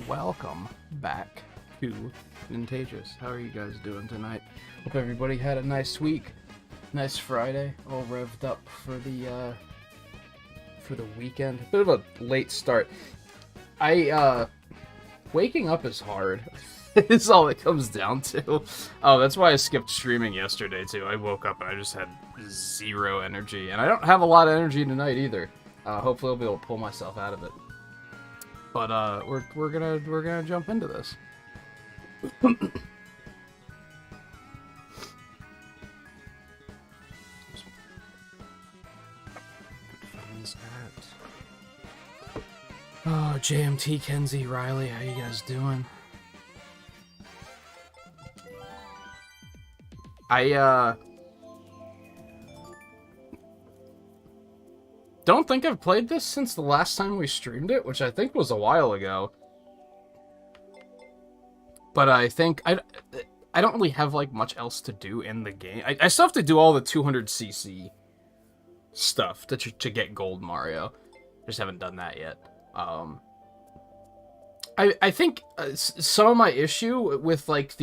welcome back to Nintagious. How are you guys doing tonight? Hope everybody had a nice week, nice Friday, all revved up for the weekend. Bit of a late start. Waking up is hard. It's all it comes down to. Oh, that's why I skipped streaming yesterday too. I woke up and I just had zero energy, and I don't have a lot of energy tonight either. Hopefully, I'll be able to pull myself out of it. But we're gonna jump into this. Oh, JMT, Kenzie, Riley, how you guys doing? I don't think I've played this since the last time we streamed it, which I think was a while ago. But I think I don't really have like much else to do in the game. I still have to do all the 200cc stuff to get gold Mario. Just haven't done that yet. I think some of my issue with like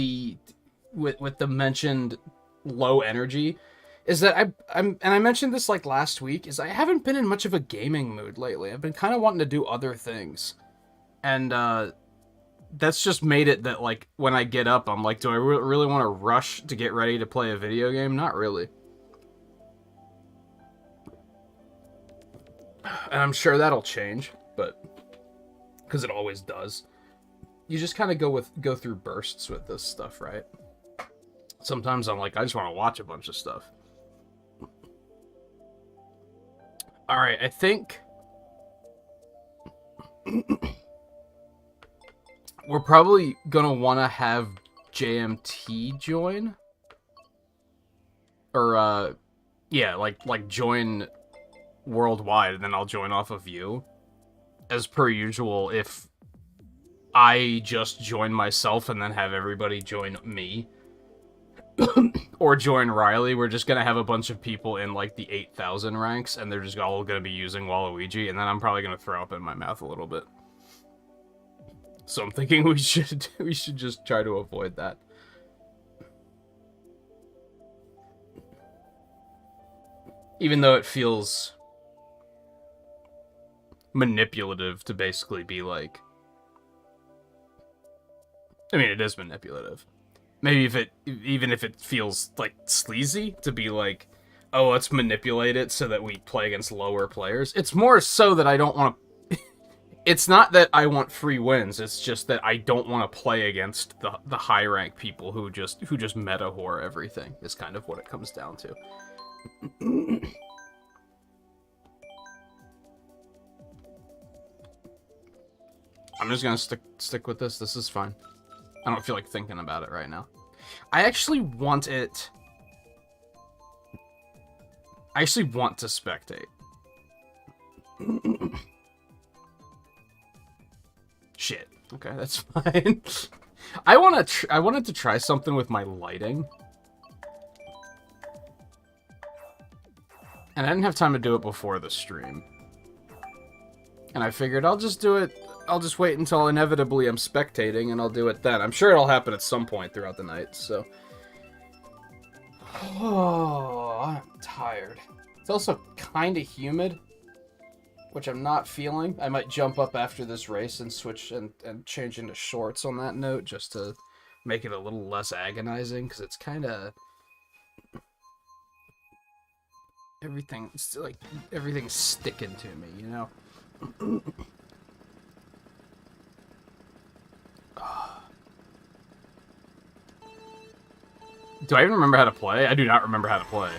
with the mentioned low energy is that I mentioned this like last week, is I haven't been in much of a gaming mood lately. I've been kind of wanting to do other things, and that's just made it that like when I get up, I'm like, do I really want to rush to get ready to play a video game? Not really. And I'm sure that'll change, but because it always does. You just kind of go through bursts with this stuff, right? Sometimes I'm like, I just want to watch a bunch of stuff. All right, I think we're probably gonna want to have JMT join, or yeah, like join worldwide, and then I'll join off of you, as per usual. If I just join myself and then have everybody join me. Or join Riley, we're just gonna have a bunch of people in like the 8,000 ranks, and they're just all gonna be using Waluigi, and then I'm probably gonna throw up in my mouth a little bit. So I'm thinking we should just try to avoid that. Even though it feels manipulative to basically be like, I mean, it is manipulative. Maybe even if it feels like sleazy to be like, oh, let's manipulate it so that we play against lower players. It's more so that I don't want to. It's not that I want free wins. It's just that I don't want to play against the high rank people who just meta whore everything. Is kind of what it comes down to. I'm just gonna stick with this. This is fine. I don't feel like thinking about it right now. I actually want to spectate. Shit. Okay, that's fine. I wanted to try something with my lighting. And I didn't have time to do it before the stream. And I figured I'll just do it. I'll just wait until inevitably I'm spectating, and I'll do it then. I'm sure it'll happen at some point throughout the night, so. Oh, I'm tired. It's also kind of humid, which I'm not feeling. I might jump up after this race and switch and change into shorts on that note, just to make it a little less agonizing, because it's kind of... everything's sticking to me, you know? Do I even remember how to play? I do not remember how to play.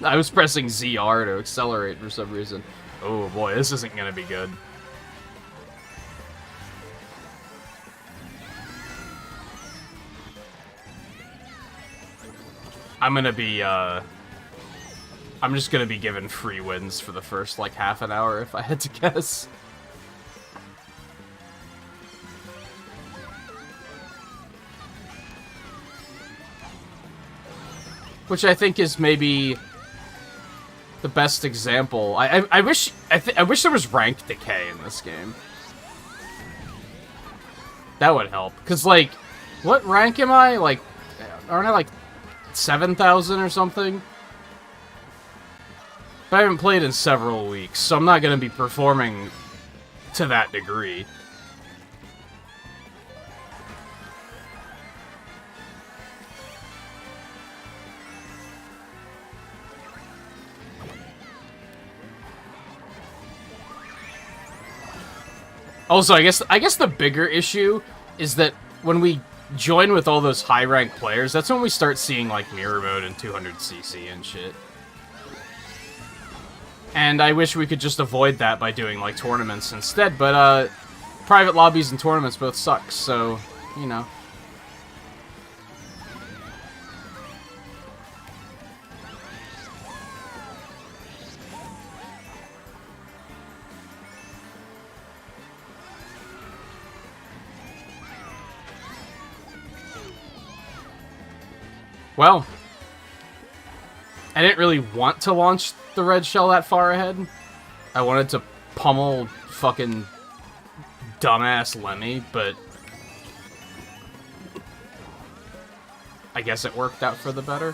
I was pressing ZR to accelerate for some reason. Oh boy, this isn't gonna be good. I'm just gonna be given free wins for the first, like, half an hour if I had to guess. Which I think is maybe the best example. I wish there was rank decay in this game. That would help. Because, like, what rank am I? Like, aren't I, like, 7,000 or something? But I haven't played in several weeks, so I'm not going to be performing to that degree. Also, I guess the bigger issue is that when we join with all those high-ranked players, that's when we start seeing, like, mirror mode and 200cc and shit. And I wish we could just avoid that by doing, like, tournaments instead, but, private lobbies and tournaments both suck, so, you know. Well, I didn't really want to launch the red shell that far ahead. I wanted to pummel fucking dumbass Lemmy, but I guess it worked out for the better.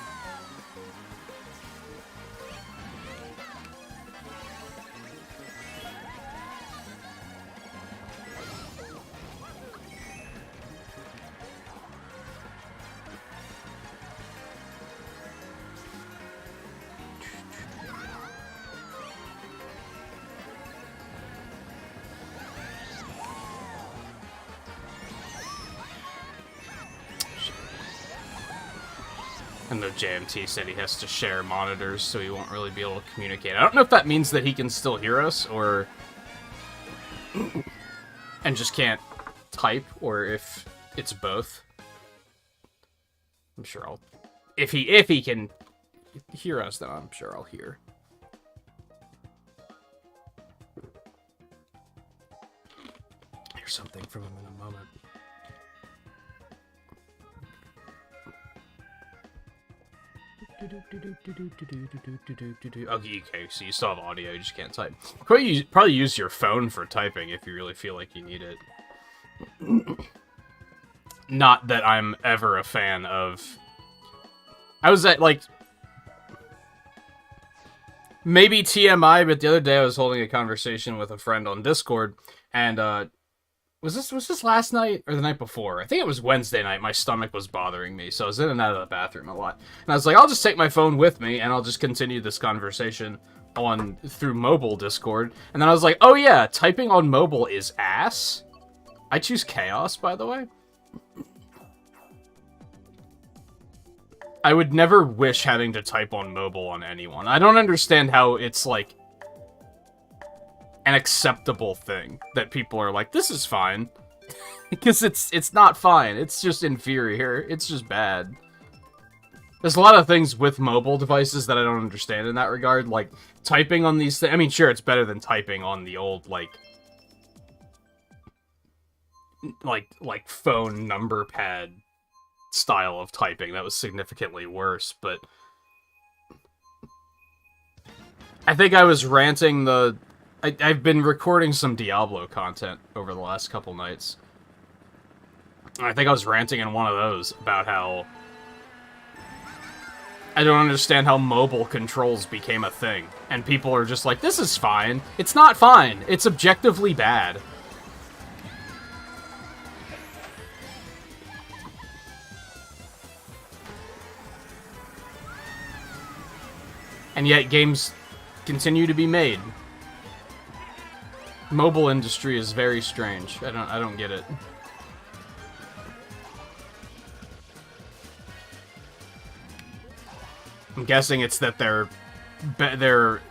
And the JMT said he has to share monitors, so he won't really be able to communicate. I don't know if that means that he can still hear us, or and just can't type, or if it's both. I'm sure I'll... If he can hear us, then I'm sure I'll hear. Hear something from him in a moment. Okay, so you still have audio, you just can't type. Probably use your phone for typing if you really feel like you need it. Not that I'm ever a fan of... I was at, like... Maybe TMI, but the other day I was holding a conversation with a friend on Discord, and, Was this last night or the night before? I think it was Wednesday night. My stomach was bothering me, so I was in and out of the bathroom a lot. And I was like, I'll just take my phone with me, and I'll just continue this conversation through mobile Discord. And then I was like, oh yeah, typing on mobile is ass. I choose chaos, by the way. I would never wish having to type on mobile on anyone. I don't understand how it's, like, an acceptable thing that people are like, this is fine. Because it's not fine. It's just inferior. It's just bad. There's a lot of things with mobile devices that I don't understand in that regard. Like, typing on these things... I mean, sure, it's better than typing on the old, like phone number pad style of typing. That was significantly worse, but... I think I was ranting the... I've been recording some Diablo content over the last couple nights. I think I was ranting in one of those about how I don't understand how mobile controls became a thing. And people are just like, this is fine. It's not fine. It's objectively bad. And yet games continue to be made. Mobile industry is very strange. I don't get it. I'm guessing it's that they're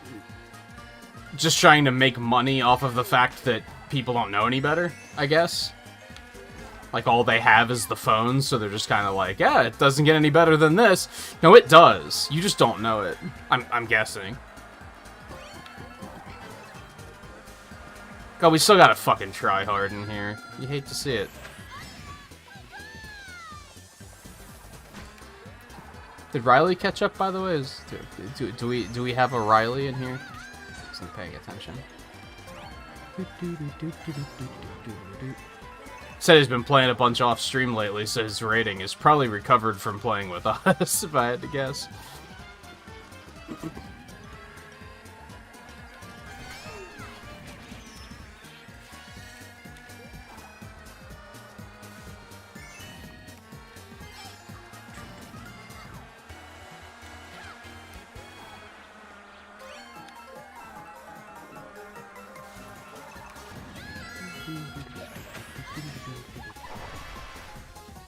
just trying to make money off of the fact that people don't know any better, I guess. Like, all they have is the phones, so they're just kind of like, yeah, it doesn't get any better than this. No, it does. You just don't know it. I'm guessing. God, we still gotta fucking try hard in here. You hate to see it. Did Riley catch up, by the way? Do we have a Riley in here? Isn't paying attention. Said he's been playing a bunch off stream lately, so his rating is probably recovered from playing with us, if I had to guess.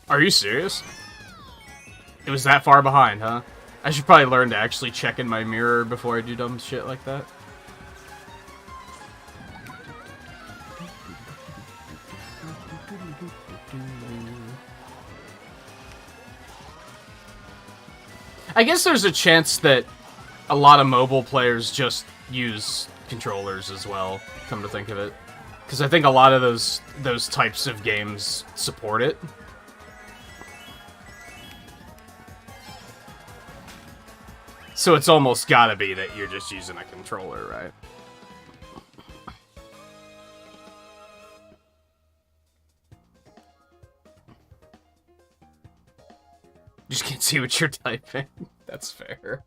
Are you serious? It was that far behind, huh? I should probably learn to actually check in my mirror before I do dumb shit like that. I guess there's a chance that a lot of mobile players just use controllers as well, come to think of it. Because I think a lot of those types of games support it. So it's almost gotta be that you're just using a controller, right? Just can't see what you're typing. That's fair.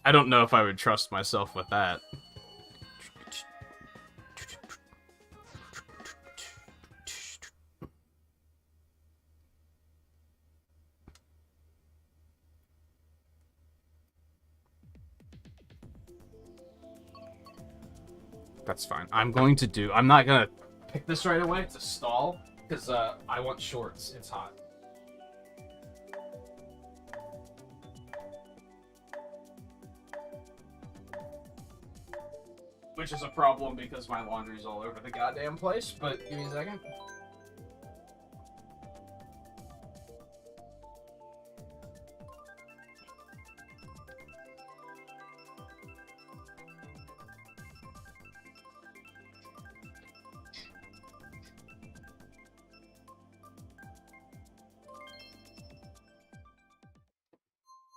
I don't know if I would trust myself with that. That's fine. I'm not gonna pick this right away to stall, because I want shorts. It's hot. Which is a problem because my laundry's all over the goddamn place, but give me a second.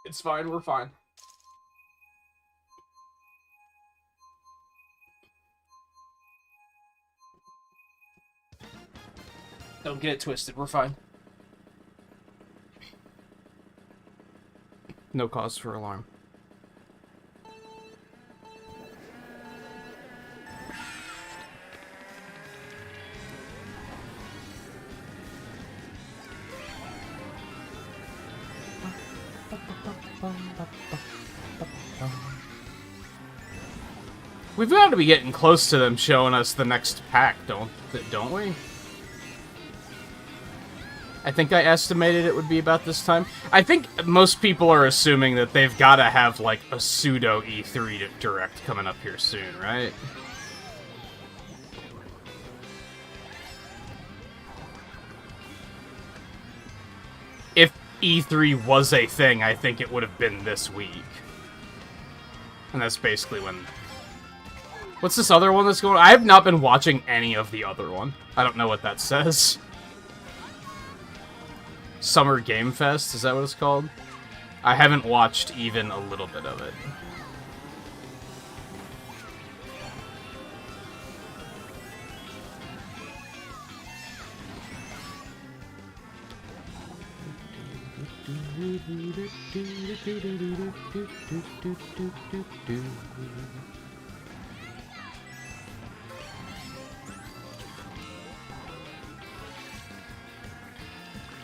It's fine, we're fine. Don't get it twisted, we're fine. No cause for alarm. We've got to be getting close to them showing us the next pack, don't we? I think I estimated it would be about this time. I think most people are assuming that they've got to have, like, a pseudo E3 Direct coming up here soon, right? If E3 was a thing, I think it would have been this week. And that's basically when... What's this other one that's going on? I have not been watching any of the other one. I don't know what that says. Summer Game Fest, is that what it's called? I haven't watched even a little bit of it.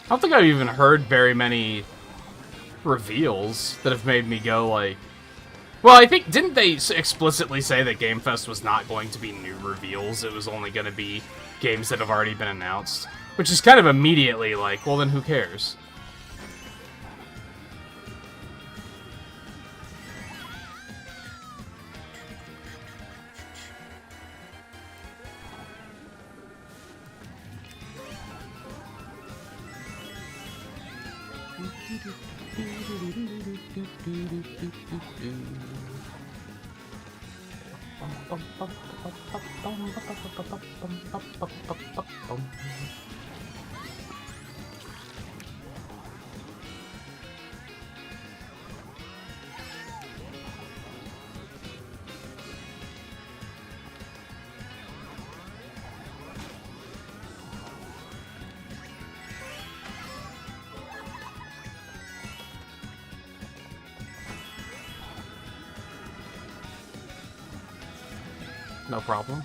I don't think I've even heard very many reveals that have made me go like... Well, I think, didn't they explicitly say that Game Fest was not going to be new reveals? It was only going to be games that have already been announced. Which is kind of immediately like, well then who cares? No problem.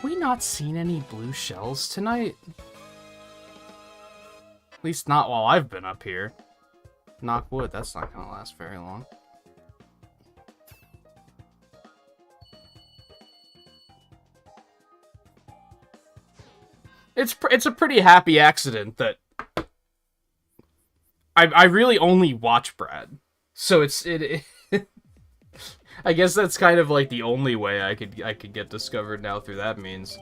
We not seen any blue shells tonight? At least not while I've been up here. Knock wood, that's not gonna last very long. It's a pretty happy accident that I really only watch Brad, so it I guess that's kind of like the only way I could get discovered now through that means.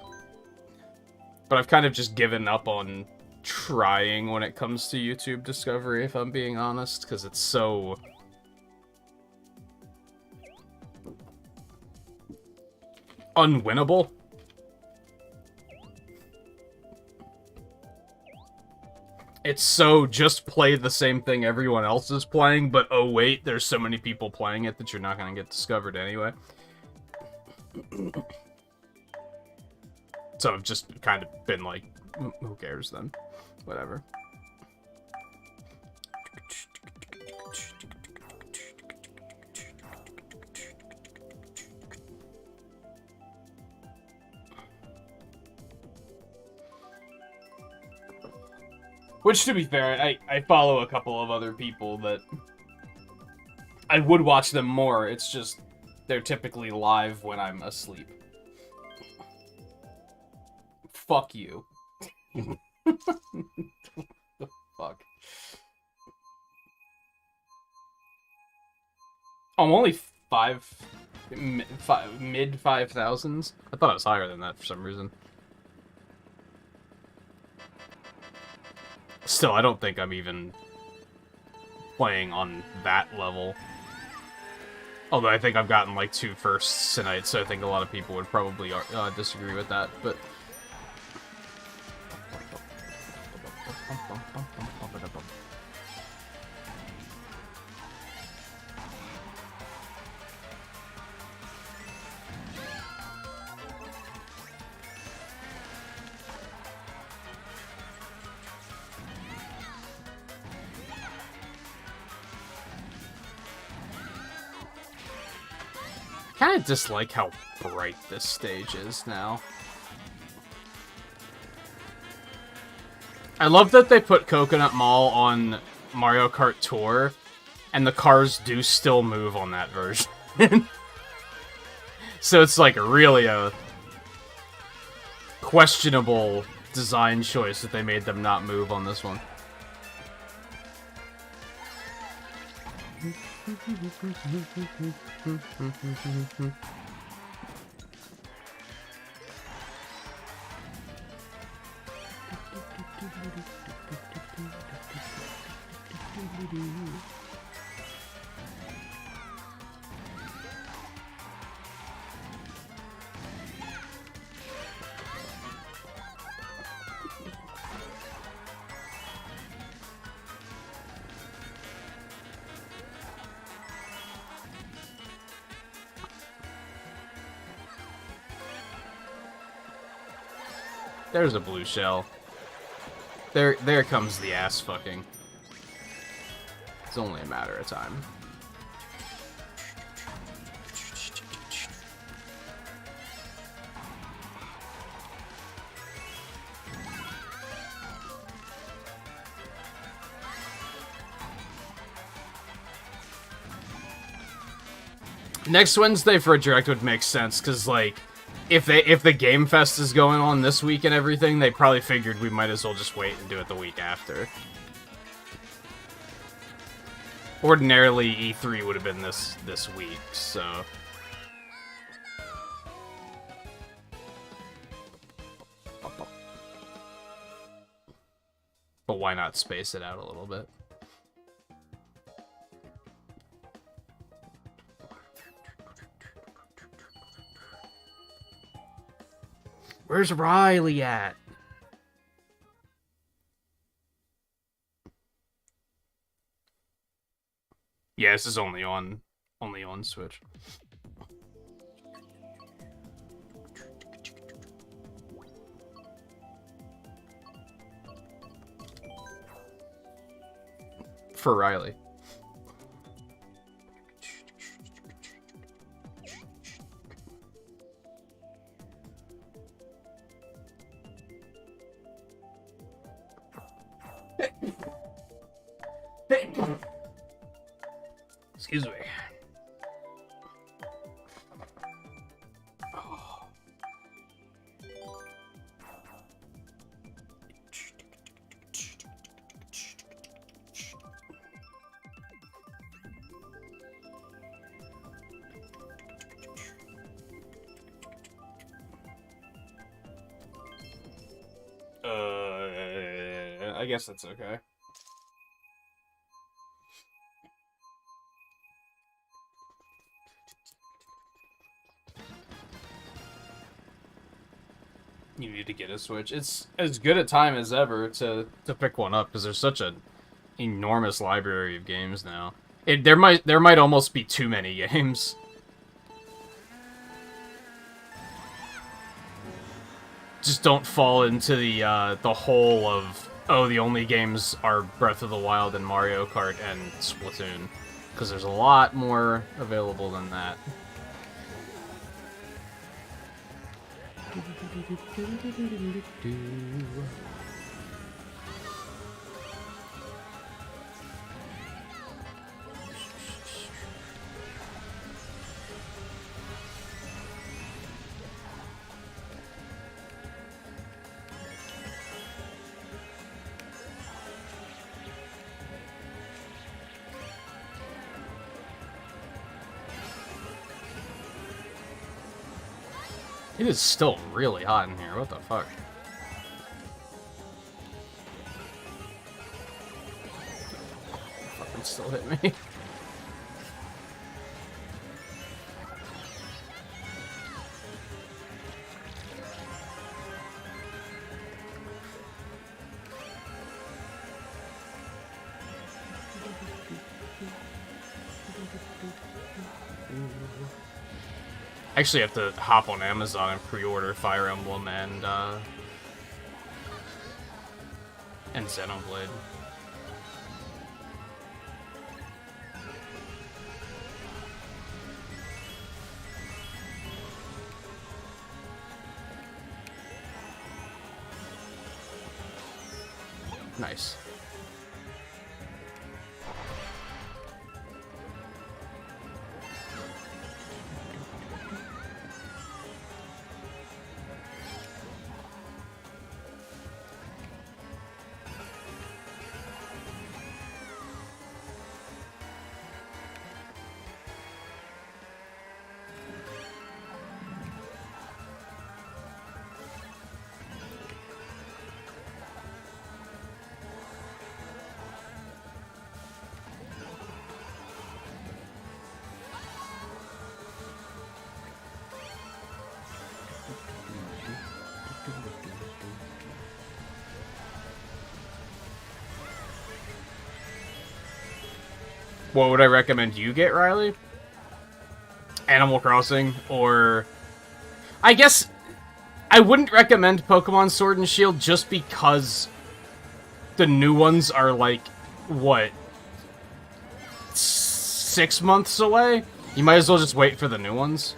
But I've kind of just given up on trying when it comes to YouTube discovery, if I'm being honest, because it's so unwinnable. It's so just play the same thing everyone else is playing, but oh wait, there's so many people playing it that you're not going to get discovered anyway. So I've just kind of been like, who cares then? Whatever. Which, to be fair, I follow a couple of other people that I would watch them more. It's just they're typically live when I'm asleep. Fuck you. The fuck. I'm only mid 5,000s. I thought I was higher than that for some reason. Still, I don't think I'm even playing on that level. Although I think I've gotten like 2 firsts tonight, so I think a lot of people would probably disagree with that, but... I kind of dislike how bright this stage is now. I love that they put Coconut Mall on Mario Kart Tour, and the cars do still move on that version. So it's like really a questionable design choice that they made them not move on this one. There's a blue shell. There comes the ass fucking. It's only a matter of time. Next Wednesday for a direct would make sense, because like if the Game Fest is going on this week and everything, they probably figured we might as well just wait and do it the week after. Ordinarily, E3 would have been this week, so... But why not space it out a little bit? Where's Riley at? Yeah, this is only on Switch. For Riley. Excuse me. I guess that's okay. You need to get a Switch. It's as good a time as ever to pick one up because there's such an enormous library of games now. There might almost be too many games. Just don't fall into the hole of, oh, the only games are Breath of the Wild and Mario Kart and Splatoon, because there's a lot more available than that. It is still really hot in here. What the fuck? Fucking still hit me. I actually have to hop on Amazon and pre-order Fire Emblem and Xenoblade. Nice. What would I recommend you get, Riley? Animal Crossing, or... I guess I wouldn't recommend Pokemon Sword and Shield just because the new ones are, like, what? 6 months away? You might as well just wait for the new ones.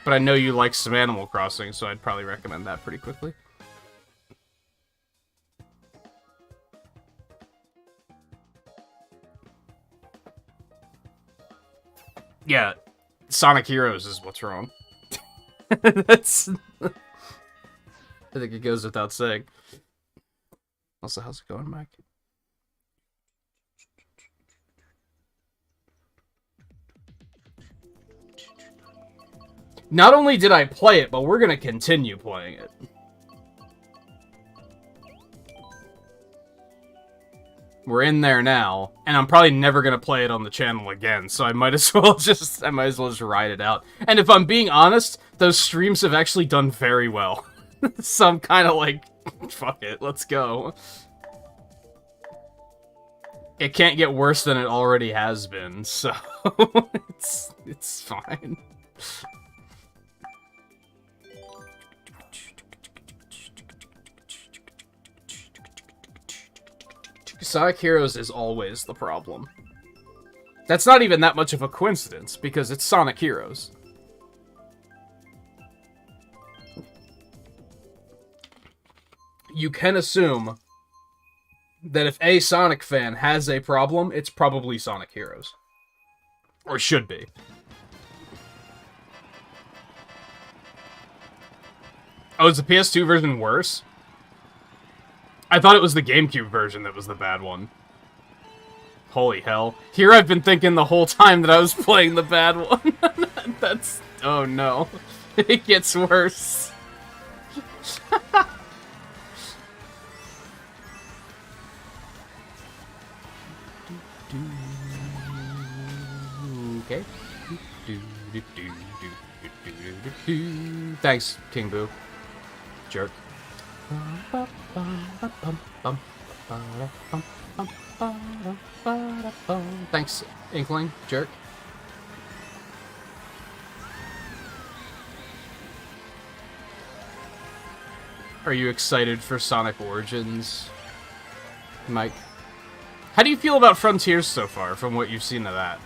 But I know you like some Animal Crossing, so I'd probably recommend that pretty quickly. Yeah, Sonic Heroes is what's wrong. That's... I think it goes without saying. Also, how's it going, Mike? Not only did I play it, but we're gonna continue playing it. We're in there now, and I'm probably never gonna play it on the channel again, so I might as well just ride it out. And if I'm being honest, those streams have actually done very well. So I'm kind of like, fuck it, let's go. It can't get worse than it already has been, so it's fine. Sonic Heroes is always the problem. That's not even that much of a coincidence, because it's Sonic Heroes. you can assume that if a Sonic fan has a problem, it's probably Sonic Heroes. Or should be. Oh, is the PS2 version worse? I thought it was the GameCube version that was the bad one. Holy hell. Here I've been thinking the whole time that I was playing the bad one. That's... oh no. It gets worse. Okay. Thanks, King Boo. Jerk. Thanks, Inkling. Jerk. Are you excited for Sonic Origins, Mike? How do you feel about Frontiers so far, from what you've seen of that?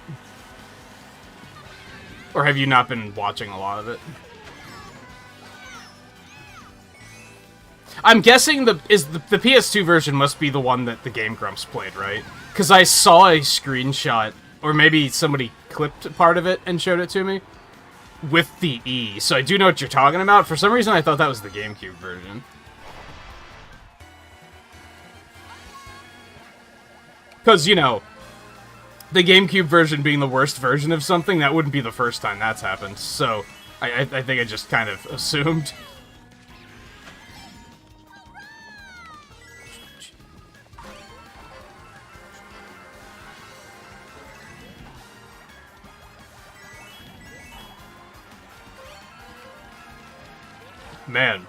Or have you not been watching a lot of it? I'm guessing the PS2 version must be the one that the Game Grumps played, right? Because I saw a screenshot, or maybe somebody clipped part of it and showed it to me, with the E. So I do know what you're talking about. For some reason, I thought that was the GameCube version. Because, you know, the GameCube version being the worst version of something, that wouldn't be the first time that's happened. So I think I just kind of assumed. Man.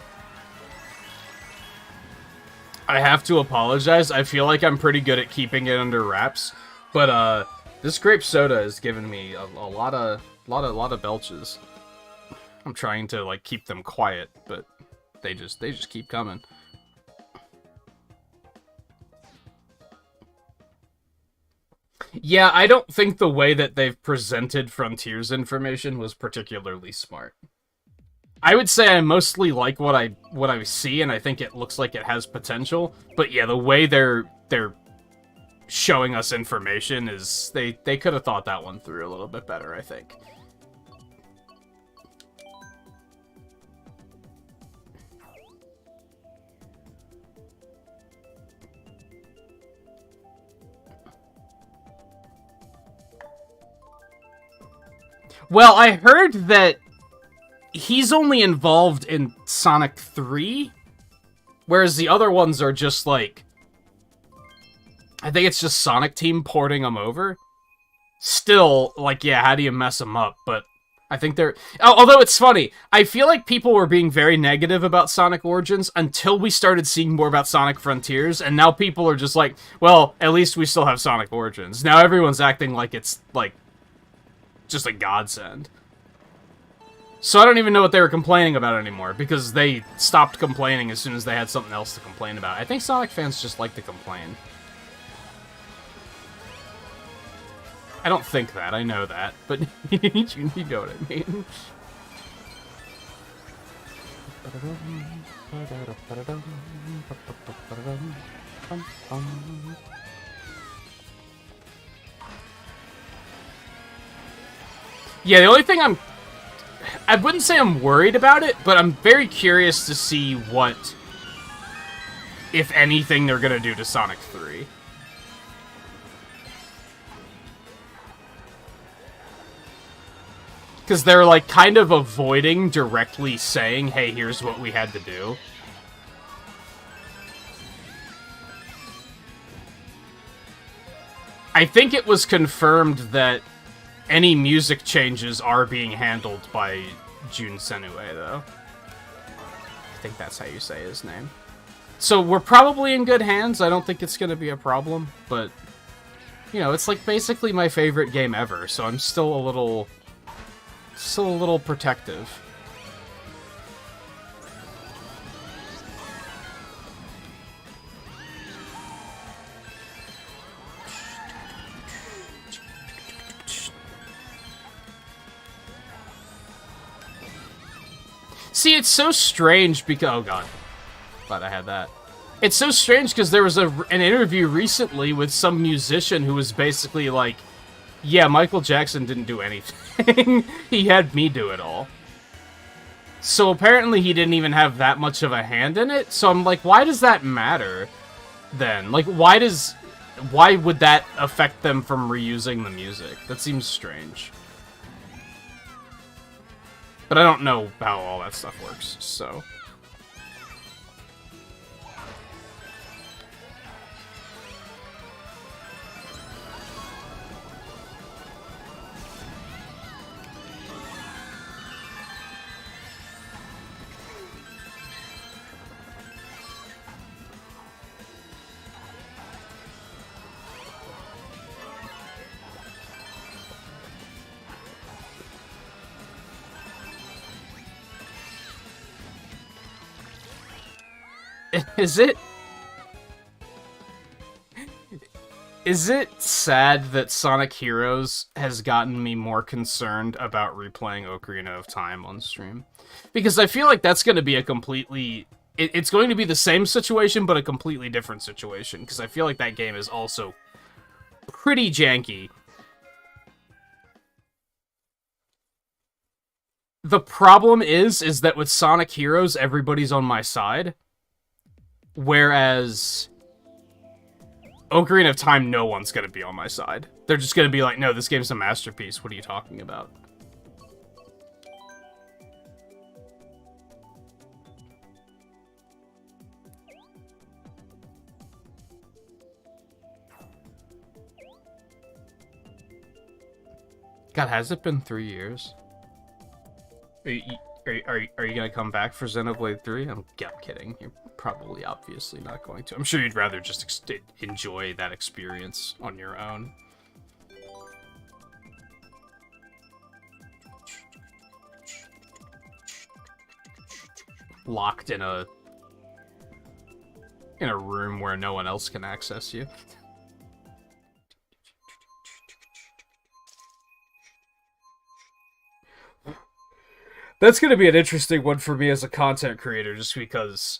I have to apologize. I feel like I'm pretty good at keeping it under wraps, but this grape soda has given me a lot of belches. I'm trying to like keep them quiet, but they just keep coming. Yeah, I don't think the way that they've presented Frontiers information was particularly smart. I would say I mostly like what I see, and I think it looks like it has potential. But yeah, the way they're showing us information is they could have thought that one through a little bit better, I think. Well, I heard that he's only involved in Sonic 3, whereas the other ones are just, like... I think it's just Sonic Team porting them over. Still, like, yeah, how do you mess them up? But I think they're... Although it's funny, I feel like people were being very negative about Sonic Origins until we started seeing more about Sonic Frontiers, and now people are just like, well, at least we still have Sonic Origins. Now everyone's acting like it's, like, just a godsend. So I don't even know what they were complaining about anymore, because they stopped complaining as soon as they had something else to complain about. I think Sonic fans just like to complain. I don't think that, I know that, but you know what I mean. Yeah, the only thing I wouldn't say I'm worried about it, but I'm very curious to see what, if anything, they're gonna do to Sonic 3. Because they're, like, kind of avoiding directly saying, hey, here's what we had to do. I think it was confirmed that any music changes are being handled by Jun Senue, though. I think that's how you say his name. So we're probably in good hands. I don't think it's going to be a problem, but, you know, it's like basically my favorite game ever, so I'm still a little protective. See, it's so strange because... Oh, God. Glad I had that. It's so strange because there was an interview recently with some musician who was basically like, yeah, Michael Jackson didn't do anything. He had me do it all. So apparently he didn't even have that much of a hand in it. So I'm like, why does that matter then? Like, why would that affect them from reusing the music? That seems strange. But I don't know how all that stuff works, so... Is it sad that Sonic Heroes has gotten me more concerned about replaying Ocarina of Time on stream? Because I feel like that's going to be a completely... It's going to be the same situation, but a completely different situation. Because I feel like that game is also pretty janky. The problem is that with Sonic Heroes, everybody's on my side. Whereas... Ocarina of Time, no one's gonna be on my side. They're just gonna be like, no, this game's a masterpiece, what are you talking about? God, has it been 3 years? Are you gonna come back for Xenoblade 3? I'm kidding. You're probably obviously not going to. I'm sure you'd rather just enjoy that experience on your own. Locked in a room where no one else can access you. That's going to be an interesting one for me as a content creator, just because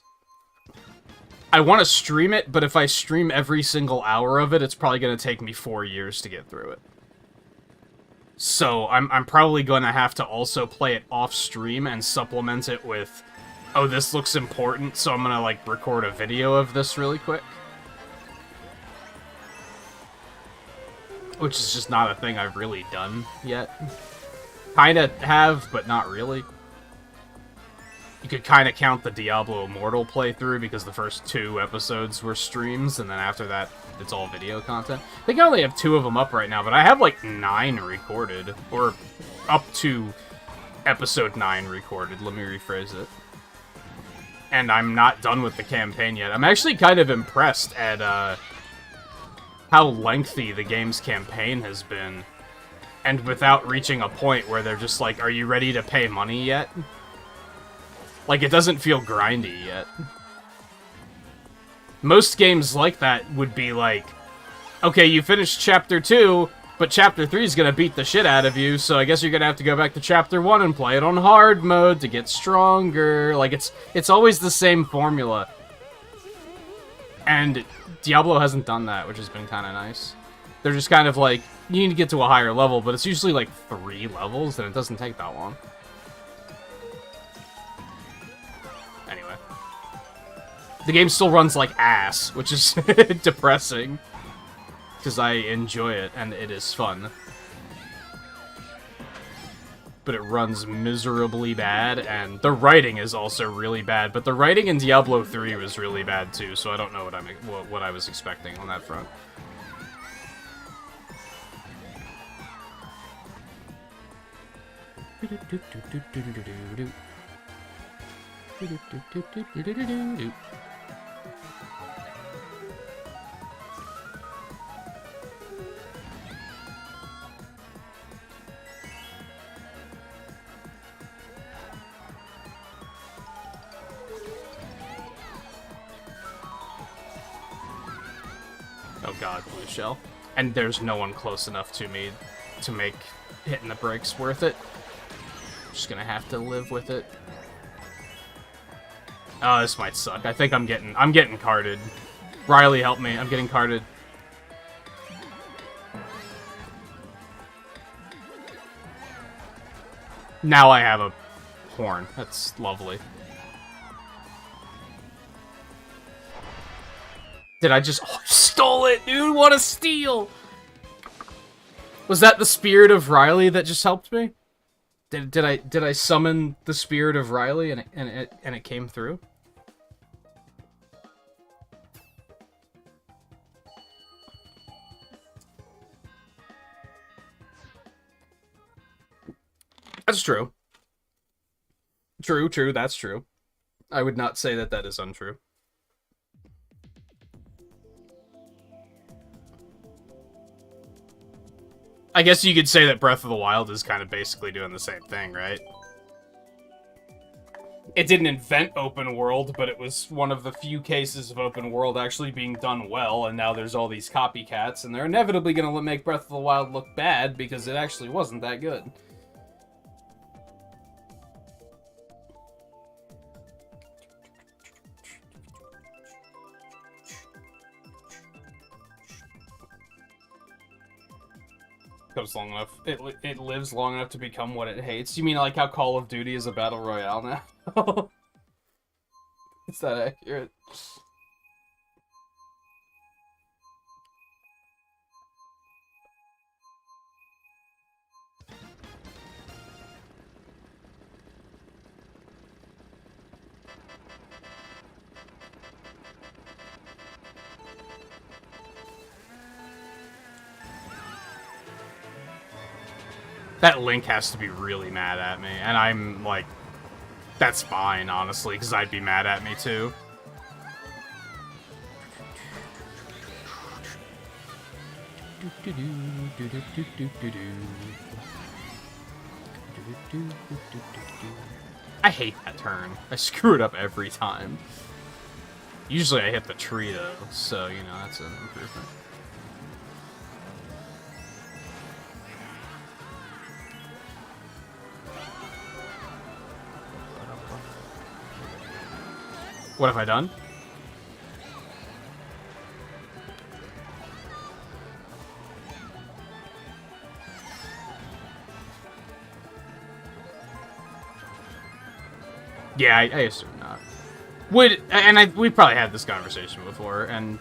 I want to stream it, but if I stream every single hour of it, it's probably going to take me 4 years to get through it. So I'm probably going to have to also play it off stream and supplement it with, oh, this looks important, so I'm going to, like, record a video of this really quick. Which is just not a thing I've really done yet. Kinda have, but not really. You could kinda count the Diablo Immortal playthrough because the first 2 episodes were streams, and then after that, it's all video content. I think I only have 2 of them up right now, but I have like 9 recorded, or up to episode 9 recorded. Let me rephrase it. And I'm not done with the campaign yet. I'm actually kind of impressed at how lengthy the game's campaign has been. And without reaching a point where they're just like, are you ready to pay money yet? Like, it doesn't feel grindy yet. Most games like that would be like, okay, you finished Chapter 2, but Chapter 3 is gonna beat the shit out of you, so I guess you're gonna have to go back to Chapter 1 and play it on hard mode to get stronger. Like, it's always the same formula. And Diablo hasn't done that, which has been kind of nice. They're just kind of like, you need to get to a higher level, but it's usually like 3 levels, and it doesn't take that long. Anyway. The game still runs like ass, which is depressing. Because I enjoy it, and it is fun. But it runs miserably bad, and the writing is also really bad, but the writing in Diablo 3 was really bad too, so I don't know what I was expecting on that front. Oh god, blue shell. And there's no one close enough to me to make hitting the brakes worth it. Just gonna have to live with it. Oh, this might suck. I think I'm getting carded. Riley, help me. I'm getting carded. Now I have a horn. That's lovely. Did I just... Oh, I stole it, dude! What a steal! Was that the spirit of Riley that just helped me? Did I summon the spirit of Riley and it came through? That's true. True, that's true. I would not say that that is untrue. I guess you could say that Breath of the Wild is kind of basically doing the same thing, right? It didn't invent open world, but it was one of the few cases of open world actually being done well, and now there's all these copycats, and they're inevitably going to make Breath of the Wild look bad because it actually wasn't that good. Goes long enough. It lives long enough to become what it hates. You mean like how Call of Duty is a battle royale now? Is that accurate? That Link has to be really mad at me, and I'm like, that's fine, honestly, because I'd be mad at me too. I hate that turn. I screw it up every time. Usually I hit the tree though, so, you know, that's an improvement. What have I done? Yeah, I assume not. We probably had this conversation before, and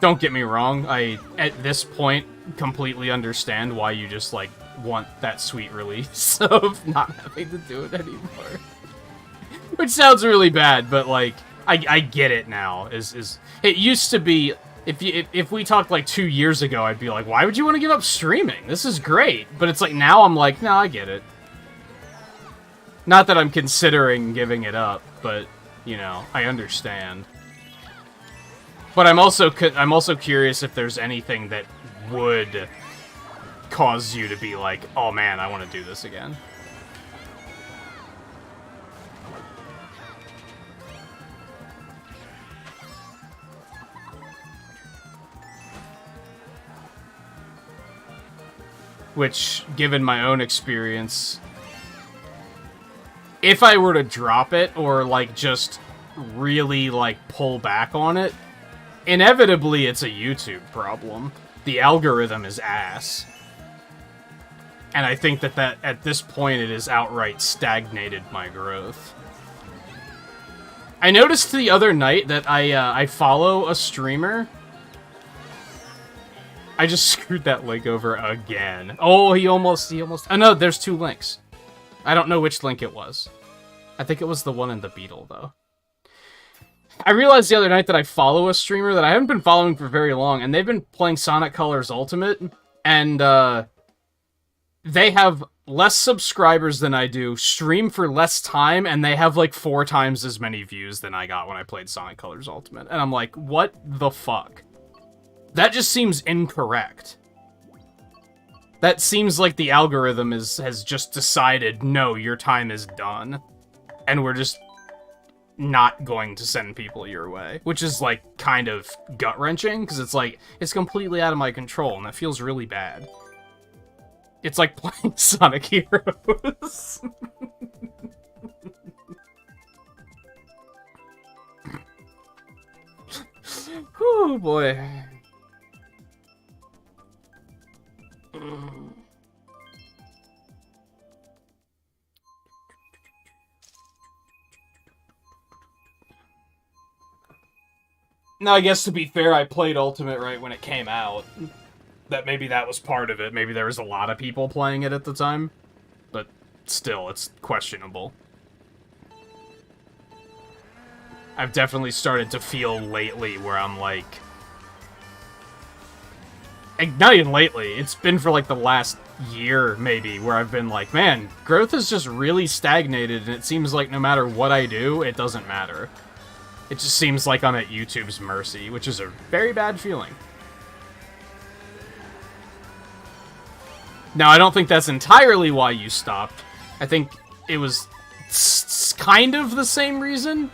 don't get me wrong, I, at this point, completely understand why you just, like, want that sweet release of not having to do it anymore. Which sounds really bad, but, like, I get it now. It used to be, if we talked, like, 2 years ago, I'd be like, why would you want to give up streaming? This is great. But it's like, now I'm like, no, I get it. Not that I'm considering giving it up, but, you know, I understand. But I'm also curious if there's anything that would cause you to be like, oh man, I want to do this again. Which, given my own experience, if I were to drop it or, like, just really, like, pull back on it, inevitably it's a YouTube problem. The algorithm is ass. And I think that at this point it has outright stagnated my growth. I noticed the other night that I follow a streamer. I just screwed that link over again. Oh, he almost... Oh, no, there's 2 links. I don't know which link it was. I think it was the one in the Beetle, though. I realized the other night that I follow a streamer that I haven't been following for very long, and they've been playing Sonic Colors Ultimate, and they have less subscribers than I do, stream for less time, and they have like 4 times as many views than I got when I played Sonic Colors Ultimate. And I'm like, what the fuck? That just seems incorrect. That seems like the algorithm has just decided, no, your time is done. And we're just not going to send people your way. Which is, like, kind of gut-wrenching, because it's like, it's completely out of my control, and that feels really bad. It's like playing Sonic Heroes. Whew, boy. Now, I guess to be fair, I played Ultimate right when it came out. Maybe that was part of it. Maybe there was a lot of people playing it at the time. But still, it's questionable. I've definitely started to feel lately where I'm like... Not even lately, it's been for like the last year, maybe, where I've been like, man, growth has just really stagnated, and it seems like no matter what I do, it doesn't matter. It just seems like I'm at YouTube's mercy, which is a very bad feeling. Now, I don't think that's entirely why you stopped. I think it was kind of the same reason.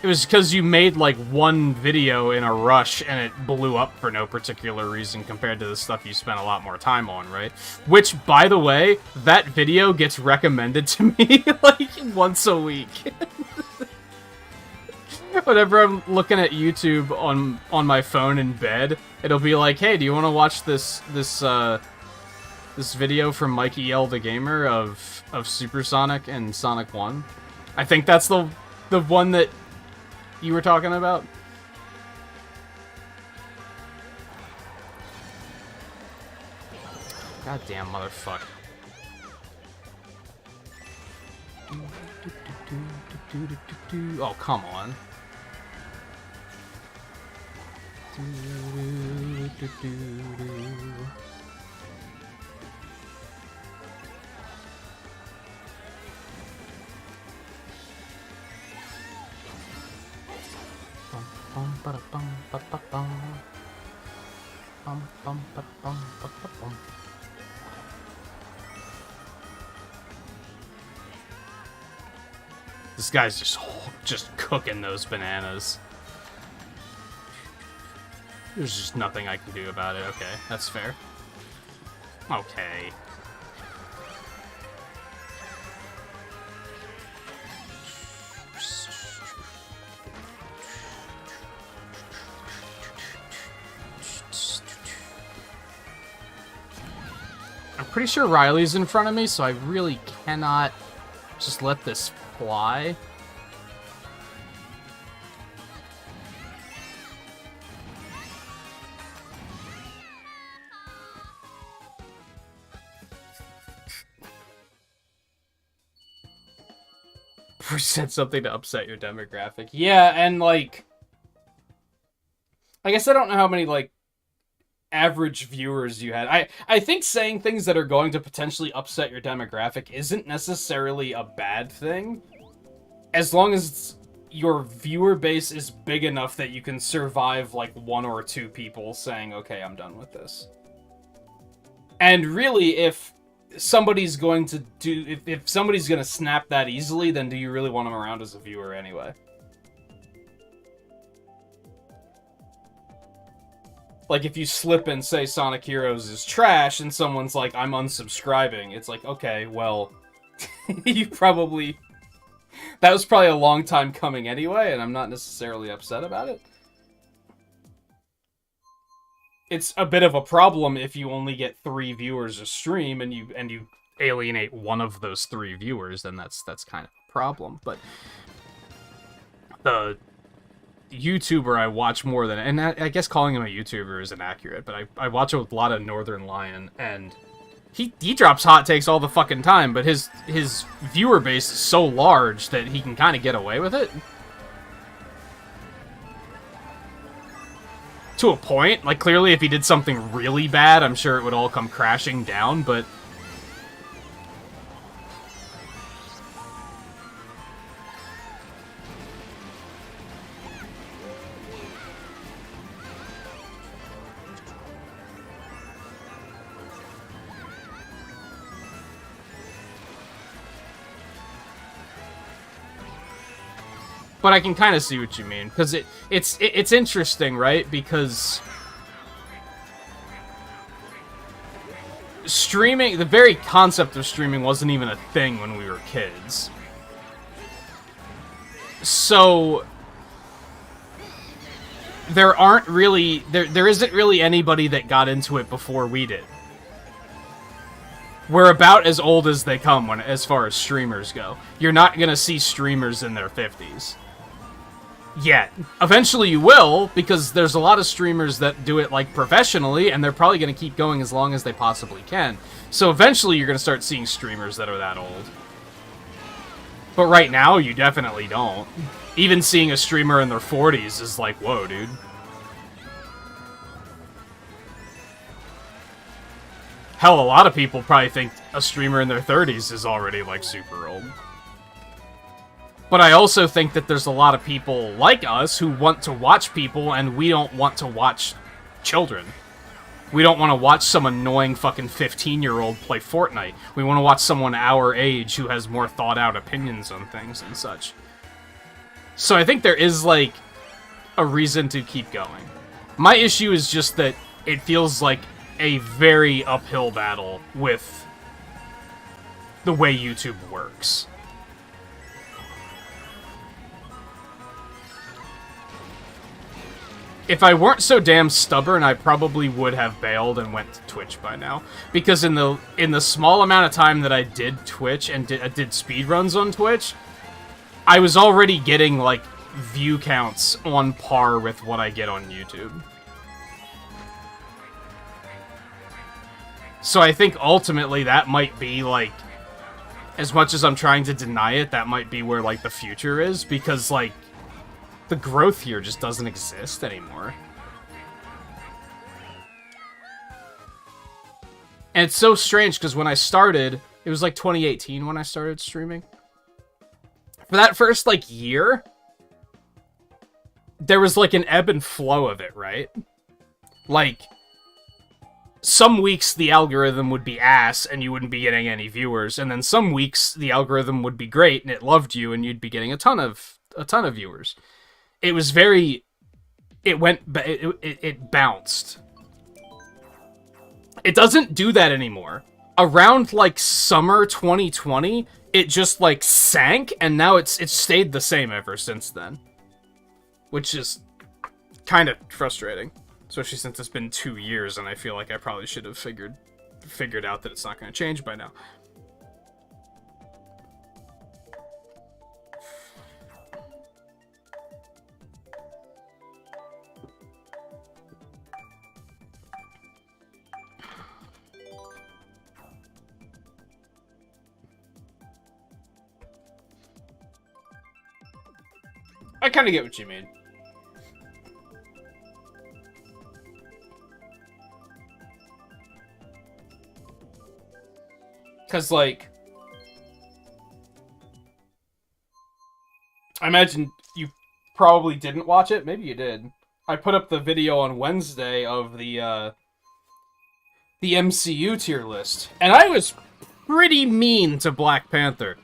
It was because you made, like, one video in a rush, and it blew up for no particular reason compared to the stuff you spent a lot more time on, right? Which, by the way, that video gets recommended to me, like, once a week. Whenever I'm looking at YouTube on my phone in bed, it'll be like, hey, do you want to watch this video from Mikey L the Gamer of Supersonic and Sonic 1? I think that's the one that you were talking about? Goddamn motherfucker. Oh, come on. This guy's just cooking those bananas. There's just nothing I can do about it. Okay, that's fair. Okay. I'm pretty sure Riley's in front of me, so I really cannot just let this fly. Said something to upset your demographic. Yeah, and like, I guess I don't know how many like average viewers you had. I think saying things that are going to potentially upset your demographic isn't necessarily a bad thing, as long as your viewer base is big enough that you can survive like one or two people saying, okay, I'm done with this. And really, if somebody's going to if somebody's going to snap that easily, then do you really want them around as a viewer anyway? Like, if you slip and say Sonic Heroes is trash, and someone's like, I'm unsubscribing, it's like, okay, well, you probably... That was probably a long time coming anyway, and I'm not necessarily upset about it. It's a bit of a problem if you only get 3 viewers a stream, and you alienate one of those 3 viewers, then that's kind of a problem. But the YouTuber I watch more than... And I guess calling him a YouTuber isn't accurate, but I watch a lot of Northern Lion, and he drops hot takes all the fucking time, but his viewer base is so large that he can kind of get away with it. To a point. Like, clearly if he did something really bad, I'm sure it would all come crashing down, but... But I can kind of see what you mean, because it's interesting, right? Because streaming, the very concept of streaming wasn't even a thing when we were kids. So there aren't really... There isn't really anybody that got into it before we did. We're about as old as they come as far as streamers go. You're not gonna see streamers in their 50s. Yet. Eventually you will, because there's a lot of streamers that do it, like, professionally, and they're probably gonna keep going as long as they possibly can. So eventually you're gonna start seeing streamers that are that old. But right now, you definitely don't. Even seeing a streamer in their 40s is like, whoa, dude. Hell, a lot of people probably think a streamer in their 30s is already, like, super old. But I also think that there's a lot of people like us who want to watch people, and we don't want to watch children. We don't want to watch some annoying fucking 15-year-old play Fortnite. We want to watch someone our age who has more thought-out opinions on things and such. So I think there is, like, a reason to keep going. My issue is just that it feels like a very uphill battle with the way YouTube works. If I weren't so damn stubborn, I probably would have bailed and went to Twitch by now. Because in the small amount of time that I did Twitch and did speedruns on Twitch, I was already getting, like, view counts on par with what I get on YouTube. So I think ultimately that might be, like, as much as I'm trying to deny it, that might be where, like, the future is. Because, like, the growth here just doesn't exist anymore. And it's so strange, because when I started, it was like 2018 when I started streaming. For that first, like, year, there was, like, an ebb and flow of it, right? Like, some weeks the algorithm would be ass and you wouldn't be getting any viewers, and then some weeks the algorithm would be great and it loved you and you'd be getting a ton of viewers. It was very... It bounced. It doesn't do that anymore. Around, like, summer 2020, it just, like, sank, and now it's stayed the same ever since then. Which is kind of frustrating. Especially since it's been 2 years, and I feel like I probably should have figured out that it's not going to change by now. I kind of get what you mean. Because, like, I imagine you probably didn't watch it. Maybe you did. I put up the video on Wednesday of the MCU tier list. And I was pretty mean to Black Panther.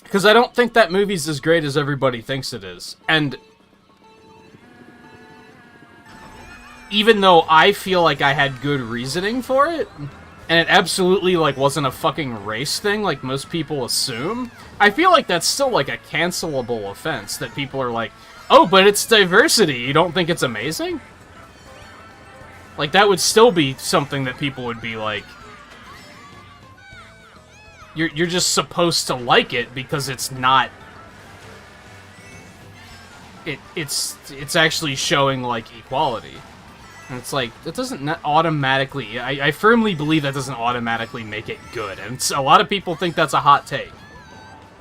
Because I don't think that movie's as great as everybody thinks it is. And even though I feel like I had good reasoning for it, and it absolutely, like, wasn't a fucking race thing like most people assume, I feel like that's still, like, a cancelable offense that people are like, oh, but it's diversity, you don't think it's amazing? Like, that would still be something that people would be like, you're just supposed to like it because it's not... It's actually showing, like, equality. And it's like, that doesn't automatically... I firmly believe that doesn't automatically make it good. And a lot of people think that's a hot take.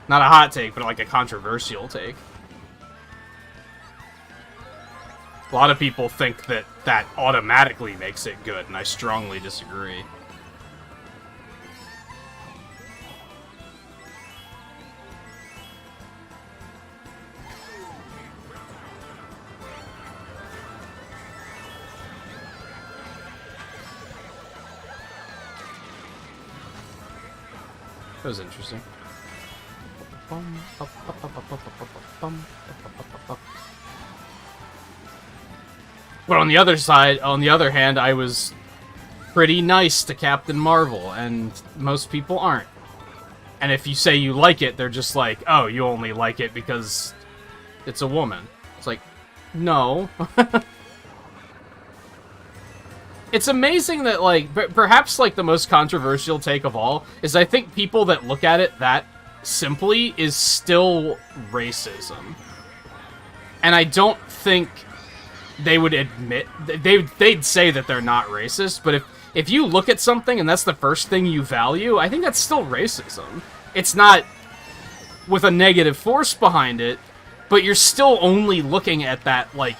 Not a hot take, but like a controversial take. A lot of people think that that automatically makes it good, and I strongly disagree. That was interesting. But on the other hand, I was pretty nice to Captain Marvel, and most people aren't. And if you say you like it, they're just like, oh, you only like it because it's a woman. It's like, No. It's amazing that, like, perhaps, like, the most controversial take of all is I think people that look at it that simply is still racism. And I don't think they would admit... They'd say that they're not racist, but if you look at something and that's the first thing you value, I think that's still racism. It's not with a negative force behind it, but you're still only looking at that, like,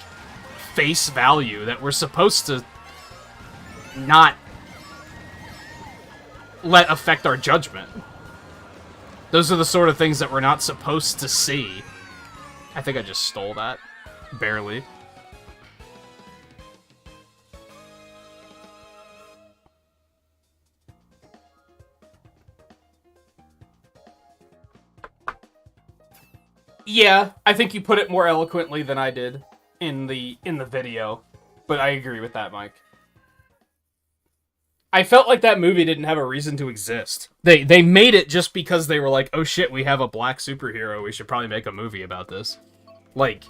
face value that we're supposed to not let affect our judgment. Those are the sort of things that we're not supposed to see. I think I just stole that. Barely. Yeah, I think you put it more eloquently than I did in the video, but I agree with that, Mike. I felt like that movie didn't have a reason to exist. They made it just because they were like, oh shit, we have a black superhero, we should probably make a movie about this. Like,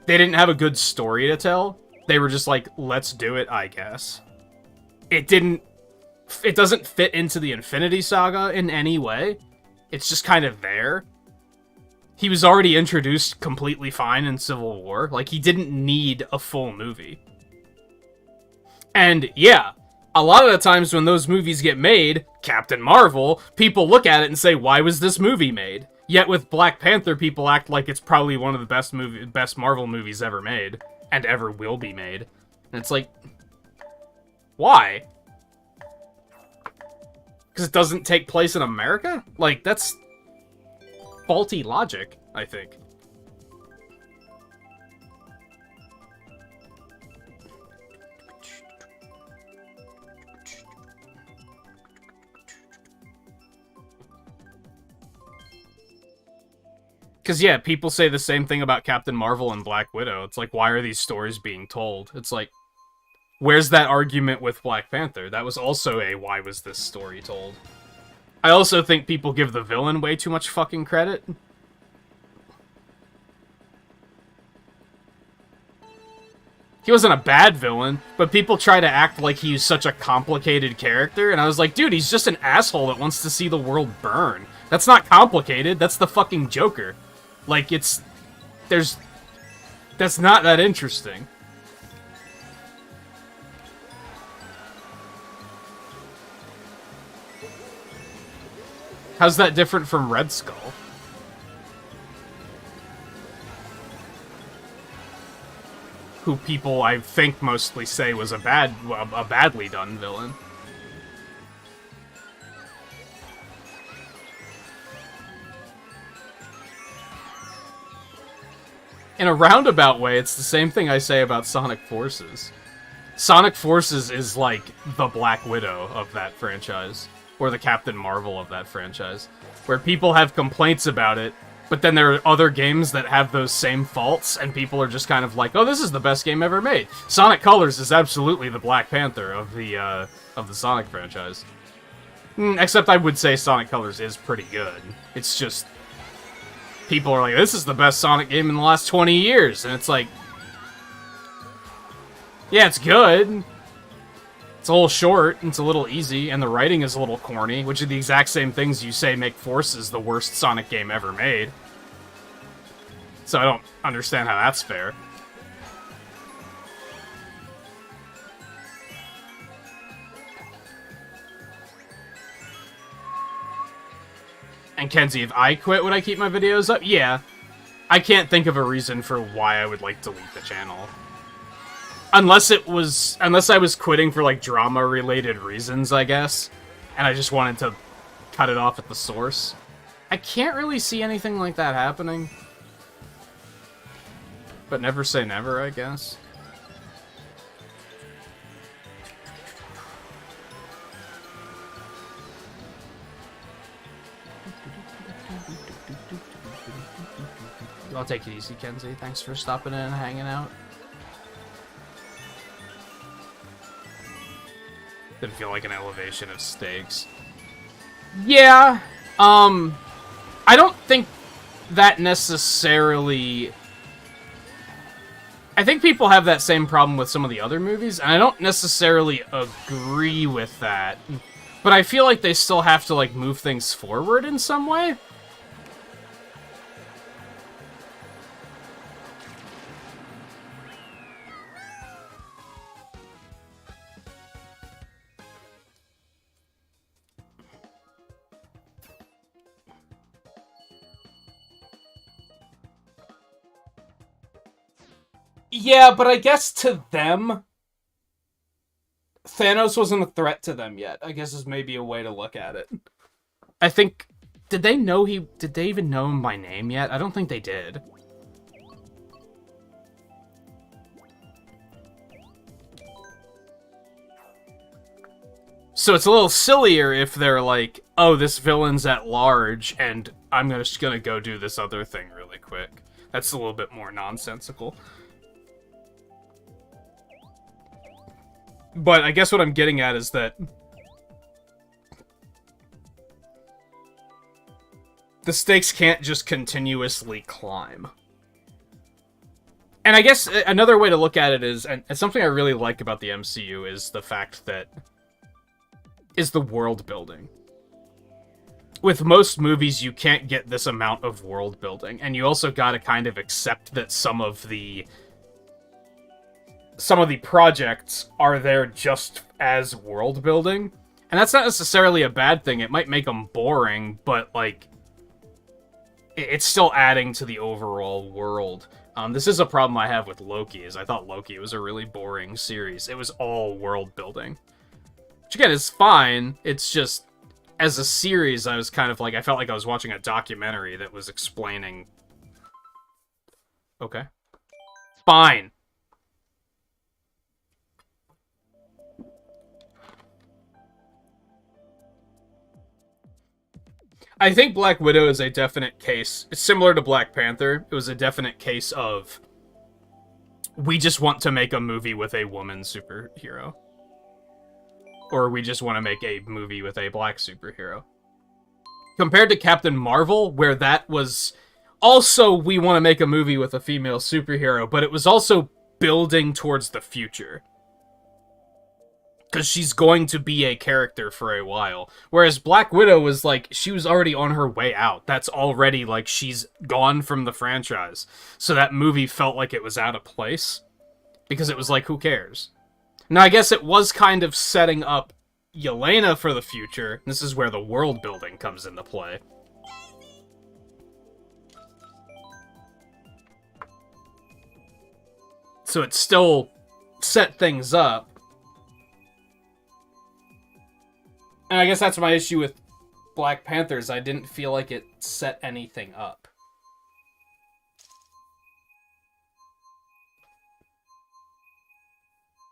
they didn't have a good story to tell. They were just like, let's do it, I guess. It doesn't fit into the Infinity Saga in any way. It's just kind of there. He was already introduced completely fine in Civil War. Like, he didn't need a full movie. And, yeah, a lot of the times when those movies get made, Captain Marvel, people look at it and say, why was this movie made? Yet with Black Panther, people act like it's probably one of the best Marvel movies ever made, and ever will be made. And it's like, why? Because it doesn't take place in America? Like, that's faulty logic, I think. Because, yeah, people say the same thing about Captain Marvel and Black Widow. It's like, why are these stories being told? It's like, where's that argument with Black Panther? That was also a, why was this story told? I also think people give the villain way too much fucking credit. He wasn't a bad villain, but people try to act like he's such a complicated character, and I was like, dude, he's just an asshole that wants to see the world burn. That's not complicated, that's the fucking Joker. Like, that's not that interesting. How's that different from Red Skull? Who people, I think, mostly say was a badly done villain. In a roundabout way, it's the same thing I say about Sonic Forces. Sonic Forces is like the Black Widow of that franchise. Or the Captain Marvel of that franchise. Where people have complaints about it, but then there are other games that have those same faults, and people are just kind of like, oh, this is the best game ever made. Sonic Colors is absolutely the Black Panther of the Sonic franchise. Except I would say Sonic Colors is pretty good. It's just, people are like, this is the best Sonic game in the last 20 years, and it's like, yeah, it's good. It's a little short, it's a little easy, and the writing is a little corny, which are the exact same things you say make Forces the worst Sonic game ever made. So I don't understand how that's fair. And Kenzie, if I quit, would I keep my videos up? Yeah. I can't think of a reason for why I would, like, delete the channel. Unless I was quitting for, like, drama-related reasons, I guess. And I just wanted to cut it off at the source. I can't really see anything like that happening. But never say never, I guess. I'll take it easy, Kenzie. Thanks for stopping in and hanging out. Didn't feel like an elevation of stakes. Yeah, I don't think that necessarily I think people have that same problem with some of the other movies, and I don't necessarily agree with that. But I feel like they still have to, like, move things forward in some way. Yeah, but I guess to them, Thanos wasn't a threat to them yet, I guess is maybe a way to look at it. I think... Did they even know him by name yet? I don't think they did. So it's a little sillier if they're like, oh, this villain's at large, and I'm just gonna go do this other thing really quick. That's a little bit more nonsensical. But I guess what I'm getting at is that the stakes can't just continuously climb. And I guess another way to look at it is, and something I really like about the MCU is the fact that is the world building. With most movies, you can't get this amount of world building, and you also gotta kind of accept that some of the projects are there just as world building. And that's not necessarily a bad thing. It might make them boring, but, like, it's still adding to the overall world. This is a problem I have with Loki, is I thought Loki was a really boring series. It was all world building. Which, again, is fine. It's just, as a series, I was kind of like, I felt like I was watching a documentary that was explaining... Okay. Fine. I think Black Widow is a definite case. It's similar to Black Panther. It was a definite case of we just want to make a movie with a woman superhero. Or we just want to make a movie with a black superhero. Compared to Captain Marvel, where that was also we want to make a movie with a female superhero, but it was also building towards the future. Because she's going to be a character for a while. Whereas Black Widow was like, she was already on her way out. That's already like, she's gone from the franchise. So that movie felt like it was out of place. Because it was like, who cares? Now, I guess it was kind of setting up Yelena for the future. This is where the world building comes into play. So it still set things up. And I guess that's my issue with Black Panthers. I didn't feel like it set anything up.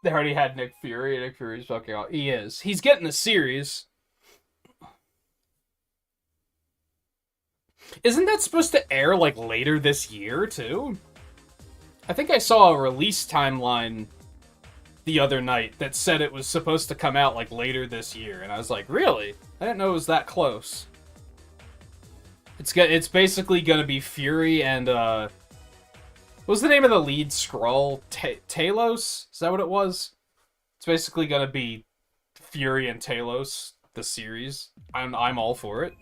They already had Nick Fury. Nick Fury's fucking out. He is. He's getting a series. Isn't that supposed to air, like, later this year, too? I think I saw a release timeline the other night that said it was supposed to come out, like, later this year. And I was like, really? I didn't know it was that close. It's basically gonna be Fury and, what was the name of the lead Skrull? Talos? Is that what it was? It's basically gonna be Fury and Talos, the series. I'm all for it.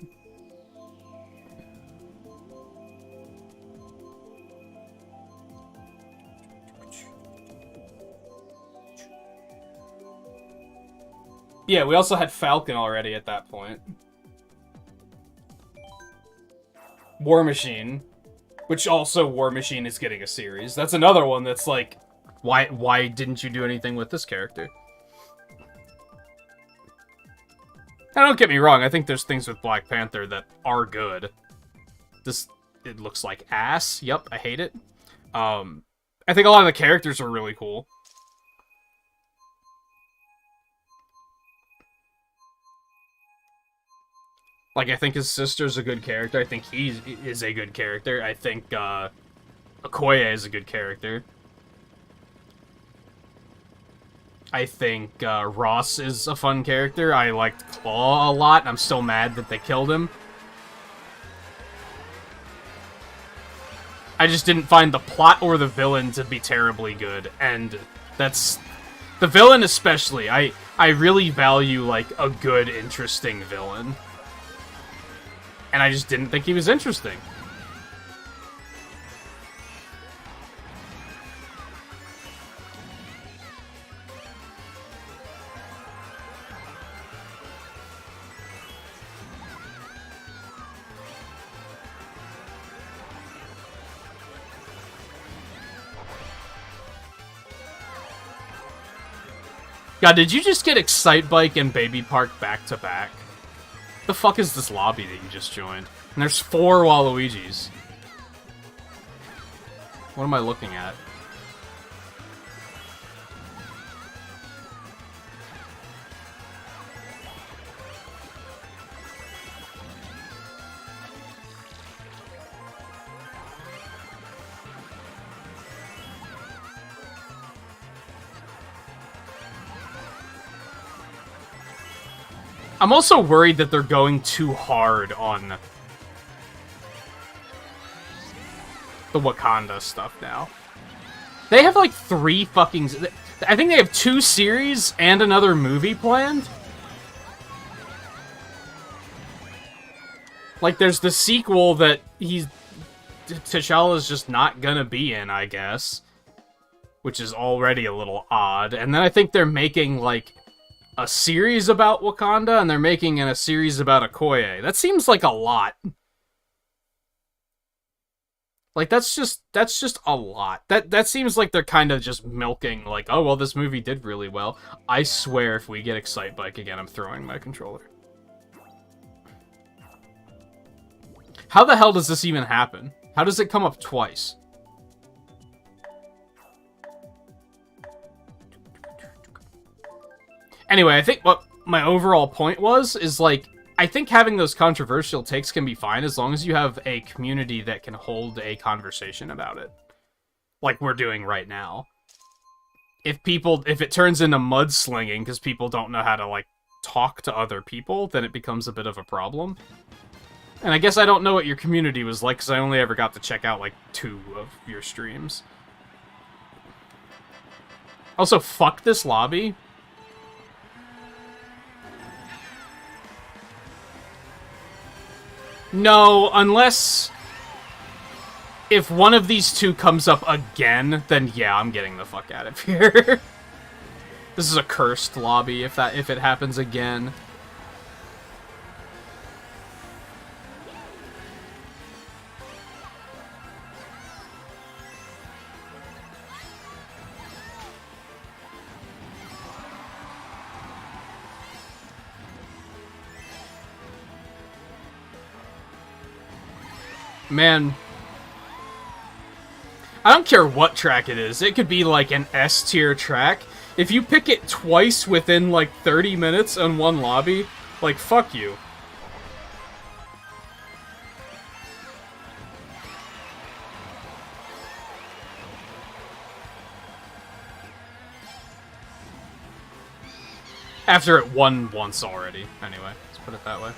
Yeah, we also had Falcon already at that point. War Machine. Which also War Machine is getting a series. That's another one that's like, why didn't you do anything with this character? Now, don't get me wrong, I think there's things with Black Panther that are good. It looks like ass. Yep, I hate it. I think a lot of the characters are really cool. Like, I think his sister's a good character. I think he is a good character. I think, Okoye is a good character. I think, Ross is a fun character. I liked Claw a lot, and I'm still mad that they killed him. I just didn't find the plot or the villain to be terribly good, and that's... The villain especially, I really value, like, a good, interesting villain. And I just didn't think he was interesting. God, did you just get Excite Bike and Baby Park back to back? The fuck is this lobby that you just joined? And there's 4 Waluigis. What am I looking at? I'm also worried that they're going too hard on the Wakanda stuff now. They have like 3 fucking... I think they have 2 series and another movie planned. Like, there's the sequel that T'Challa's just not gonna be in, I guess. Which is already a little odd. And then I think they're making, like, a series about Wakanda, and they're making a series about Okoye. That seems like a lot. Like, that's just a lot. That seems like they're kind of just milking, like, oh, well, this movie did really well. I swear if we get Excite Bike again, I'm throwing my controller. How the hell does this even happen? How does it come up twice? Anyway, I think what my overall point is, like, I think having those controversial takes can be fine as long as you have a community that can hold a conversation about it. Like we're doing right now. If it turns into mudslinging because people don't know how to, like, talk to other people, then it becomes a bit of a problem. And I guess I don't know what your community was like because I only ever got to check out, like, 2 of your streams. Also, fuck this lobby. No, unless... If one of these 2 comes up again, then yeah, I'm getting the fuck out of here. This is a cursed lobby if it happens again. Man, I don't care what track it is. It could be like an S-tier track. If you pick it twice within like 30 minutes in one lobby, like, fuck you. After it won once already. Anyway, let's put it that way.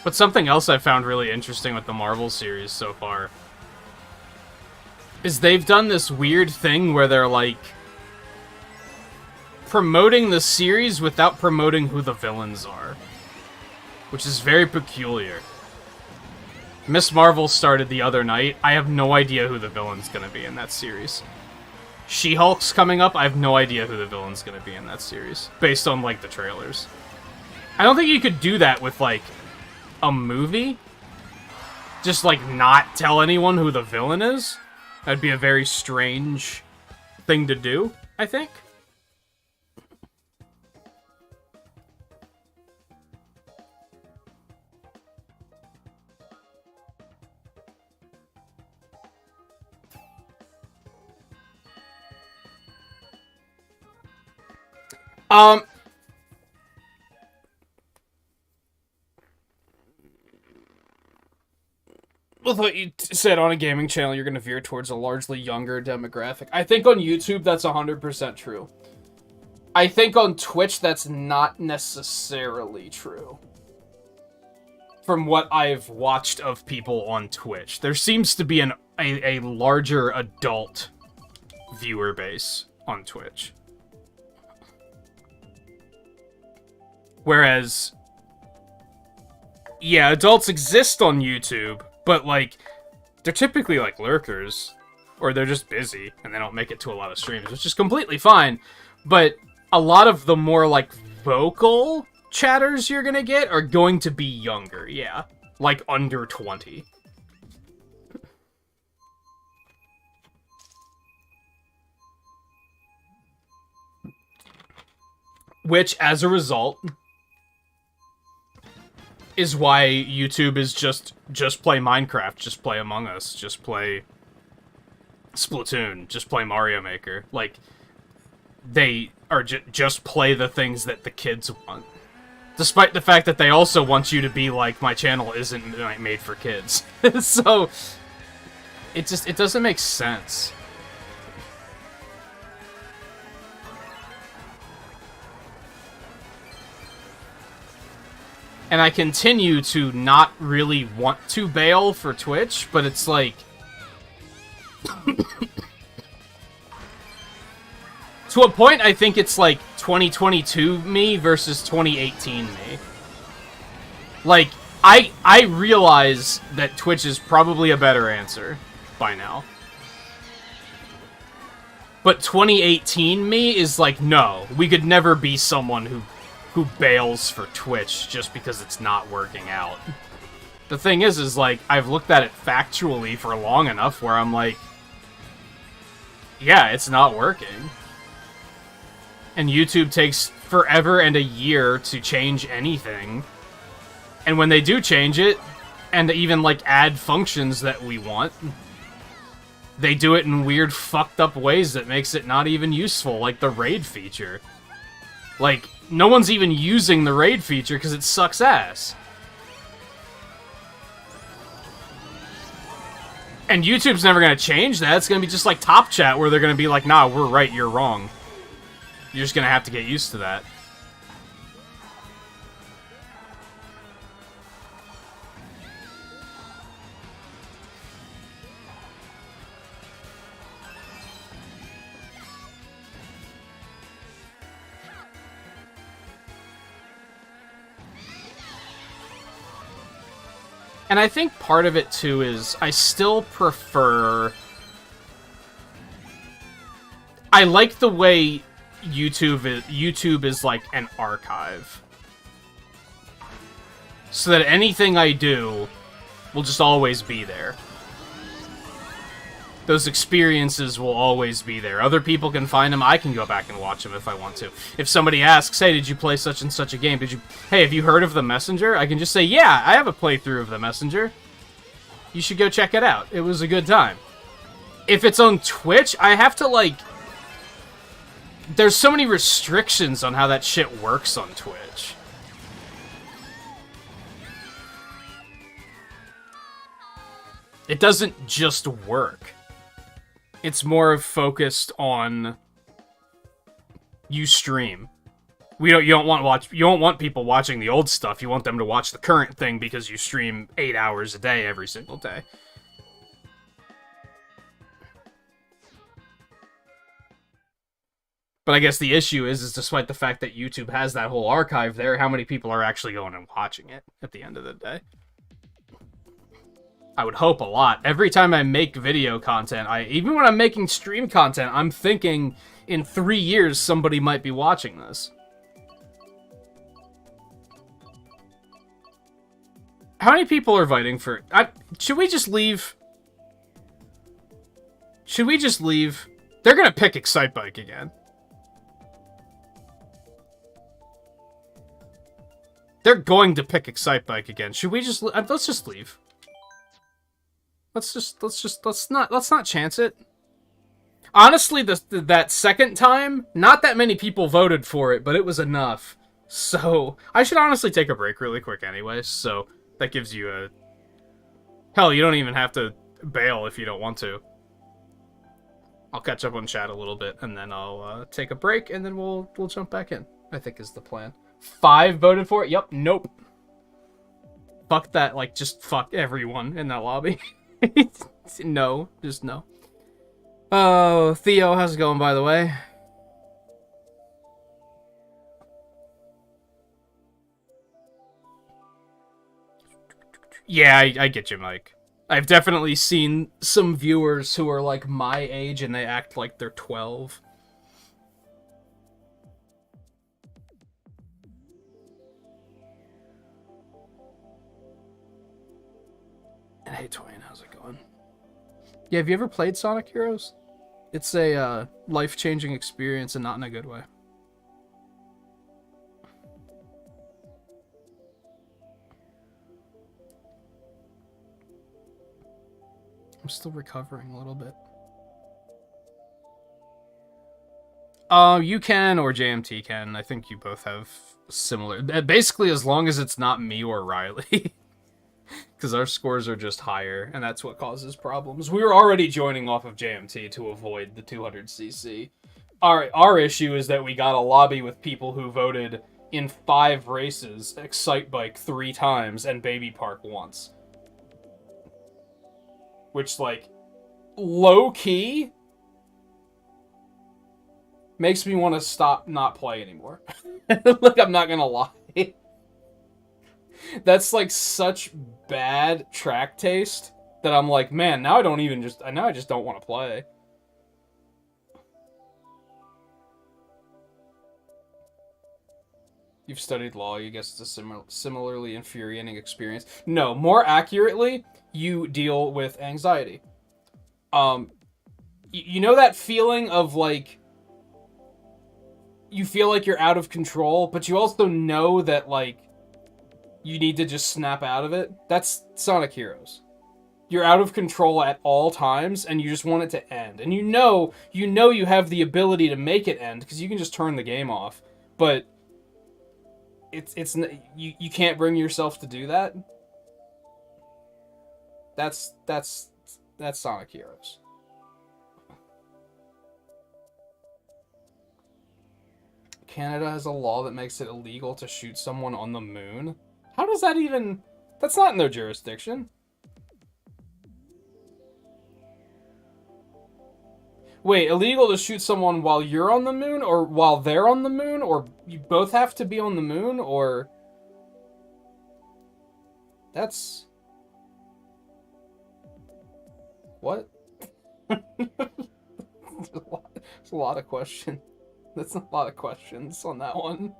But something else I found really interesting with the Marvel series so far is they've done this weird thing where they're, like, promoting the series without promoting who the villains are. Which is very peculiar. Miss Marvel started the other night. I have no idea who the villain's gonna be in that series. She-Hulk's coming up. I have no idea who the villain's gonna be in that series. Based on, like, the trailers. I don't think you could do that with, like, a movie? Just, like, not tell anyone who the villain is? That'd be a very strange thing to do, I think. Um, with what you said, on a gaming channel, you're going to veer towards a largely younger demographic. I think on YouTube, that's 100% true. I think on Twitch, that's not necessarily true. From what I've watched of people on Twitch, there seems to be a larger adult viewer base on Twitch. Whereas, yeah, adults exist on YouTube, but, like, they're typically, like, lurkers, or they're just busy, and they don't make it to a lot of streams, which is completely fine, but a lot of the more, like, vocal chatters you're gonna get are going to be younger, yeah. Like, under 20. Which, as a result, is why YouTube is just play Minecraft, just play Among Us, just play Splatoon, just play Mario Maker. Like, they are just play the things that the kids want. Despite the fact that they also want you to be like, my channel isn't made for kids. So, it doesn't make sense. And I continue to not really want to bail for Twitch, but it's like... to a point, I think it's like 2022 me versus 2018 me. Like, I realize that Twitch is probably a better answer by now. But 2018 me is like, no, we could never be someone who bails for Twitch just because it's not working out. The thing is like, I've looked at it factually for long enough where I'm like, yeah, it's not working. And YouTube takes forever and a year to change anything. And when they do change it, and even, like, add functions that we want, they do it in weird, fucked up ways that makes it not even useful, like the raid feature. Like, no one's even using the raid feature because it sucks ass. And YouTube's never going to change that. It's going to be just like Top Chat, where they're going to be like, nah, we're right, you're wrong. You're just going to have to get used to that. And I think part of it, too, is I still prefer... I like the way YouTube is like an archive. So that anything I do will just always be there. Those experiences will always be there. Other people can find them. I can go back and watch them if I want to. If somebody asks, hey, did you play such and such a game? Hey, have you heard of The Messenger? I can just say, yeah, I have a playthrough of The Messenger. You should go check it out. It was a good time. If it's on Twitch, I have to, like... There's so many restrictions on how that shit works on Twitch. It doesn't just work. It's more focused on you stream. You don't want people watching the old stuff. You want them to watch the current thing because you stream 8 hours a day every single day. But I guess the issue is despite the fact that YouTube has that whole archive there, how many people are actually going and watching it at the end of the day? I would hope a lot. Every time I make video content, even when I'm making stream content, I'm thinking in 3 years somebody might be watching this. How many people are fighting for... should we just leave? Should we just leave? They're gonna pick Excitebike again. They're going to pick Excitebike again. Should we just... let's just leave. Let's not chance it. Honestly, that second time, not that many people voted for it, but it was enough. So, I should honestly take a break really quick anyway, so that gives you a... Hell, you don't even have to bail if you don't want to. I'll catch up on chat a little bit, and then I'll take a break, and then we'll jump back in, I think is the plan. 5 voted for it? Yep, nope. Fuck that, like, just fuck everyone in that lobby. No, just no. Oh, Theo, how's it going, by the way? Yeah, I get you, Mike. I've definitely seen some viewers who are, like, my age and they act like they're 12. And hey, Twain, how's it going? Yeah, have you ever played Sonic Heroes? It's a life-changing experience and not in a good way. I'm still recovering a little bit. You can, or JMT can. I think you both have similar... Basically, as long as it's not me or Riley. Because our scores are just higher, and that's what causes problems. We were already joining off of JMT to avoid the 200cc. Our issue is that we got a lobby with people who voted in 5 races, Excitebike 3 times, and Baby Park once. Which, like, low-key makes me want to stop not play anymore. Like, I'm not gonna lie. That's, like, such bad track taste that I'm like, man, now I just don't want to play. You've studied law, you guess it's a similarly infuriating experience. No, more accurately, you deal with anxiety. You know that feeling of, like, you feel like you're out of control, but you also know that, like, you need to just snap out of it? That's Sonic Heroes. You're out of control at all times, and you just want it to end. And you know you have the ability to make it end, because you can just turn the game off. But you can't bring yourself to do that. That's Sonic Heroes. Canada has a law that makes it illegal to shoot someone on the moon. How does that even... That's not in their jurisdiction. Wait, illegal to shoot someone while you're on the moon, or while they're on the moon, or you both have to be on the moon, or... That's... What? There's a lot of questions. That's a lot of questions on that one.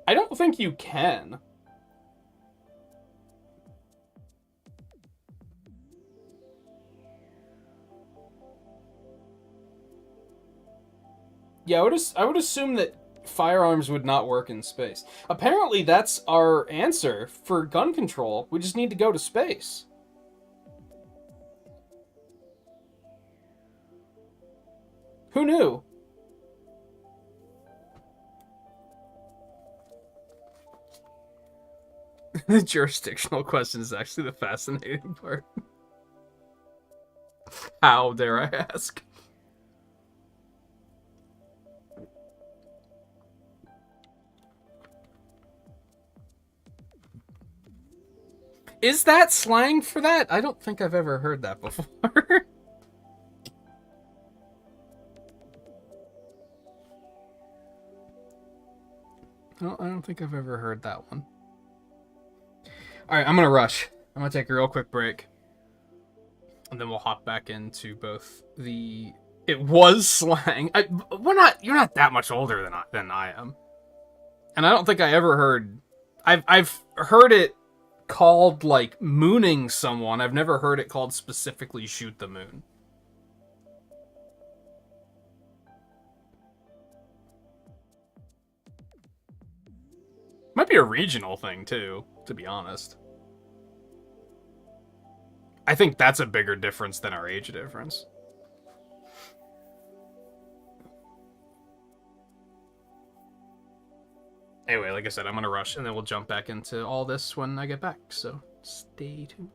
I don't think you can. Yeah, I would assume that firearms would not work in space. Apparently, that's our answer for gun control. We just need to go to space. Who knew? The jurisdictional question is actually the fascinating part. How dare I ask? Is that slang for that? I don't think I've ever heard that before. I don't think I've ever heard that one. Alright, I'm gonna rush. I'm gonna take a real quick break. And then we'll hop back into both the... It was slang. You're not that much older than I am. And I don't think I ever heard... I've heard it called, like, mooning someone. I've never heard it called specifically shoot the moon. be a regional thing, too, to be honest. I think that's a bigger difference than our age difference. Anyway, like I said, I'm gonna rush, and then we'll jump back into all this when I get back, so stay tuned.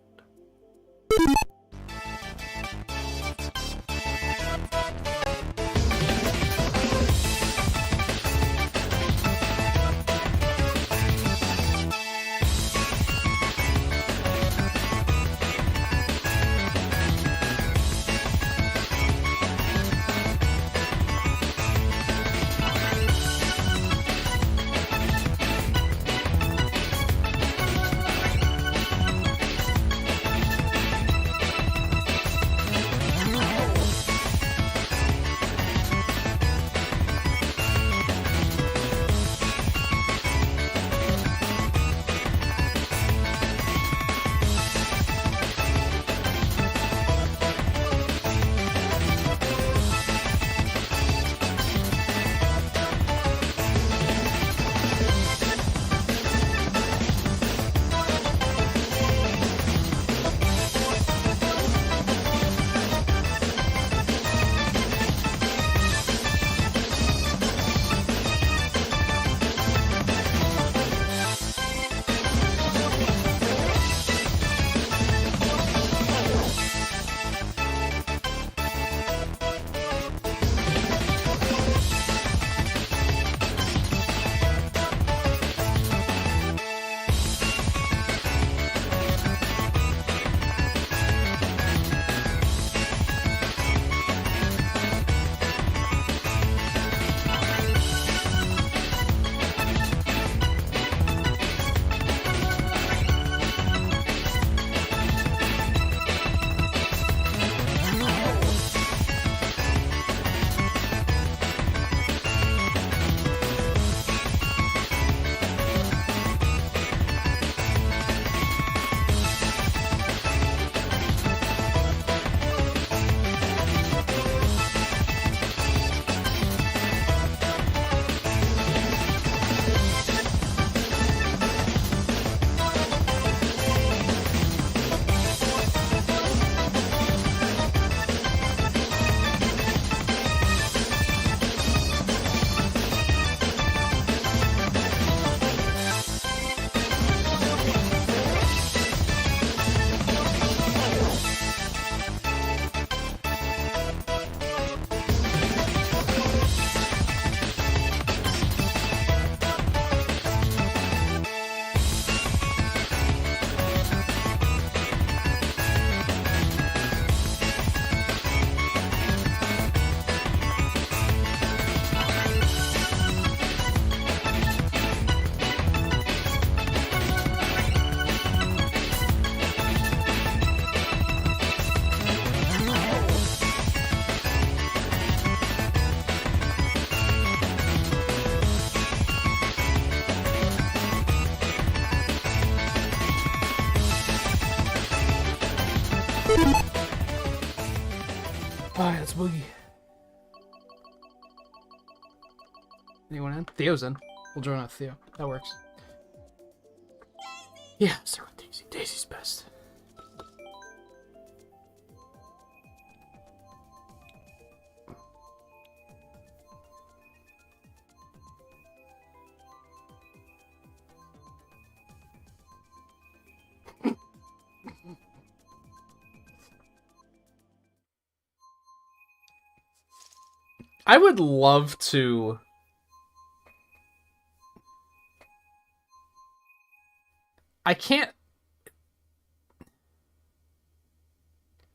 Alright, let's boogie. Anyone in? Theo's in. We'll join out Theo. That works. Yeah, start with Daisy. Daisy's best. I would love to... I can't...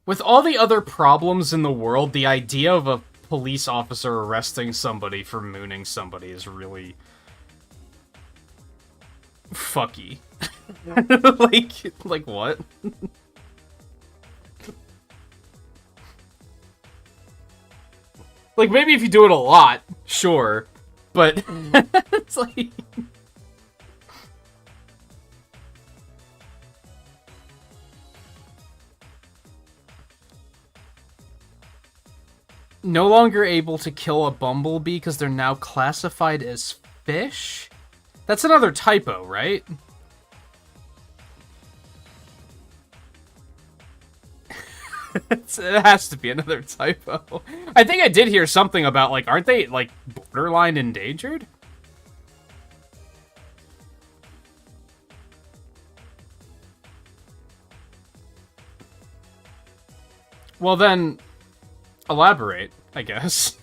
With all the other problems in the world, the idea of a police officer arresting somebody for mooning somebody is really... fucky. like what? Like, maybe if you do it a lot, sure. But, it's like... No longer able to kill a bumblebee because they're now classified as fish? That's another typo, right? It has to be another typo. I think I did hear something about, like, aren't they, like, borderline endangered? Well, then, elaborate, I guess.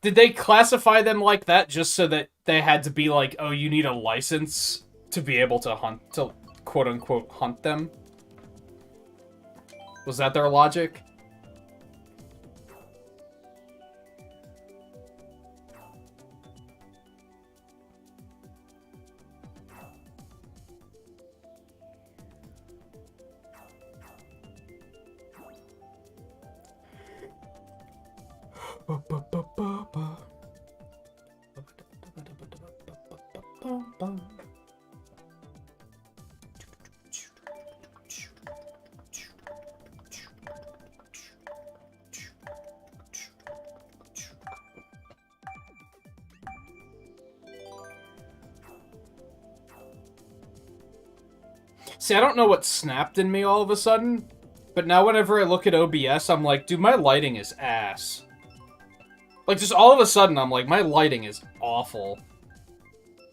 Did they classify them like that just so that they had to be like, oh, you need a license to be able to hunt, to quote-unquote hunt them? Was that their logic? See, I don't know what snapped in me all of a sudden, but now whenever I look at OBS, I'm like, dude, my lighting is ass. Like, just all of a sudden, I'm like, my lighting is awful.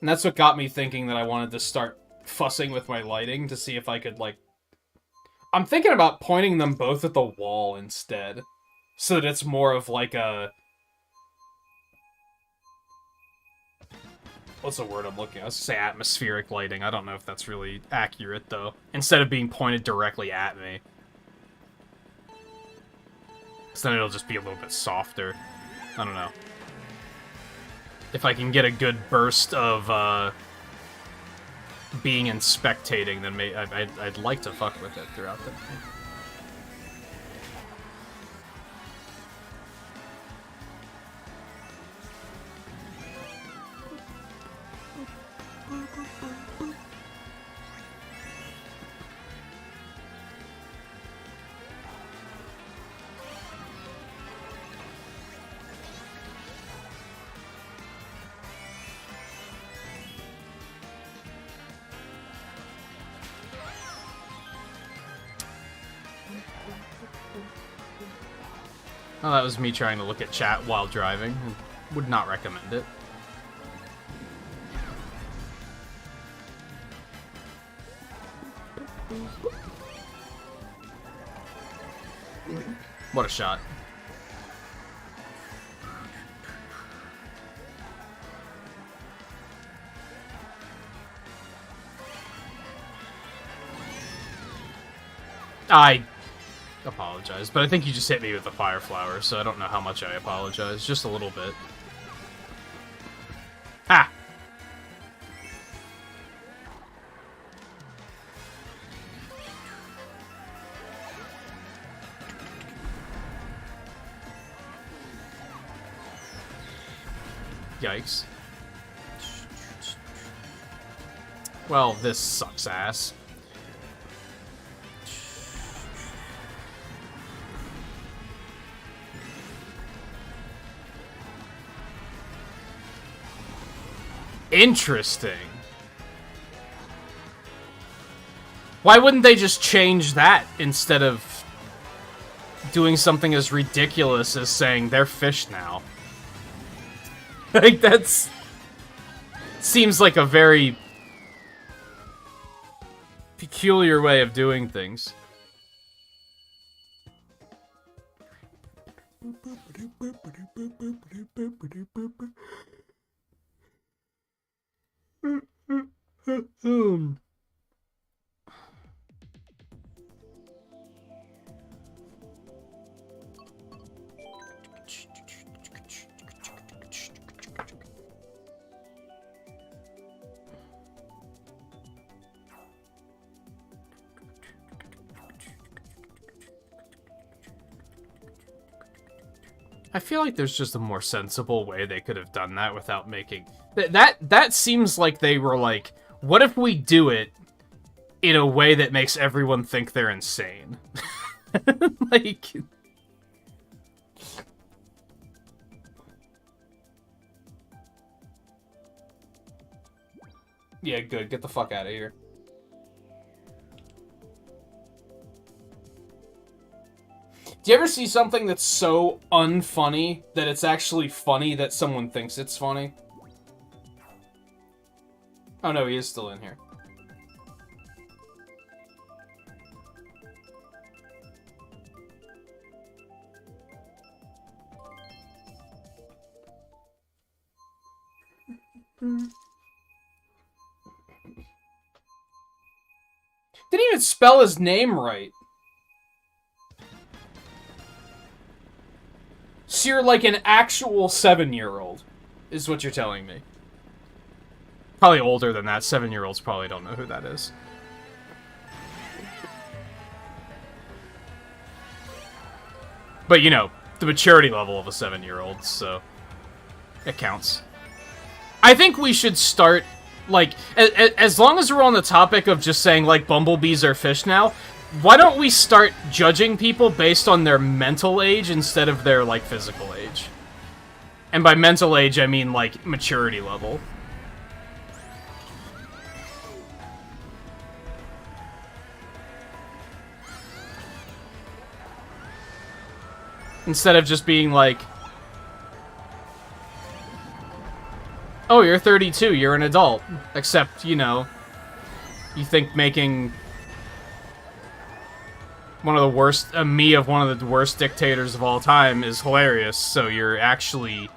And that's what got me thinking that I wanted to start fussing with my lighting to see if I could, like... I'm thinking about pointing them both at the wall instead. So that it's more of, like, a... What's the word I'm looking at? I was gonna say atmospheric lighting. I don't know if that's really accurate, though. Instead of being pointed directly at me. So then it'll just be a little bit softer. I don't know. If I can get a good burst of, being and spectating, then I'd like to fuck with it throughout the... Oh, that was me trying to look at chat while driving. Would not recommend it. What a shot. I apologize, but I think you just hit me with the fire flower, so I don't know how much I apologize. Just a little bit. Ha! Yikes. Well, this sucks ass. Interesting. Why wouldn't they just change that instead of doing something as ridiculous as saying they're fish now? Like, that's... seems like a very peculiar way of doing things. I feel like there's just a more sensible way they could have done that without making... That seems like they were like, what if we do it in a way that makes everyone think they're insane? Like... Yeah, good. Get the fuck out of here. Do you ever see something that's so unfunny that it's actually funny that someone thinks it's funny? Oh no, he is still in here. Didn't even spell his name right. So you're like an actual 7-year-old, is what you're telling me. Probably older than that. 7-year-olds probably don't know who that is. But, you know, the maturity level of a 7-year-old, so it counts. I think we should start, like, as long as we're on the topic of just saying, like, bumblebees are fish now, why don't we start judging people based on their mental age instead of their, like, physical age? And by mental age, I mean, like, maturity level. Instead of just being like, oh, you're 32, you're an adult. Except, you know, you think making one of the worst, me of one of the worst dictators of all time is hilarious, so you're actually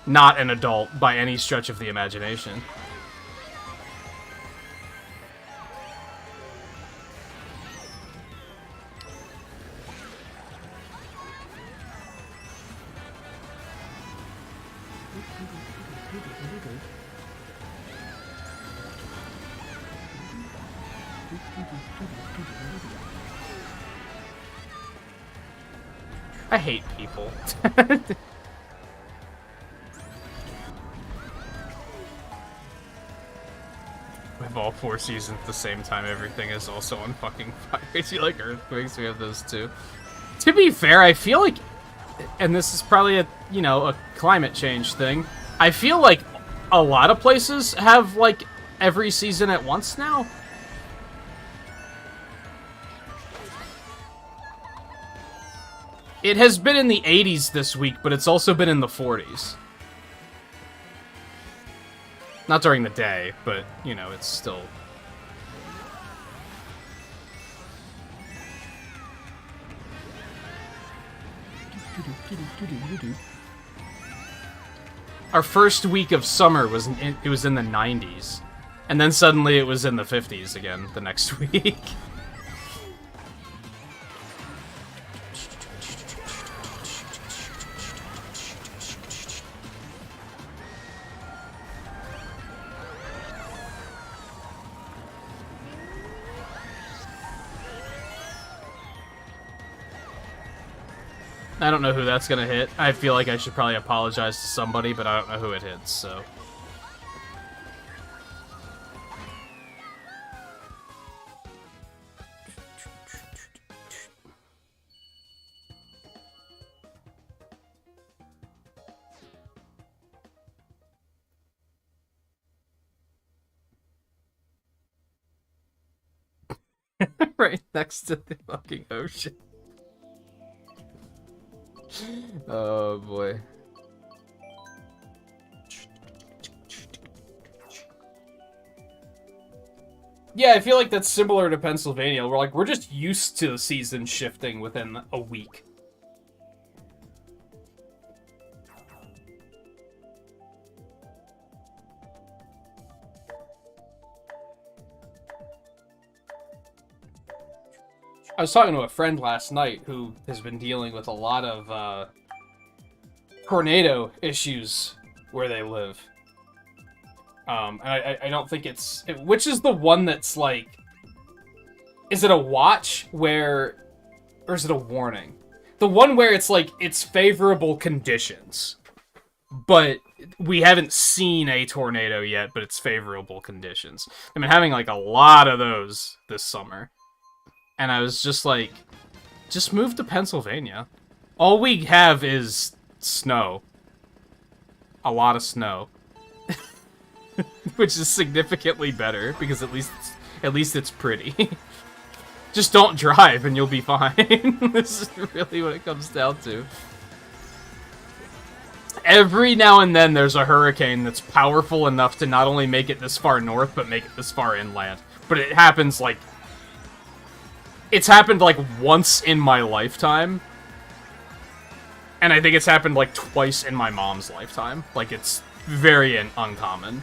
not an adult by any stretch of the imagination. I hate people. We have all 4 seasons at the same time. Everything is also on fucking fire. Do you like earthquakes? We have those too. To be fair, I feel like, and this is probably a, you know, a climate change thing, I feel like a lot of places have, like, every season at once now. It has been in the 80s this week, but it's also been in the 40s. Not during the day, but, you know, it's still... Our first week of summer was in the 90s. And then suddenly it was in the 50s again the next week. I don't know who that's gonna hit. I feel like I should probably apologize to somebody, but I don't know who it hits, so... Right next to the fucking ocean. Oh boy. Yeah, I feel like that's similar to Pennsylvania. We're just used to the season shifting within a week. I was talking to a friend last night who has been dealing with a lot of tornado issues where they live. And I don't think it's... Which is the one that's like... Is it a watch where... Or is it a warning? The one where it's like, it's favorable conditions. But we haven't seen a tornado yet, but it's favorable conditions. I've been having like a lot of those this summer. And I was just like, just move to Pennsylvania. All we have is snow. A lot of snow. which is significantly better because at least it's pretty. Just don't drive and you'll be fine. This is really what it comes down to. Every now and then there's a hurricane that's powerful enough to not only make it this far north, but make it this far inland. But it happens like... It's happened like once in my lifetime. And I think it's happened like twice in my mom's lifetime. Like, it's very uncommon.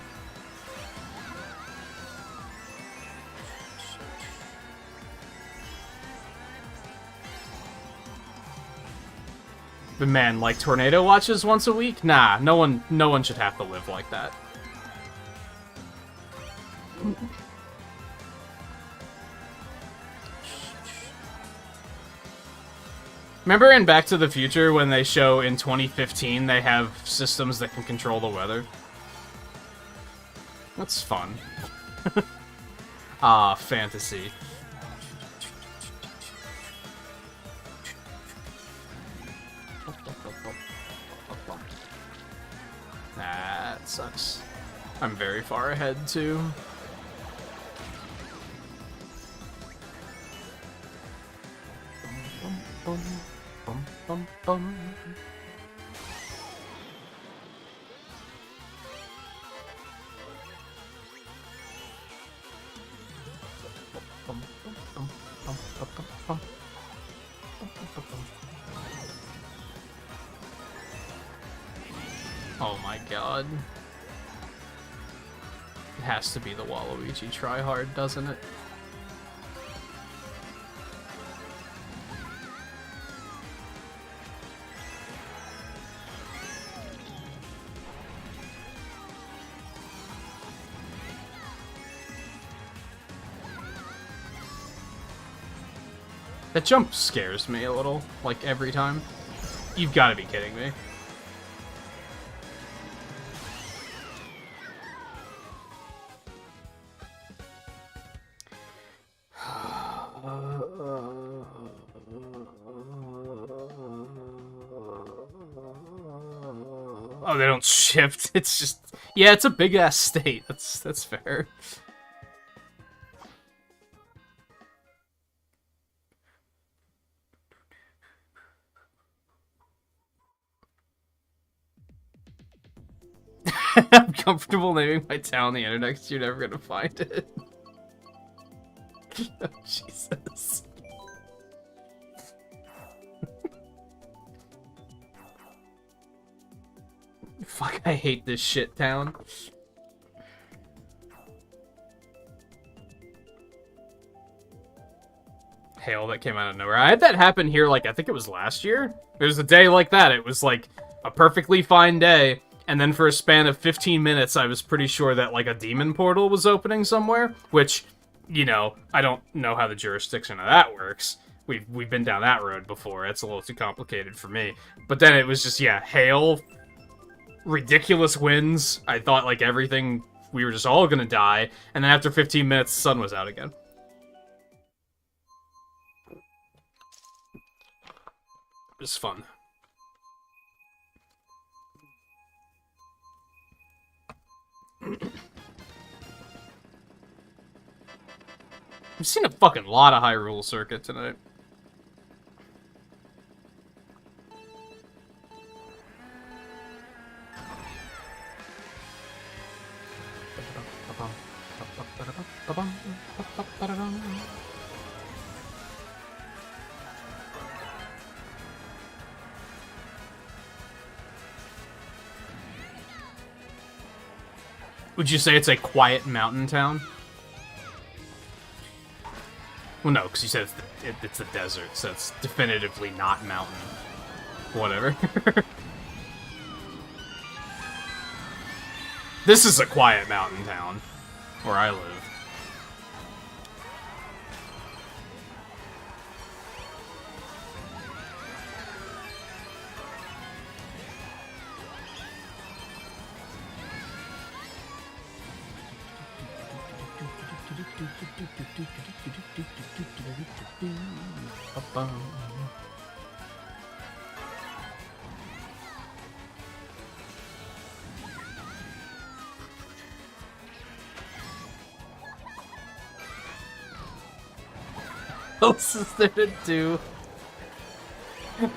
But man, like tornado watches once a week? Nah, no one should have to live like that. Remember in Back to the Future when they show in 2015 they have systems that can control the weather? That's fun. Ah, fantasy. That sucks. I'm very far ahead, too. Bum, bum, bum, bum. Oh my god. It has to be the Waluigi tryhard, doesn't it? That jump scares me a little, like, every time. You've got to be kidding me. Oh, they don't shift. It's just... Yeah, it's a big-ass state. That's fair. I'm comfortable naming my town the internet because you're never gonna find it. Oh, Jesus. Fuck, I hate this shit town. Hail that came out of nowhere. I had that happen here, like, I think it was last year. There was a day like that. It was, like, a perfectly fine day. And then for a span of 15 minutes, I was pretty sure that, like, a demon portal was opening somewhere. Which, you know, I don't know how the jurisdiction of that works. We've been down that road before. It's a little too complicated for me. But then it was just, yeah, hail, ridiculous winds. I thought, like, everything, we were just all gonna die. And then after 15 minutes, the sun was out again. It was fun. I've seen a fucking lot of Hyrule Circuit tonight. Would you say it's a quiet mountain town? Well, no, because you said it's the desert, so it's definitively not mountain. Whatever. This is a quiet mountain town, where I live. else is there to do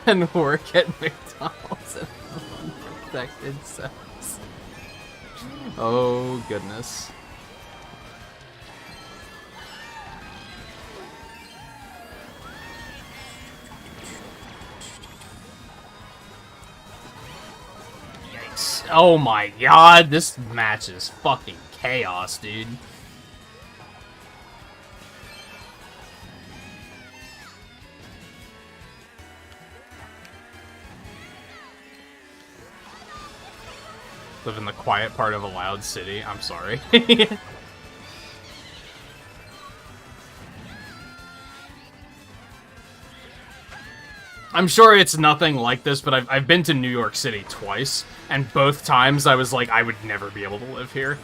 and work at McDonald's and unprotected sex? Oh, goodness. Yikes. Oh my god, this match is fucking chaos, dude. Live in the quiet part of a loud city. I'm sorry. I'm sure it's nothing like this, but I've been to New York City twice, and both times I was like, I would never be able to live here.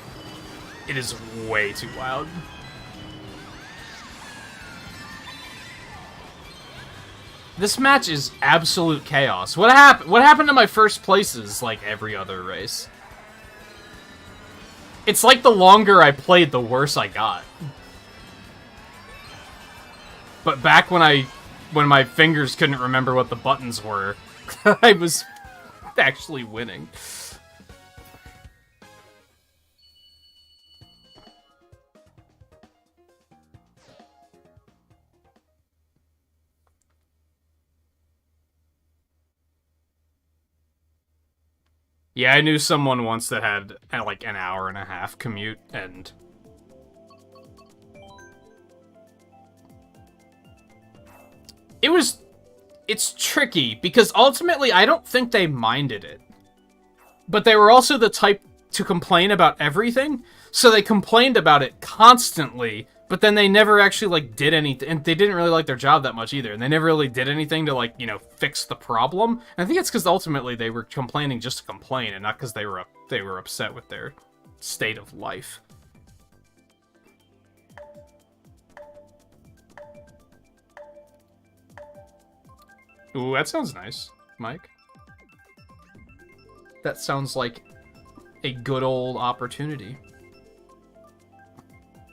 It is way too loud. This match is absolute chaos. What happened to my first places like every other race? It's like the longer I played, the worse I got. But back when my fingers couldn't remember what the buttons were, I was actually winning. Yeah, I knew someone once that had like an hour-and-a-half commute, and it's tricky, because ultimately I don't think they minded it. But they were also the type to complain about everything, so they complained about it constantly, but then they never actually, like, did anything, and they didn't really like their job that much either, and they never really did anything to, like, you know, fix the problem. And I think it's because ultimately they were complaining just to complain, and not because they were upset with their state of life. Ooh, that sounds nice, Mike. That sounds like a good old opportunity.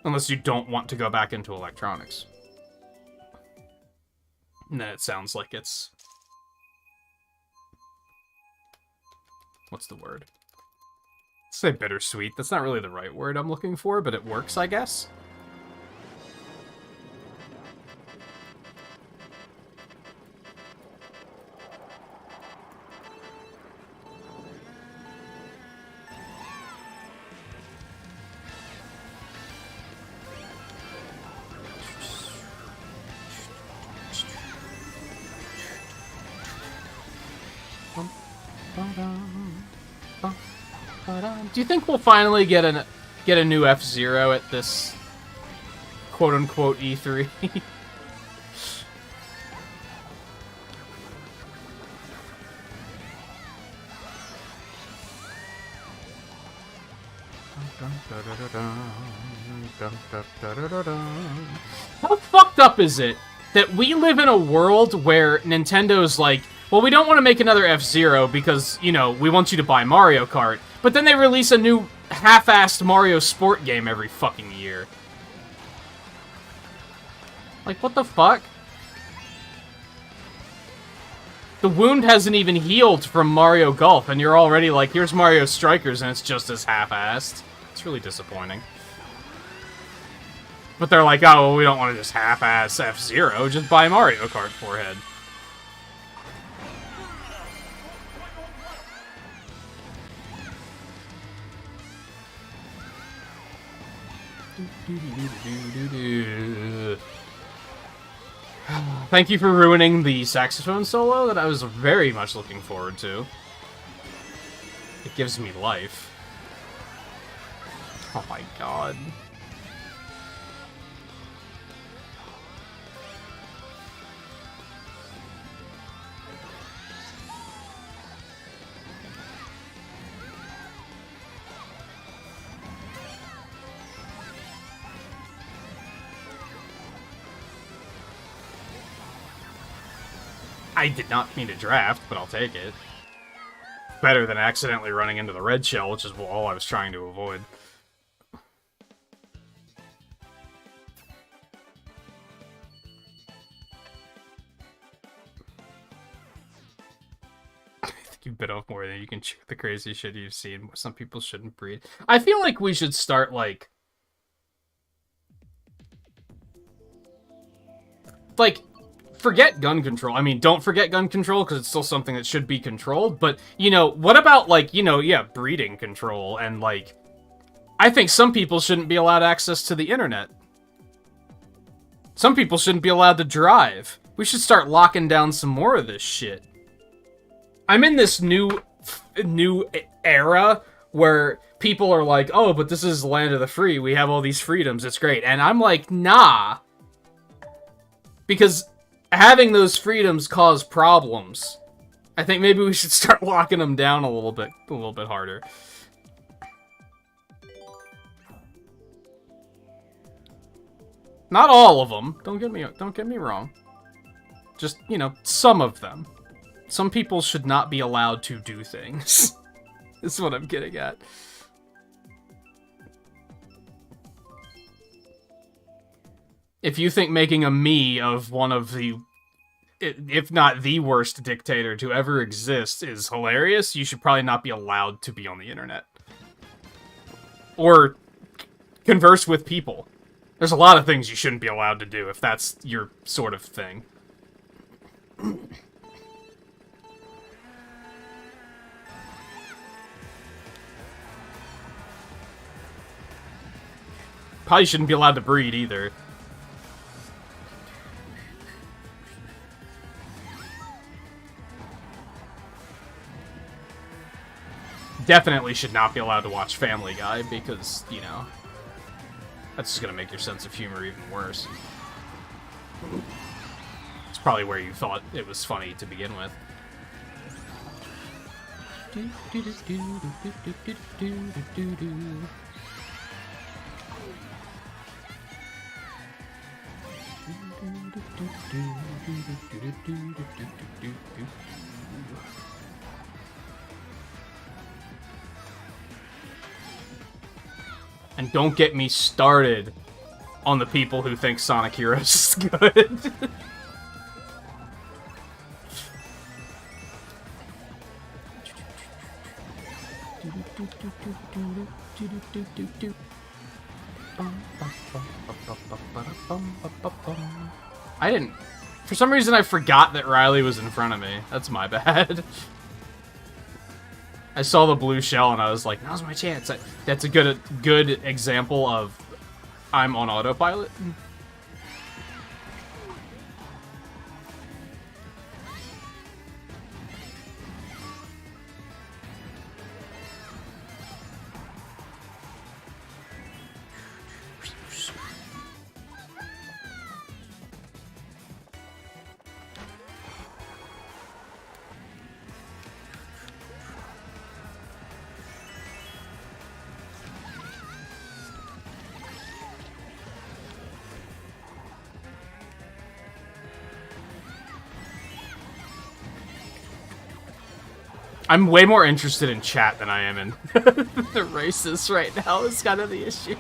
Unless you don't want to go back into electronics. And then it sounds like it's... What's the word? Let's say bittersweet. That's not really the right word I'm looking for, but it works, I guess. Do you think we'll finally get a new F-Zero at this quote-unquote E3? How fucked up is it that we live in a world where Nintendo's like, well, we don't want to make another F-Zero because, you know, we want you to buy Mario Kart. But then they release a new half-assed Mario Sport game every fucking year. Like, what the fuck? The wound hasn't even healed from Mario Golf, and you're already like, here's Mario Strikers, and it's just as half-assed. It's really disappointing. But they're like, oh, well, we don't want to just half-ass F-Zero, just buy Mario Kart 4-head. Thank you for ruining the saxophone solo that I was very much looking forward to. It gives me life. Oh my god. I did not mean to draft, but I'll take it. Better than accidentally running into the red shell, which is all I was trying to avoid. You bit off more than you can chew. The crazy shit you've seen. Some people shouldn't breed. I feel like we should start, like, forget gun control. I mean, don't forget gun control, because it's still something that should be controlled, but, you know, what about, like, you know, yeah, breeding control, and, like, I think some people shouldn't be allowed access to the internet. Some people shouldn't be allowed to drive. We should start locking down some more of this shit. I'm in this new era where people are like, oh, but this is the land of the free. We have all these freedoms. It's great. And I'm like, nah. Because having those freedoms cause problems. I think maybe we should start locking them down a little bit harder. Not all of them. Don't get me wrong. Just, you know, some of them. Some people should not be allowed to do things. This is what I'm getting at. If you think making a me of one of the, if not the worst dictator to ever exist is hilarious, you should probably not be allowed to be on the internet. Or converse with people. There's a lot of things you shouldn't be allowed to do if that's your sort of thing. Probably shouldn't be allowed to breed either. Definitely should not be allowed to watch Family Guy because, you know, that's just gonna make your sense of humor even worse. It's probably where you thought it was funny to begin with. And don't get me started on the people who think Sonic Heroes is good. I didn't... For some reason, I forgot that Riley was in front of me. That's my bad. I saw the blue shell and I was like, now's my chance. That's a good example of I'm on autopilot. I'm way more interested in chat than I am in the races right now is kind of the issue.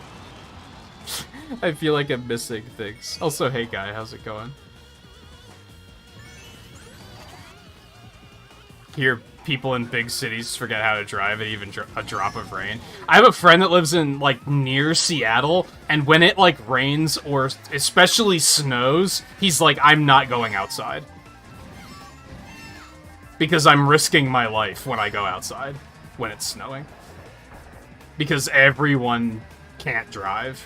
I feel like I'm missing things. Also, hey guy, how's it going? Hear people in big cities forget how to drive at even a drop of rain. I have a friend that lives in, like, near Seattle, and when it, like, rains or especially snows, he's like, I'm not going outside. Because I'm risking my life when I go outside, when it's snowing. Because everyone can't drive.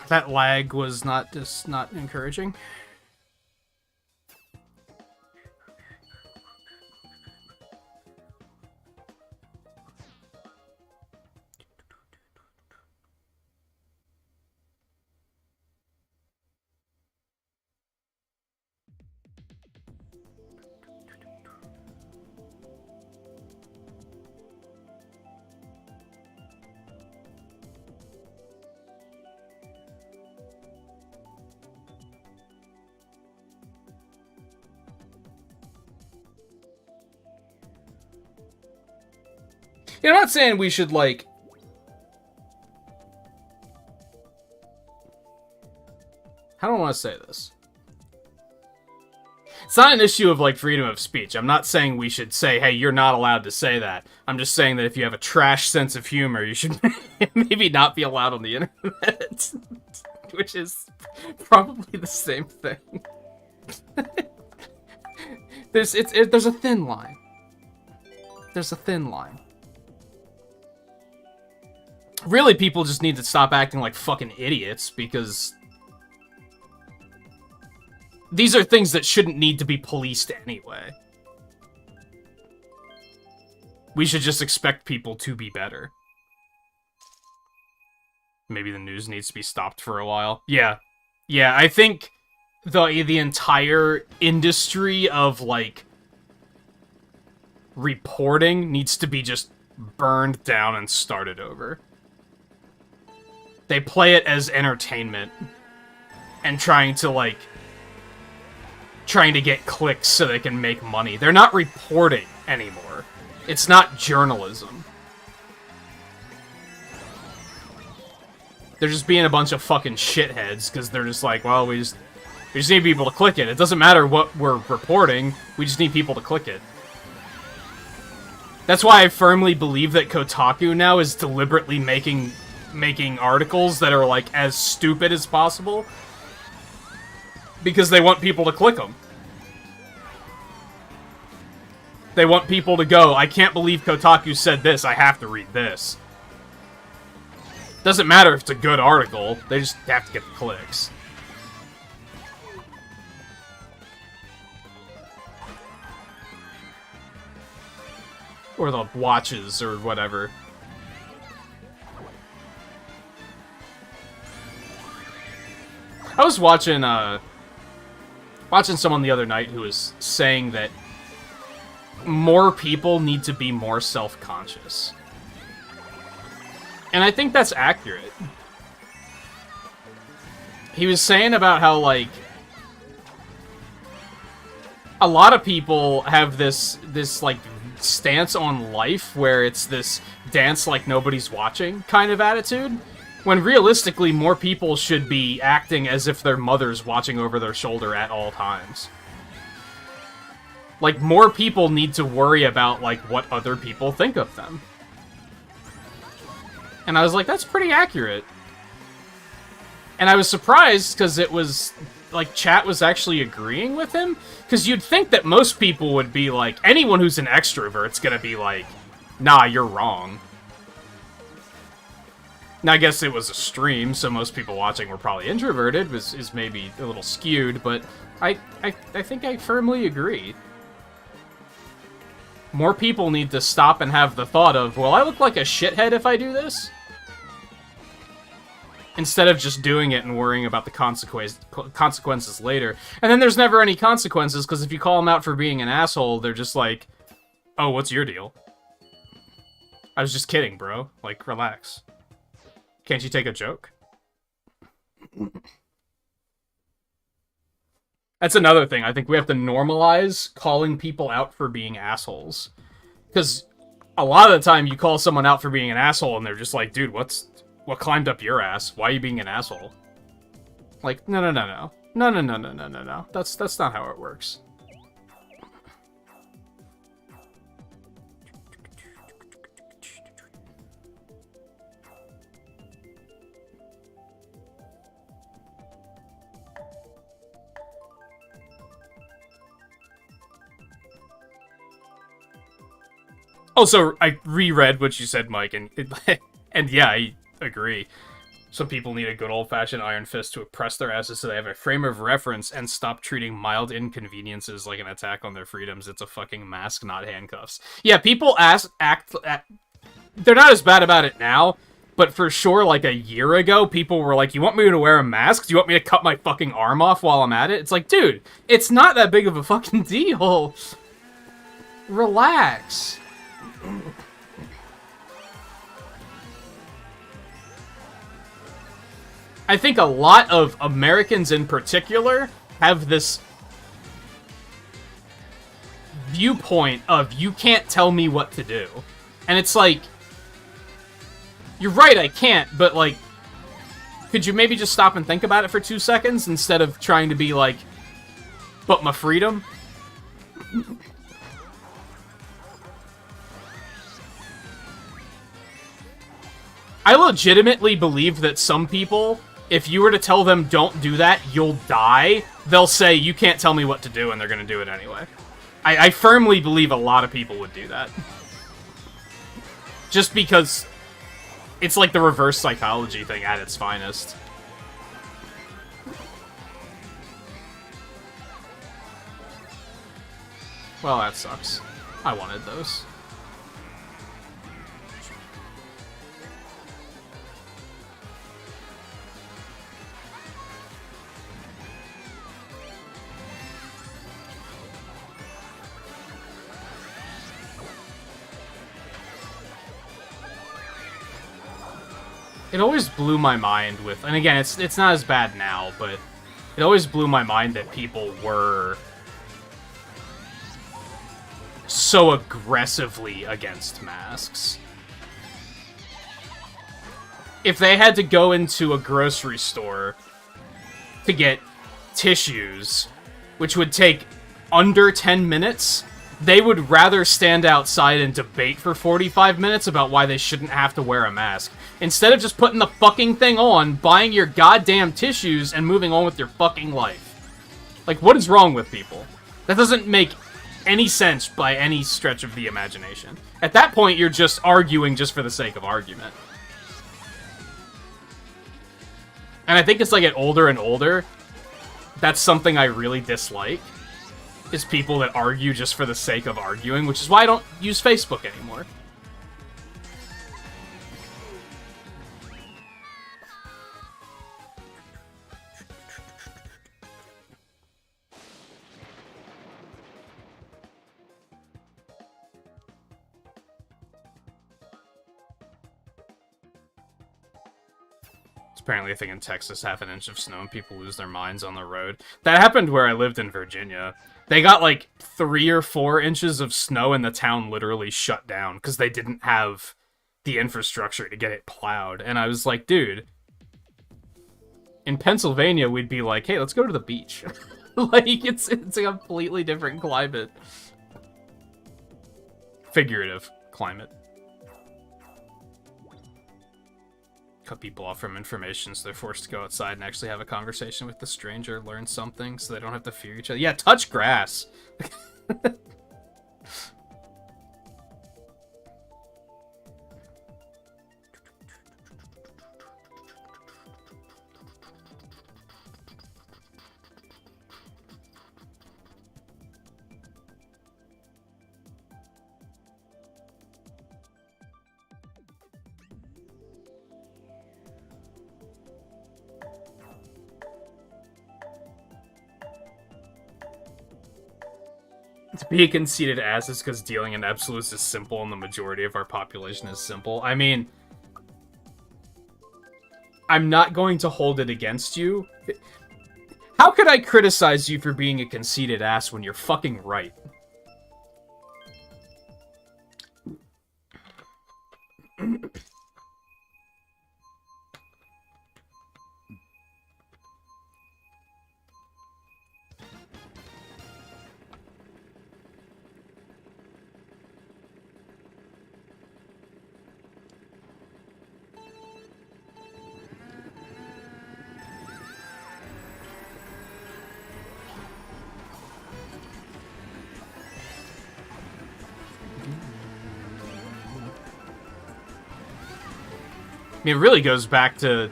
That lag was not encouraging. You know, I'm not saying we should, like... How do I want to say this? It's not an issue of, like, freedom of speech. I'm not saying we should say, hey, you're not allowed to say that. I'm just saying that if you have a trash sense of humor, you should maybe not be allowed on the internet. Which is probably the same thing. There's a thin line. There's a thin line. Really, people just need to stop acting like fucking idiots, because these are things that shouldn't need to be policed anyway. We should just expect people to be better. Maybe the news needs to be stopped for a while. Yeah. Yeah, I think the entire industry of, like, reporting needs to be just burned down and started over. They play it as entertainment and trying to get clicks so they can make money. They're not reporting anymore. It's not journalism. They're just being a bunch of fucking shitheads because they're just like, well, we just need people to click it. It doesn't matter what we're reporting. We just need people to click it. That's why I firmly believe that Kotaku now is deliberately making articles that are, like, as stupid as possible. Because they want people to click them. They want people to go, I can't believe Kotaku said this, I have to read this. Doesn't matter if it's a good article, they just have to get the clicks. Or the watches, or whatever. I was watching someone the other night who was saying that more people need to be more self-conscious. And I think that's accurate. He was saying about how, like, a lot of people have this like, stance on life where it's this dance like nobody's watching kind of attitude, when realistically more people should be acting as if their mother's watching over their shoulder at all times. Like, more people need to worry about, like, what other people think of them. And I was like, that's pretty accurate. And I was surprised, because it was, like, chat was actually agreeing with him. Because you'd think that most people would be like, anyone who's an extrovert's gonna be like, nah, you're wrong. Now, I guess it was a stream, so most people watching were probably introverted, is maybe a little skewed, but I think I firmly agree. More people need to stop and have the thought of, will I look like a shithead if I do this? Instead of just doing it and worrying about the consequences later. And then there's never any consequences, because if you call them out for being an asshole, they're just like, oh, what's your deal? I was just kidding, bro. Like, relax. Can't you take a joke? That's another thing. I think we have to normalize calling people out for being assholes. Because a lot of the time you call someone out for being an asshole and they're just like, dude, what climbed up your ass? Why are you being an asshole? Like, no. That's not how it works. Also, I reread what you said, Mike, and yeah, I agree. Some people need a good old-fashioned iron fist to oppress their asses so they have a frame of reference and stop treating mild inconveniences like an attack on their freedoms. It's a fucking mask, not handcuffs. Yeah, people act... They're not as bad about it now, but for sure, like a year ago, people were like, you want me to wear a mask? Do you want me to cut my fucking arm off while I'm at it? It's like, dude, it's not that big of a fucking deal. Relax. I think a lot of Americans in particular have this viewpoint of, you can't tell me what to do. And it's like, you're right, I can't, but like, Could you maybe just stop and think about it for 2 seconds instead of trying to be like, but my freedom? I legitimately believe that some people, if you were to tell them don't do that, you'll die, they'll say, you can't tell me what to do, and they're gonna do it anyway. I firmly believe a lot of people would do that. Just because it's like the reverse psychology thing at its finest. Well, that sucks. I wanted those. It always blew my mind with, and again, it's not as bad now, but it always blew my mind that people were so aggressively against masks. If they had to go into a grocery store to get tissues, which would take under 10 minutes, they would rather stand outside and debate for 45 minutes about why they shouldn't have to wear a mask. Instead of just putting the fucking thing on, buying your goddamn tissues, and moving on with your fucking life. Like, what is wrong with people? That doesn't make any sense by any stretch of the imagination. At that point, you're just arguing just for the sake of argument. And I think as I get older and older, that's something I really dislike. Is people that argue just for the sake of arguing, which is why I don't use Facebook anymore. It's apparently a thing in Texas, half an inch of snow and people lose their minds on the road. That happened where I lived in Virginia. They got like 3 or 4 inches of snow and the town literally shut down because they didn't have the infrastructure to get it plowed. And I was like, dude, in Pennsylvania, we'd be like, hey, let's go to the beach. Like, it's a completely different climate. Figurative climate. Cut people off from information so they're forced to go outside and actually have a conversation with the stranger, learn something so they don't have to fear each other. Yeah, touch grass. To be a conceited ass is because dealing in absolutes is simple and the majority of our population is simple. I mean, I'm not going to hold it against you. How could I criticize you for being a conceited ass when you're fucking right? I mean, it really goes back to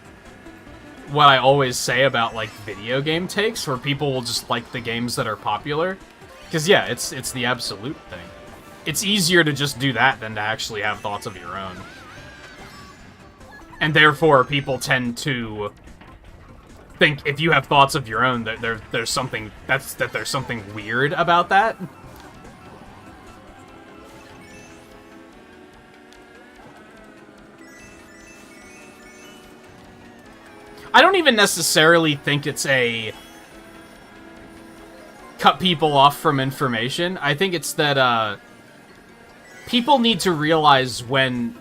what I always say about, like, video game takes, where people will just like the games that are popular. Because, yeah, it's the absolute thing. It's easier to just do that than to actually have thoughts of your own. And therefore, people tend to think if you have thoughts of your own, that there's something there's something weird about that. I don't even necessarily think it's a cut people off from information. I think it's that people need to realize when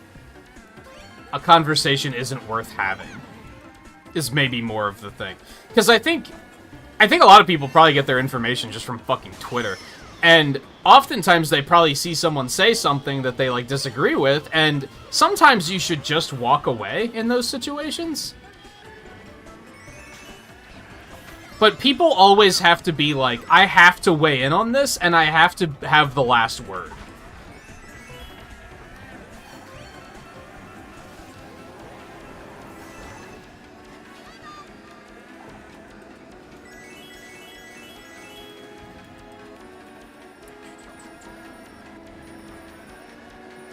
a conversation isn't worth having. is maybe more of the thing. Because I think a lot of people probably get their information just from fucking Twitter. And oftentimes they probably see someone say something that they, like, disagree with, and sometimes you should just walk away in those situations. But people always have to be like, I have to weigh in on this, and I have to have the last word.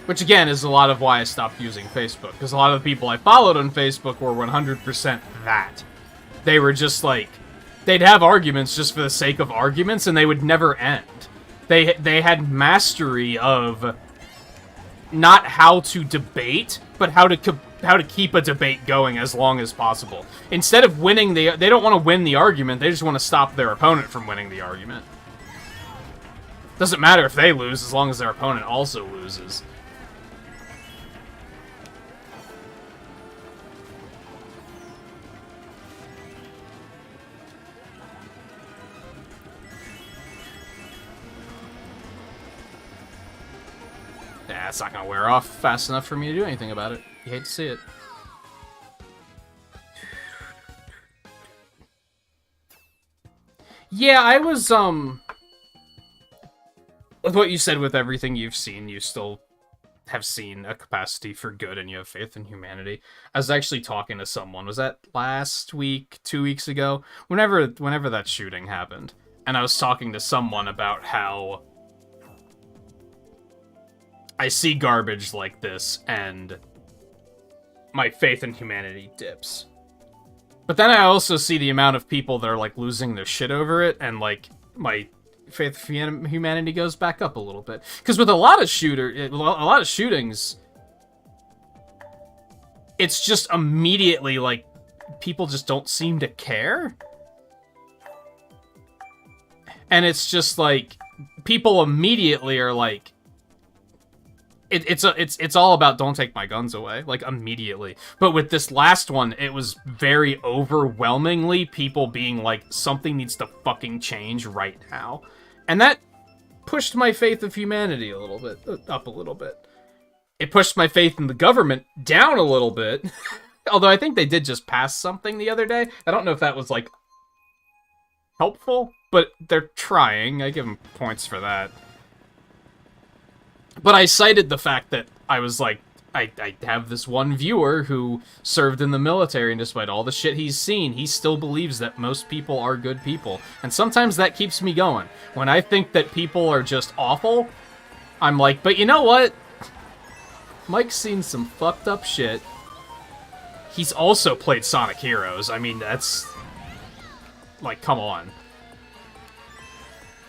Which, again, is a lot of why I stopped using Facebook. Because a lot of the people I followed on Facebook were 100% that. They were just, like... They'd have arguments just for the sake of arguments, and they would never end. They had mastery of... not how to debate, but how to keep a debate going as long as possible. Instead of winning the... They don't want to win the argument, they just want to stop their opponent from winning the argument. Doesn't matter if they lose, as long as their opponent also loses. Yeah, it's not gonna wear off fast enough for me to do anything about it. You hate to see it. Yeah, I was, with what you said with everything you've seen, you still have seen a capacity for good and you have faith in humanity. I was actually talking to someone, was that last week, 2 weeks ago? Whenever that shooting happened. And I was talking to someone about how I see garbage like this, and my faith in humanity dips. But then I also see the amount of people that are, like, losing their shit over it, and, like, my faith in humanity goes back up a little bit. Because with a lot of shootings, it's just immediately, like, people just don't seem to care. And it's just, like, people immediately are, like, it's all about don't take my guns away, like, immediately. But with this last one, it was very overwhelmingly people being like, something needs to fucking change right now. And that pushed my faith of humanity a little bit, up a little bit. It pushed my faith in the government down a little bit. Although I think they did just pass something the other day. I don't know if that was, like, helpful, but they're trying. I give them points for that. But I cited the fact that I was like, I have this one viewer who served in the military, and despite all the shit he's seen, he still believes that most people are good people. And sometimes that keeps me going. When I think that people are just awful, I'm like, but you know what? Mike's seen some fucked up shit. He's also played Sonic Heroes. I mean, that's... like, come on.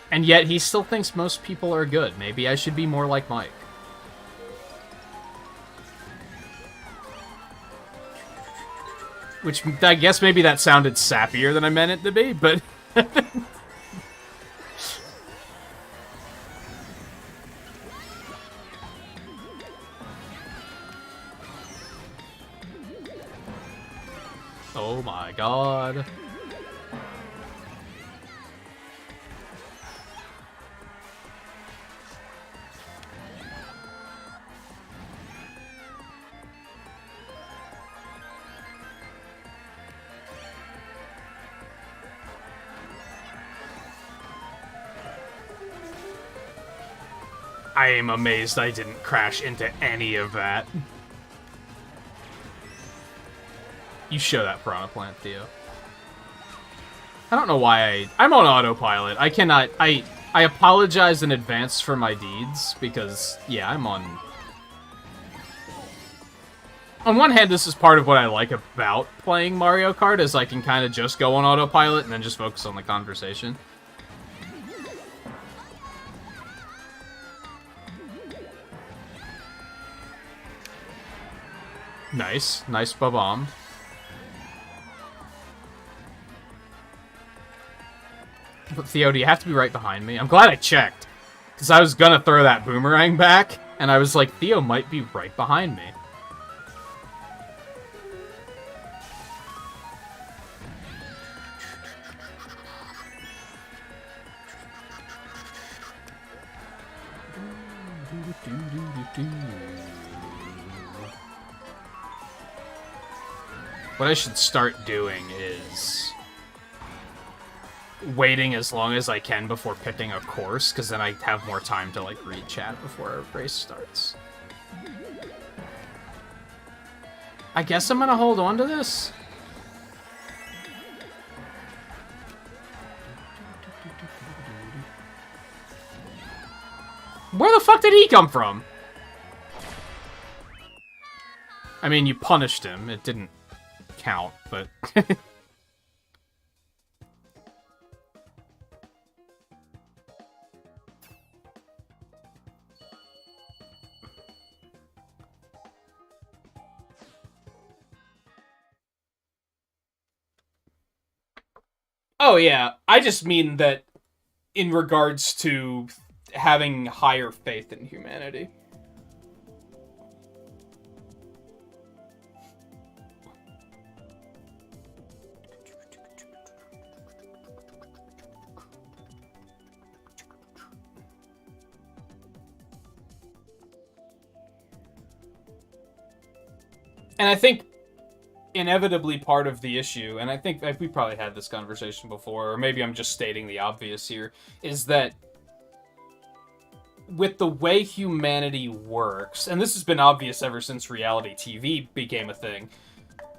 And yet, he still thinks most people are good. Maybe I should be more like Mike. Which, I guess maybe that sounded sappier than I meant it to be, but... oh my god. I am amazed I didn't crash into any of that. You show that piranha plant, Theo. I don't know why I'm on autopilot. I cannot... I apologize in advance for my deeds, because, yeah, I'm on... On one hand, this is part of what I like about playing Mario Kart, is I can kind of just go on autopilot and then just focus on the conversation. Nice. Nice ba-bomb. But Theo, do you have to be right behind me? I'm glad I checked. Because I was gonna throw that boomerang back, and I was like, Theo might be right behind me. What I should start doing is waiting as long as I can before picking a course, because then I have more time to, like, read chat before a race starts. I guess I'm gonna hold on to this. Where the fuck did he come from? I mean, you punished him. It didn't count, but... Oh, yeah. I just mean that in regards to having higher faith in humanity. And I think inevitably part of the issue, and I think we probably had this conversation before, or maybe I'm just stating the obvious here, is that with the way humanity works, and this has been obvious ever since reality TV became a thing,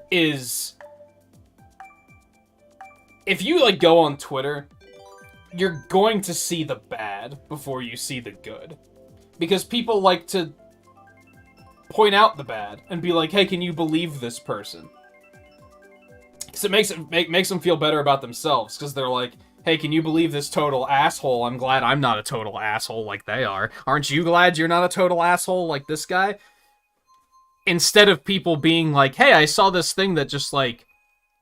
is if you, like, go on Twitter, you're going to see the bad before you see the good. Because people like to point out the bad and be like, hey, can you believe this person? Because it makes them feel better about themselves, because they're like, hey, can you believe this total asshole? I'm glad I'm not a total asshole like they are. Aren't you glad you're not a total asshole like this guy? Instead of people being like, hey, I saw this thing that just, like,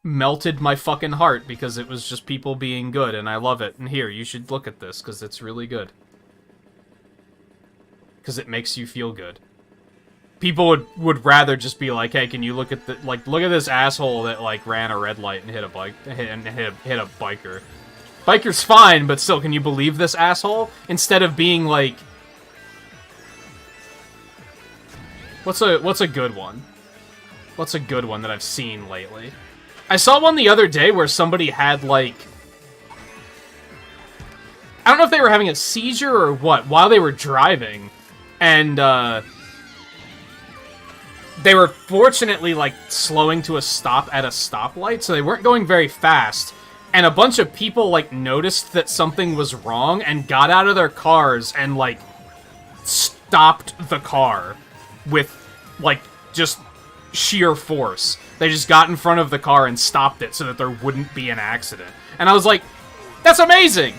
melted my fucking heart because it was just people being good, and I love it. And here, you should look at this, because it's really good. Because it makes you feel good. People would rather just be like, hey, can you look at look at this asshole that, like, ran a red light and hit a biker. Biker's fine, but still, can you believe this asshole? Instead of being like, what's a good one? What's a good one that I've seen lately? I saw one the other day where somebody had, like, I don't know if they were having a seizure or what while they were driving, and they were fortunately, like, slowing to a stop at a stoplight, so they weren't going very fast. And a bunch of people, like, noticed that something was wrong and got out of their cars and, like, stopped the car with, like, just sheer force. They just got in front of the car and stopped it so that there wouldn't be an accident. And I was like, that's amazing!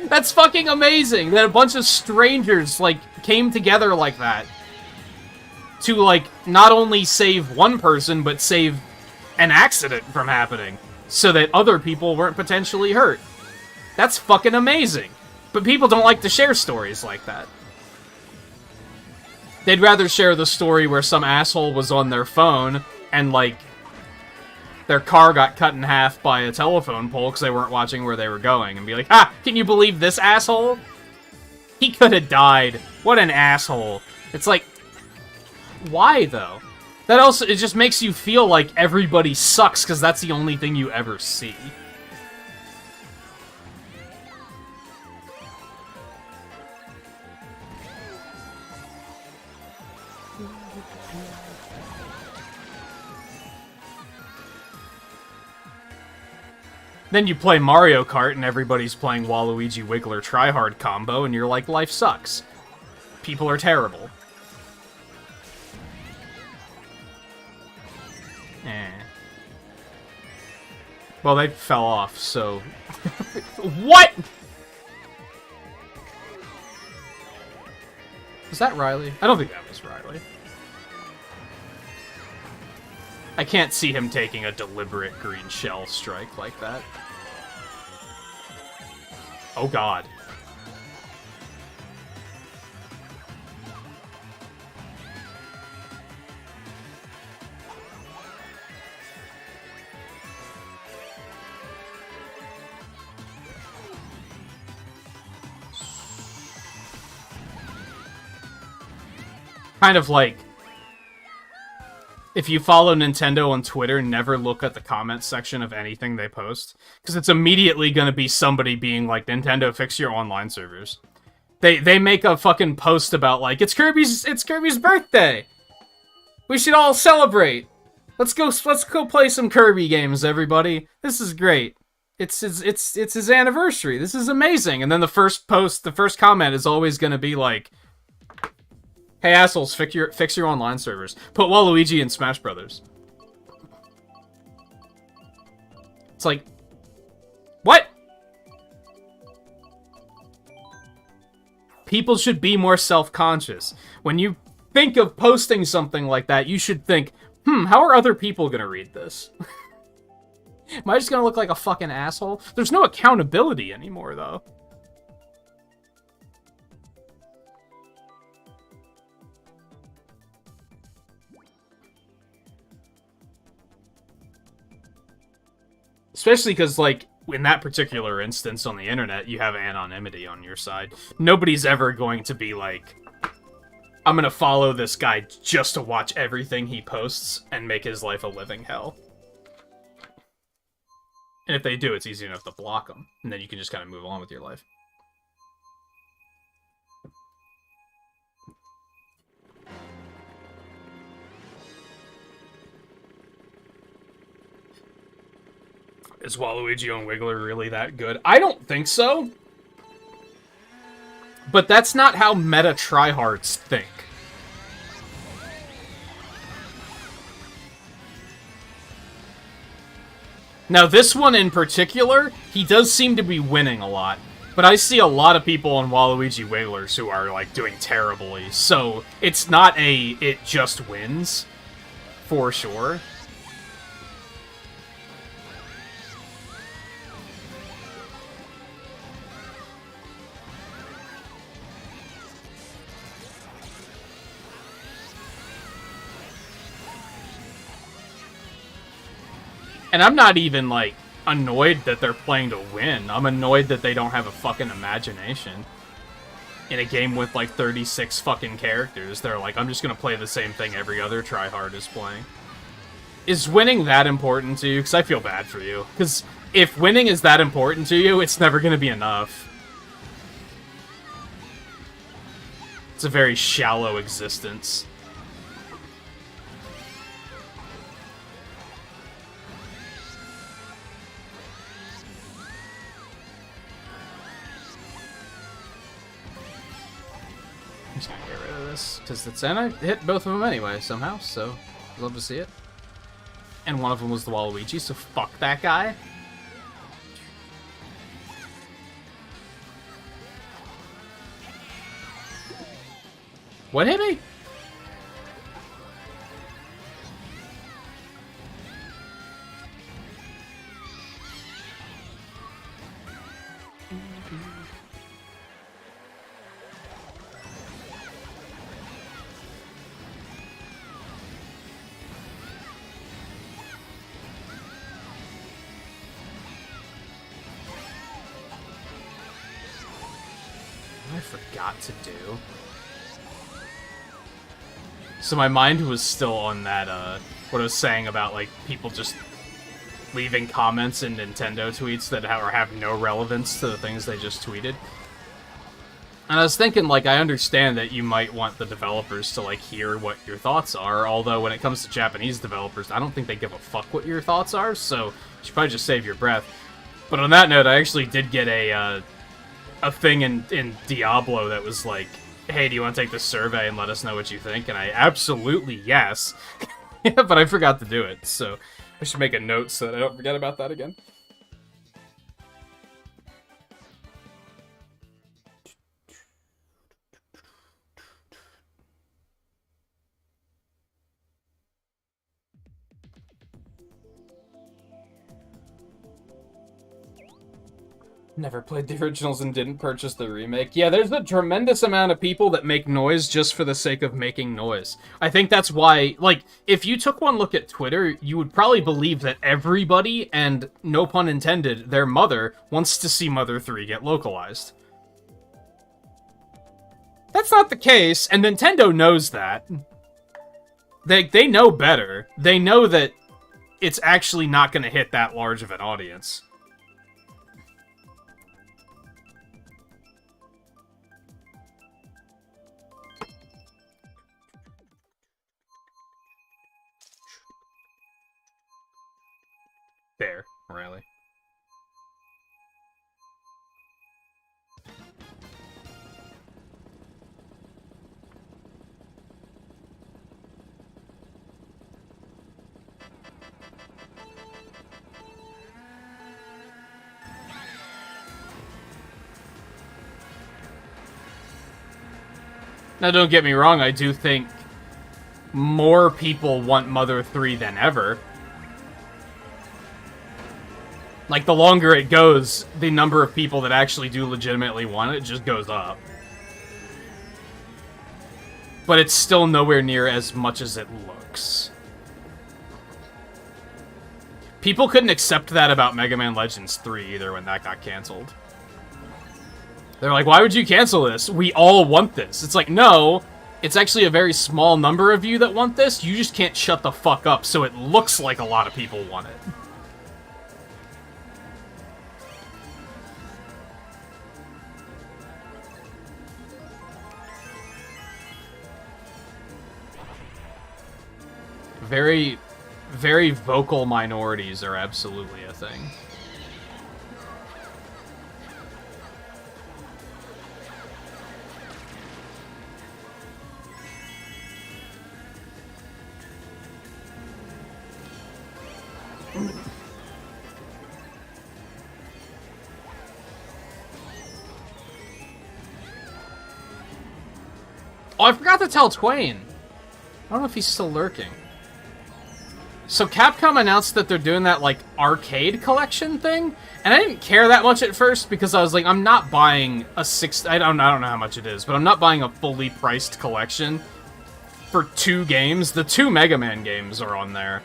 That's fucking amazing that a bunch of strangers, like, came together like that to, like, not only save one person, but save an accident from happening, so that other people weren't potentially hurt. That's fucking amazing. But people don't like to share stories like that. They'd rather share the story where some asshole was on their phone and, like, their car got cut in half by a telephone pole because they weren't watching where they were going, and be like, ah, can you believe this asshole? He could have died. What an asshole. It's like, why, though? That also, it just makes you feel like everybody sucks, because that's the only thing you ever see. Then you play Mario Kart, and everybody's playing Waluigi Wiggler tryhard combo, and you're like, life sucks. People are terrible. Well, they fell off, so... What?! Was that Riley? I don't think that was Riley. I can't see him taking a deliberate green shell strike like that. Oh god. kind of like, if you follow Nintendo on Twitter, never look at the comment section of anything they post, because it's immediately going to be somebody being like, Nintendo, fix your online servers. They make a fucking post about like, it's Kirby's birthday. We should all celebrate. Let's go play some Kirby games, everybody. This is great. It's his anniversary. This is amazing. And then the first comment is always going to be like, hey assholes, fix your online servers. Put Waluigi in Smash Brothers. It's like, what? People should be more self-conscious. When you think of posting something like that, you should think, how are other people gonna read this? Am I just gonna look like a fucking asshole? There's no accountability anymore, though. Especially because, like, in that particular instance on the internet, you have anonymity on your side. Nobody's ever going to be like, I'm gonna follow this guy just to watch everything he posts and make his life a living hell. And if they do, it's easy enough to block them. And then you can just kind of move on with your life. Is Waluigi and Wiggler really that good? I don't think so. But that's not how meta tryhards think. Now, this one in particular, he does seem to be winning a lot. But I see a lot of people on Waluigi Wigglers who are, like, doing terribly. So, it's not a, it just wins. For sure. And I'm not even, like, annoyed that they're playing to win. I'm annoyed that they don't have a fucking imagination. In a game with, like, 36 fucking characters, they're like, I'm just gonna play the same thing every other tryhard is playing. Is winning that important to you? Because I feel bad for you. Because if winning is that important to you, it's never gonna be enough. It's a very shallow existence. I'm just gonna get rid of this, because it's, and I hit both of them anyway, somehow, so I'd love to see it. And one of them was the Waluigi, so fuck that guy. What hit me? I forgot to do. So my mind was still on that, what I was saying about, like, people just leaving comments in Nintendo tweets that have no relevance to the things they just tweeted. And I was thinking, like, I understand that you might want the developers to, like, hear what your thoughts are, although when it comes to Japanese developers, I don't think they give a fuck what your thoughts are, so you should probably just save your breath. But on that note, I actually did get a thing in Diablo that was like, hey, do you want to take this survey and let us know what you think? And I absolutely yes. But I forgot to do it, so I should make a note so that I don't forget about that again. Never played the originals and didn't purchase the remake. Yeah, there's a tremendous amount of people that make noise just for the sake of making noise. I think that's why, like, if you took one look at Twitter, you would probably believe that everybody, and no pun intended, their mother, wants to see Mother 3 get localized. That's not the case, and Nintendo knows that. They know better. They know that it's actually not going to hit that large of an audience. There, really. Now, don't get me wrong, I do think more people want Mother 3 than ever. Like, the longer it goes, the number of people that actually do legitimately want it just goes up. But it's still nowhere near as much as it looks. People couldn't accept that about Mega Man Legends 3 either when that got canceled. They're like, why would you cancel this? We all want this. It's like, no, it's actually a very small number of you that want this. You just can't shut the fuck up, so it looks like a lot of people want it. Very, very vocal minorities are absolutely a thing. Oh, I forgot to tell Twain. I don't know if he's still lurking. So Capcom announced that they're doing that, like, arcade collection thing, and I didn't care that much at first because I was like, I'm not buying a I don't know how much it is, but I'm not buying a fully priced collection for 2 games. The 2 Mega Man games are on there,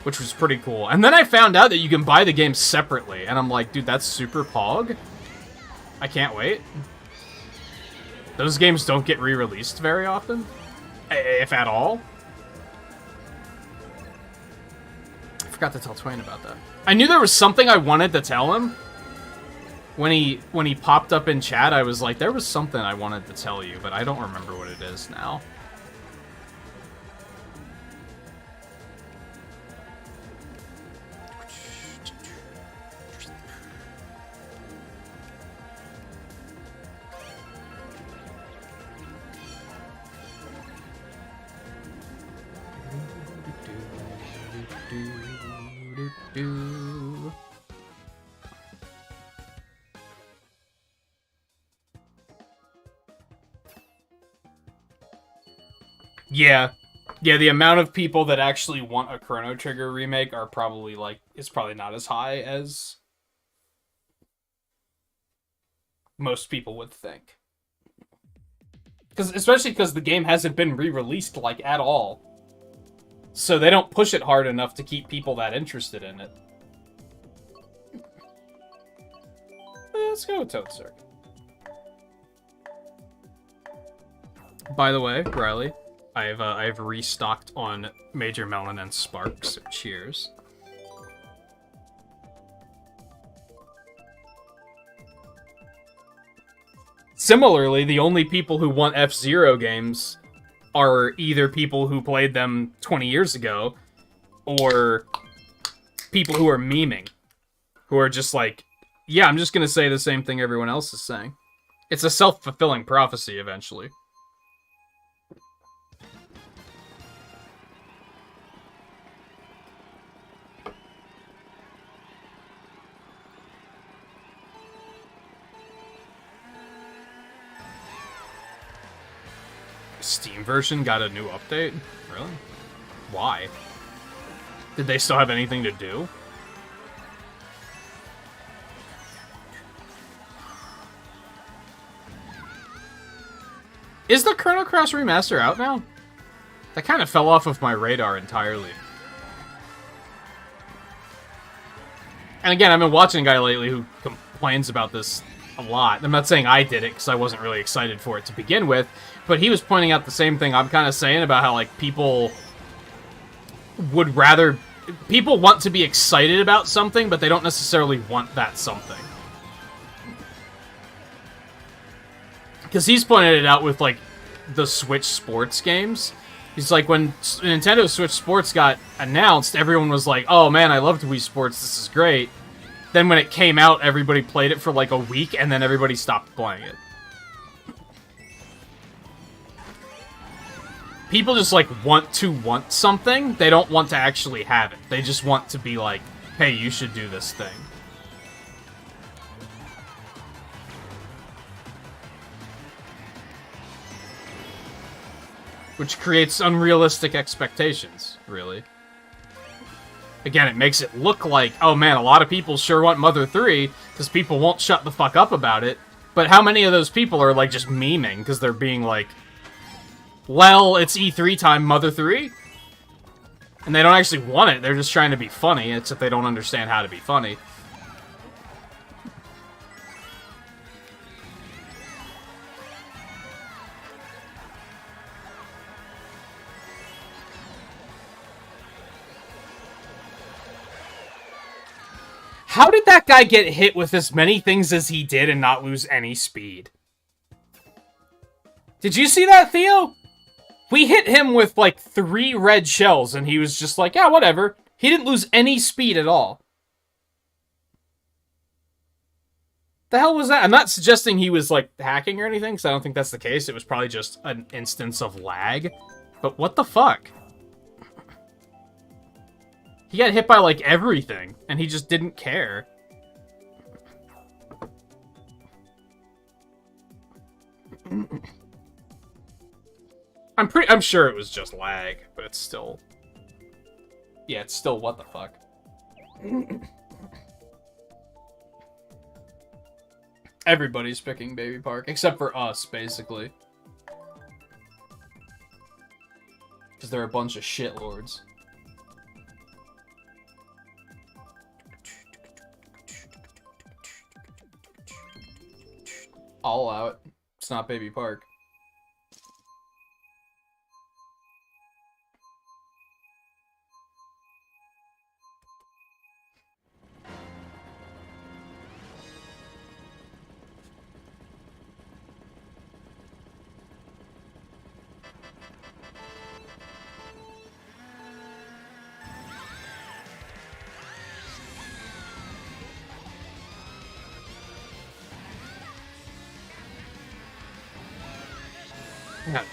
which was pretty cool. And then I found out that you can buy the games separately, and I'm like, dude, that's super pog. I can't wait. Those games don't get re-released very often, if at all. I forgot to tell Twain about that. I knew there was something I wanted to tell him. When he popped up in chat, I was like, there was something I wanted to tell you, but I don't remember what it is now. Yeah, the amount of people that actually want a Chrono Trigger remake are probably, like, it's probably not as high as most people would think. Especially because the game hasn't been re-released, like, at all. So they don't push it hard enough to keep people that interested in it. Let's go with Toad Circuit. By the way, Riley, I've restocked on Major Melon and Spark, so cheers. Similarly, the only people who want F-Zero games are either people who played them 20 years ago, or people who are memeing, who are just like, yeah, I'm just gonna say the same thing everyone else is saying. It's a self-fulfilling prophecy, eventually. Steam version got a new update? Really? Why? Did they still have anything to do? Is the Chrono Cross remaster out now? That kind of fell off of my radar entirely. And again, I've been watching a guy lately who complains about this a lot. I'm not saying I did it, because I wasn't really excited for it to begin with, but he was pointing out the same thing I'm kind of saying about how, like, people would rather... People want to be excited about something, but they don't necessarily want that something. Because he's pointed it out with, like, the Switch sports games. He's like, when Nintendo Switch Sports got announced, everyone was like, oh man, I loved Wii Sports, this is great. Then when it came out, everybody played it for like a week, and then everybody stopped playing it. People just, like, want something. They don't want to actually have it. They just want to be like, hey, you should do this thing. Which creates unrealistic expectations, really. Again, it makes it look like, oh man, a lot of people sure want Mother 3, because people won't shut the fuck up about it. But how many of those people are, like, just memeing, because they're being like, well, it's E3 time, Mother 3? And they don't actually want it, they're just trying to be funny, except they don't understand how to be funny. How did that guy get hit with as many things as he did and not lose any speed? Did you see that, Theo? We hit him with, like, 3 red shells, and he was just like, yeah, whatever. He didn't lose any speed at all. The hell was that? I'm not suggesting he was, like, hacking or anything, because I don't think that's the case. It was probably just an instance of lag. But what the fuck? He got hit by, like, everything, and he just didn't care. I'm sure it was just lag, but it's still... Yeah, it's still what the fuck. Everybody's picking Baby Park, except for us, basically. Because they're a bunch of shitlords. I'll allow it. It's not Baby Park. Yeah.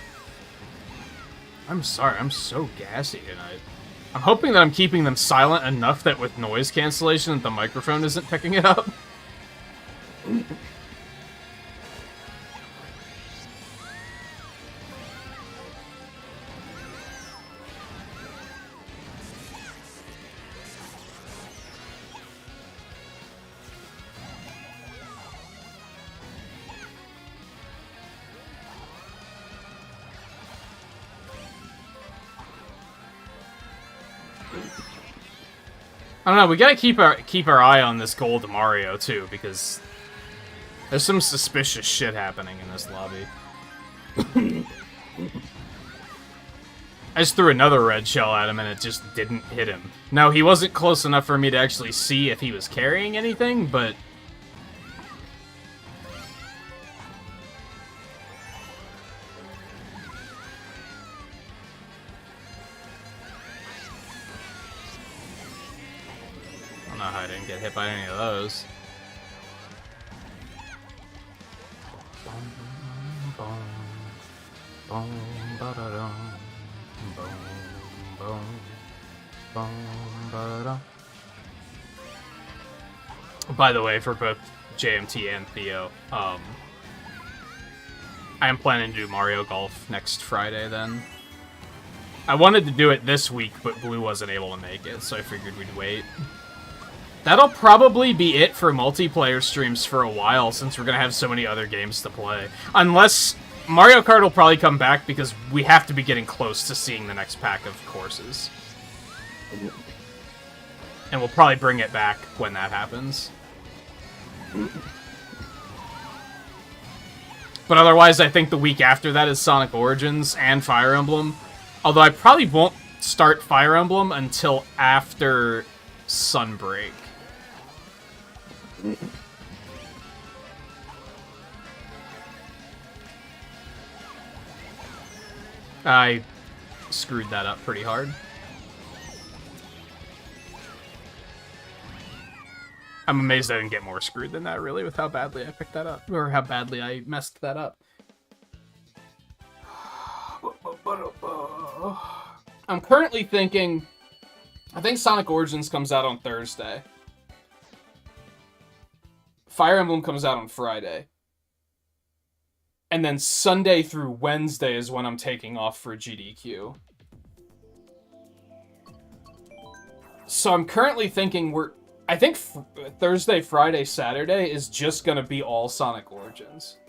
I'm sorry, I'm so gassy tonight. I'm hoping that I'm keeping them silent enough that with noise cancellation that the microphone isn't picking it up. I don't know, we gotta keep our eye on this gold Mario, too, because there's some suspicious shit happening in this lobby. I just threw another red shell at him and it just didn't hit him. Now, he wasn't close enough for me to actually see if he was carrying anything, but... I don't know how I didn't get hit by any of those. By the way, for both JMT and Theo, I am planning to do Mario Golf next Friday then. I wanted to do it this week, but Blue wasn't able to make it, so I figured we'd wait. That'll probably be it for multiplayer streams for a while, since we're gonna have so many other games to play. Unless Mario Kart will probably come back, because we have to be getting close to seeing the next pack of courses. And we'll probably bring it back when that happens. But otherwise, I think the week after that is Sonic Origins and Fire Emblem. Although I probably won't start Fire Emblem until after Sunbreak. I screwed that up pretty hard. I'm amazed I didn't get more screwed than that, really, with how badly I picked that up. Or how badly I messed that up. I'm currently thinking... I think Sonic Origins comes out on Thursday. Fire Emblem comes out on Friday. And then Sunday through Wednesday is when I'm taking off for GDQ. So I'm currently thinking I think Thursday, Friday, Saturday is just gonna be all Sonic Origins.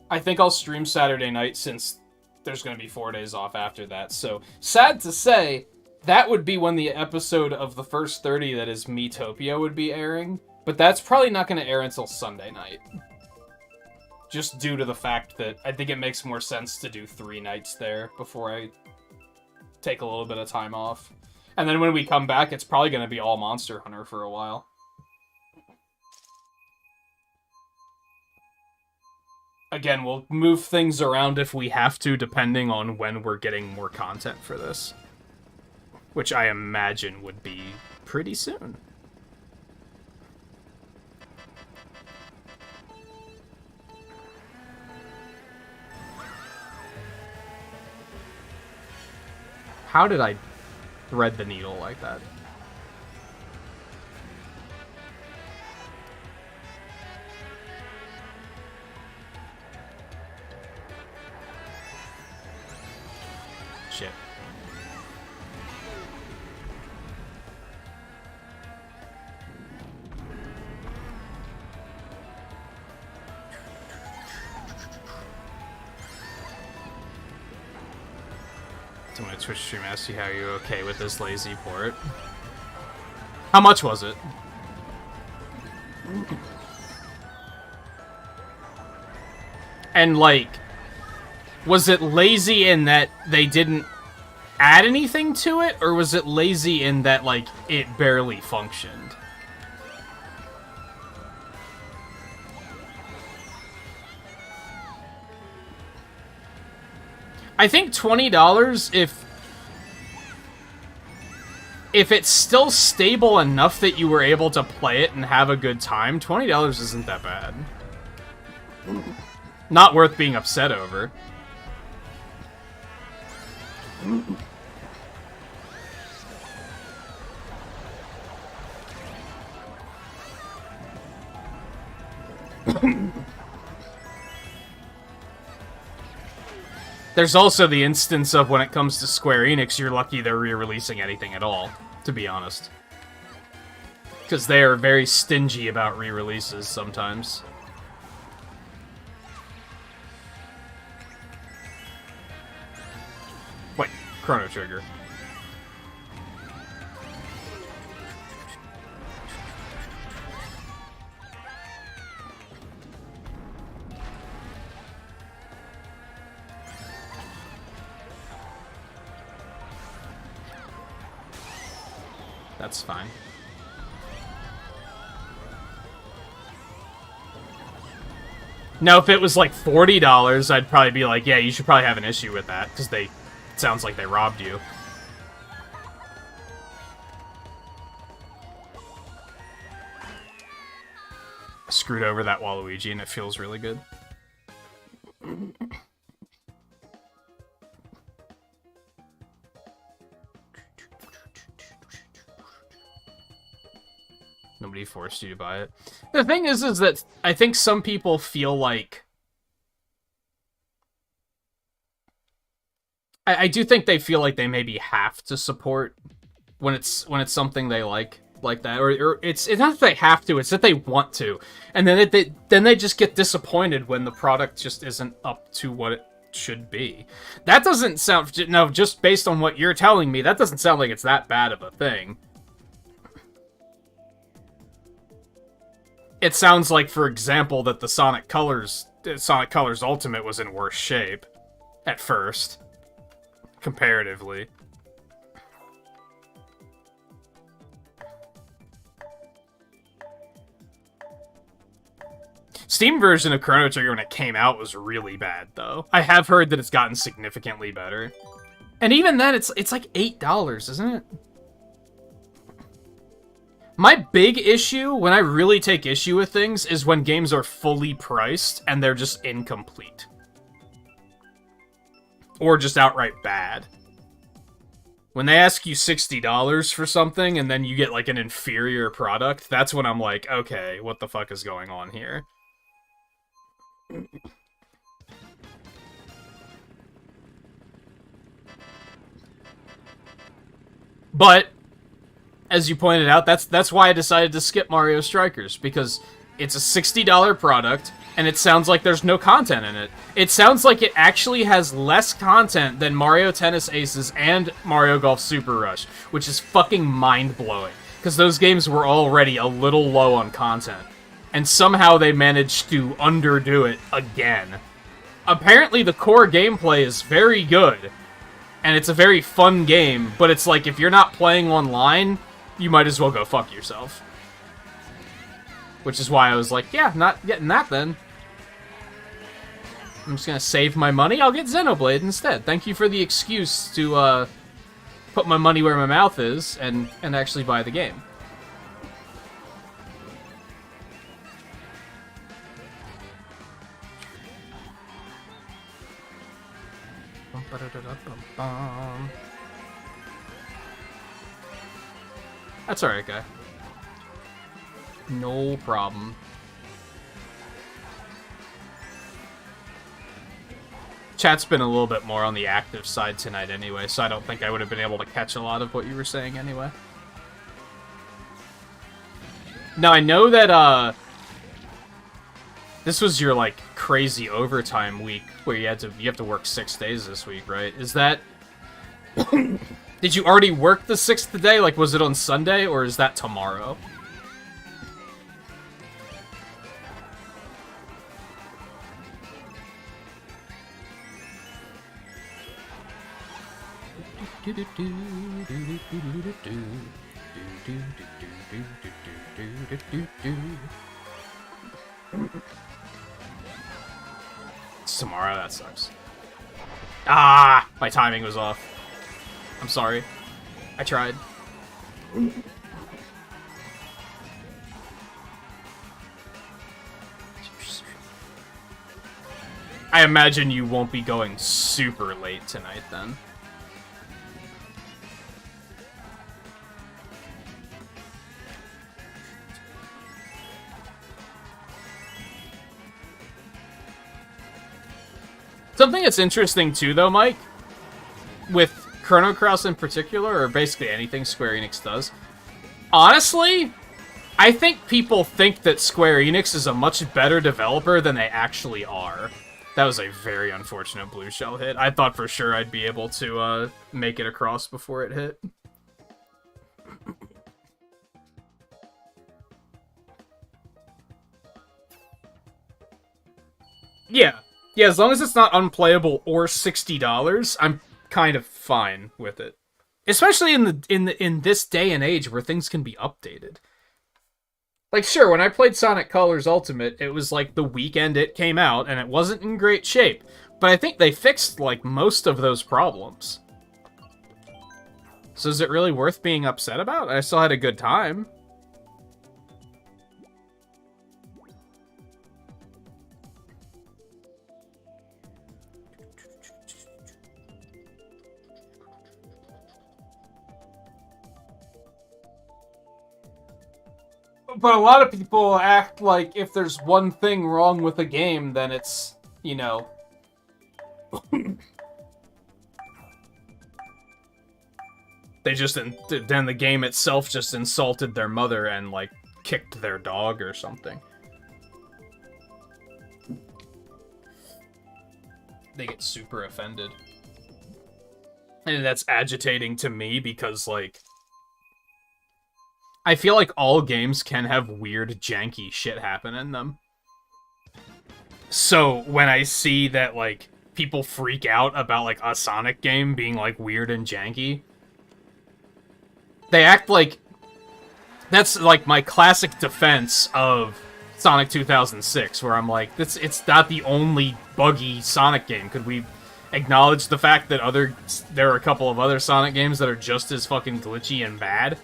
I think I'll stream Saturday night since there's gonna be 4 days off after that. So, sad to say, that would be when the episode of the first 30 that is Miitopia would be airing. But that's probably not gonna air until Sunday night. Just due to the fact that I think it makes more sense to do 3 nights there before I take a little bit of time off. And then when we come back, it's probably going to be all Monster Hunter for a while. Again, we'll move things around if we have to, depending on when we're getting more content for this. Which I imagine would be pretty soon. How did I thread the needle like that? Shit. To my Twitch stream, ask you how you're okay with this lazy port. How much was it? And, like, was it lazy in that they didn't add anything to it, or was it lazy in that, like, it barely functioned? I think $20, if it's still stable enough that you were able to play it and have a good time, $20 isn't that bad. Not worth being upset over. There's also the instance of when it comes to Square Enix, you're lucky they're re-releasing anything at all, to be honest. Because they are very stingy about re-releases sometimes. Wait, Chrono Trigger. That's fine. Now, if it was like $40, I'd probably be like, yeah, you should probably have an issue with that, because it sounds like they robbed you. I screwed over that Waluigi, and it feels really good. Nobody forced you to buy it. The thing is that I think some people feel like... I do think they feel like they maybe have to support when it's something they like that, or it's not that they have to, it's that they want to, and then they just get disappointed when the product just isn't up to what it should be. That doesn't sound... No, just based on what you're telling me, that doesn't sound like it's that bad of a thing. It sounds like, for example, that the Sonic Colors Sonic Colors Ultimate was in worse shape at first, comparatively. Steam version of Chrono Trigger when it came out was really bad, though. I have heard that it's gotten significantly better. And even then, it's like $8, isn't it? My big issue, when I really take issue with things, is when games are fully priced and they're just incomplete. Or just outright bad. When they ask you $60 for something and then you get like an inferior product, that's when I'm like, okay, what the fuck is going on here? But, as you pointed out, that's why I decided to skip Mario Strikers, because it's a $60 product, and it sounds like there's no content in it. It sounds like it actually has less content than Mario Tennis Aces and Mario Golf Super Rush, which is fucking mind-blowing, because those games were already a little low on content. And somehow they managed to underdo it again. Apparently the core gameplay is very good, and it's a very fun game, but it's like, if you're not playing online, you might as well go fuck yourself. Which is why I was like, yeah, not getting that then. I'm just gonna save my money, I'll get Xenoblade instead. Thank you for the excuse to put my money where my mouth is, and actually buy the game. That's alright, guy. No problem. Chat's been a little bit more on the active side tonight anyway, so I don't think I would have been able to catch a lot of what you were saying anyway. Now, I know that, this was your, like, crazy overtime week where you have to work 6 days this week, right? Is that... Did you already work the 6th day? Like, was it on Sunday, or is that tomorrow? It's tomorrow, that sucks. Ah! My timing was off. I'm sorry. I tried. I imagine you won't be going super late tonight, then. Something that's interesting, too, though, Mike, with Chrono Cross in particular, or basically anything Square Enix does, honestly, I think people think that Square Enix is a much better developer than they actually are. That was a very unfortunate blue shell hit. I thought for sure I'd be able to make it across before it hit. Yeah. Yeah, as long as it's not unplayable or $60, I'm kind of fine with it. Especially in this day and age where things can be updated. Like, sure, when I played Sonic Colors Ultimate, it was like the weekend it came out, and it wasn't in great shape. But I think they fixed, like, most of those problems. So is it really worth being upset about? I still had a good time. But a lot of people act like if there's one thing wrong with a game, then it's, you know... then the game itself just insulted their mother and, like, kicked their dog or something. They get super offended. And that's agitating to me because, like... I feel like all games can have weird, janky shit happen in them. So when I see that, like, people freak out about, like, a Sonic game being, like, weird and janky, they act like... That's, like, my classic defense of Sonic 2006, where I'm like, it's not the only buggy Sonic game. Could we acknowledge the fact that there are a couple of other Sonic games that are just as fucking glitchy and bad?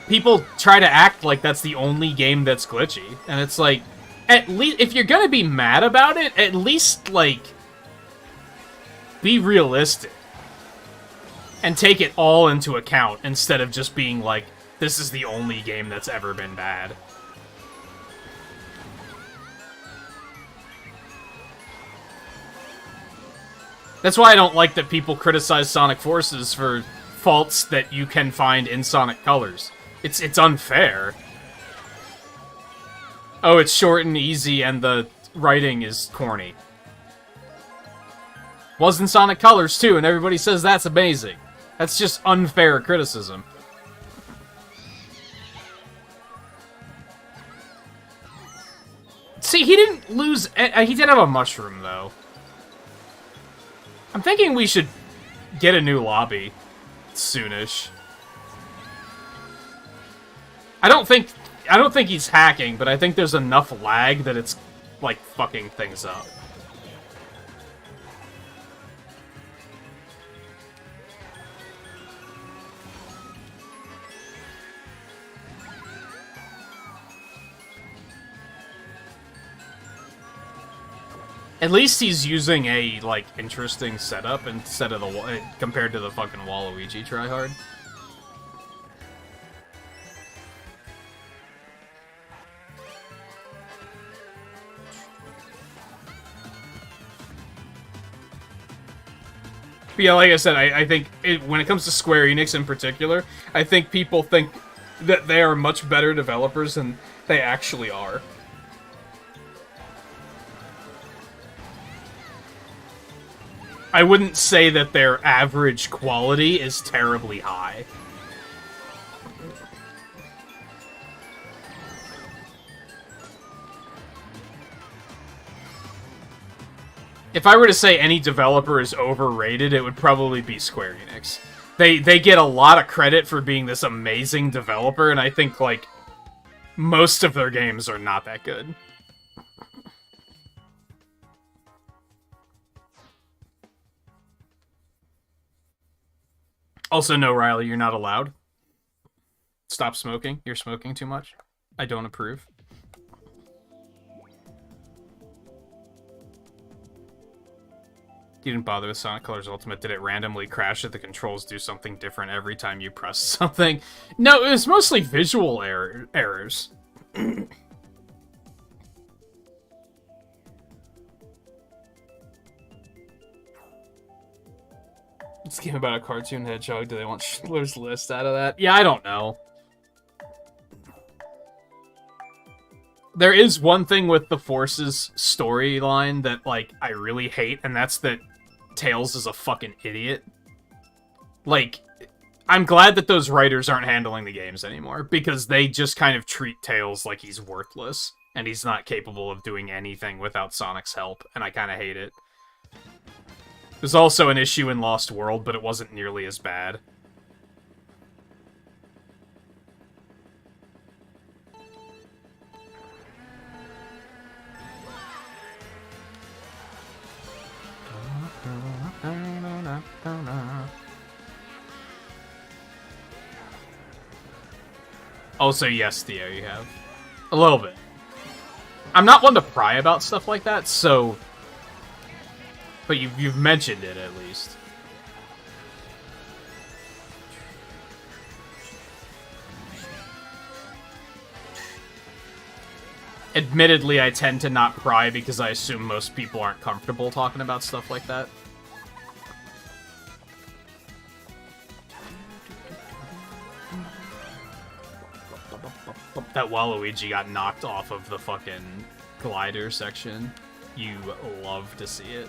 People try to act like that's the only game that's glitchy, and it's like, at least, if you're gonna be mad about it, at least, like, be realistic. And take it all into account, instead of just being like, this is the only game that's ever been bad. That's why I don't like that people criticize Sonic Forces for faults that you can find in Sonic Colors. It's unfair. Oh, it's short and easy, and the writing is corny. Was in Sonic Colors, too, and everybody says that's amazing. That's just unfair criticism. See, he didn't lose... He did have a mushroom, though. I'm thinking we should get a new lobby soonish. I don't think he's hacking, but I think there's enough lag that it's, like, fucking things up. At least he's using a, like, interesting setup instead of compared to the fucking Waluigi tryhard. But yeah, like I said, I think when it comes to Square Enix in particular, I think people think that they are much better developers than they actually are. I wouldn't say that their average quality is terribly high. If I were to say any developer is overrated, it would probably be Square Enix. They get a lot of credit for being this amazing developer, and I think, like, most of their games are not that good. Also, no, Riley, you're not allowed. Stop smoking. You're smoking too much. I don't approve. You didn't bother with Sonic Colors Ultimate. Did it randomly crash if the controls do something different every time you press something? No, it was mostly visual errors. It's a game about a cartoon hedgehog. Do they want Schindler's List out of that? Yeah, I don't know. There is one thing with the Forces storyline that, like, I really hate, and that's that Tails is a fucking idiot. Like, I'm glad that those writers aren't handling the games anymore, because they just kind of treat Tails like he's worthless, and he's not capable of doing anything without Sonic's help, and I kind of hate it. There's also an issue in Lost World, but it wasn't nearly as bad. Also, yes, Theo, you have. A little bit. I'm not one to pry about stuff like that, so... But you've mentioned it, at least. Admittedly, I tend to not pry because I assume most people aren't comfortable talking about stuff like that. That Waluigi got knocked off of the fucking glider section. You love to see it.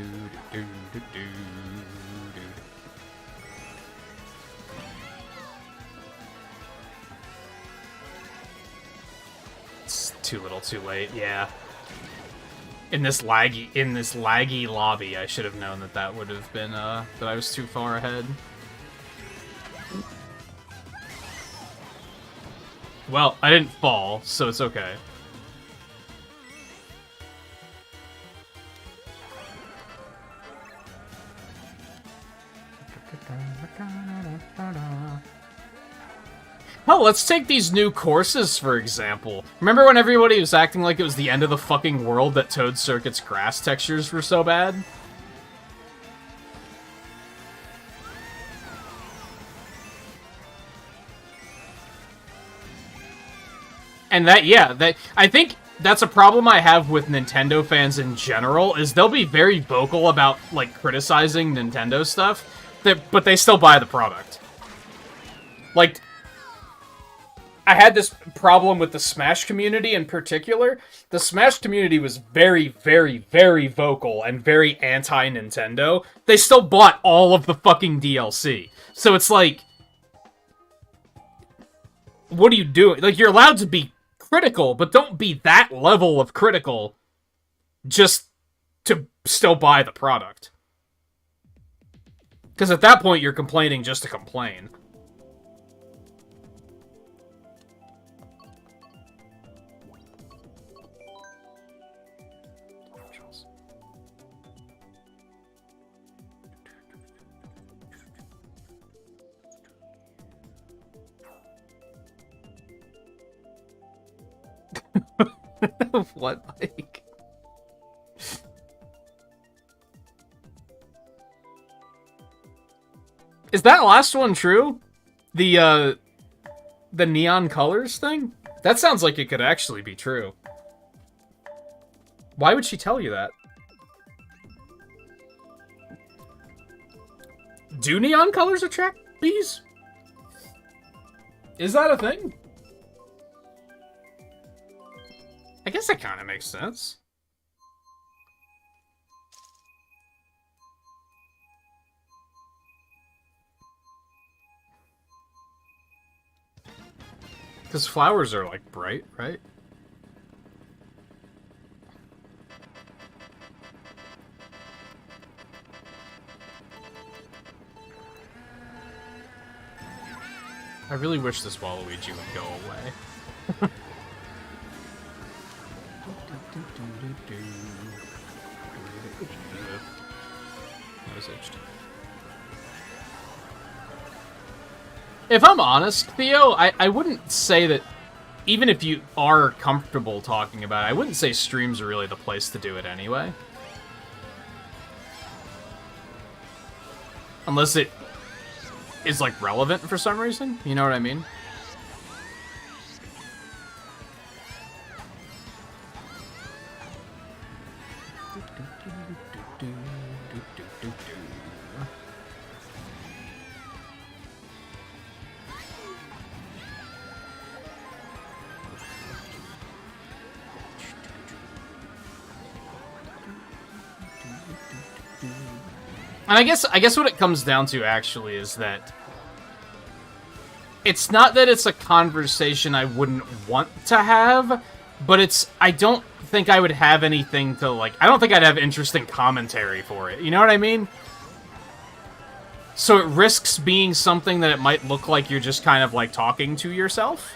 do, do, do, do, do. It's too little, too late. Yeah. In this laggy lobby, I should have known that that would have been that I was too far ahead. Well, I didn't fall, so it's okay. Oh, let's take these new courses, for example. Remember when everybody was acting like it was the end of the fucking world that Toad Circuit's grass textures were so bad? And I think that's a problem I have with Nintendo fans in general, is they'll be very vocal about, like, criticizing Nintendo stuff, but they still buy the product. Like, I had this problem with the Smash community in particular. The Smash community was very, very, very vocal and very anti-Nintendo. They still bought all of the fucking DLC. So it's like, what are you doing? Like, you're allowed to be critical, but don't be that level of critical just to still buy the product. Because at that point, you're complaining just to complain. What, Mike? Is that last one true? The neon colors thing? That sounds like it could actually be true. Why would she tell you that? Do neon colors attract bees? Is that a thing? I guess that kind of makes sense. Because flowers are, like, bright, right? I really wish this Waluigi would go away. I was itched. If I'm honest, Theo, I wouldn't say that, even if you are comfortable talking about it, I wouldn't say streams are really the place to do it anyway. Unless it is, like, relevant for some reason, you know what I mean? And I guess what it comes down to actually is that it's not that it's a conversation I wouldn't want to have, but I don't think I would have anything to, like, I don't think I'd have interesting commentary for it. You know what I mean? So it risks being something that it might look like you're just kind of, like, talking to yourself.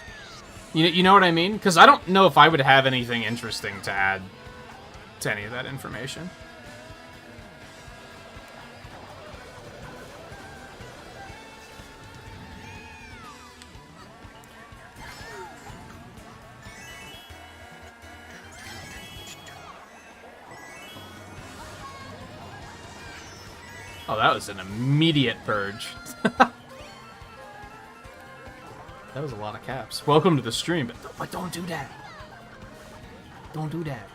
You know what I mean? Because I don't know if I would have anything interesting to add to any of that information. Oh, that was an immediate purge. That was a lot of caps. Welcome to the stream, but don't do that. Don't do that.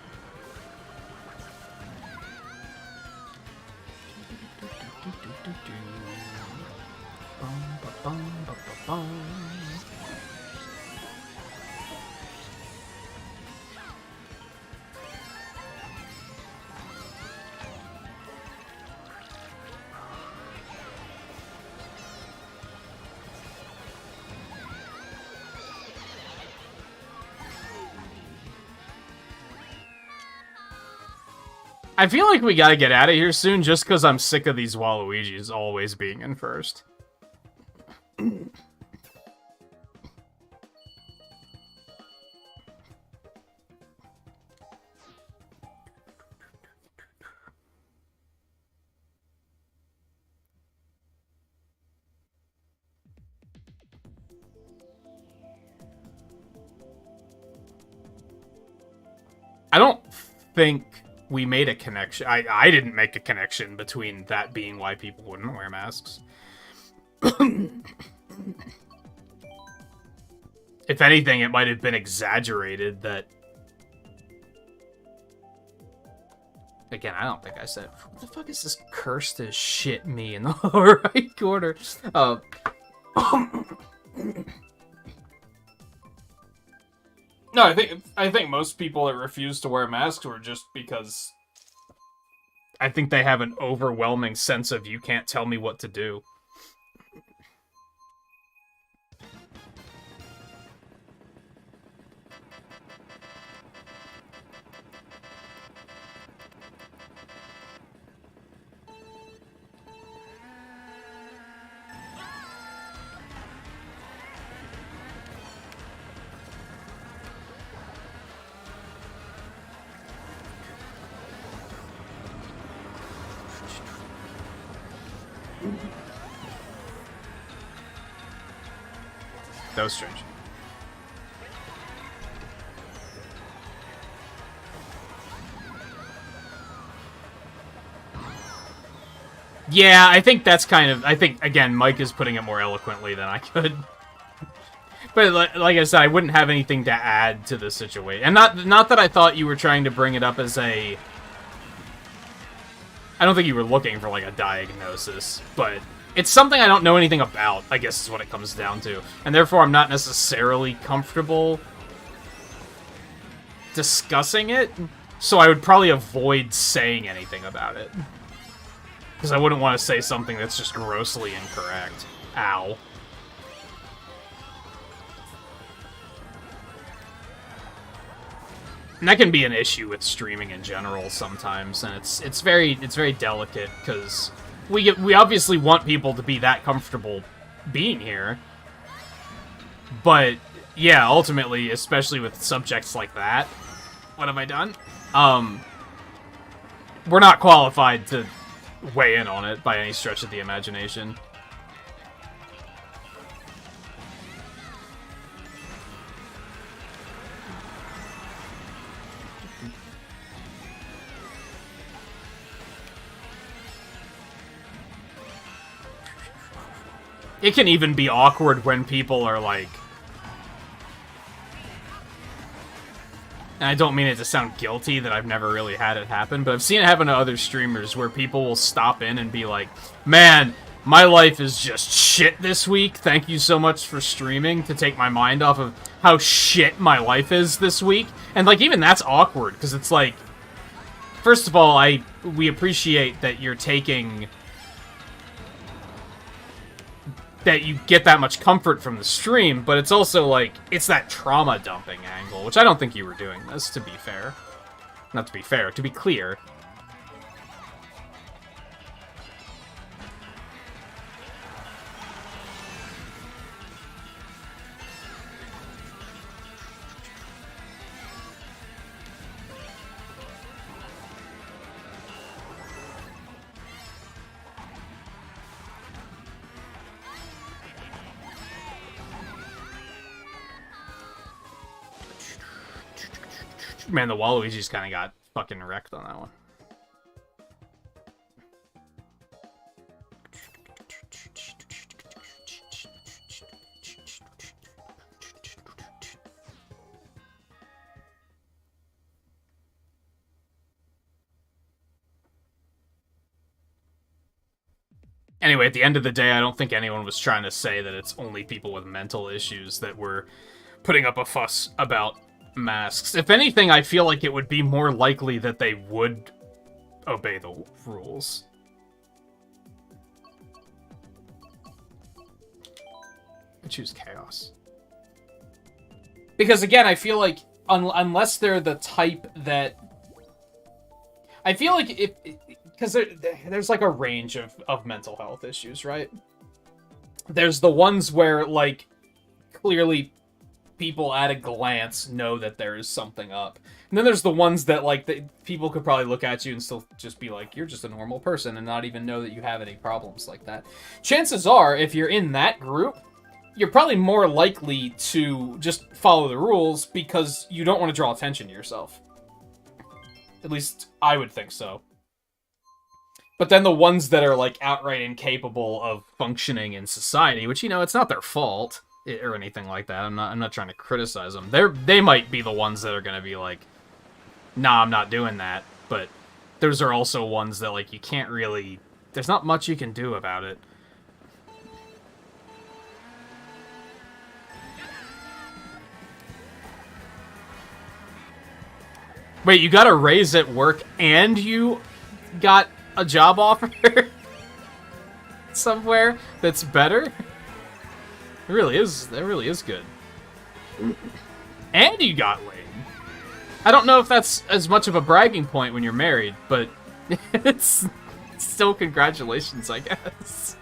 I feel like we gotta get out of here soon just because I'm sick of these Waluigis always being in first. I don't think we made a connection. I didn't make a connection between that being why people wouldn't wear masks. If anything, it might have been exaggerated that... Again, I don't think I said... What the fuck is this cursed as shit me in the lower right corner? No, I think most people that refuse to wear masks were just because I think they have an overwhelming sense of you can't tell me what to do. That was strange. Yeah, I think that's kind of... I think, again, Mike is putting it more eloquently than I could. But like I said, I wouldn't have anything to add to the situation. And not that I thought you were trying to bring it up as a... I don't think you were looking for, like, a diagnosis, but... It's something I don't know anything about, I guess is what it comes down to. And therefore, I'm not necessarily comfortable discussing it, so I would probably avoid saying anything about it. Because I wouldn't want to say something that's just grossly incorrect. Ow. And that can be an issue with streaming in general sometimes, and it's very delicate, because... We obviously want people to be that comfortable being here. But, yeah, ultimately, especially with subjects like that... What have I done? We're not qualified to weigh in on it by any stretch of the imagination. It can even be awkward when people are like... And I don't mean it to sound guilty that I've never really had it happen, but I've seen it happen to other streamers where people will stop in and be like, man, my life is just shit this week. Thank you so much for streaming to take my mind off of how shit my life is this week. And like, even that's awkward, because it's like... First of all, we appreciate that you're taking... that you get that much comfort from the stream, but it's also like, it's that trauma dumping angle, which I don't think you were doing this, to be fair. Not to be fair, to be clear. Man, the Waluigi's kind of got fucking wrecked on that one. Anyway, at the end of the day, I don't think anyone was trying to say that it's only people with mental issues that were putting up a fuss about masks. If anything, I feel like it would be more likely that they would obey the rules. I choose chaos. Because again, I feel like unless they're the type that... I feel like because there's like a range of mental health issues, right? There's the ones where, like, clearly people at a glance know that there is something up. And then there's the ones that, like, people could probably look at you and still just be like, you're just a normal person, and not even know that you have any problems like that. Chances are, if you're in that group, you're probably more likely to just follow the rules because you don't want to draw attention to yourself. At least, I would think so. But then the ones that are, like, outright incapable of functioning in society, which, you know, it's not their fault or anything like that. I'm not trying to criticize them. They might be the ones that are going to be like, nah, I'm not doing that. But those are also ones that, like, you can't really... There's not much you can do about it. Wait, you got a raise at work and you got a job offer somewhere that's better? It really is. That really is good. And you got laid. I don't know if that's as much of a bragging point when you're married, but it's still congratulations, I guess.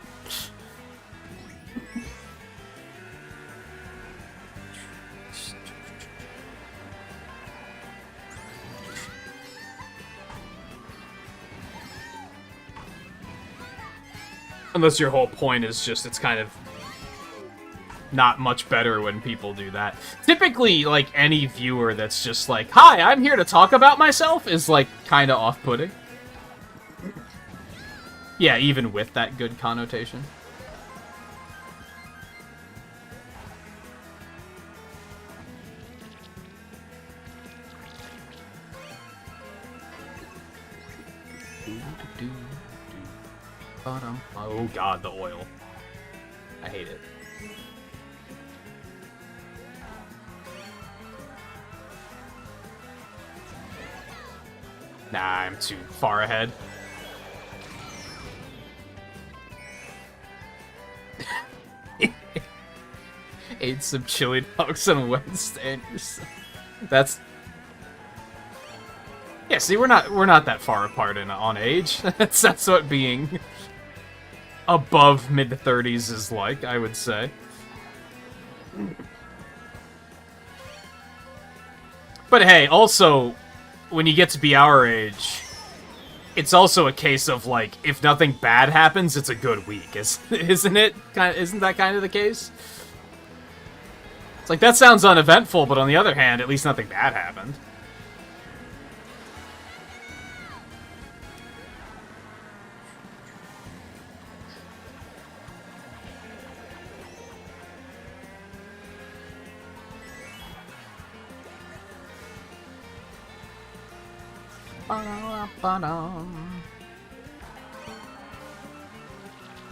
Unless your whole point is just it's kind of not much better when people do that. Typically, like, any viewer that's just like, hi, I'm here to talk about myself, is, like, kind of off-putting. Yeah, even with that good connotation. Oh god, the oil. I hate it. Nah, I'm too far ahead. Ate some chili dogs on Wednesday. That's... Yeah, see, we're not that far apart on age. That's what being above mid-30s is like, I would say. But hey, also, when you get to be our age, it's also a case of, like, if nothing bad happens, it's a good week, isn't it? Isn't that kind of the case? It's like, that sounds uneventful, but on the other hand, at least nothing bad happened.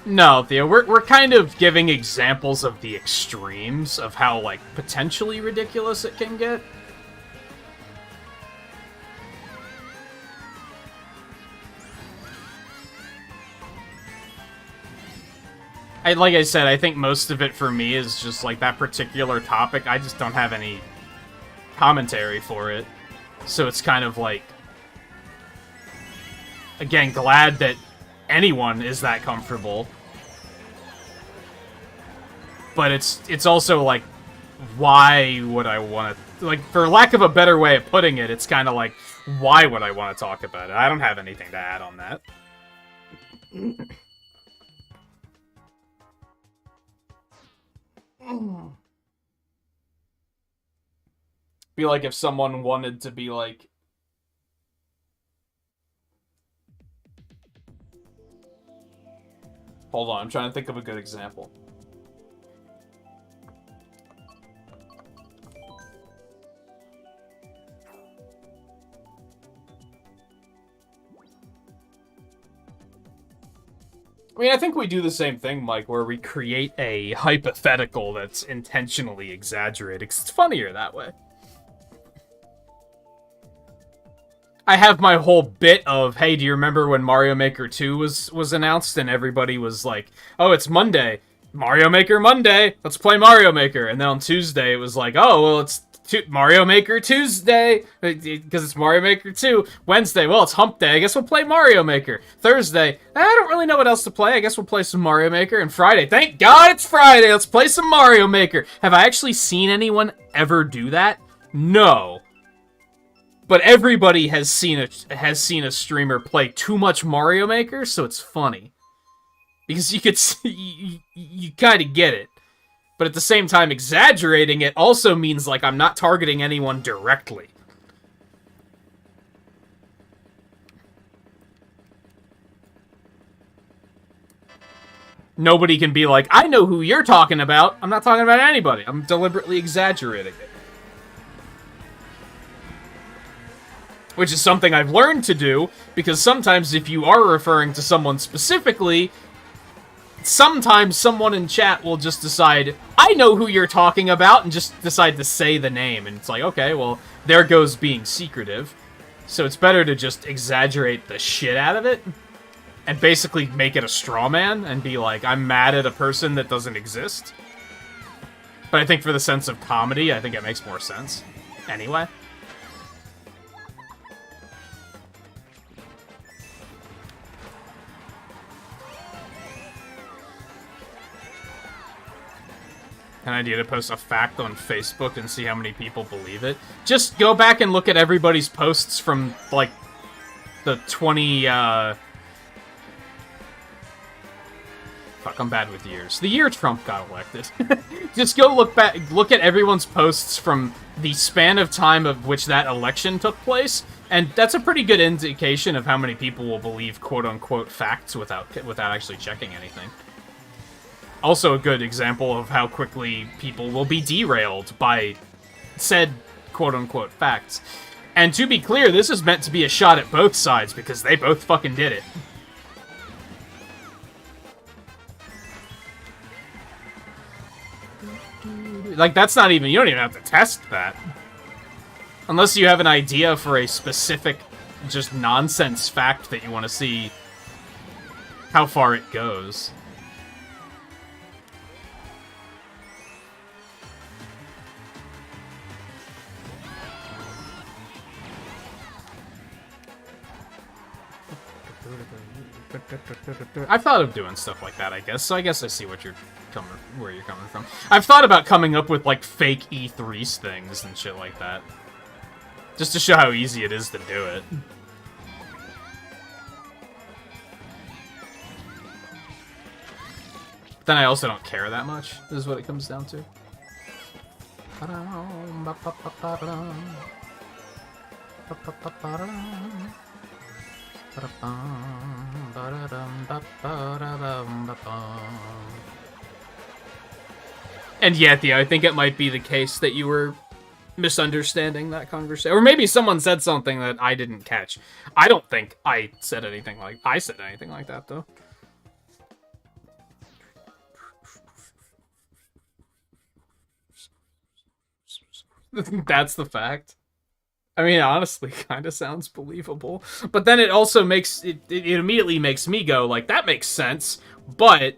No, Theo, we're kind of giving examples of the extremes of how, like, potentially ridiculous it can get. Like I said, I think most of it for me is just, like, that particular topic. I just don't have any commentary for it. So it's kind of like... Again, glad that anyone is that comfortable. But it's also like, why would I want to... Like, for lack of a better way of putting it, it's kind of like, why would I want to talk about it? I don't have anything to add on that. Be like if someone wanted to be like... Hold on, I'm trying to think of a good example. I mean, I think we do the same thing, Mike, where we create a hypothetical that's intentionally exaggerated, 'cause it's funnier that way. I have my whole bit of, hey, do you remember when Mario Maker 2 was announced and everybody was like, oh, it's Monday. Mario Maker Monday. Let's play Mario Maker. And then on Tuesday it was like, oh, well, it's Mario Maker Tuesday, because it's Mario Maker 2. Wednesday, well, it's Hump Day. I guess we'll play Mario Maker. Thursday, I don't really know what else to play. I guess we'll play some Mario Maker. And Friday, thank God it's Friday. Let's play some Mario Maker. Have I actually seen anyone ever do that? No. But everybody has seen a streamer play too much Mario Maker, so it's funny. Because you could see, you kind of get it. But at the same time, exaggerating it also means, like, I'm not targeting anyone directly. Nobody can be like, I know who you're talking about. I'm not talking about anybody. I'm deliberately exaggerating it. Which is something I've learned to do, because sometimes if you are referring to someone specifically, sometimes someone in chat will just decide, I know who you're talking about, and just decide to say the name. And it's like, okay, well, there goes being secretive. So it's better to just exaggerate the shit out of it, and basically make it a straw man, and be like, I'm mad at a person that doesn't exist. But I think for the sense of comedy, I think it makes more sense. Anyway. An idea to post a fact on Facebook and see how many people believe it. Just go back and look at everybody's posts from, like, the 20, Fuck, I'm bad with years. The year Trump got elected. Just go look at everyone's posts from the span of time of which that election took place, and that's a pretty good indication of how many people will believe quote-unquote facts without actually checking anything. Also a good example of how quickly people will be derailed by said quote-unquote facts. And to be clear, this is meant to be a shot at both sides, because they both fucking did it. Like, that's not even... You don't even have to test that. Unless you have an idea for a specific, just nonsense fact that you want to see how far it goes. I've thought of doing stuff like that, I guess. So I guess I see where you're coming from. I've thought about coming up with, like, fake E3 things and shit like that. Just to show how easy it is to do it. But then I also don't care that much, is what it comes down to. And yeah, Theo, I think it might be the case that you were misunderstanding that conversation. Or maybe someone said something that I didn't catch. I don't think I said anything like that, though. That's the fact. I mean, honestly, kind of sounds believable. But then it also makes... It immediately makes me go, like, that makes sense, but...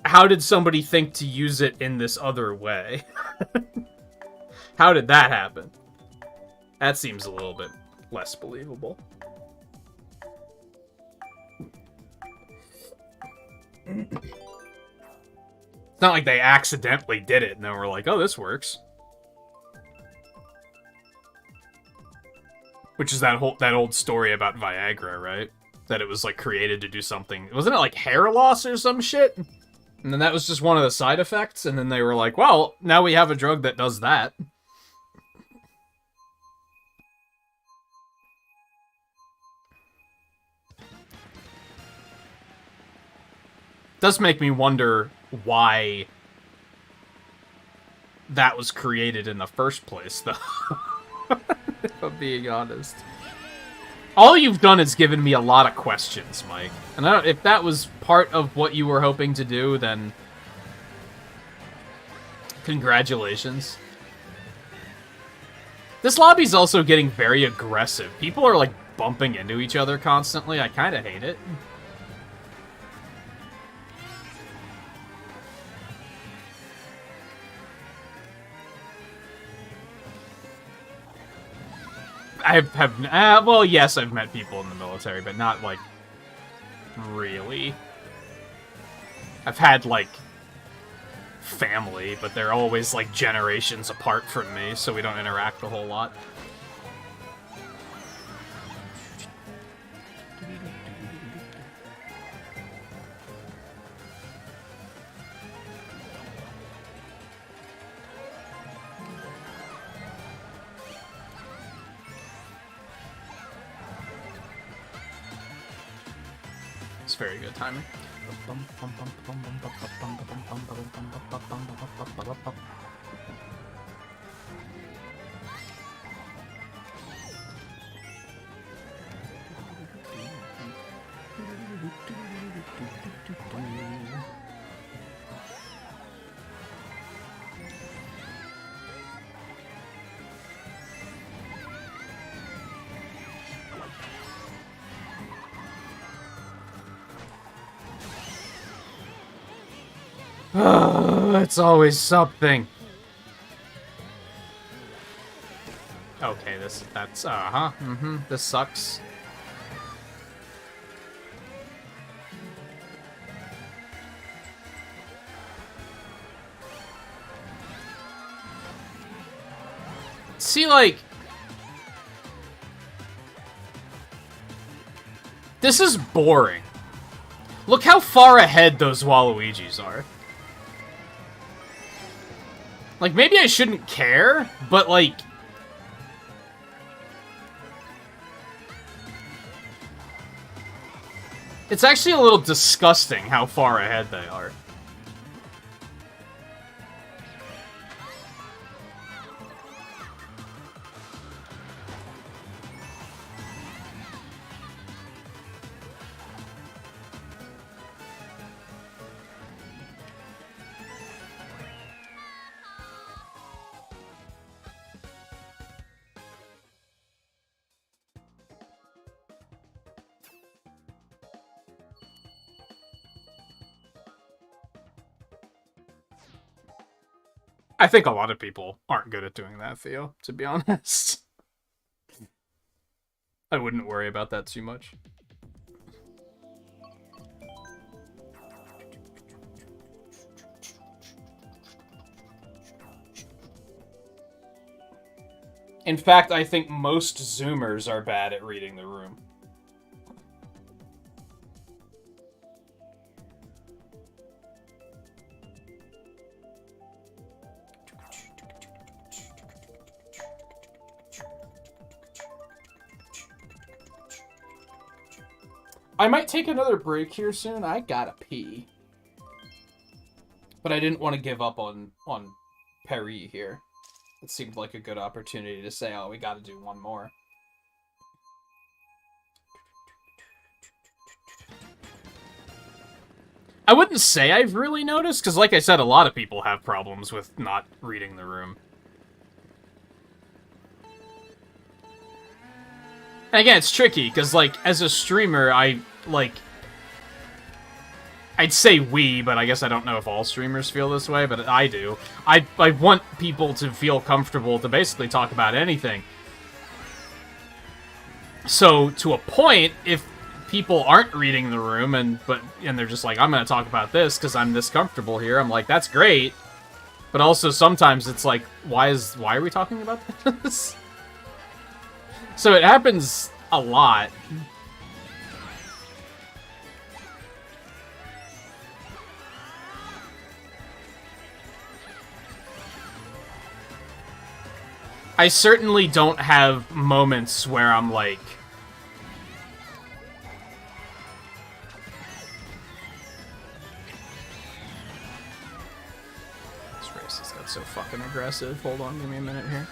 How did somebody think to use it in this other way? How did that happen? That seems a little bit less believable. It's not like they accidentally did it and then were like, oh, this works. Which is that old story about Viagra, right? That it was, like, created to do something. Wasn't it, like, hair loss or some shit? And then that was just one of the side effects, and then they were like, well, now we have a drug that does that. Does make me wonder why that was created in the first place, though. If I'm being honest. All you've done is given me a lot of questions, Mike. And I don't, if that was part of what you were hoping to do, then... Congratulations. This lobby's also getting very aggressive. People are, like, bumping into each other constantly. I kind of hate it. well, yes, I've met people in the military, but not, like, really. I've had, like, family, but they're always, like, generations apart from me, so we don't interact a whole lot. It's very good timing. It's always something. Okay, that's, this sucks. See, like, this is boring. Look how far ahead those Waluigis are. Like, maybe I shouldn't care, but, like... It's actually a little disgusting how far ahead they are. I think a lot of people aren't good at doing that, Theo, to be honest. I wouldn't worry about that too much. In fact, I think most Zoomers are bad at reading the room. I might take another break here soon. I gotta pee. But I didn't want to give up on Perry here. It seemed like a good opportunity to say, oh, we gotta do one more. I wouldn't say I've really noticed, because like I said, a lot of people have problems with not reading the room. And again, it's tricky, because, like, as a streamer, I'd say we, but I guess I don't know if all streamers feel this way, but I do. I want people to feel comfortable to basically talk about anything. So, to a point, if people aren't reading the room, and they're just like, I'm gonna talk about this, because I'm this comfortable here, I'm like, that's great. But also, sometimes it's like, why are we talking about this? So it happens a lot. I certainly don't have moments where I'm like... This racist got so fucking aggressive. Hold on, give me a minute here.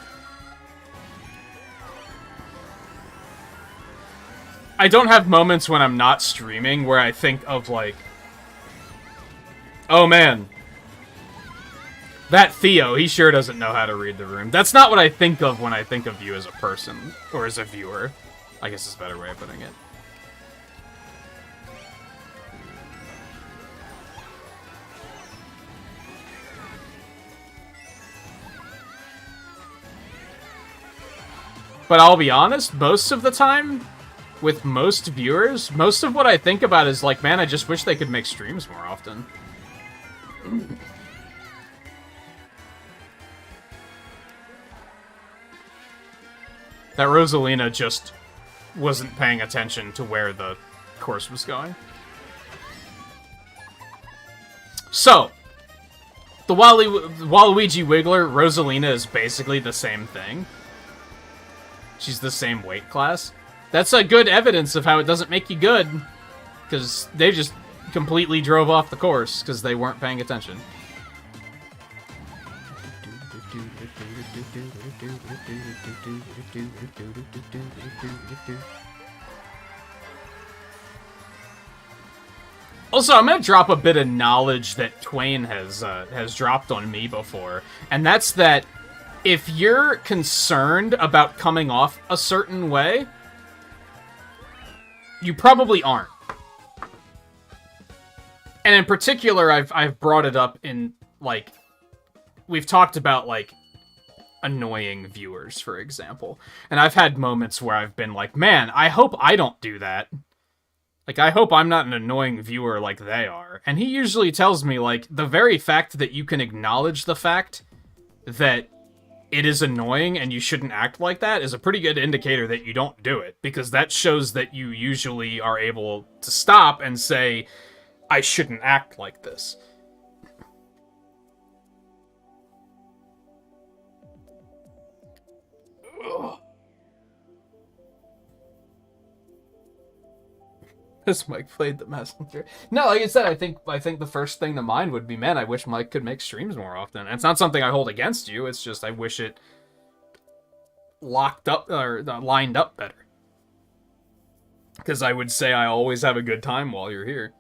I don't have moments when I'm not streaming where I think of, like, oh man, that Theo, he sure doesn't know how to read the room. That's not what I think of when I think of you as a person, or as a viewer. I guess is a better way of putting it. But I'll be honest, most of the time, with most viewers, most of what I think about is like, man, I just wish they could make streams more often. That Rosalina just wasn't paying attention to where the course was going. So, the Waluigi Wiggler, Rosalina is basically the same thing. She's the same weight class. That's a good evidence of how it doesn't make you good. Because they just completely drove off the course because they weren't paying attention. Also, I'm gonna drop a bit of knowledge that Twain has dropped on me before, and that's that if you're concerned about coming off a certain way, you probably aren't. And in particular, I've brought it up in, like, we've talked about, like, annoying viewers, for example. And I've had moments where I've been like, man, I hope I don't do that. Like, I hope I'm not an annoying viewer like they are. And he usually tells me, like, the very fact that you can acknowledge the fact that it is annoying and you shouldn't act like that is a pretty good indicator that you don't do it. Because that shows that you usually are able to stop and say, I shouldn't act like this. Ugh. This Mike played the messenger. No, like I said, I think the first thing to mind would be, man, I wish Mike could make streams more often. And it's not something I hold against you. It's just I wish it locked up or lined up better. Because I would say I always have a good time while you're here.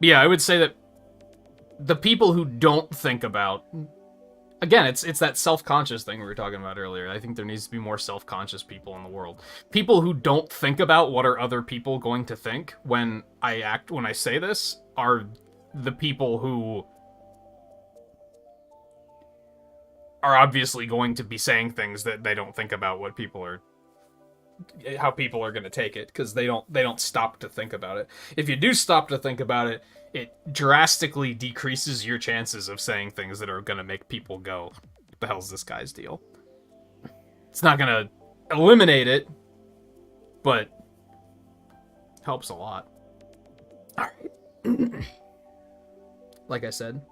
Yeah, I would say that the people who don't think about... Again, it's that self-conscious thing we were talking about earlier. I think there needs to be more self-conscious people in the world. People who don't think about what are other people going to think when I say this are the people who are obviously going to be saying things that they don't think about how people are going to take it, because they don't stop to think about it. If you do stop to think about it, it drastically decreases your chances of saying things that are going to make people go, what the hell's this guy's deal? It's not going to eliminate it, but helps a lot. Alright. Like I said,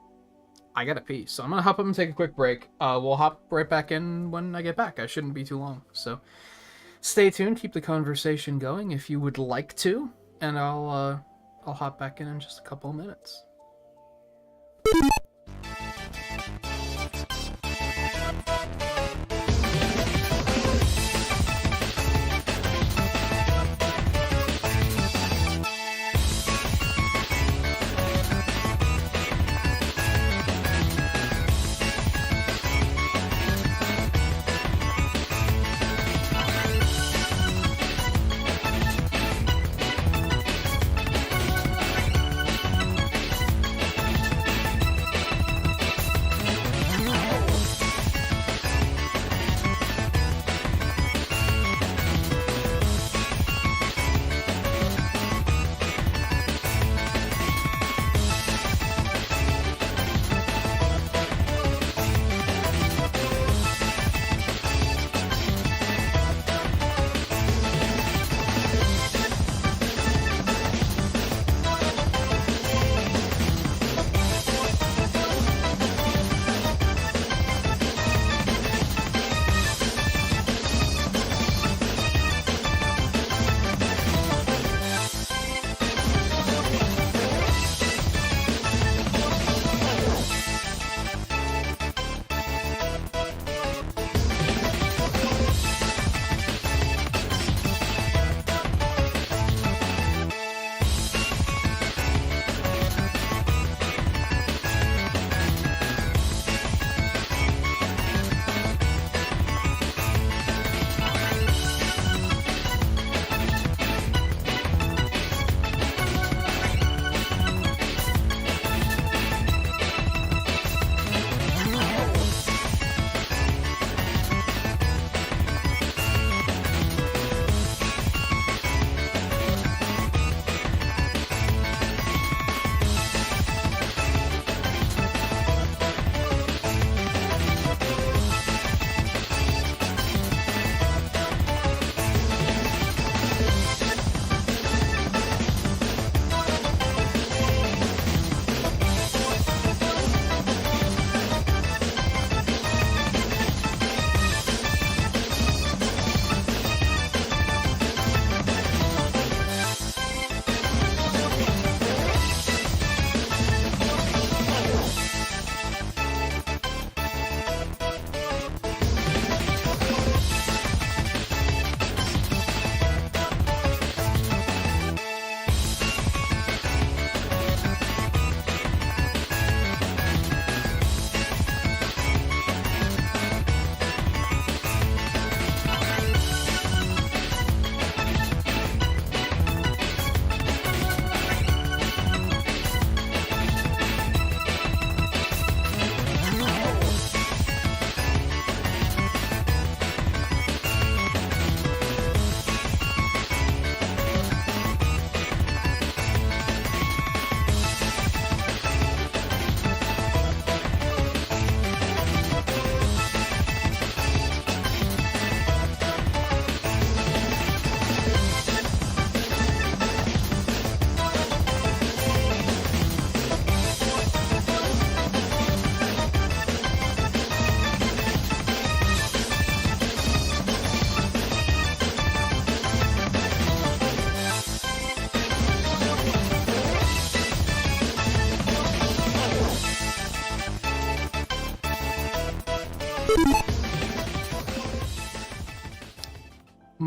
I gotta pee, so I'm gonna hop up and take a quick break. We'll hop right back in when I get back. I shouldn't be too long, so stay tuned, keep the conversation going if you would like to, and I'll hop back in just a couple of minutes.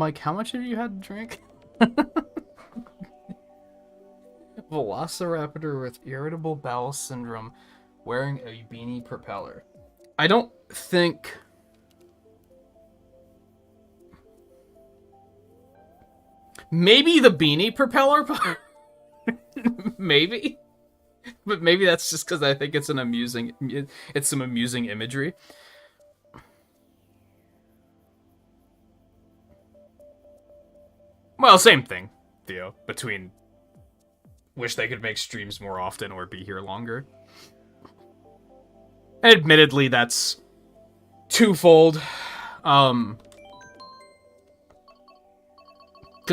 Mike, how much have you had to drink? Velociraptor with irritable bowel syndrome wearing a beanie propeller. I don't think... Maybe the beanie propeller part? Maybe? But maybe that's just because I think it's some amusing imagery. Well, same thing, Theo, between wish they could make streams more often or be here longer. Admittedly, that's twofold. Because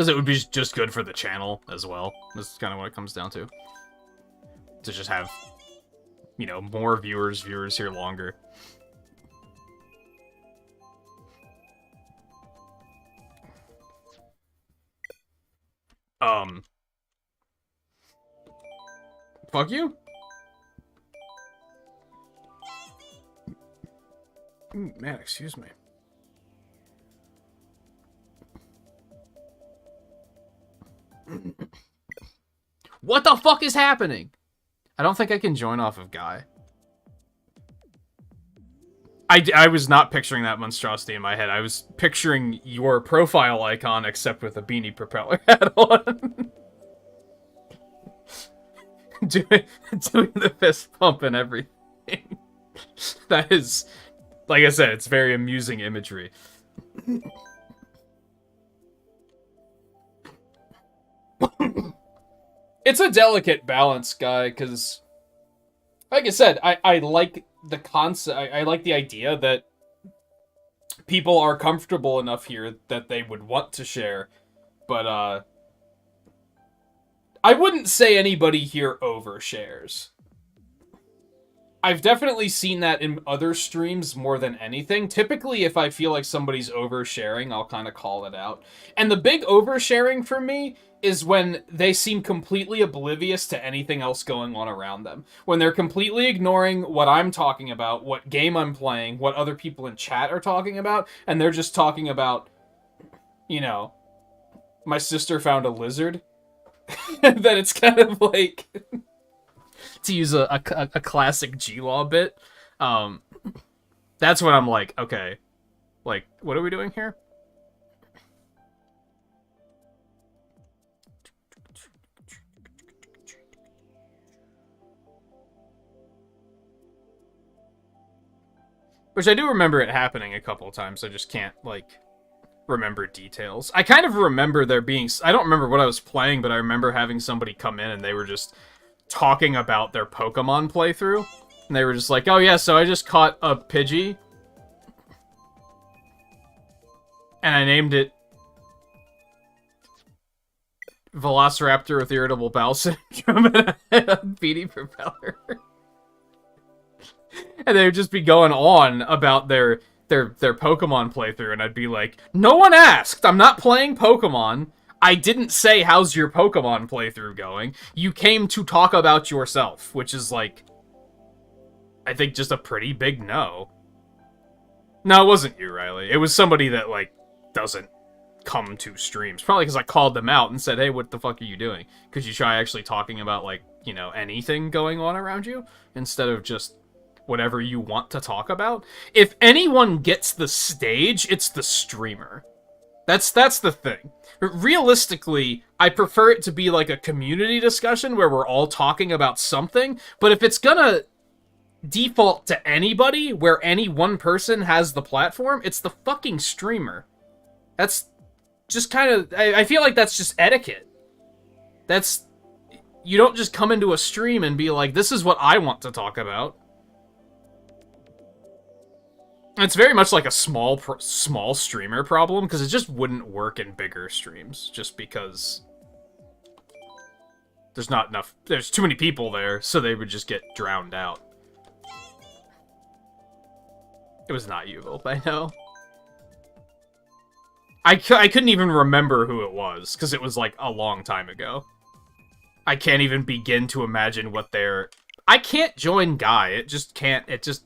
it would be just good for the channel as well. This is kind of what it comes down to. To just have, you know, more viewers here longer. Fuck you? Man, excuse me. What the fuck is happening? I don't think I can join off of Guy. I was not picturing that monstrosity in my head. I was picturing your profile icon, except with a beanie propeller hat on. doing the fist pump and everything. That is, like I said, it's very amusing imagery. It's a delicate balance, Guy, because, like I said, I like the concept. I like the idea that people are comfortable enough here that they would want to share, but I wouldn't say anybody here overshares. I've definitely seen that in other streams more than anything. Typically, if I feel like somebody's oversharing, I'll kind of call it out. And the big oversharing for me is when they seem completely oblivious to anything else going on around them. When they're completely ignoring what I'm talking about, what game I'm playing, what other people in chat are talking about, and they're just talking about, you know, my sister found a lizard. Then it's kind of like... to use a classic G-Law bit, that's when I'm like, okay, like, what are we doing here? Which I do remember it happening a couple of times, I just can't, like, remember details. I kind of remember there being... I don't remember what I was playing, but I remember having somebody come in and they were just talking about their Pokemon playthrough. And they were just like, oh yeah, so I just caught a Pidgey. And I named it Velociraptor with irritable bowel syndrome and a beanie propeller. And they would just be going on about their Pokemon playthrough, and I'd be like, no one asked! I'm not playing Pokemon. I didn't say, how's your Pokemon playthrough going? You came to talk about yourself, which is, like, I think just a pretty big no. No, it wasn't you, Riley. It was somebody that, like, doesn't come to streams. Probably because I called them out and said, hey, what the fuck are you doing? Could you try actually talking about, like, you know, anything going on around you? Instead of just whatever you want to talk about? If anyone gets the stage, it's the streamer. That's the thing. Realistically, I prefer it to be like a community discussion where we're all talking about something, but if it's gonna default to anybody, where any one person has the platform, it's the fucking streamer. That's just kind of... I feel like that's just etiquette. That's... You don't just come into a stream and be like, this is what I want to talk about. It's very much like a small streamer problem, because it just wouldn't work in bigger streams, just because there's not enough... There's too many people there, so they would just get drowned out. It was not you, Volpe, I know. I couldn't even remember who it was, because it was, like, a long time ago. I can't even begin to imagine what their... I can't join Guy. It just can't... It just...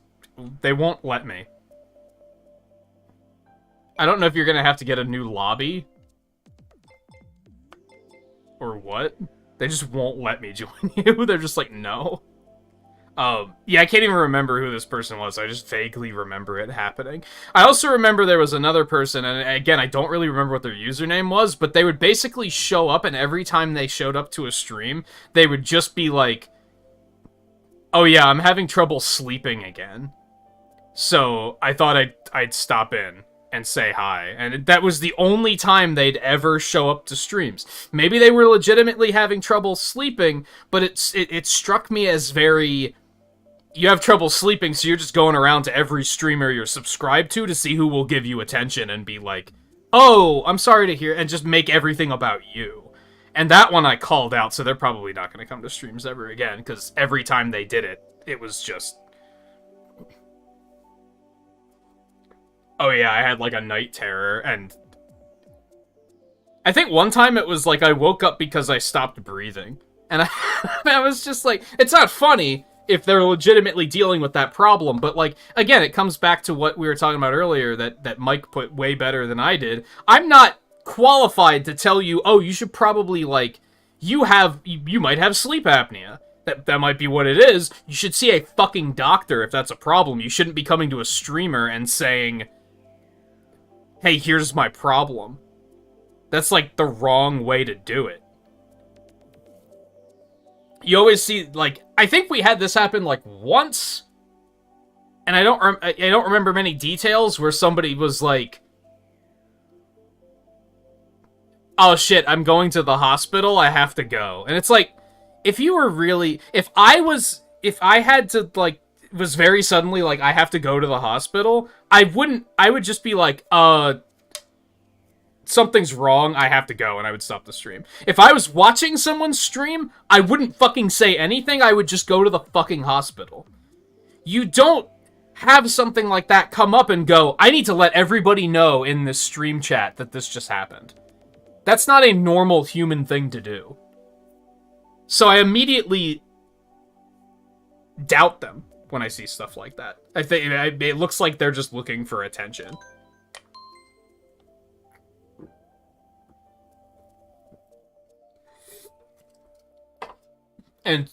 They won't let me. I don't know if you're gonna have to get a new lobby or what? They just won't let me join you. They're just like, no. Yeah, I can't even remember who this person was. I just vaguely remember it happening. I also remember there was another person, and again, I don't really remember what their username was, but they would basically show up, and every time they showed up to a stream, they would just be like, oh yeah, I'm having trouble sleeping again. So I thought I'd stop in and say hi. And that was the only time they'd ever show up to streams. Maybe they were legitimately having trouble sleeping, but it struck me as very... You have trouble sleeping, so you're just going around to every streamer you're subscribed to see who will give you attention and be like, oh, I'm sorry to hear, and just make everything about you. And that one I called out, so they're probably not going to come to streams ever again, because every time they did it, it was just... Oh yeah, I had like a night terror, and... I think one time it was like I woke up because I stopped breathing. And I was just like, it's not funny if they're legitimately dealing with that problem, but like, again, it comes back to what we were talking about earlier that Mike put way better than I did. I'm not qualified to tell you, oh, you should probably, like, you might have sleep apnea. That might be what it is. You should see a fucking doctor if that's a problem. You shouldn't be coming to a streamer and saying, hey, here's my problem. That's, like, the wrong way to do it. You always see, like, I think we had this happen, like, once, and I don't remember many details, where somebody was like, oh shit, I'm going to the hospital, I have to go. And it's like, if you were really, if I had to, like, was very suddenly like, I have to go to the hospital, I would just be like, something's wrong, I have to go, and I would stop the stream. If I was watching someone stream, I wouldn't fucking say anything, I would just go to the fucking hospital. You don't have something like that come up and go, I need to let everybody know in this stream chat that this just happened. That's not a normal human thing to do. So I immediately doubt them when I see stuff like that. I think it looks like they're just looking for attention. And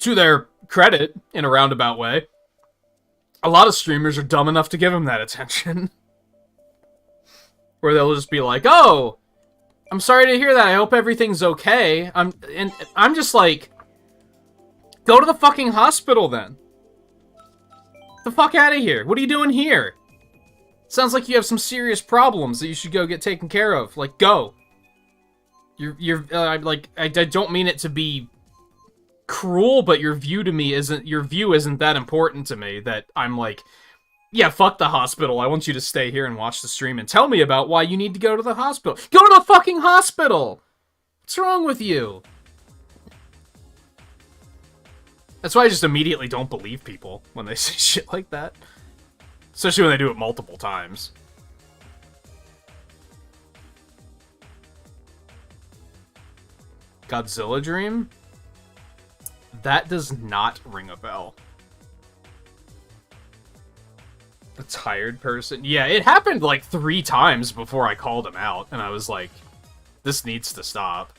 to their credit, in a roundabout way, a lot of streamers are dumb enough to give them that attention. Where they'll just be like, oh, I'm sorry to hear that, I hope everything's okay. I'm just like, go to the fucking hospital then. Get the fuck out of here. What are you doing here? Sounds like you have some serious problems that you should go get taken care of. Like, go. I don't mean it to be cruel, but your view isn't that important to me that I'm like, yeah, fuck the hospital. I want you to stay here and watch the stream and tell me about why you need to go to the hospital. Go to the fucking hospital! What's wrong with you? That's why I just immediately don't believe people when they say shit like that. Especially when they do it multiple times. Godzilla Dream? That does not ring a bell. A tired person? Yeah, it happened like 3 times before I called him out, and I was like, this needs to stop.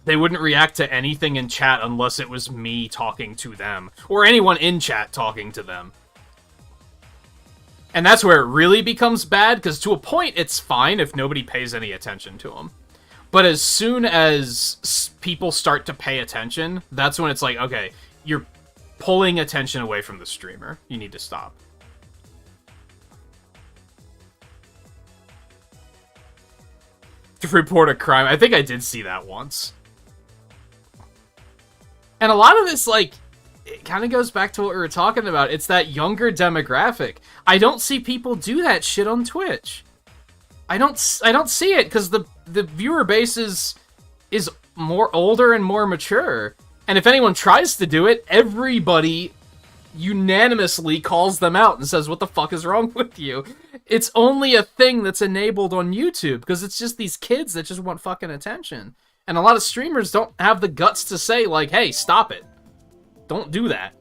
They wouldn't react to anything in chat unless it was me talking to them, or anyone in chat talking to them. And that's where it really becomes bad, because to a point, it's fine if nobody pays any attention to them. But as soon as people start to pay attention, that's when it's like, okay, you're pulling attention away from the streamer. You need to stop. To report a crime. I think I did see that once. And a lot of this, like, it kind of goes back to what we were talking about. It's that younger demographic. I don't see people do that shit on Twitch. I don't see it, because the viewer base is more older and more mature. And if anyone tries to do it, everybody unanimously calls them out and says, what the fuck is wrong with you? It's only a thing that's enabled on YouTube, because it's just these kids that just want fucking attention. And a lot of streamers don't have the guts to say, like, hey, stop it. Don't do that.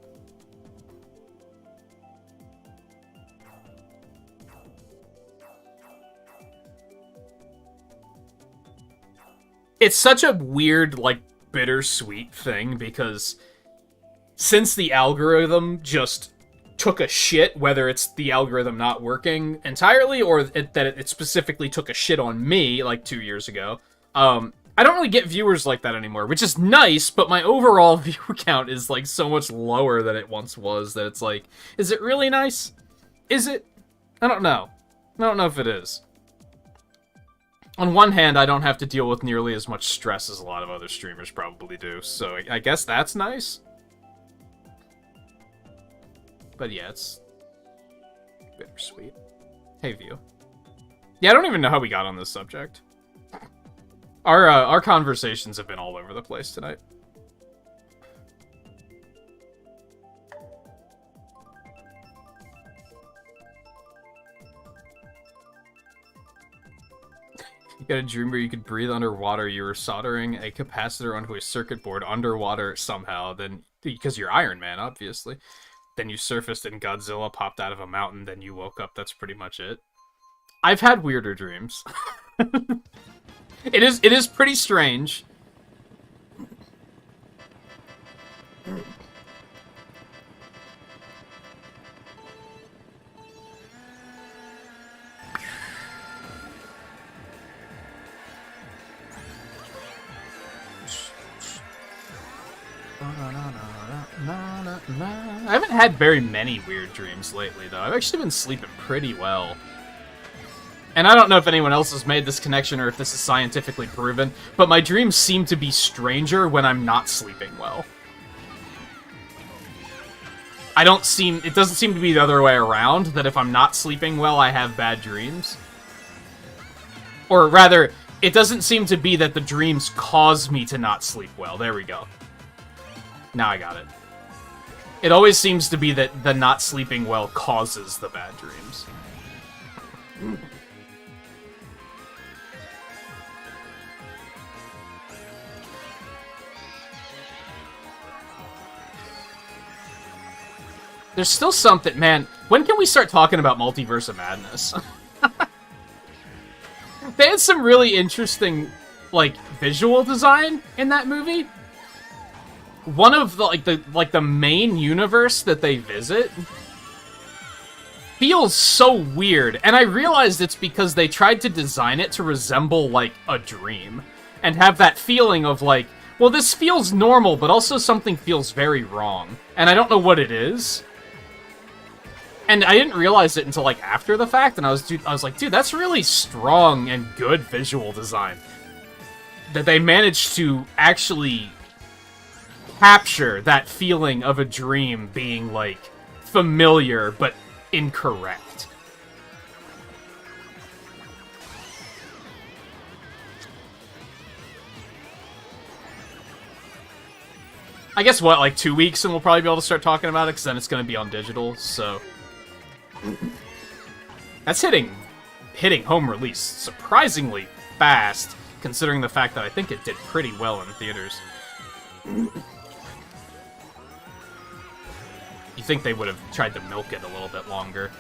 it's such a weird, like, bittersweet thing, because since the algorithm just took a shit, whether it's the algorithm not working entirely, or that it specifically took a shit on me, like, 2 years ago, I don't really get viewers like that anymore, which is nice, but my overall view count is, like, so much lower than it once was, that it's like, is it really nice? Is it? I don't know. I don't know if it is. On one hand, I don't have to deal with nearly as much stress as a lot of other streamers probably do, so I guess that's nice. But yeah, it's bittersweet. Hey, View. Yeah, I don't even know how we got on this subject. Our conversations have been all over the place tonight. You got a dream where you could breathe underwater. You were soldering a capacitor onto a circuit board underwater somehow. Then, because you're Iron Man, obviously. Then you surfaced and Godzilla popped out of a mountain. Then you woke up. That's pretty much it. I've had weirder dreams. It is pretty strange. I haven't had very many weird dreams lately, though. I've actually been sleeping pretty well. And I don't know if anyone else has made this connection or if this is scientifically proven, but my dreams seem to be stranger when I'm not sleeping well. It doesn't seem to be the other way around, that if I'm not sleeping well, I have bad dreams. Or rather, it doesn't seem to be that the dreams cause me to not sleep well. There we go. Now I got it. It always seems to be that the not sleeping well causes the bad dreams. There's still something, man. When can we start talking about Multiverse of Madness? They had some really interesting, like, visual design in that movie. One of the main universe that they visit feels so weird, and I realized it's because they tried to design it to resemble, like, a dream, and have that feeling of, like, well, this feels normal, but also something feels very wrong, and I don't know what it is. And I didn't realize it until, like, after the fact, and I was like, dude, that's really strong and good visual design. That they managed to actually capture that feeling of a dream being, like, familiar, but incorrect. I guess, what, like 2 weeks, and we'll probably be able to start talking about it, because then it's going to be on digital, so... That's hitting home release surprisingly fast, considering the fact that I think it did pretty well in theaters. You think they would have tried to milk it a little bit longer.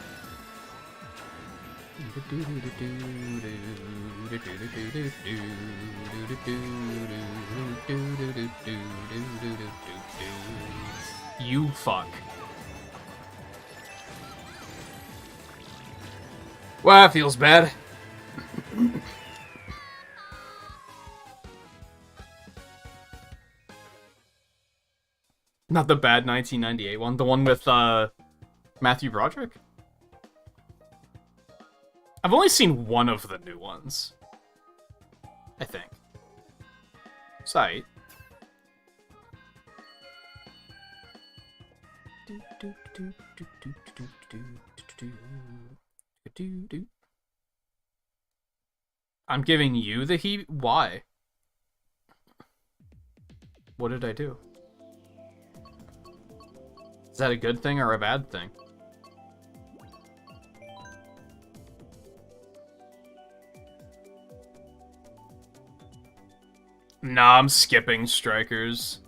You fuck. Well, that feels bad. Not the bad 1998 one, the one with Matthew Broderick? I've only seen one of the new ones, I think. Sight. I'm giving you the heat? Why? What did I do? Is that a good thing or a bad thing? Nah, I'm skipping Strikers.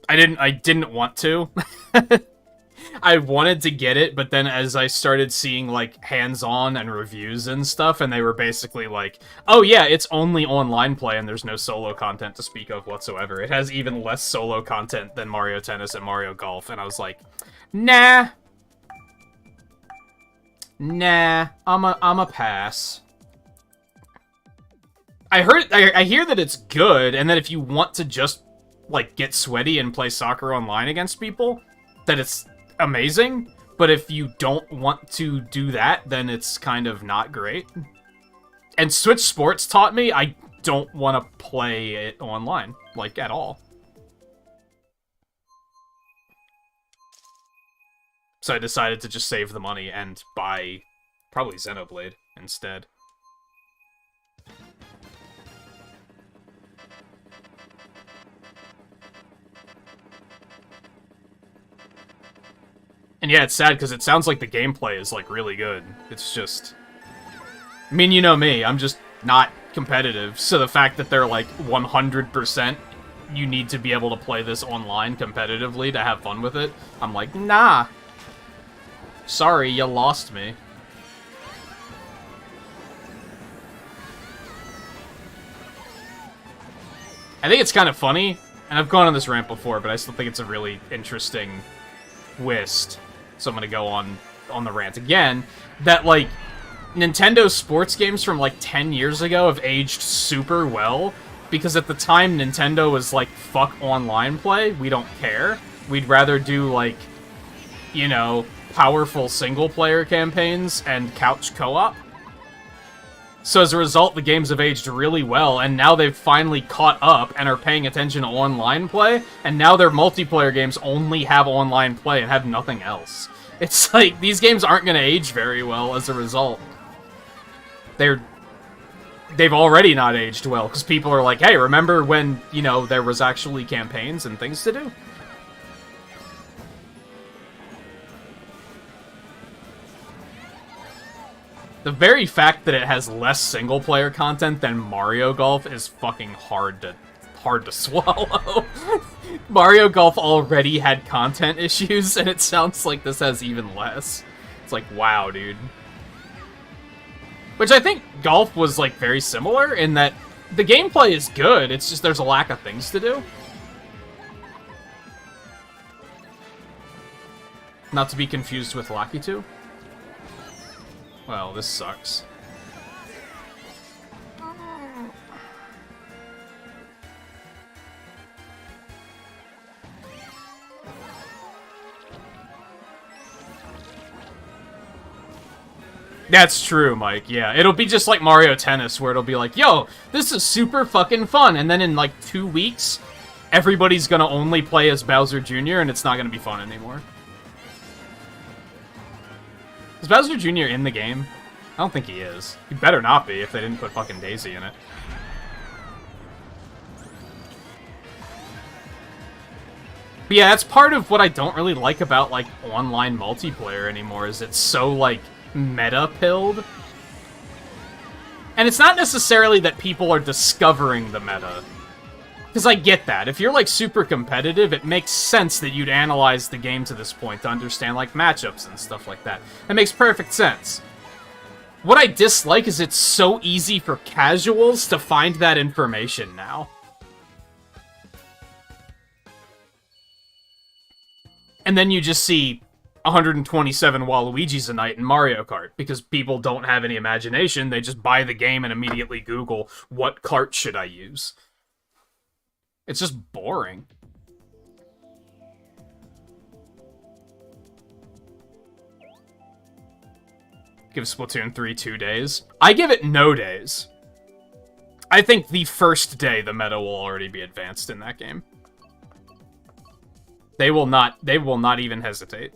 I didn't want to. I wanted to get it, but then as I started seeing, like, hands-on and reviews and stuff, and they were basically like, oh yeah, it's only online play and there's no solo content to speak of whatsoever. It has even less solo content than Mario Tennis and Mario Golf, and I was like, nah. Nah, I'm a pass. I hear that it's good, and that if you want to just, like, get sweaty and play soccer online against people, that it's amazing, but if you don't want to do that, then it's kind of not great. And Switch Sports taught me I don't want to play it online, like, at all. So I decided to just save the money and buy probably Xenoblade instead. And yeah, it's sad because it sounds like the gameplay is, like, really good. It's just... I mean, you know me, I'm just not competitive, so the fact that they're, like, 100% you need to be able to play this online competitively to have fun with it, I'm like, nah. Sorry, you lost me. I think it's kind of funny, and I've gone on this rant before, but I still think it's a really interesting twist. So I'm gonna go on the rant again, that, like, Nintendo sports games from, like, 10 years ago have aged super well, because at the time Nintendo was like, fuck online play, we don't care. We'd rather do, like, you know, powerful single-player campaigns and couch co-op. So as a result, the games have aged really well, and now they've finally caught up and are paying attention to online play, and now their multiplayer games only have online play and have nothing else. It's like, these games aren't going to age very well as a result. They've already not aged well, because people are like, hey, remember when, you know, there was actually campaigns and things to do? The very fact that it has less single-player content than Mario Golf is fucking hard to swallow. Mario Golf already had content issues, and it sounds like this has even less. It's like, wow, dude. Which I think Golf was, like, very similar, in that the gameplay is good, it's just there's a lack of things to do. Not to be confused with Lucky 2. Well, this sucks. That's true, Mike, yeah. It'll be just like Mario Tennis, where it'll be like, yo, this is super fucking fun, and then in, like, 2 weeks, everybody's gonna only play as Bowser Jr., and it's not gonna be fun anymore. Is Bowser Jr. in the game? I don't think he is. He better not be if they didn't put fucking Daisy in it. But yeah, that's part of what I don't really like about, like, online multiplayer anymore, is it's so, like, meta-pilled. And it's not necessarily that people are discovering the meta. Because I get that. If you're, like, super competitive, it makes sense that you'd analyze the game to this point to understand, like, matchups and stuff like that. It makes perfect sense. What I dislike is it's so easy for casuals to find that information now. And then you just see 127 Waluigis a night in Mario Kart, because people don't have any imagination, they just buy the game and immediately Google, what cart should I use? It's just boring. Give Splatoon 3 2 days. I give it no days. I think the first day the meta will already be advanced in that game. They will not even hesitate.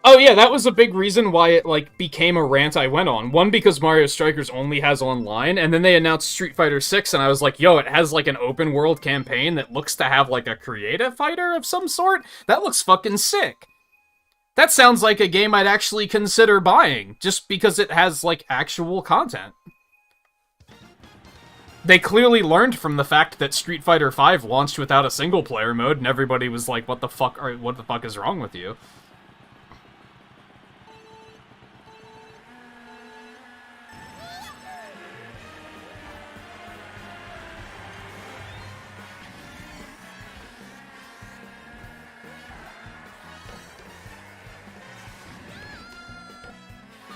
Oh yeah, that was a big reason why it, like, became a rant I went on. One, because Mario Strikers only has online, and then they announced Street Fighter 6, and I was like, yo, it has, like, an open world campaign that looks to have, like, a creative fighter of some sort? That looks fucking sick. That sounds like a game I'd actually consider buying, just because it has, like, actual content. They clearly learned from the fact that Street Fighter V launched without a single-player mode, and everybody was like, what the fuck is wrong with you?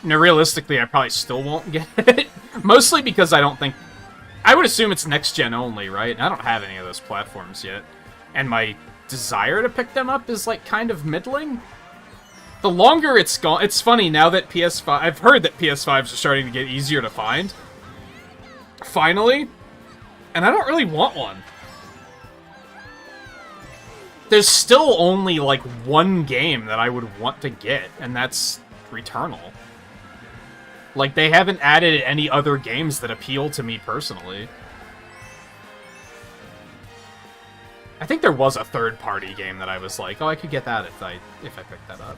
Now, realistically, I probably still won't get it. Mostly because I don't think... I would assume it's next-gen only, right? And I don't have any of those platforms yet. And my desire to pick them up is, like, kind of middling. The longer it's gone... It's funny, now that PS5... I've heard that PS5s are starting to get easier to find. Finally. And I don't really want one. There's still only, like, one game that I would want to get, and that's Returnal. Like, they haven't added any other games that appeal to me personally. I think there was a third-party game that I was like, oh, I could get that if I picked that up.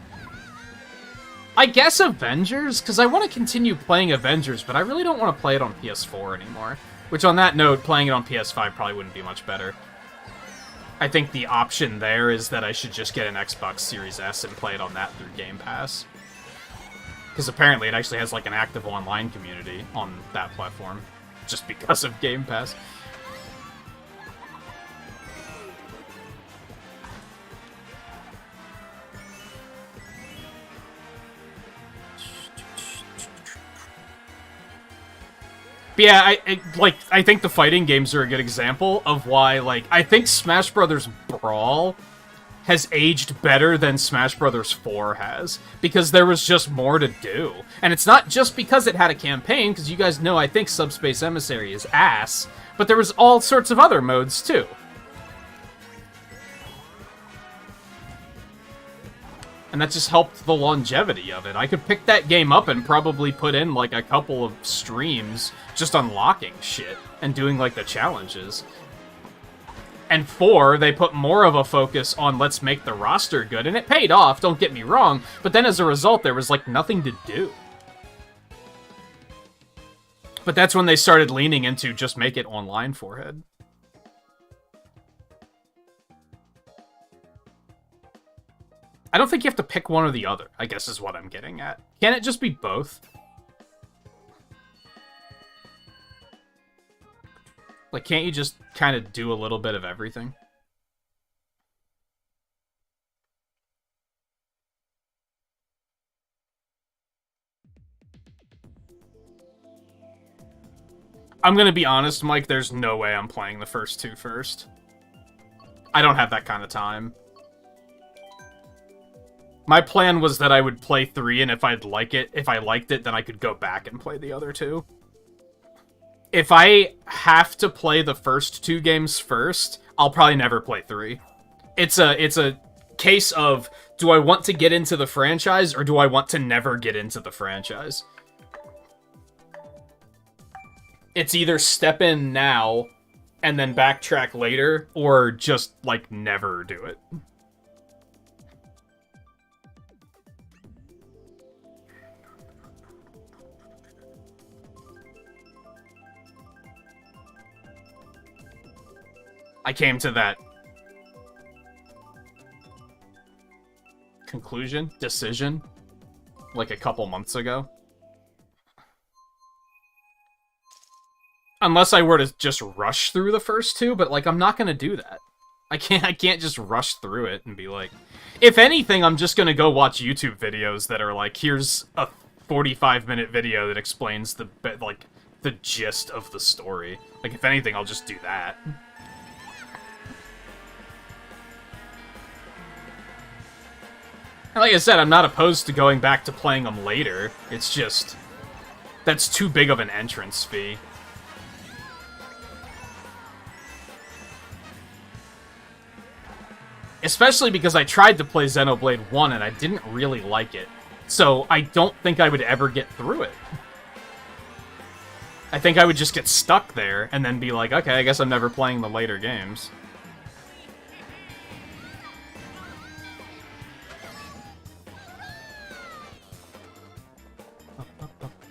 I guess Avengers, because I want to continue playing Avengers, but I really don't want to play it on PS4 anymore. Which, on that note, playing it on PS5 probably wouldn't be much better. I think the option there is that I should just get an Xbox Series S and play it on that through Game Pass. Because apparently it actually has, like, an active online community on that platform. Just because of Game Pass. But yeah, I think the fighting games are a good example of why, like, I think Smash Bros. Brawl has aged better than Smash Bros. 4 has, because there was just more to do. And it's not just because it had a campaign, because you guys know I think Subspace Emissary is ass, but there was all sorts of other modes, too. And that just helped the longevity of it. I could pick that game up and probably put in, like, a couple of streams just unlocking shit and doing, like, the challenges. And 4, they put more of a focus on let's make the roster good, and it paid off, don't get me wrong, but then as a result, there was, like, nothing to do. But that's when they started leaning into just make it online, forehead. I don't think you have to pick one or the other, I guess is what I'm getting at. Can it just be both? Like, can't you just kind of do a little bit of everything? I'm gonna be honest, Mike, there's no way I'm playing the first two first. I don't have that kind of time. My plan was that I would play 3, and if I liked it, then I could go back and play the other two. If I have to play the first 2 games first, I'll probably never play 3. It's a case of, do I want to get into the franchise, or do I want to never get into the franchise? It's either step in now, and then backtrack later, or just, like, never do it. I came to that decision, like a couple months ago. Unless I were to just rush through the first 2, but, like, I'm not gonna do that. I can't just rush through it and be like... If anything, I'm just gonna go watch YouTube videos that are like, here's a 45-minute video that explains the gist of the story. Like, if anything, I'll just do that. And like I said, I'm not opposed to going back to playing them later. It's just... that's too big of an entrance fee. Especially because I tried to play Xenoblade 1 and I didn't really like it. So I don't think I would ever get through it. I think I would just get stuck there and then be like, okay, I guess I'm never playing the later games.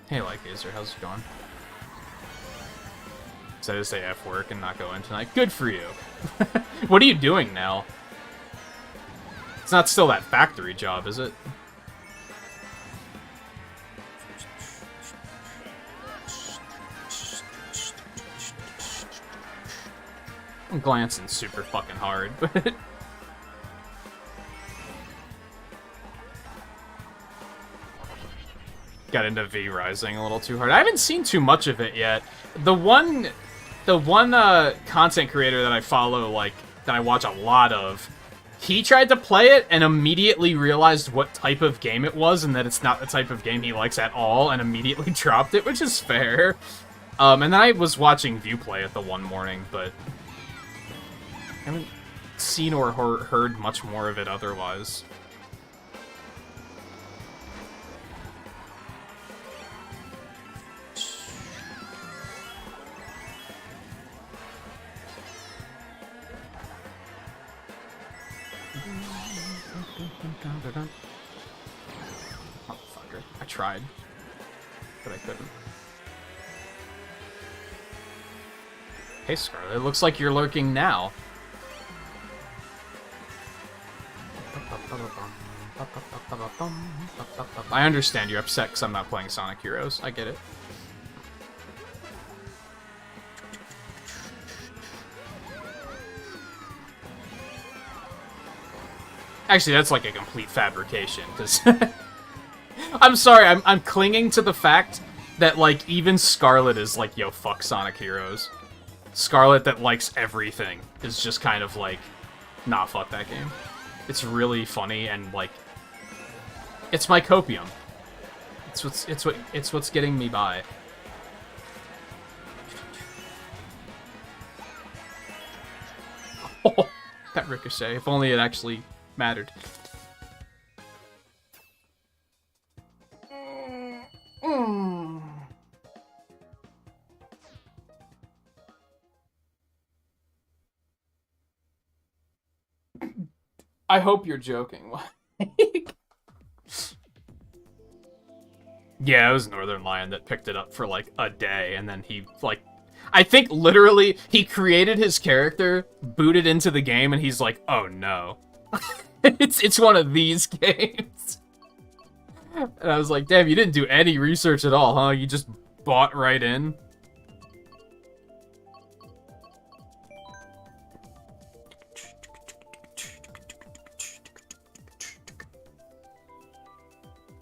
Hey, Lightgazer, how's it going? Decided to stay F work and not go in tonight. Good for you. What are you doing now? It's not still that factory job, is it? I'm glancing super fucking hard, but... Got into V Rising a little too hard. I haven't seen too much of it yet. The one content creator that I follow, like, that I watch a lot of, he tried to play it and immediately realized what type of game it was and that it's not the type of game he likes at all and immediately dropped it, which is fair. And then I was watching View play it the one morning, but I haven't seen or heard much more of it otherwise. Motherfucker. I tried, but I couldn't. Hey, Scarlet, it looks like you're lurking now. I understand you're upset because I'm not playing Sonic Heroes. I get it. Actually, that's like a complete fabrication, because... I'm sorry, I'm clinging to the fact that, like, even Scarlet is like, yo, fuck Sonic Heroes. Scarlet that likes everything is just kind of like, nah, fuck that game. It's really funny and, like, it's my copium. It's what's getting me by. Oh, that ricochet. If only it actually mattered. I hope you're joking. Yeah, it was Northern Lion that picked it up for like a day, and then he like, I think literally he created his character, booted into the game, and he's like, oh no. It's one of these games. And I was like, damn, you didn't do any research at all, huh? You just bought right in?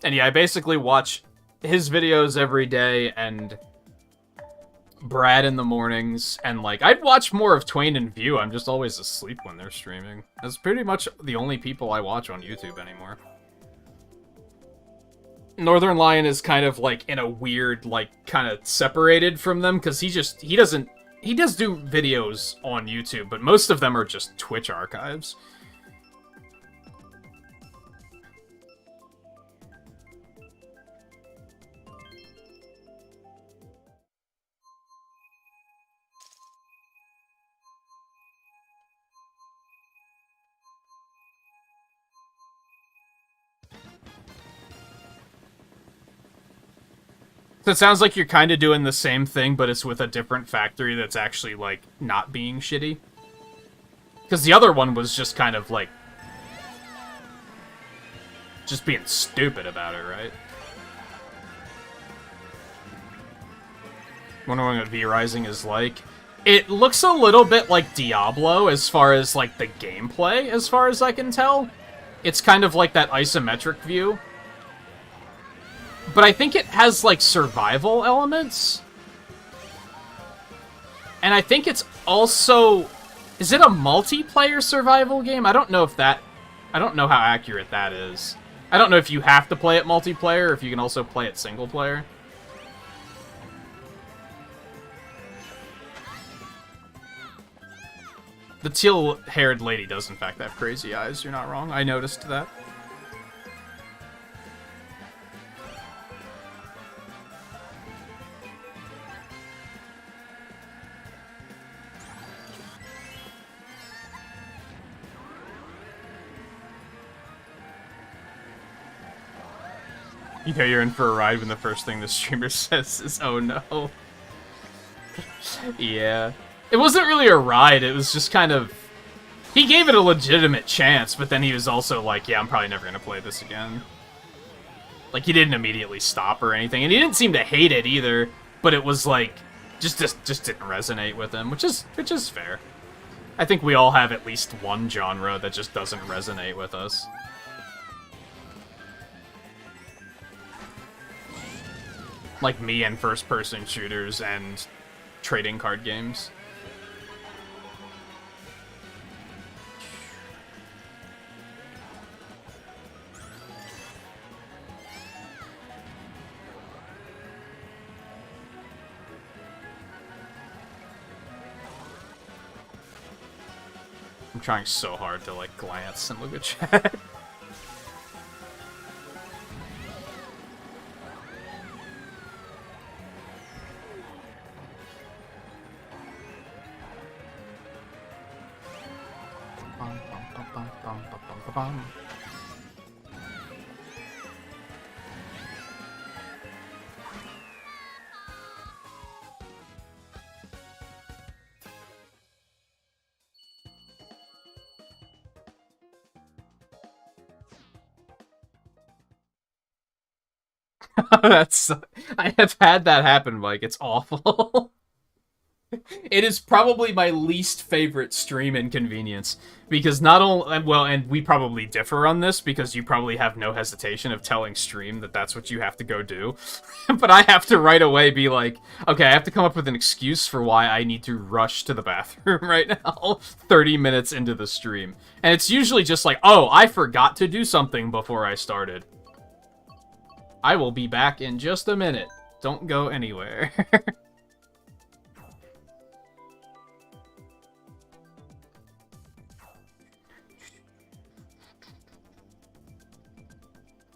And yeah, I basically watch his videos every day, and Brad in the mornings, and like, I'd watch more of Twain and View. I'm just always asleep when they're streaming. That's pretty much the only people I watch on YouTube anymore. Northern Lion is kind of like in a weird, like, kind of separated from them, because he does do videos on YouTube, but most of them are just Twitch archives. So it sounds like you're kind of doing the same thing, but it's with a different factory that's actually, like, not being shitty. Because the other one was just kind of, like, just being stupid about it, right? Wondering what V Rising is like. It looks a little bit like Diablo as far as, like, the gameplay, as far as I can tell. It's kind of like that isometric view. But I think it has, like, survival elements. And I think it's also... Is it a multiplayer survival game? I don't know if that... I don't know how accurate that is. I don't know if you have to play it multiplayer, or if you can also play it single player. The teal-haired lady does, in fact, have crazy eyes. You're not wrong. I noticed that. You know you're in for a ride when the first thing the streamer says is, "Oh no." Yeah. It wasn't really a ride, it was just kind of... He gave it a legitimate chance, but then he was also like, yeah, I'm probably never gonna play this again. Like, he didn't immediately stop or anything, and he didn't seem to hate it either, but it was like, just didn't resonate with him, which is fair. I think we all have at least one genre that just doesn't resonate with us. Like me and first-person shooters and trading card games. I'm trying so hard to, like, glance and look at chat. That's... I have had that happen, Mike. It's awful. It is probably my least favorite stream inconvenience, because not only... Well, and we probably differ on this, because you probably have no hesitation of telling stream that that's what you have to go do. But I have to right away be like, okay, I have to come up with an excuse for why I need to rush to the bathroom right now, 30 minutes into the stream. And it's usually just like, oh, I forgot to do something before I started. I will be back in just a minute. Don't go anywhere.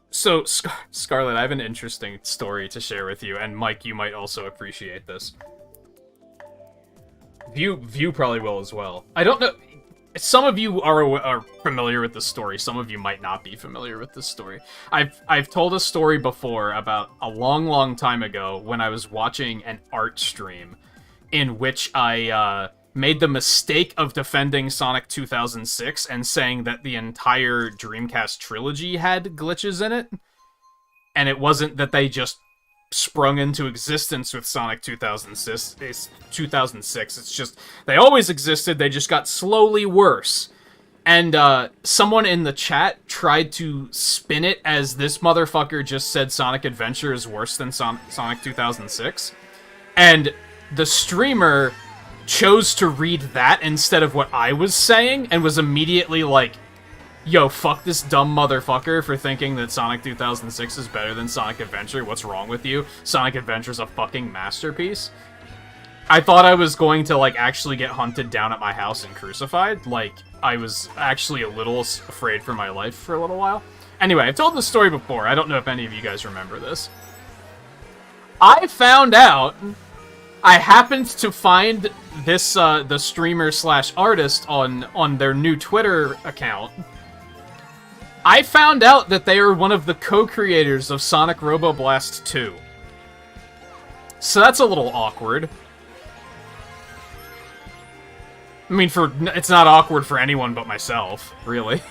So, Scarlet, I have an interesting story to share with you, and Mike, you might also appreciate this. View probably will as well. I don't know... Some of you are familiar with this story. Some of you might not be familiar with this story. I've told a story before about a long time ago when I was watching an art stream in which I made the mistake of defending Sonic 2006 and saying that the entire Dreamcast trilogy had glitches in it. And it wasn't that they just sprung into existence with Sonic 2006. It's just, they always existed, they just got slowly worse. And someone in the chat tried to spin it as this motherfucker just said Sonic Adventure is worse than Sonic 2006. And the streamer chose to read that instead of what I was saying, and was immediately like, yo, fuck this dumb motherfucker for thinking that Sonic 2006 is better than Sonic Adventure. What's wrong with you? Sonic Adventure's a fucking masterpiece. I thought I was going to, like, actually get hunted down at my house and crucified. Like, I was actually a little afraid for my life for a little while. Anyway, I've told this story before. I don't know if any of you guys remember this. I found out... I happened to find this, the streamer/artist on their new Twitter account. I found out that they are one of the co-creators of Sonic Roboblast 2. So that's a little awkward. I mean, it's not awkward for anyone but myself, really.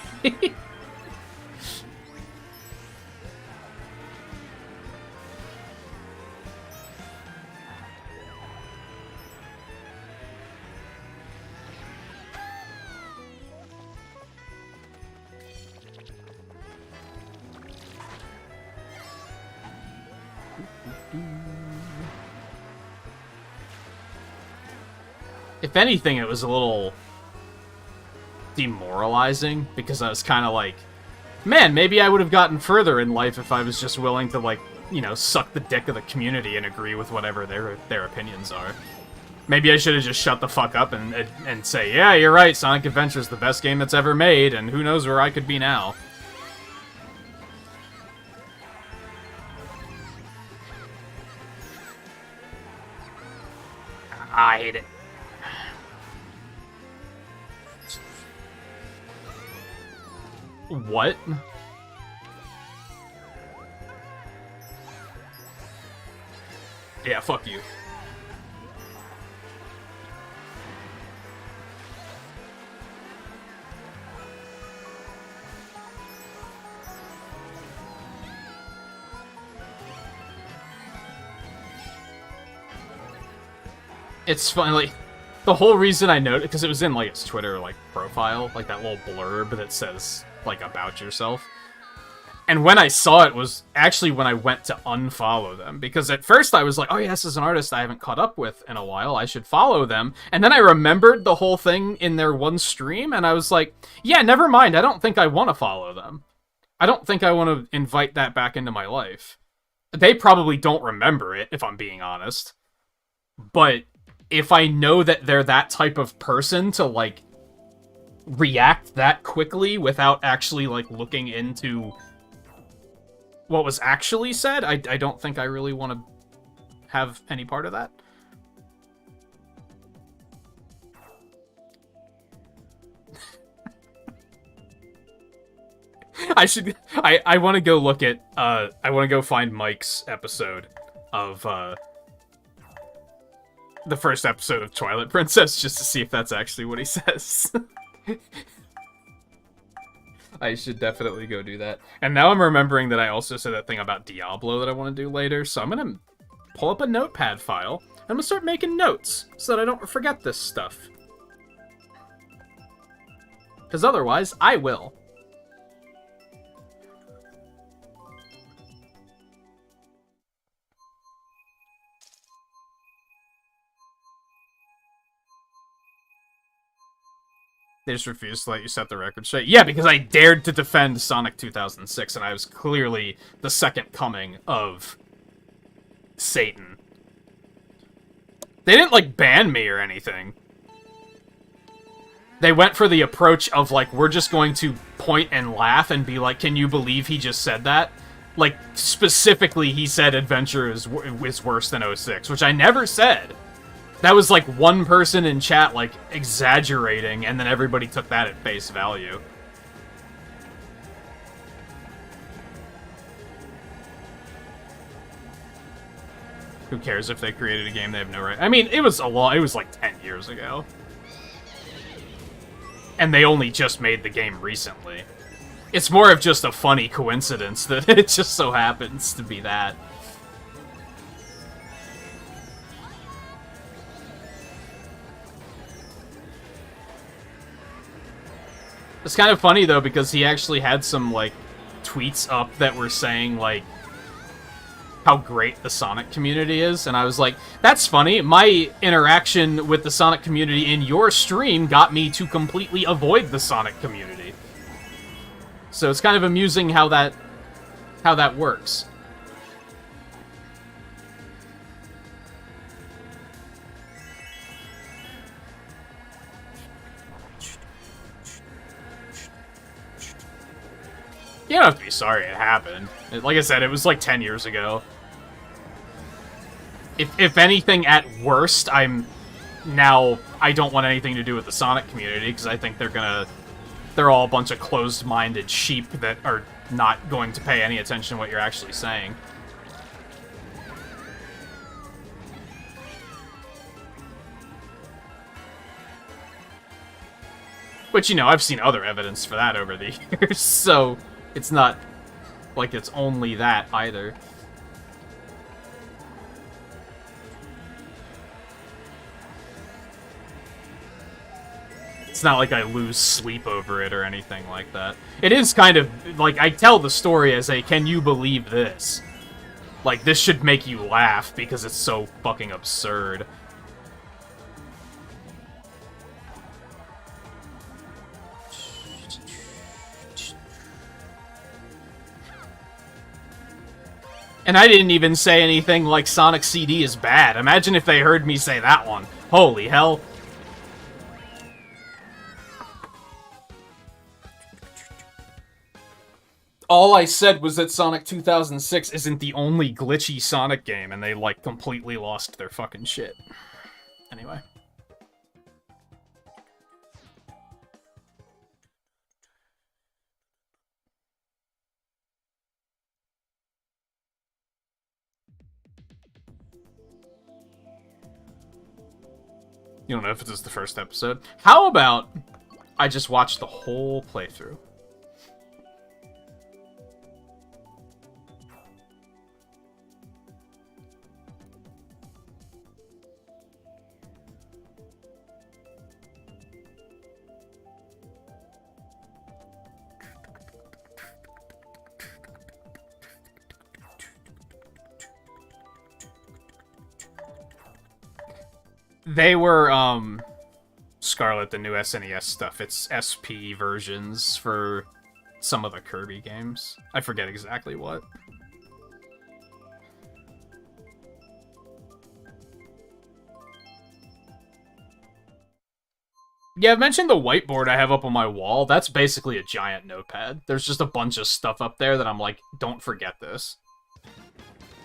If anything, it was a little demoralizing, because I was kind of like, man, maybe I would have gotten further in life if I was just willing to, like, you know, suck the dick of the community and agree with whatever their opinions are. Maybe I should have just shut the fuck up and say, yeah, you're right, Sonic Adventure is the best game that's ever made, and who knows where I could be now. I hate it. What? Yeah, fuck you. It's funny, like, the whole reason I noticed, because it was in, like, its Twitter, like, profile, like, that little blurb that says, like, about yourself. And when I saw it was actually when I went to unfollow them, because at first I was like, oh yeah, this is an artist I haven't caught up with in a while, I should follow them. And then I remembered the whole thing in their one stream, and I was like, yeah, never mind, I don't think I want to follow them. I don't think I want to invite that back into my life. They probably don't remember it, if I'm being honest. But if I know that they're that type of person to, like, react that quickly without actually, like, looking into what was actually said, I don't think I really want to have any part of that. I want to go look at, I want to go find Mike's episode of, the first episode of Twilight Princess, just to see if that's actually what he says. I should definitely go do that. And now I'm remembering that I also said that thing about Diablo that I want to do later, so I'm gonna pull up a notepad file, and I'm gonna start making notes, so that I don't forget this stuff. Because otherwise, I will. They just refused to let you set the record straight. Yeah, because I dared to defend Sonic 2006, and I was clearly the second coming of Satan. They didn't, like, ban me or anything. They went for the approach of, like, we're just going to point and laugh and be like, can you believe he just said that? Like, specifically, he said Adventure is worse than 06, which I never said. That was, like, one person in chat, like, exaggerating, and then everybody took that at face value. Who cares if they created a game they have no right? I mean, it was like 10 years ago. And they only just made the game recently. It's more of just a funny coincidence that it just so happens to be that. It's kind of funny, though, because he actually had some, like, tweets up that were saying, like, how great the Sonic community is, and I was like, that's funny, my interaction with the Sonic community in your stream got me to completely avoid the Sonic community. So it's kind of amusing how that works. You don't have to be sorry it happened. Like I said, it was like 10 years ago. If anything, at worst, I don't want anything to do with the Sonic community, because I think they're all a bunch of closed-minded sheep that are not going to pay any attention to what you're actually saying. Which, you know, I've seen other evidence for that over the years, so it's not like it's only that either. It's not like I lose sleep over it or anything like that. It is kind of, like, I tell the story as a, can you believe this? Like, this should make you laugh because it's so fucking absurd. And I didn't even say anything like Sonic CD is bad. Imagine if they heard me say that one. Holy hell. All I said was that Sonic 2006 isn't the only glitchy Sonic game, and they, like, completely lost their fucking shit. Anyway. You don't know if it's the first episode. How about I just watch the whole playthrough? They were, Scarlet, the new SNES stuff. It's SP versions for some of the Kirby games. I forget exactly what. Yeah, I've mentioned the whiteboard I have up on my wall. That's basically a giant notepad. There's just a bunch of stuff up there that I'm like, don't forget this.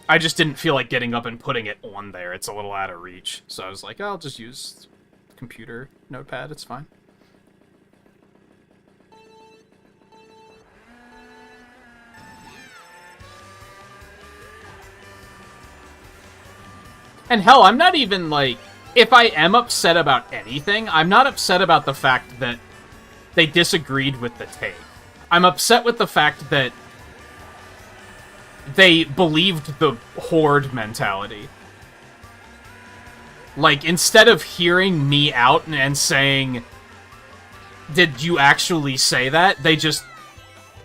I just didn't feel like getting up and putting it on there. It's a little out of reach. So I was like, oh, I'll just use computer notepad. It's fine. And hell, I'm not even like... If I am upset about anything, I'm not upset about the fact that they disagreed with the take. I'm upset with the fact that they believed the horde mentality. Like, instead of hearing me out and saying, did you actually say that? They just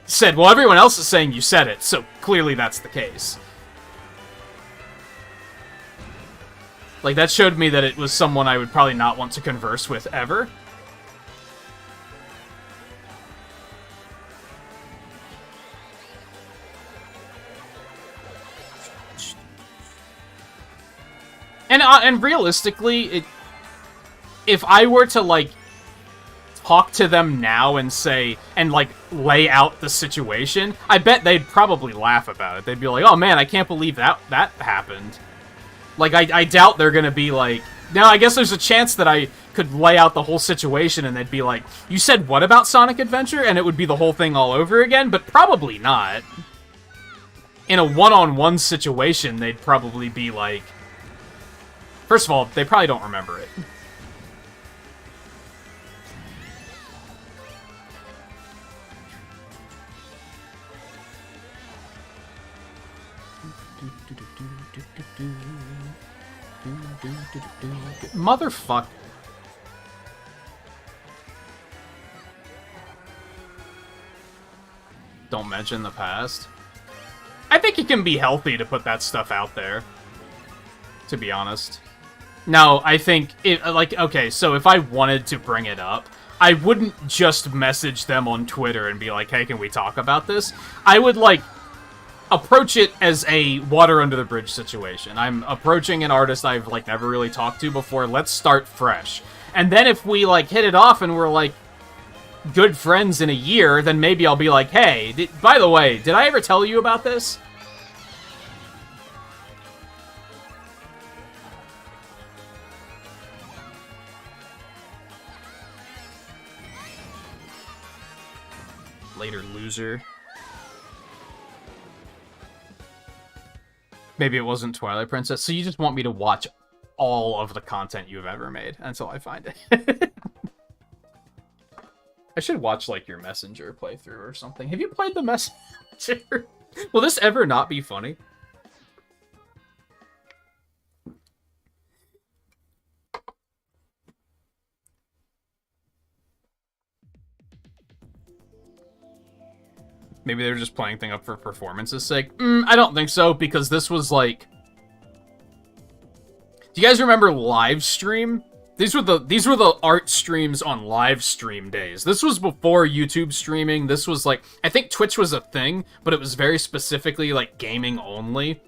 said, well, everyone else is saying you said it, so clearly that's the case. Like, that showed me that it was someone I would probably not want to converse with ever. And realistically, if I were to, like, talk to them now and say, and, like, lay out the situation, I bet they'd probably laugh about it. They'd be like, oh man, I can't believe that happened. Like, I doubt they're gonna be like... Now, I guess there's a chance that I could lay out the whole situation and they'd be like, you said what about Sonic Adventure? And it would be the whole thing all over again, but probably not. In a one-on-one situation, they'd probably be like... First of all, they probably don't remember it. Motherfucker. Don't mention the past. I think it can be healthy to put that stuff out there, to be honest. No, I think, okay, so if I wanted to bring it up, I wouldn't just message them on Twitter and be like, hey, can we talk about this? I would, like, approach it as a water under the bridge situation. I'm approaching an artist I've, like, never really talked to before. Let's start fresh. And then if we, like, hit it off and we're, like, good friends in a year, then maybe I'll be like, hey, by the way, did I ever tell you about this? Later, loser. Maybe it wasn't Twilight Princess, so you just want me to watch all of the content you've ever made until I find it. I should watch, like, your Messenger playthrough or something. Have you played the Messenger? Will this ever not be funny? Maybe they were just playing thing up for performance's sake. I don't think so, because this was like... Do you guys remember live stream? These were the art streams on live stream days. This was before YouTube streaming. This was like, I think Twitch was a thing, but it was very specifically like gaming only.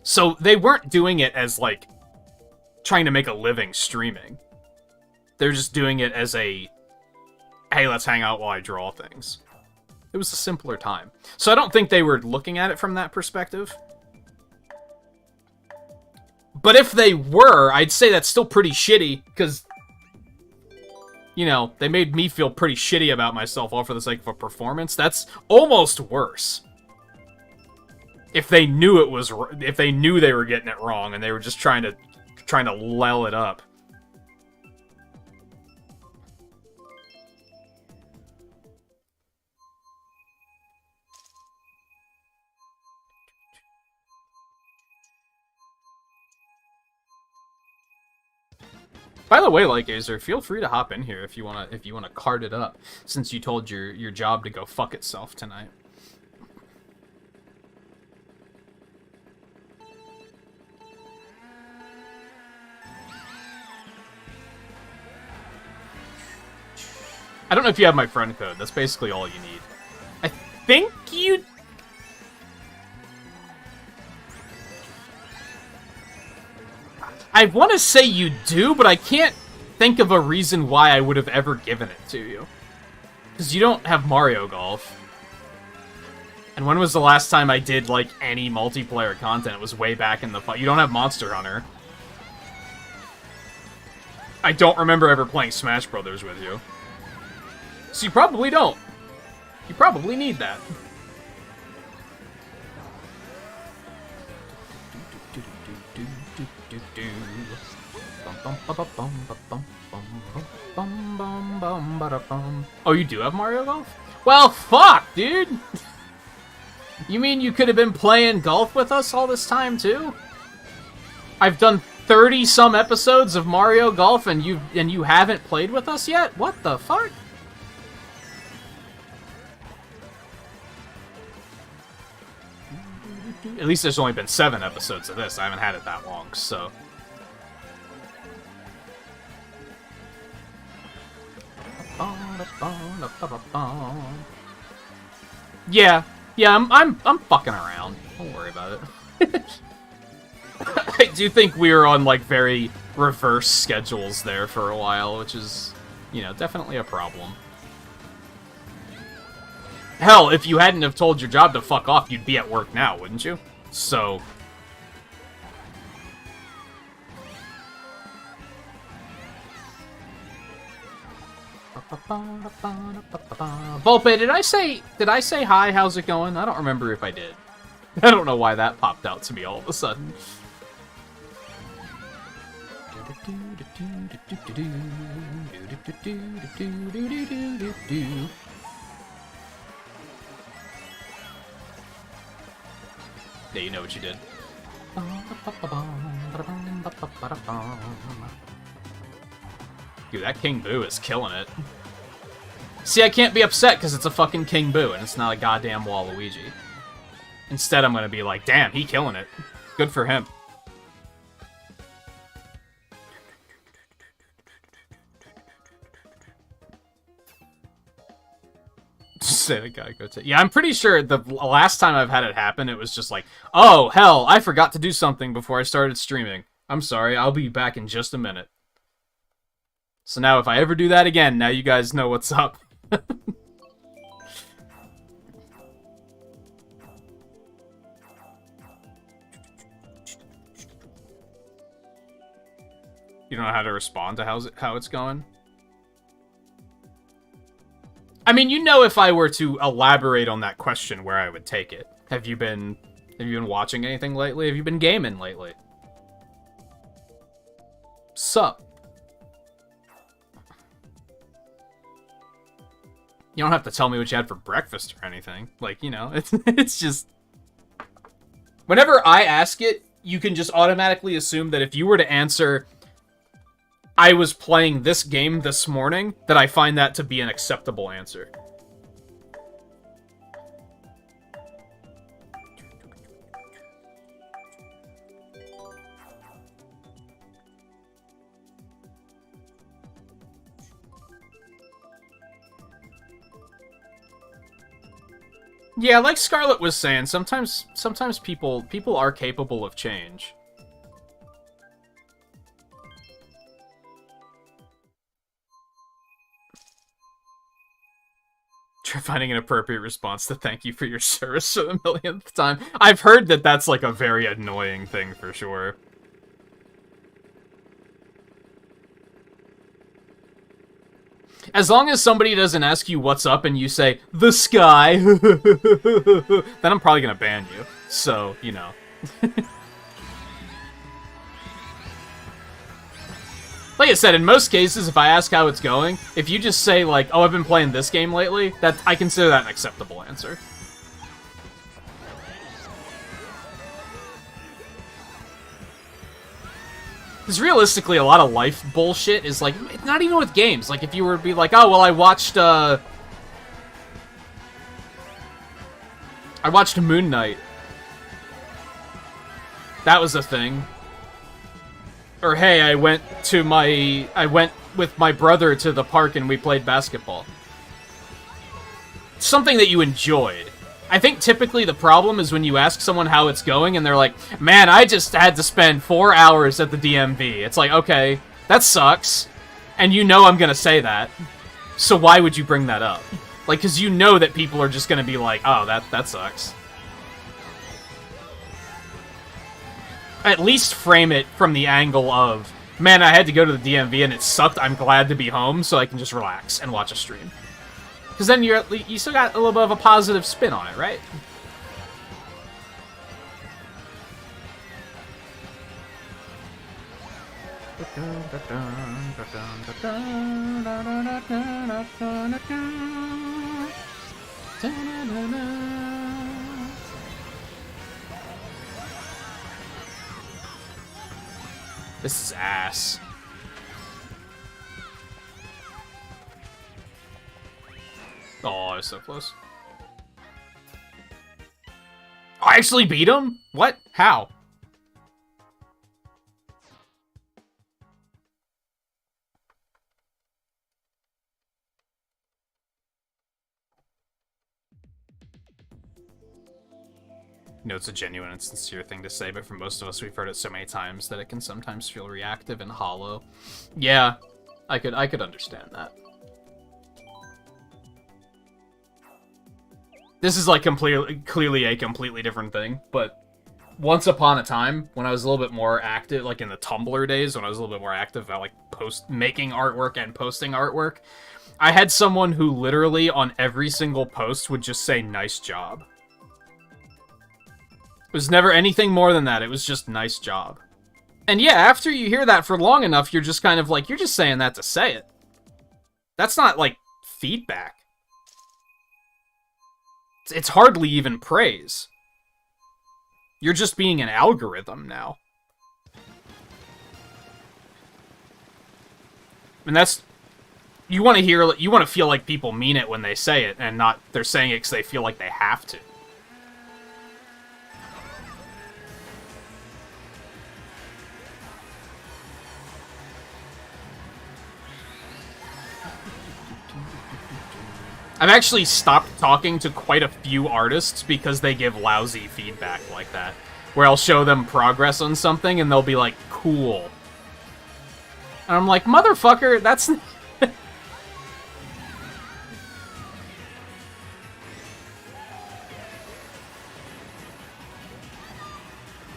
So they weren't doing it as like trying to make a living streaming. They're just doing it as a, hey, let's hang out while I draw things. It was a simpler time. So I don't think they were looking at it from that perspective. But if they were, I'd say that's still pretty shitty, because, you know, they made me feel pretty shitty about myself all for the sake of a performance. That's almost worse. If they knew it was, if they knew they were getting it wrong and they were just trying to lull it up. By the way, like Azer, feel free to hop in here if you wanna cart it up, since you told your job to go fuck itself tonight. I don't know if you have my friend code. That's basically all you need. I think you... I want to say you do, but I can't think of a reason why I would have ever given it to you. Because you don't have Mario Golf. And when was the last time I did, like, any multiplayer content? It was way back in the... You don't have Monster Hunter. I don't remember ever playing Smash Brothers with you. So you probably don't. You probably need that. Oh, you do have Mario Golf? Well, fuck, dude! You mean you could have been playing golf with us all this time, too? I've done 30-some episodes of Mario Golf and you haven't played with us yet? What the fuck? At least there's only been 7 episodes of this. I haven't had it that long, so... Yeah, I'm fucking around. Don't worry about it. I do think we were on, like, very reverse schedules there for a while, which is, you know, definitely a problem. Hell, if you hadn't have told your job to fuck off, you'd be at work now, wouldn't you? So... Volpe, did I say hi? How's it going? I don't remember if I did. I don't know why that popped out to me all of a sudden. Yeah, you know what you did. Dude, that King Boo is killing it. See, I can't be upset because it's a fucking King Boo and it's not a goddamn Waluigi. Instead, I'm gonna be like, damn, he killing it. Good for him. Yeah, I'm pretty sure the last time I've had it happen, it was just like, oh, hell, I forgot to do something before I started streaming. I'm sorry, I'll be back in just a minute. So now if I ever do that again, now you guys know what's up. You don't know how to respond to how it's going? I mean, you know, if I were to elaborate on that question, where I would take it. Have you been watching anything lately? Have you been gaming lately? Sup? You don't have to tell me what you had for breakfast or anything. Like, you know, it's just... Whenever I ask it, you can just automatically assume that if you were to answer, I was playing this game this morning, that I find that to be an acceptable answer. Yeah, like Scarlett was saying, sometimes people are capable of change. Try finding an appropriate response to thank you for your service for the millionth time. I've heard that that's like a very annoying thing for sure. As long as somebody doesn't ask you what's up and you say, the sky, then I'm probably gonna ban you. So, you know. Like I said, in most cases, if I ask how it's going, if you just say, like, oh, I've been playing this game lately, I consider that an acceptable answer. Because realistically, a lot of life bullshit is like, it's not even with games. Like, if you were to be like, oh, well, I watched Moon Knight. That was a thing. Or, hey, I went with my brother to the park and we played basketball. Something that you enjoyed. I think typically the problem is when you ask someone how it's going and they're like, man, I just had to spend 4 hours at the DMV. It's like, okay, that sucks. And you know I'm gonna say that. So why would you bring that up? Like, because you know that people are just gonna be like, oh, that sucks. At least frame it from the angle of, man, I had to go to the DMV and it sucked. I'm glad to be home so I can just relax and watch a stream. Because then you still got a little bit of a positive spin on it, right? This is ass. Oh, I was so close. I actually beat him? What? How? No, it's a genuine and sincere thing to say, but for most of us, we've heard it so many times that it can sometimes feel reactive and hollow. Yeah, I could understand that. This is like clearly a completely different thing, but once upon a time, when I was a little bit more active, like in the Tumblr days, when I was a little bit more active about like making artwork and posting artwork, I had someone who literally on every single post would just say, nice job. It was never anything more than that, it was just nice job. And yeah, after you hear that for long enough, you're just kind of like, you're just saying that to say it. That's not like feedback. It's hardly even praise. You're just being an algorithm now. And that's... You want to feel like people mean it when they say it, and not they're saying it because they feel like they have to. I've actually stopped talking to quite a few artists because they give lousy feedback like that. Where I'll show them progress on something and they'll be like, cool. And I'm like, motherfucker, that's...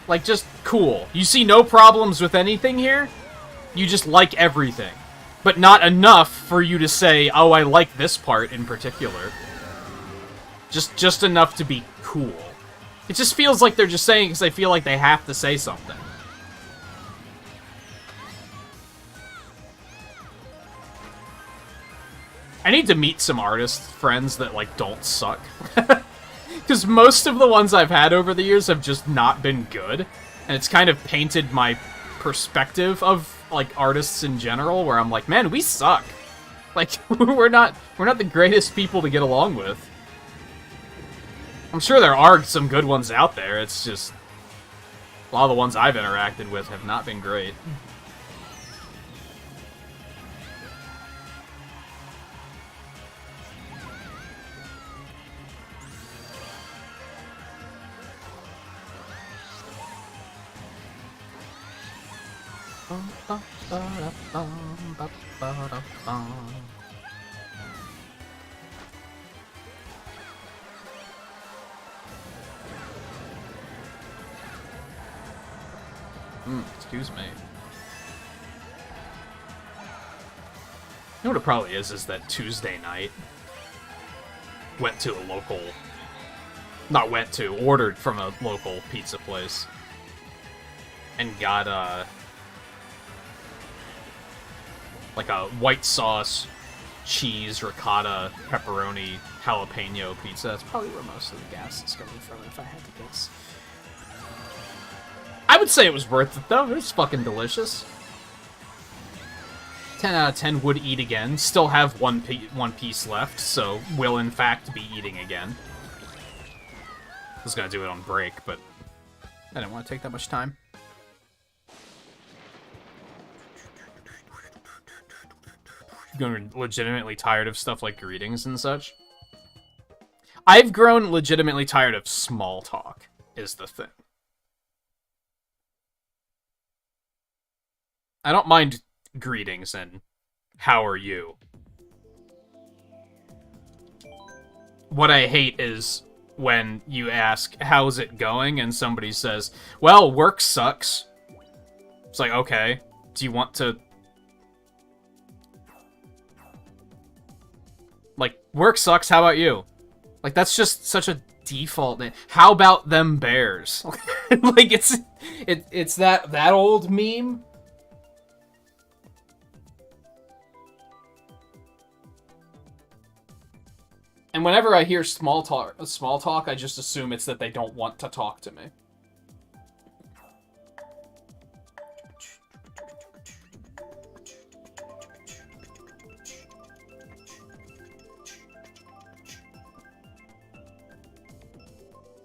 like, just cool. You see no problems with anything here? You just like everything. But not enough for you to say, oh, I like this part in particular. Just enough to be cool. It just feels like they're just saying it because they feel like they have to say something. I need to meet some artist friends that, like, don't suck. Because most of the ones I've had over the years have just not been good. And it's kind of painted my perspective of like artists in general, where I'm like, man, we suck. Like, we're not the greatest people to get along with. I'm sure there are some good ones out there, it's just a lot of the ones I've interacted with have not been great. Excuse me. You know what it probably is that Tuesday night went to a local... ordered from a local pizza place. And got, like a white sauce, cheese, ricotta, pepperoni, jalapeno pizza. That's probably where most of the gas is coming from, if I had to guess. I would say it was worth it, though. It was fucking delicious. 10 out of 10 would eat again. Still have one piece left, so will in fact be eating again. I was gonna do it on break, but I didn't want to take that much time. Grown legitimately tired of stuff like greetings and such. I've grown legitimately tired of small talk, is the thing. I don't mind greetings and how are you. What I hate is when you ask, how's it going? And somebody says, well, work sucks. It's like, okay, do you want to... Like, work sucks, how about you? Like, that's just such a default name. How about them bears? Like, it's that old meme. And whenever I hear small talk, I just assume it's that they don't want to talk to me.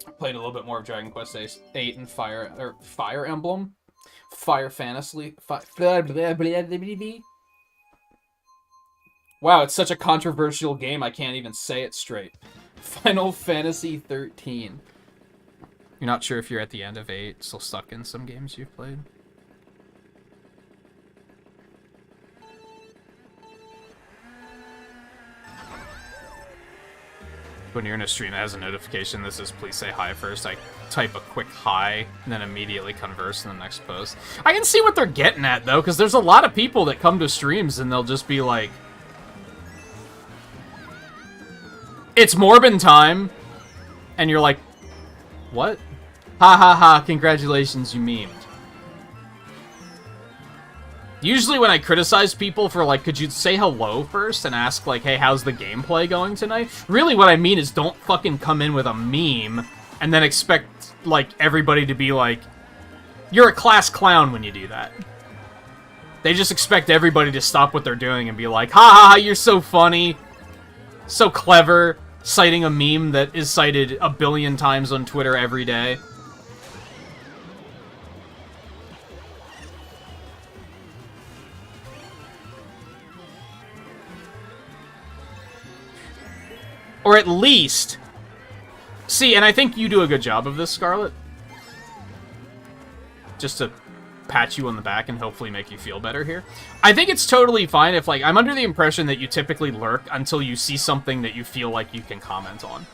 I played a little bit more of Dragon Quest VIII and Fire Emblem, Fire Fantasy. Wow, it's such a controversial game, I can't even say it straight. Final Fantasy 13. You're not sure if you're at the end of 8, still stuck in some games you've played? When you're in a stream that has a notification that says, please say hi first, I type a quick hi, and then immediately converse in the next post. I can see what they're getting at, though, because there's a lot of people that come to streams and they'll just be like, it's Morbin time! And you're like, what? Ha ha ha, congratulations, you memed. Usually when I criticize people for, like, could you say hello first and ask, like, hey, how's the gameplay going tonight? Really what I mean is don't fucking come in with a meme and then expect, like, everybody to be like, you're a class clown when you do that. They just expect everybody to stop what they're doing and be like, ha ha ha, you're so funny, so clever, citing a meme that is cited a billion times on Twitter every day. Or at least... See, and I think you do a good job of this, Scarlet. Just to pat you on the back and hopefully make you feel better here. I think it's totally fine if, like, I'm under the impression that you typically lurk until you see something that you feel like you can comment on.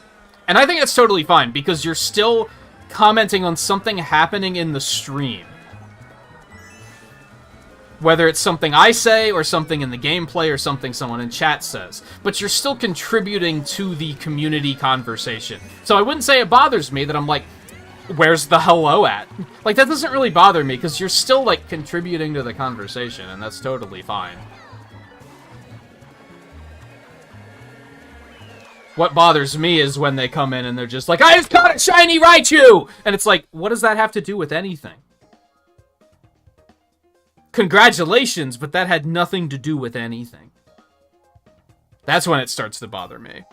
And I think that's totally fine, because you're still commenting on something happening in the stream. Whether it's something I say, or something in the gameplay, or something someone in chat says. But you're still contributing to the community conversation. So I wouldn't say it bothers me that I'm like, where's the hello at? Like, that doesn't really bother me, because you're still, like, contributing to the conversation, and that's totally fine. What bothers me is when they come in and they're just like, I just caught a shiny Raichu! And it's like, what does that have to do with anything? Congratulations, but that had nothing to do with anything. That's when it starts to bother me.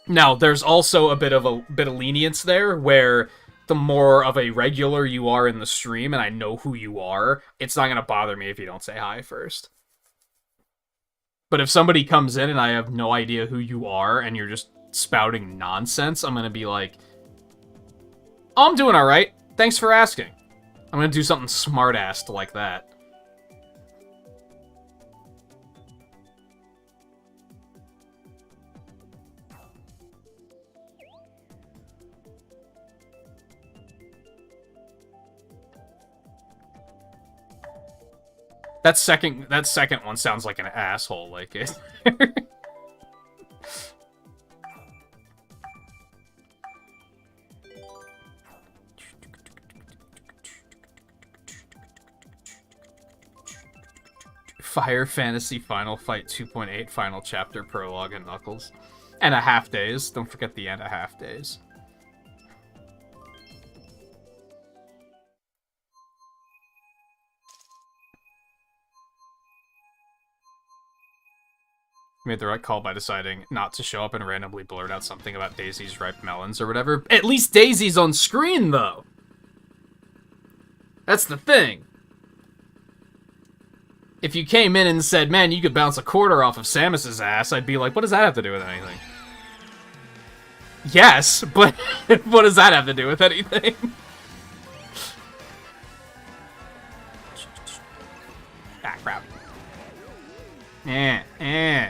Now, there's also a bit of lenience there, where the more of a regular you are in the stream, and I know who you are, it's not gonna bother me if you don't say hi first. But if somebody comes in and I have no idea who you are, and you're just spouting nonsense, I'm gonna be like, oh, I'm doing alright. Thanks for asking. I'm gonna do something smart-assed like that. That second one sounds like an asshole, like it. Fire Fantasy Final Fight 2.8 Final Chapter Prologue and Knuckles. And a half days. Don't forget the and a half days. made the right call by deciding not to show up and randomly blurt out something about Daisy's ripe melons or whatever. At least Daisy's on screen, though. That's the thing. If you came in and said, man, you could bounce a quarter off of Samus's ass, I'd be like, what does that have to do with anything? Yes, but what does that have to do with anything? Ah, crap. Eh.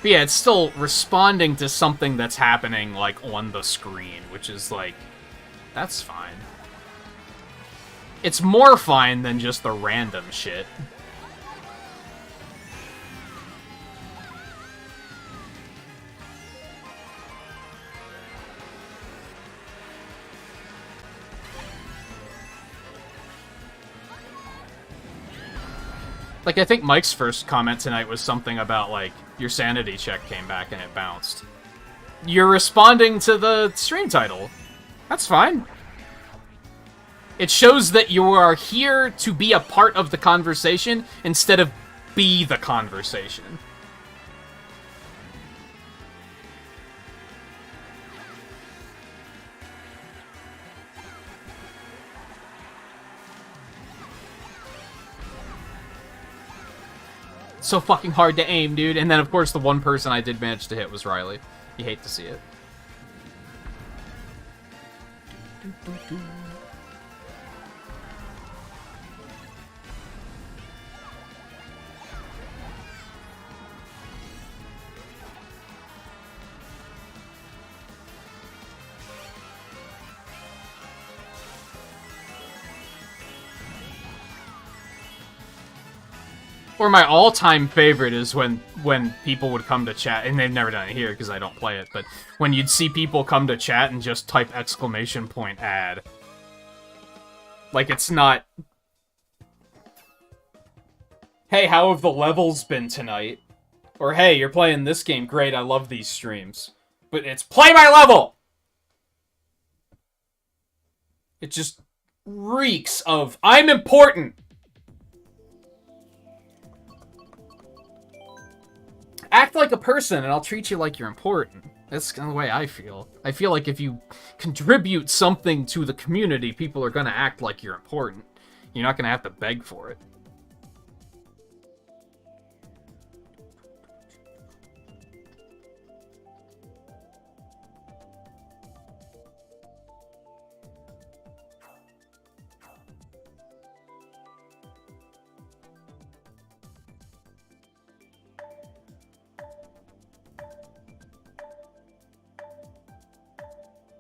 But yeah, it's still responding to something that's happening, like, on the screen, which is, like, that's fine. It's more fine than just the random shit. Like, I think Mike's first comment tonight was something about, like, your sanity check came back and it bounced. You're responding to the stream title. That's fine. It shows that you are here to be a part of the conversation instead of be the conversation. So fucking hard to aim, dude. And then, of course, the one person I did manage to hit was Riley. You hate to see it. Or my all-time favorite is when people would come to chat, and they've never done it here because I don't play it, but when you'd see people come to chat and just type !ad. Like, it's not, hey, how have the levels been tonight? Or, hey, you're playing this game, great, I love these streams. But it's, play my level! It just reeks of, I'm important! Act like a person, and I'll treat you like you're important. That's kind of the way I feel. I feel like if you contribute something to the community, people are gonna act like you're important. You're not gonna have to beg for it.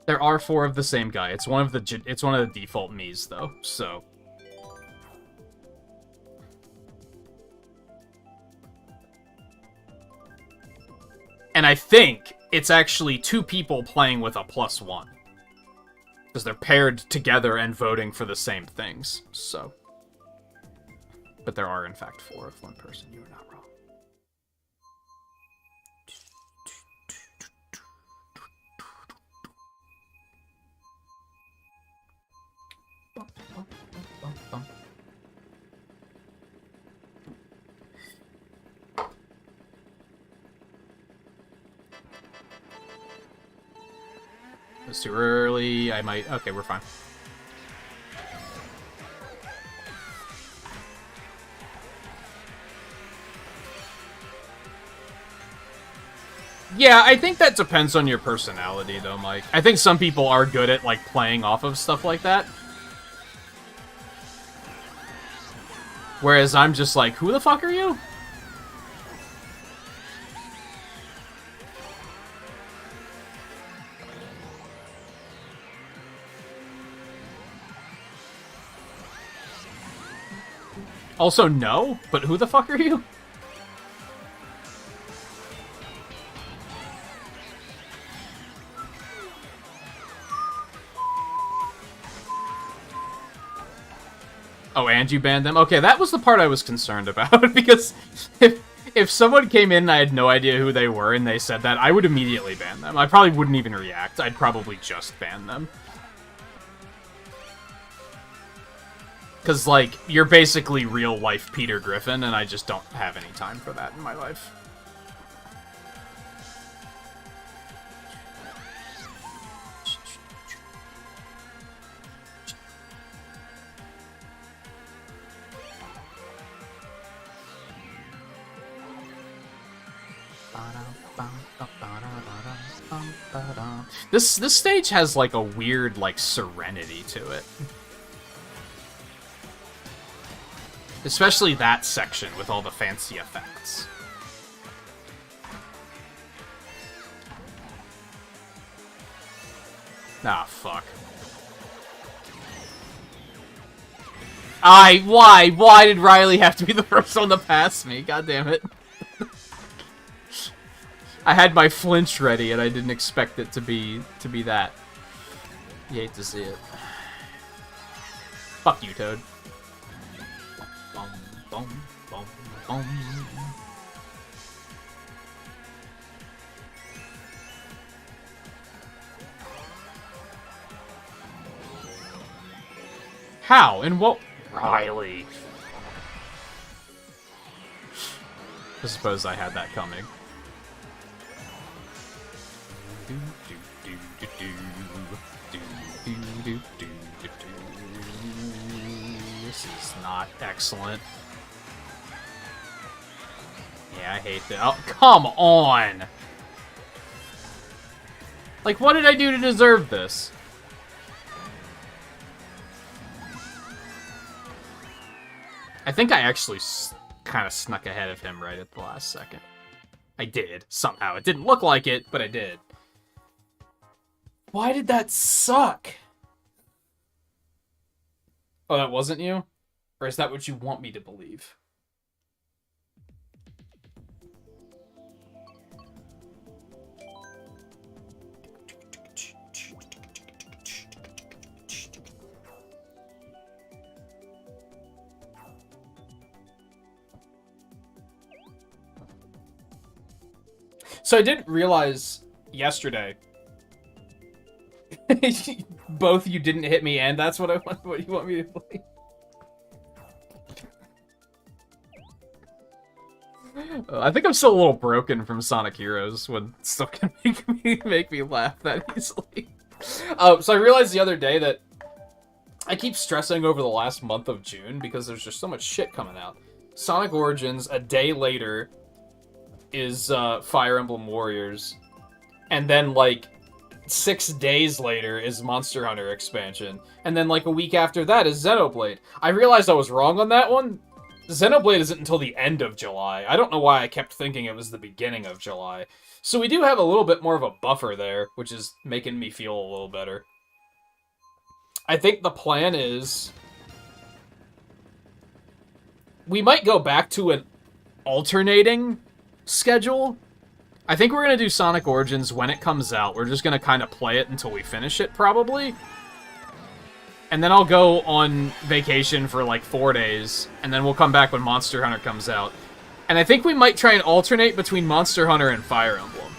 There are 4 of the same guy. It's one of the default Miis, though, so. And I think it's actually 2 people playing with a +1. Because they're paired together and voting for the same things, so. But there are, in fact, 4 of one person. You are not wrong. It's too early. I might. Okay, we're fine. Yeah, I think that depends on your personality, though, Mike. I think some people are good at, like, playing off of stuff like that. Whereas I'm just like, who the fuck are you? Also, no, but who the fuck are you? Oh, and you banned them? Okay, that was the part I was concerned about, because If someone came in and I had no idea who they were and they said that, I would immediately ban them. I probably wouldn't even react. I'd probably just ban them. Because, like, you're basically real-life Peter Griffin, and I just don't have any time for that in my life. This stage has, like, a weird, like, serenity to it. Especially that section with all the fancy effects. Ah, fuck. Why did Riley have to be the first one to pass me? God damn it. I had my flinch ready and I didn't expect it to be that. You hate to see it. Fuck you, Toad. Boom, boom, boom, boom. How? And what? Riley. I suppose I had that coming. This is not excellent. Yeah, I hate that. Oh, come on! Like, what did I do to deserve this? I think I actually kind of snuck ahead of him right at the last second. I did, somehow. It didn't look like it, but I did. Why did that suck? Oh, that wasn't you? Or is that what you want me to believe? So I didn't realize yesterday. Both you didn't hit me, and that's what I want. What you want me to play? I think I'm still a little broken from Sonic Heroes when stuff can make me laugh that easily. So I realized the other day that I keep stressing over the last month of June because there's just so much shit coming out. Sonic Origins, a day later, is Fire Emblem Warriors, and then like 6 days later is Monster Hunter expansion, and then like a week after that is Xenoblade. I realized I was wrong on that one. Xenoblade isn't until the end of July. I don't know why I kept thinking it was the beginning of July. So we do have a little bit more of a buffer there, which is making me feel a little better. I think the plan is we might go back to an alternating schedule. I think we're going to do Sonic Origins when it comes out. We're just going to kind of play it until we finish it, probably. And then I'll go on vacation for like 4 days, and then we'll come back when Monster Hunter comes out. And I think we might try and alternate between Monster Hunter and Fire Emblem.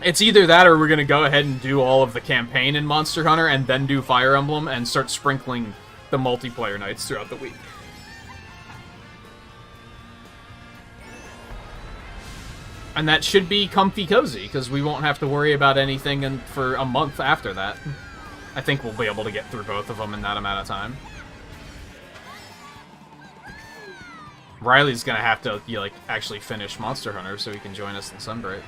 It's either that or we're going to go ahead and do all of the campaign in Monster Hunter and then do Fire Emblem and start sprinkling the multiplayer nights throughout the week. And that should be comfy cozy, because we won't have to worry about anything for a month after that. I think we'll be able to get through both of them in that amount of time. Riley's gonna have to, like, actually finish Monster Hunter so he can join us in Sunbreak.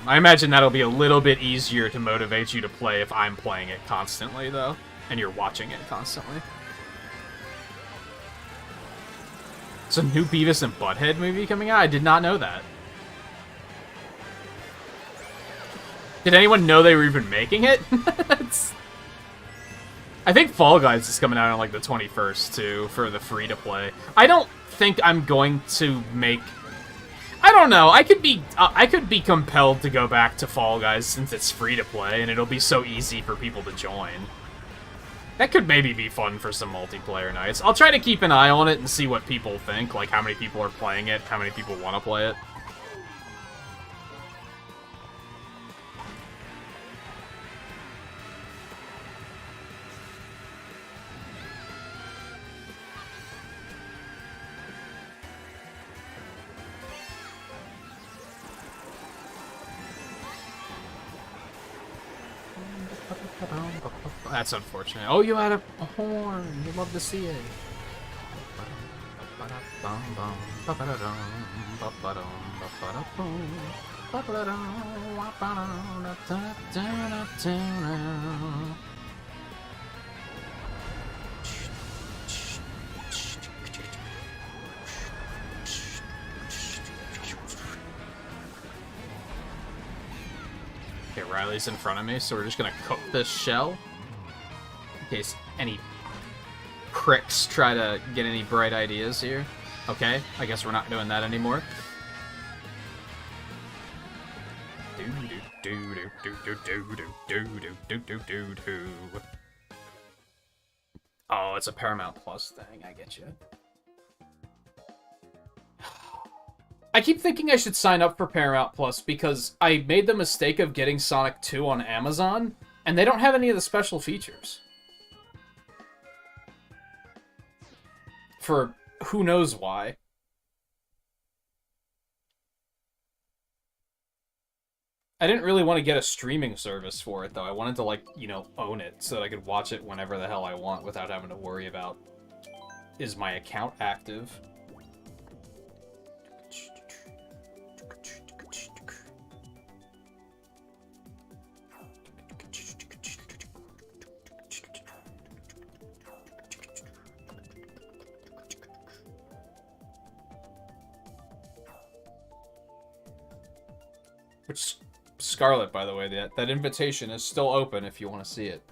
I imagine that'll be a little bit easier to motivate you to play if I'm playing it constantly, though, and you're watching it constantly. It's a new Beavis and Butthead movie coming out? I did not know that. Did anyone know they were even making it? I think Fall Guys is coming out on like the 21st too for the free-to-play. I don't think I'm going to make... I don't know. I could be compelled to go back to Fall Guys since it's free-to-play and it'll be so easy for people to join. That could maybe be fun for some multiplayer nights. I'll try to keep an eye on it and see what people think, like how many people are playing it, how many people want to play it. That's unfortunate. Oh, you had a horn. You love to see it. Okay, Riley's in front of me, so we're just gonna cook this shell. In case any pricks try to get any bright ideas here. Okay, I guess we're not doing that anymore. Oh, it's a Paramount Plus thing. I get you. I keep thinking I should sign up for Paramount Plus because I made the mistake of getting Sonic 2 on Amazon, and they don't have any of the special features. For who knows why. I didn't really want to get a streaming service for it, though. I wanted to, like, you know, own it so that I could watch it whenever the hell I want without having to worry about, is my account active? Which, Scarlet, by the way, that invitation is still open if you want to see it.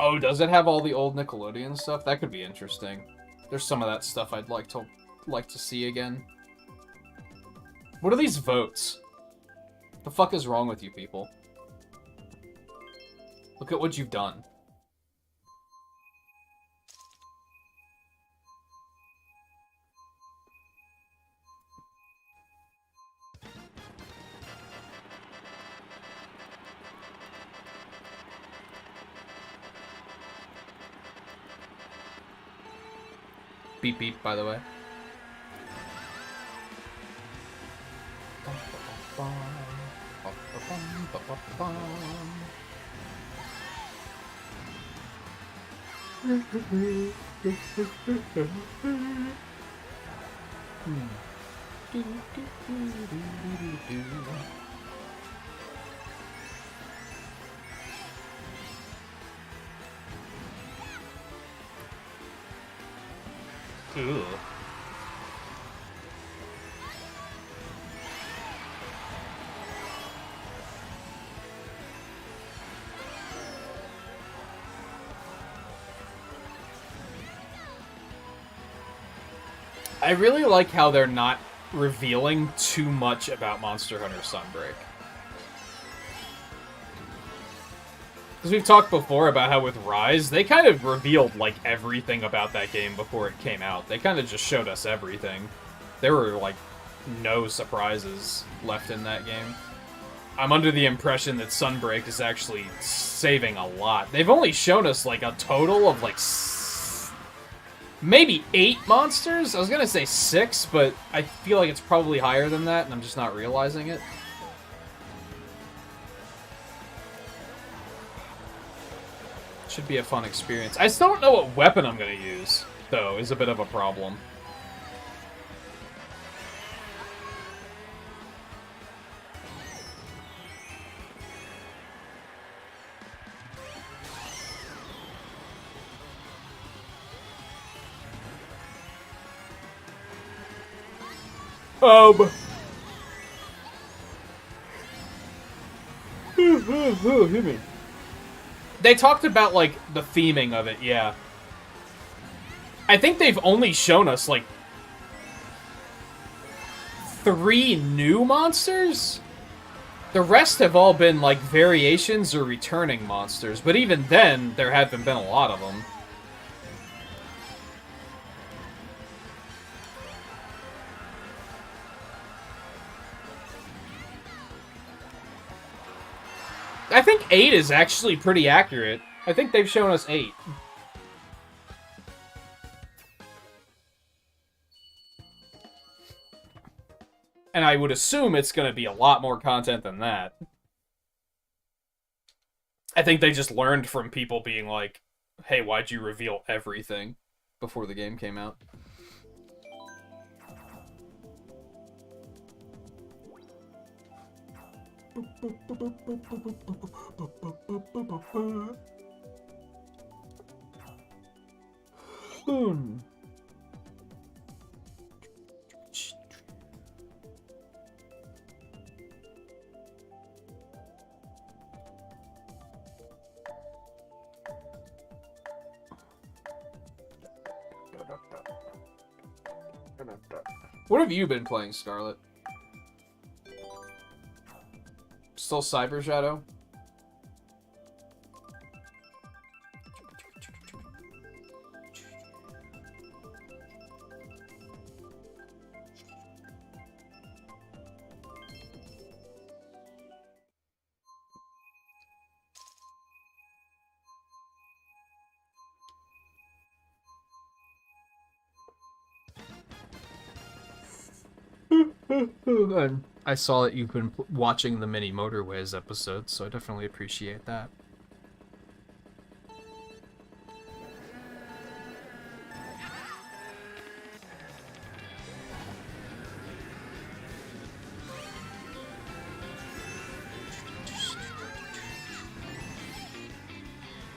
Oh, does it have all the old Nickelodeon stuff? That could be interesting. There's some of that stuff I'd like to see again. What are these votes? The fuck is wrong with you people? Look at what you've done. Beep beep, by the way. Ooh. I really like how they're not revealing too much about Monster Hunter Sunbreak. Because we've talked before about how with Rise, they kind of revealed, like, everything about that game before it came out. They kind of just showed us everything. There were, like, no surprises left in that game. I'm under the impression that Sunbreak is actually saving a lot. They've only shown us, like, a total of, like, maybe 8 monsters? I was gonna say 6, but I feel like it's probably higher than that, and I'm just not realizing it. Should be a fun experience. I still don't know what weapon I'm gonna use, though, is a bit of a problem. Hit me. They talked about, like, the theming of it, yeah. I think they've only shown us, like, 3 new monsters? The rest have all been, like, variations or returning monsters, but even then, there haven't been a lot of them. I think 8 is actually pretty accurate. I think they've shown us 8. And I would assume it's going to be a lot more content than that. I think they just learned from people being like, hey, why'd you reveal everything before the game came out? What have you been playing, Scarlet? Still Cyber Shadow? I saw that you've been watching the Mini Motorways episodes, so I definitely appreciate that.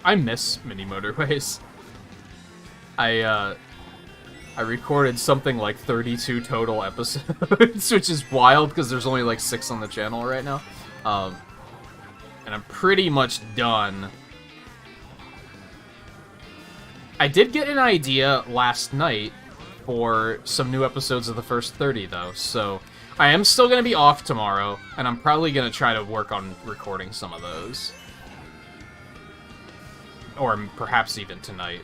I miss Mini Motorways. I recorded something like 32 total episodes, which is wild because there's only like 6 on the channel right now. And I'm pretty much done. I did get an idea last night for some new episodes of the first 30, though, so I am still going to be off tomorrow, and I'm probably going to try to work on recording some of those. Or perhaps even tonight.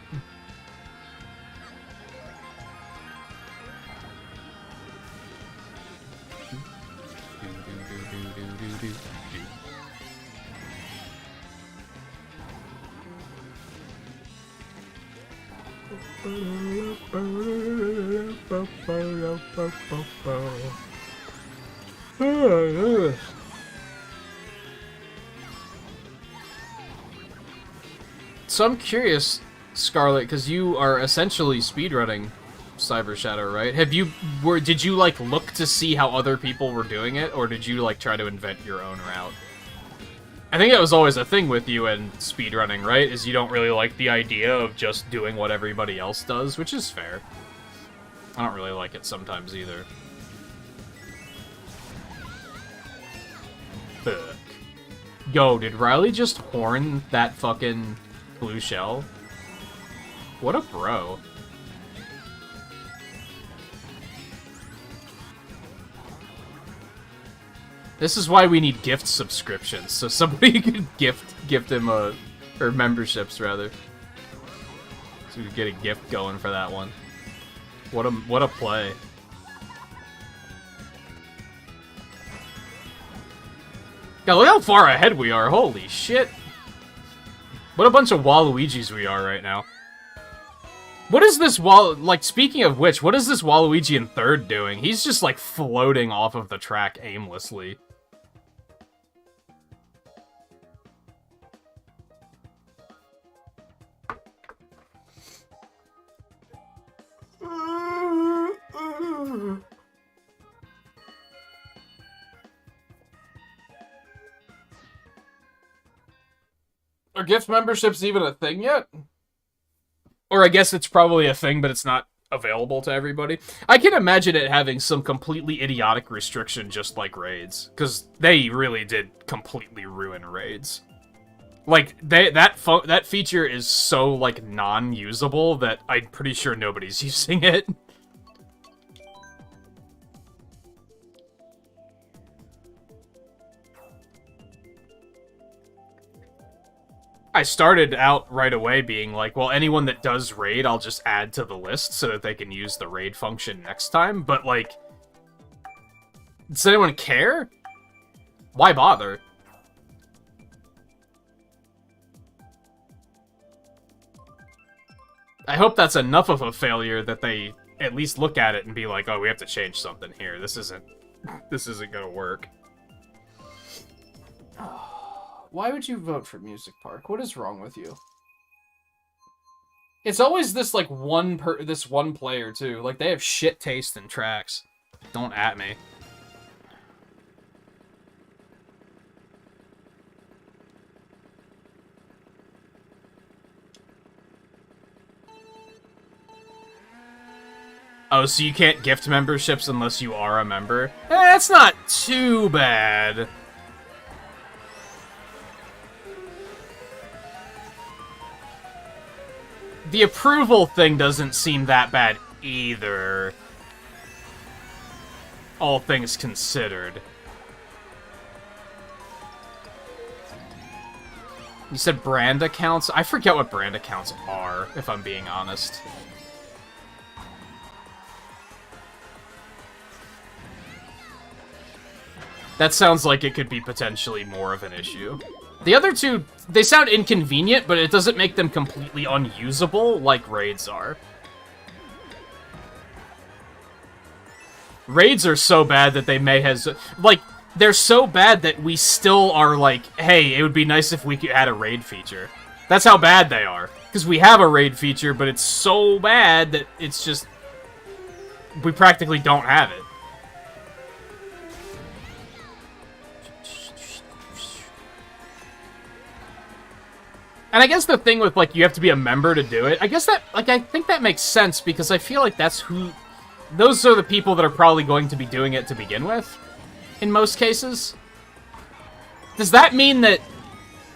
So I'm curious, Scarlet, because you are essentially speedrunning Cyber Shadow, right? Did you like look to see how other people were doing it, or did you like try to invent your own route? I think that was always a thing with you and speedrunning, right? Is you don't really like the idea of just doing what everybody else does, which is fair. I don't really like it sometimes either. Fuck. Yo, did Riley just horn that fucking blue shell? What a bro. This is why we need gift subscriptions, so somebody could gift him or memberships rather. So we could get a gift going for that one. What a play. God, look how far ahead we are, holy shit. What a bunch of Waluigis we are right now. What is this like, speaking of which, what is this Waluigi in third doing? He's just, like, floating off of the track aimlessly. Are gift memberships even a thing yet? Or I guess it's probably a thing, but it's not available to everybody. I can imagine it having some completely idiotic restriction just like raids, because they really did completely ruin raids. Like, that feature is so, like, non-usable that I'm pretty sure nobody's using it. I started out right away being like, well, anyone that does raid, I'll just add to the list so that they can use the raid function next time. But, like, does anyone care? Why bother? I hope that's enough of a failure that they at least look at it and be like, oh, we have to change something here. This isn't gonna work. Why would you vote for Music Park? What is wrong with you? It's always this, like, one player, too. Like, they have shit taste in tracks. Don't at me. Oh, so you can't gift memberships unless you are a member? That's not too bad. The approval thing doesn't seem that bad either. All things considered. You said brand accounts? I forget what brand accounts are, if I'm being honest. That sounds like it could be potentially more of an issue. The other two, they sound inconvenient, but it doesn't make them completely unusable like raids are. Raids are so bad that they may have... Like, they're so bad that we still are like, hey, it would be nice if we could add a raid feature. That's how bad they are. Because we have a raid feature, but it's so bad that it's just... We practically don't have it. And I guess the thing with, like, you have to be a member to do it, I guess that, like, I think that makes sense, because I feel like that's who... Those are the people that are probably going to be doing it to begin with, in most cases. Does that mean that...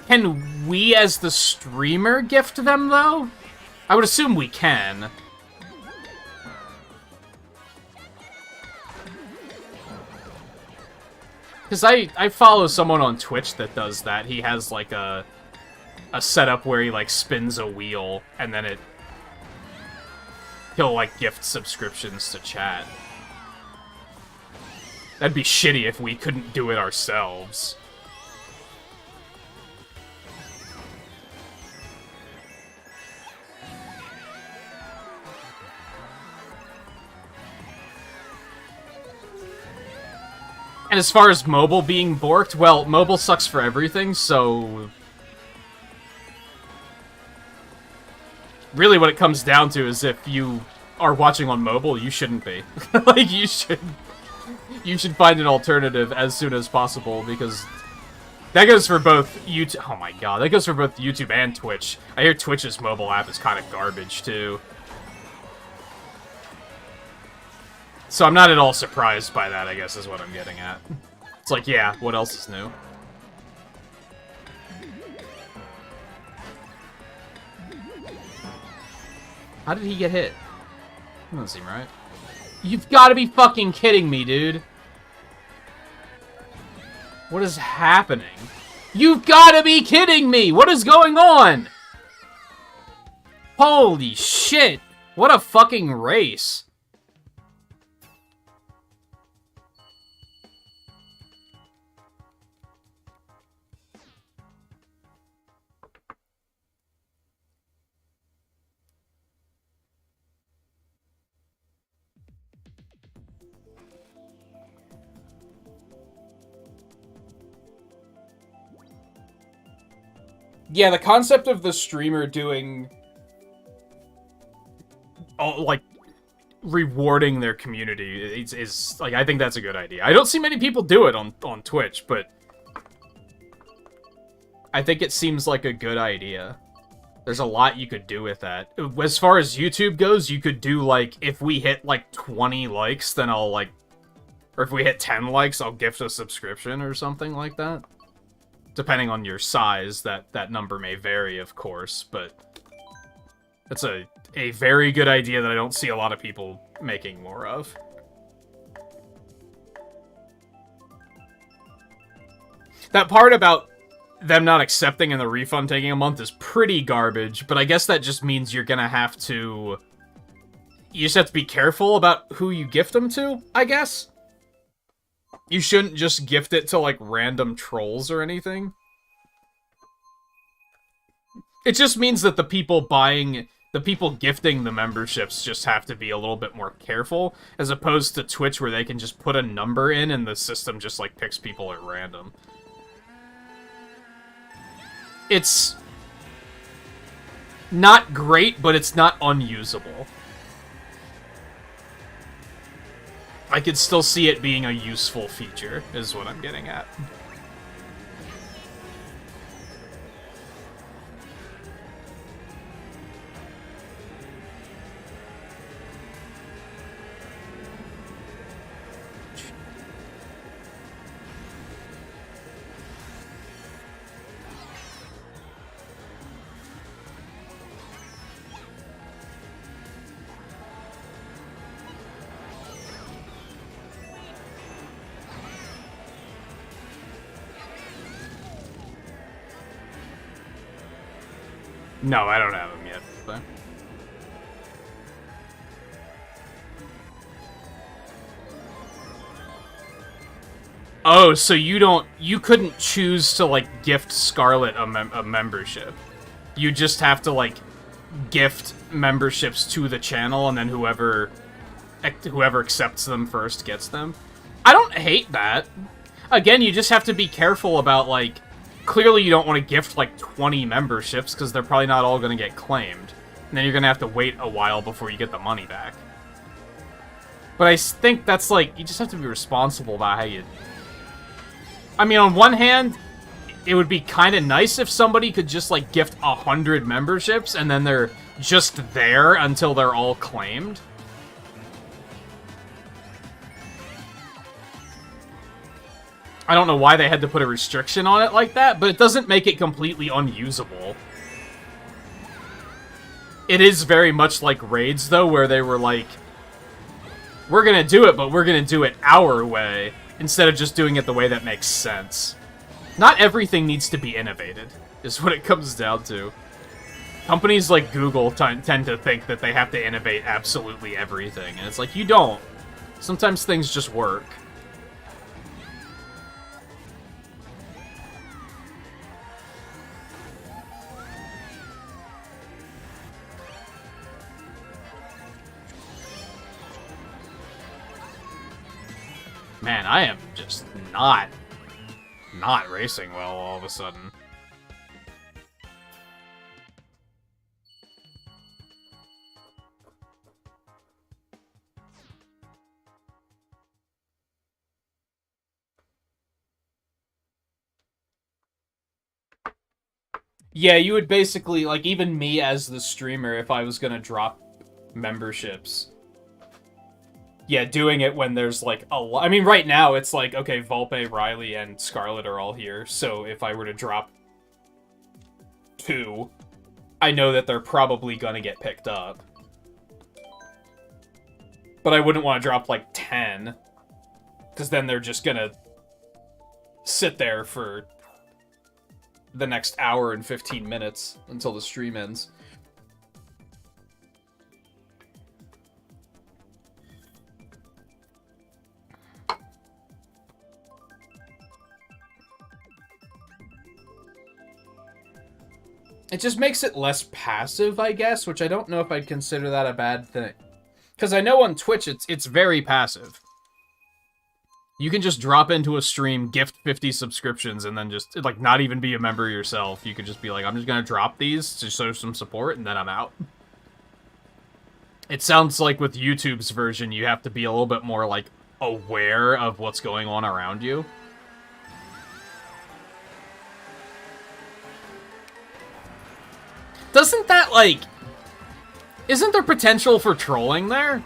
Can we, as the streamer, gift them, though? I would assume we can. Because I follow someone on Twitch that does that. He has, like, a setup where he, like, spins a wheel, and then he'll, like, gift subscriptions to chat. That'd be shitty if we couldn't do it ourselves. And as far as mobile being borked, well, mobile sucks for everything, so... Really what it comes down to is if you are watching on mobile, you shouldn't be. Like, you should find an alternative as soon as possible, because that goes for both YouTube... Oh my god, that goes for both YouTube and Twitch. I hear Twitch's mobile app is kind of garbage, too. So I'm not at all surprised by that, I guess, is what I'm getting at. It's like, yeah, what else is new? How did he get hit? That doesn't seem right. You've got to be fucking kidding me, dude. What is happening? You've got to be kidding me! What is going on? Holy shit! What a fucking race. Yeah, the concept of the streamer doing... Oh, like, rewarding their community is like, I think that's a good idea. I don't see many people do it on Twitch, but... I think it seems like a good idea. There's a lot you could do with that. As far as YouTube goes, you could do, like, if we hit, like, 20 likes, then I'll, like... Or if we hit 10 likes, I'll gift a subscription or something like that. Depending on your size, that number may vary, of course, but that's a very good idea that I don't see a lot of people making more of. That part about them not accepting and the refund taking a month is pretty garbage, but I guess that just means you're gonna have to... You just have to be careful about who you gift them to, I guess? You shouldn't just gift it to, like, random trolls or anything. It just means that the people gifting the memberships just have to be a little bit more careful, as opposed to Twitch where they can just put a number in and the system just, like, picks people at random. It's not great, but it's not unusable. I could still see it being a useful feature, is what I'm getting at. No, I don't have them yet, but... Oh, so you couldn't choose to, like, gift Scarlet a membership. You just have to, like, gift memberships to the channel, and then whoever accepts them first gets them. I don't hate that. Again, you just have to be careful about, like... Clearly you don't want to gift, like, 20 memberships, because they're probably not all going to get claimed. And then you're going to have to wait a while before you get the money back. But I think that's, like, you just have to be responsible about how you... I mean, on one hand, it would be kind of nice if somebody could just, like, gift 100 memberships, and then they're just there until they're all claimed. I don't know why they had to put a restriction on it like that, but it doesn't make it completely unusable. It is very much like raids, though, where they were like, we're gonna do it, but we're gonna do it our way, instead of just doing it the way that makes sense. Not everything needs to be innovated, is what it comes down to. Companies like Google tend to think that they have to innovate absolutely everything, and it's like, you don't. Sometimes things just work. Man, I am just not racing well all of a sudden. Yeah, you would basically, like, even me as the streamer, if I was gonna drop memberships... Yeah, doing it when there's, like, a lot... I mean, right now, it's like, okay, Volpe, Riley, and Scarlet are all here, so if I were to drop 2, I know that they're probably gonna get picked up. But I wouldn't want to drop, like, 10, because then they're just gonna sit there for the next hour and 15 minutes until the stream ends. It just makes it less passive, I guess, which I don't know if I'd consider that a bad thing. Because I know on Twitch, it's very passive. You can just drop into a stream, gift 50 subscriptions, and then just, like, not even be a member yourself. You could just be like, I'm just gonna drop these to show some support, and then I'm out. It sounds like with YouTube's version, you have to be a little bit more, like, aware of what's going on around you. Doesn't that, like... Isn't there potential for trolling there?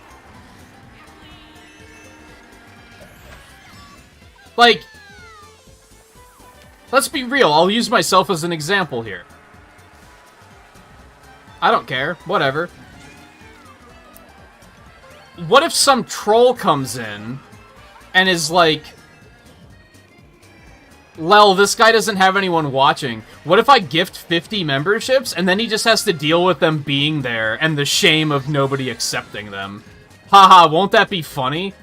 Like... Let's be real, I'll use myself as an example here. I don't care, whatever. What if some troll comes in and is like, Lel, this guy doesn't have anyone watching. What if I gift 50 memberships and then he just has to deal with them being there and the shame of nobody accepting them? Haha, won't that be funny?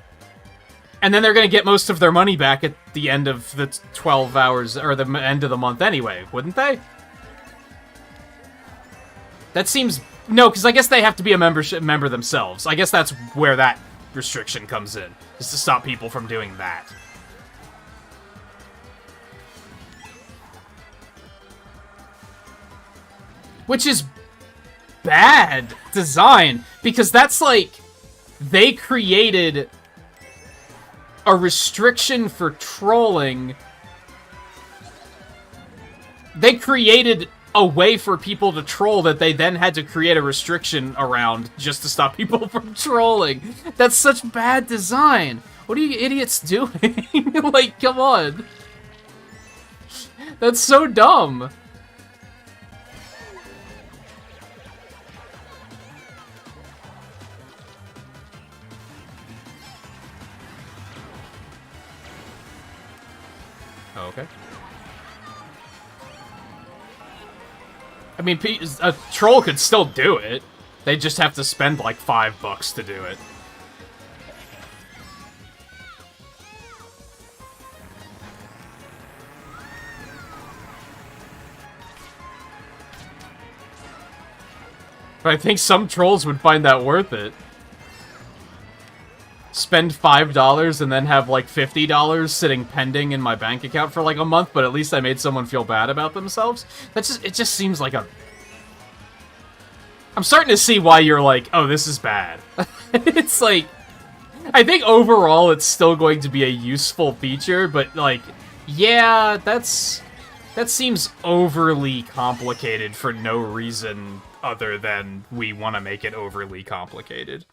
And then they're gonna get most of their money back at the end of the 12 hours, or the end of the month anyway, wouldn't they? That seems... No, because I guess they have to be a member themselves. I guess that's where that restriction comes in, is to stop people from doing that. Which is bad design, because that's like... They created a restriction for trolling. They created a way for people to troll that they then had to create a restriction around just to stop people from trolling. That's such bad design. What are you idiots doing? Like, come on. That's so dumb. Oh, okay. I mean, a troll could still do it. They just have to spend like $5 to do it. But I think some trolls would find that worth it. Spend $5 and then have like $50 sitting pending in my bank account for like a month, but at least I made someone feel bad about themselves. It just seems like a... I'm starting to see why you're like, oh, this is bad. It's like, I think overall it's still going to be a useful feature, but like, yeah, that seems overly complicated for no reason other than we want to make it overly complicated.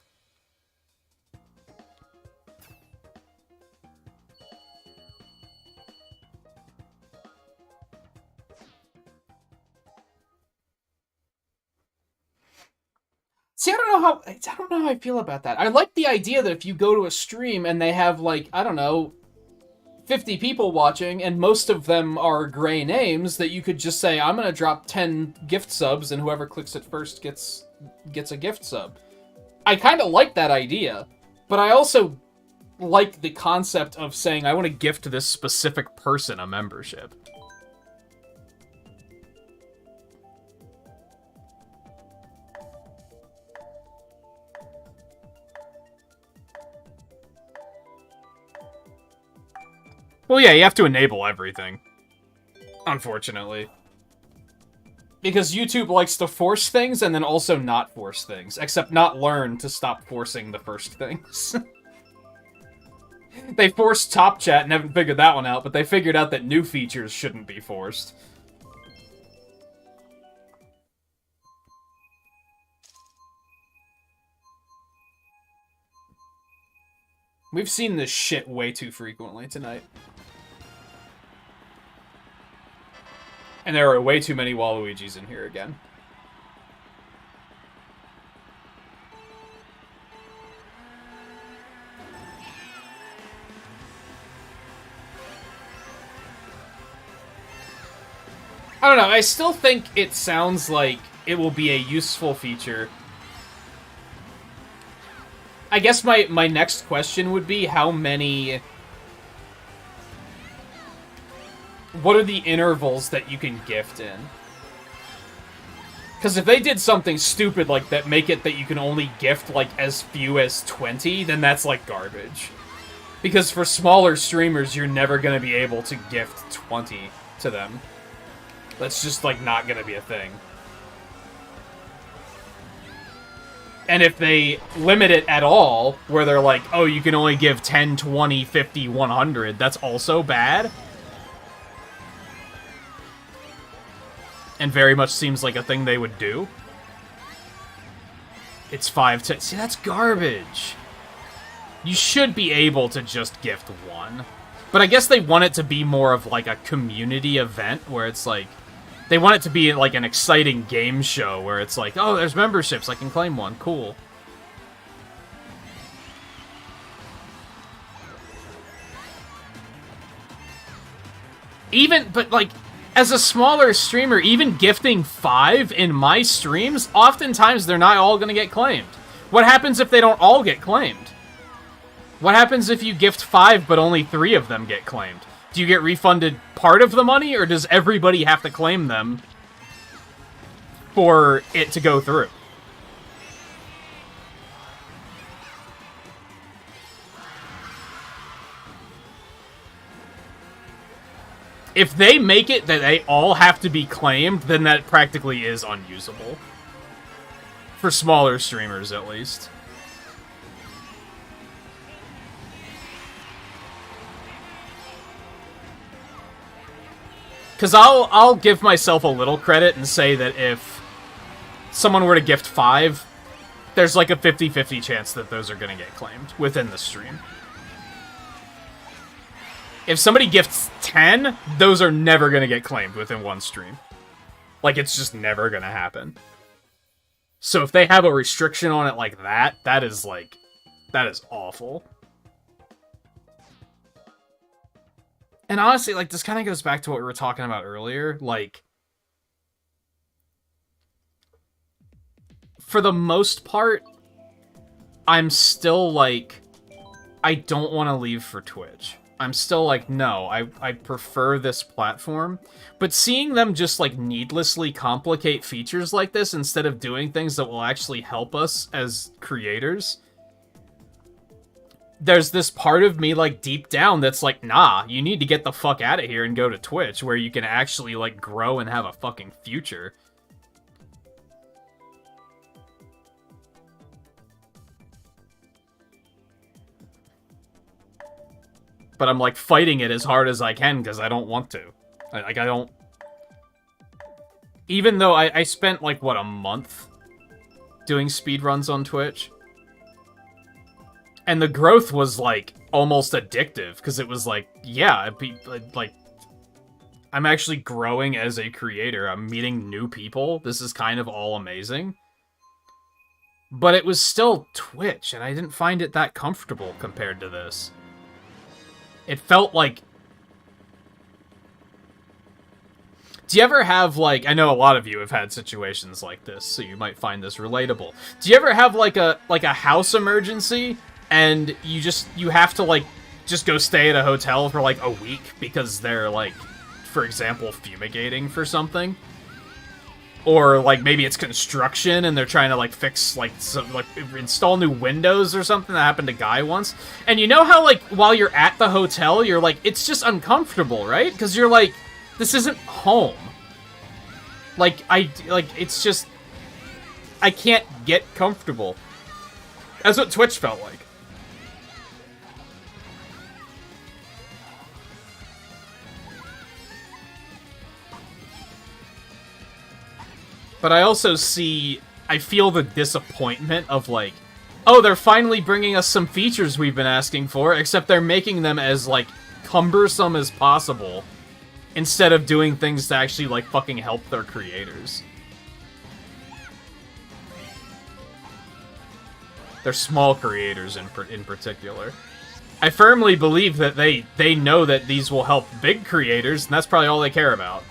See, I don't know how I feel about that. I like the idea that if you go to a stream and they have, like, I don't know, 50 people watching, and most of them are gray names, that you could just say, I'm gonna drop 10 gift subs, and whoever clicks it first gets a gift sub. I kind of like that idea, but I also like the concept of saying, I want to gift this specific person a membership. Well, yeah, you have to enable everything. Unfortunately. Because YouTube likes to force things and then also not force things. Except not learn to stop forcing the first things. They forced Top Chat and haven't figured that one out, but they figured out that new features shouldn't be forced. We've seen this shit way too frequently tonight. And there are way too many Waluigis in here again. I don't know, I still think it sounds like it will be a useful feature. I guess my next question would be how many... What are the intervals that you can gift in? Because if they did something stupid like that, make it that you can only gift, like, as few as 20, then that's, like, garbage. Because for smaller streamers, you're never going to be able to gift 20 to them. That's just, like, not going to be a thing. And if they limit it at all, where they're like, oh, you can only give 10, 20, 50, 100, that's also bad. And very much seems like a thing they would do. It's 5 to... See, that's garbage. You should be able to just gift one. But I guess they want it to be more of, like, a community event, where it's, like... They want it to be, like, an exciting game show, where it's like, oh, there's memberships, I can claim one, cool. But, like, as a smaller streamer, even gifting 5 in my streams, oftentimes they're not all gonna get claimed. What happens if they don't all get claimed? What happens if you gift 5, but only 3 of them get claimed? Do you get refunded part of the money, or does everybody have to claim them for it to go through? If they make it that they all have to be claimed, then that practically is unusable. For smaller streamers, at least. Because I'll give myself a little credit and say that if someone were to gift 5, there's like a 50-50 chance that those are going to get claimed within the stream. If somebody gifts 10, those are never going to get claimed within one stream. Like, it's just never going to happen. So if they have a restriction on it like that, that is awful. And honestly, like, this kind of goes back to what we were talking about earlier. Like, for the most part, I'm still like, I don't want to leave for Twitch. I'm still like, no, I prefer this platform. But seeing them just, like, needlessly complicate features like this instead of doing things that will actually help us as creators, there's this part of me, like, deep down that's like, nah, you need to get the fuck out of here and go to Twitch, where you can actually, like, grow and have a fucking future. But I'm, like, fighting it as hard as I can, because I don't want to. I don't... Even though I spent, like, what, a month doing speedruns on Twitch? And the growth was, like, almost addictive, because it was like, yeah, like, I'm actually growing as a creator. I'm meeting new people. This is kind of all amazing. But it was still Twitch, and I didn't find it that comfortable compared to this. It felt like... Do you ever have, like... I know a lot of you have had situations like this, so you might find this relatable. Do you ever have, like a house emergency, and you have to, like, just go stay at a hotel for, like, a week because they're, like, for example, fumigating for something? Or, like, maybe it's construction and they're trying to, like, fix, like, install new windows or something. That happened to Guy once. And you know how, like, while you're at the hotel, you're like, it's just uncomfortable, right? Because you're like, this isn't home. Like, it's just, I can't get comfortable. That's what Twitch felt like. But I also I feel the disappointment of, like, oh, they're finally bringing us some features we've been asking for, except they're making them as, like, cumbersome as possible, instead of doing things to actually, like, fucking help their creators. They're small creators in particular. I firmly believe that they know that these will help big creators, and that's probably all they care about.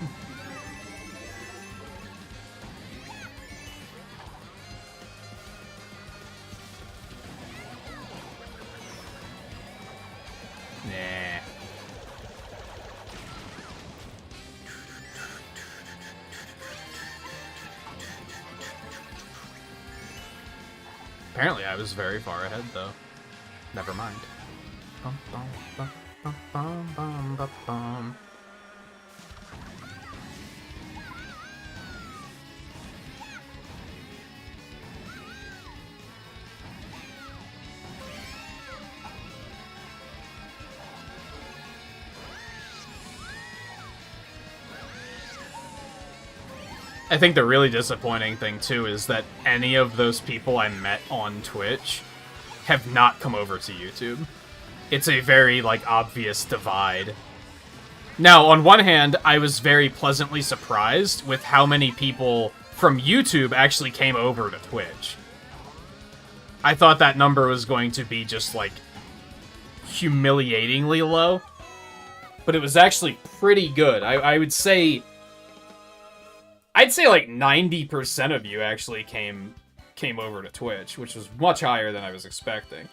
Apparently I was very far ahead, though. Never mind. Bum, bum, bum, bum, bum, bum, bum, bum. I think the really disappointing thing, too, is that any of those people I met on Twitch have not come over to YouTube. it's a very, like, obvious divide. Now, on one hand, I was very pleasantly surprised with how many people from YouTube actually came over to Twitch. I thought that number was going to be just, like, humiliatingly low. But it was actually pretty good. I would say... I'd say, like, 90% of you actually came over to Twitch, which was much higher than I was expecting.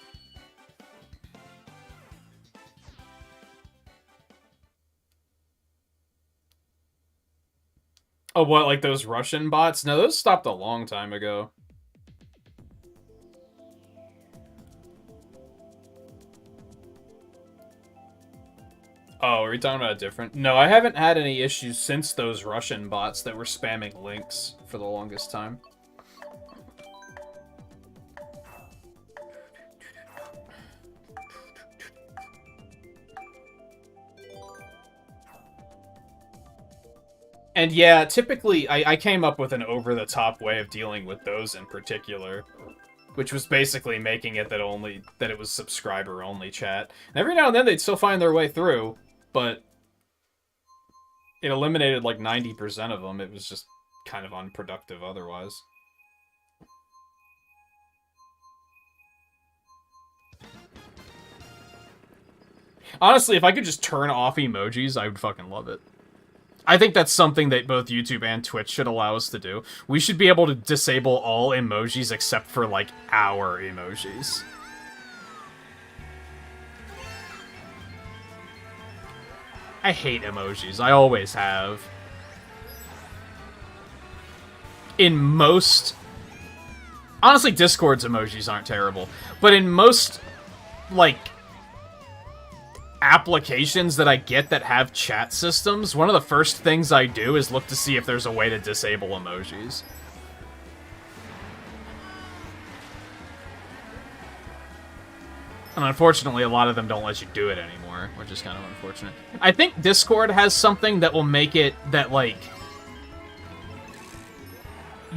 Oh, what, like those Russian bots? No, those stopped a long time ago. Oh, are we talking about a different? No, I haven't had any issues since those Russian bots that were spamming links for the longest time. And yeah, typically, I came up with an over-the-top way of dealing with those in particular, which was basically making it that it was subscriber-only chat. And every now and then they'd still find their way through, but it eliminated like 90% of them. It was just kind of unproductive otherwise. Honestly, if I could just turn off emojis, I would fucking love it. I think that's something that both YouTube and Twitch should allow us to do. We should be able to disable all emojis except for, like, our emojis. I hate emojis. I always have. In most... Honestly, Discord's emojis aren't terrible. But in most, like... applications that I get that have chat systems, one of the first things I do is look to see if there's a way to disable emojis. And unfortunately, a lot of them don't let you do it anymore, which is kind of unfortunate. I think Discord has something that will make it that, like...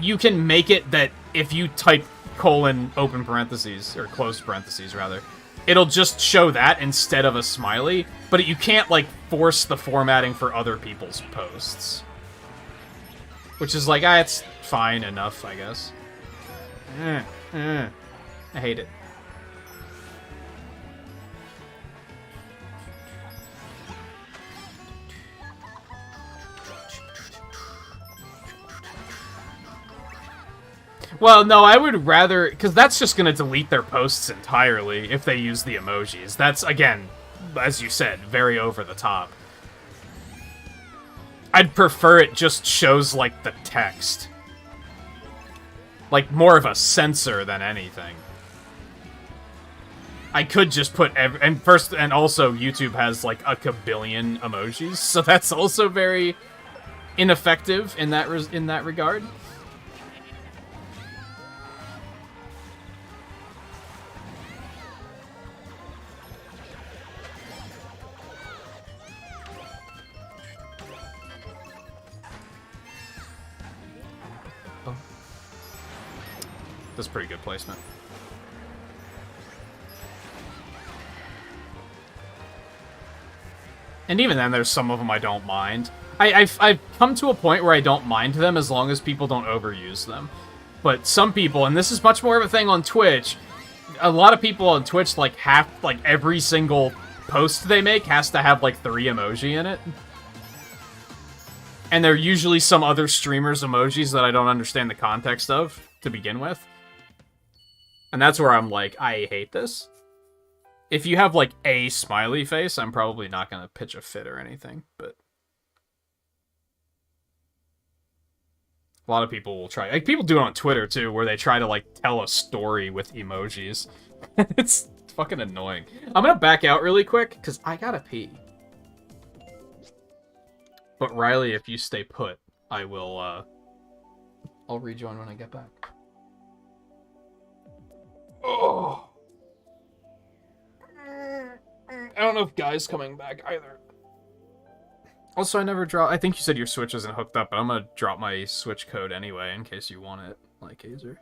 You can make it that if you type colon open parentheses, or closed parentheses, rather, it'll just show that instead of a smiley, but you can't, like, force the formatting for other people's posts. Which is like, it's fine enough, I guess. I hate it. Well, no, I would rather... Because that's just going to delete their posts entirely if they use the emojis. That's, again, as you said, very over the top. I'd prefer it just shows, like, the text. Like, more of a censor than anything. I could just put... And also, YouTube has, like, a kabillion emojis, so that's also very ineffective in that regard. That's pretty good placement. And even then, there's some of them I don't mind. I've come to a point where I don't mind them as long as people don't overuse them. But some people, and this is much more of a thing on Twitch, a lot of people on Twitch, like, every single post they make has to have, like, 3 emoji in it. And they're usually some other streamer's emojis that I don't understand the context of to begin with. And that's where I'm like, I hate this. If you have, like, a smiley face, I'm probably not going to pitch a fit or anything, but... A lot of people will try... Like, people do it on Twitter, too, where they try to, like, tell a story with emojis. It's fucking annoying. I'm gonna back out really quick, because I gotta pee. But, Riley, if you stay put, I will, I'll rejoin when I get back. Oh. I don't know if Guy's coming back either. Also, I think you said your Switch isn't hooked up, but I'm gonna drop my Switch code anyway in case you want it, like Hazer.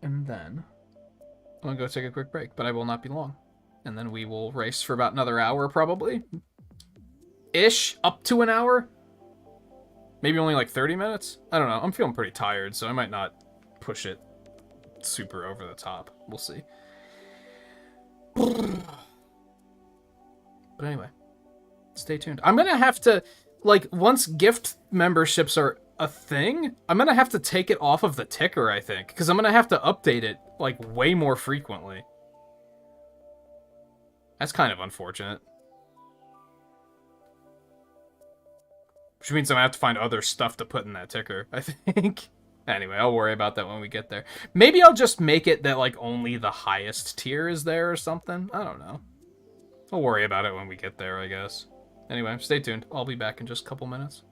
And then I'm gonna go take a quick break, but I will not be long. And then we will race for about another hour, probably. Ish, up to an hour. Maybe only like 30 minutes? I don't know. I'm feeling pretty tired, so I might not push it super over the top. We'll see. But anyway, stay tuned. I'm gonna have to, like, once gift memberships are a thing, I'm gonna have to take it off of the ticker, I think. Because I'm gonna have to update it, like, way more frequently. That's kind of unfortunate. Which means I'm gonna have to find other stuff to put in that ticker, I think. Anyway, I'll worry about that when we get there. Maybe I'll just make it that, like, only the highest tier is there or something. I don't know. I'll worry about it when we get there, I guess. Anyway, stay tuned. I'll be back in just a couple minutes.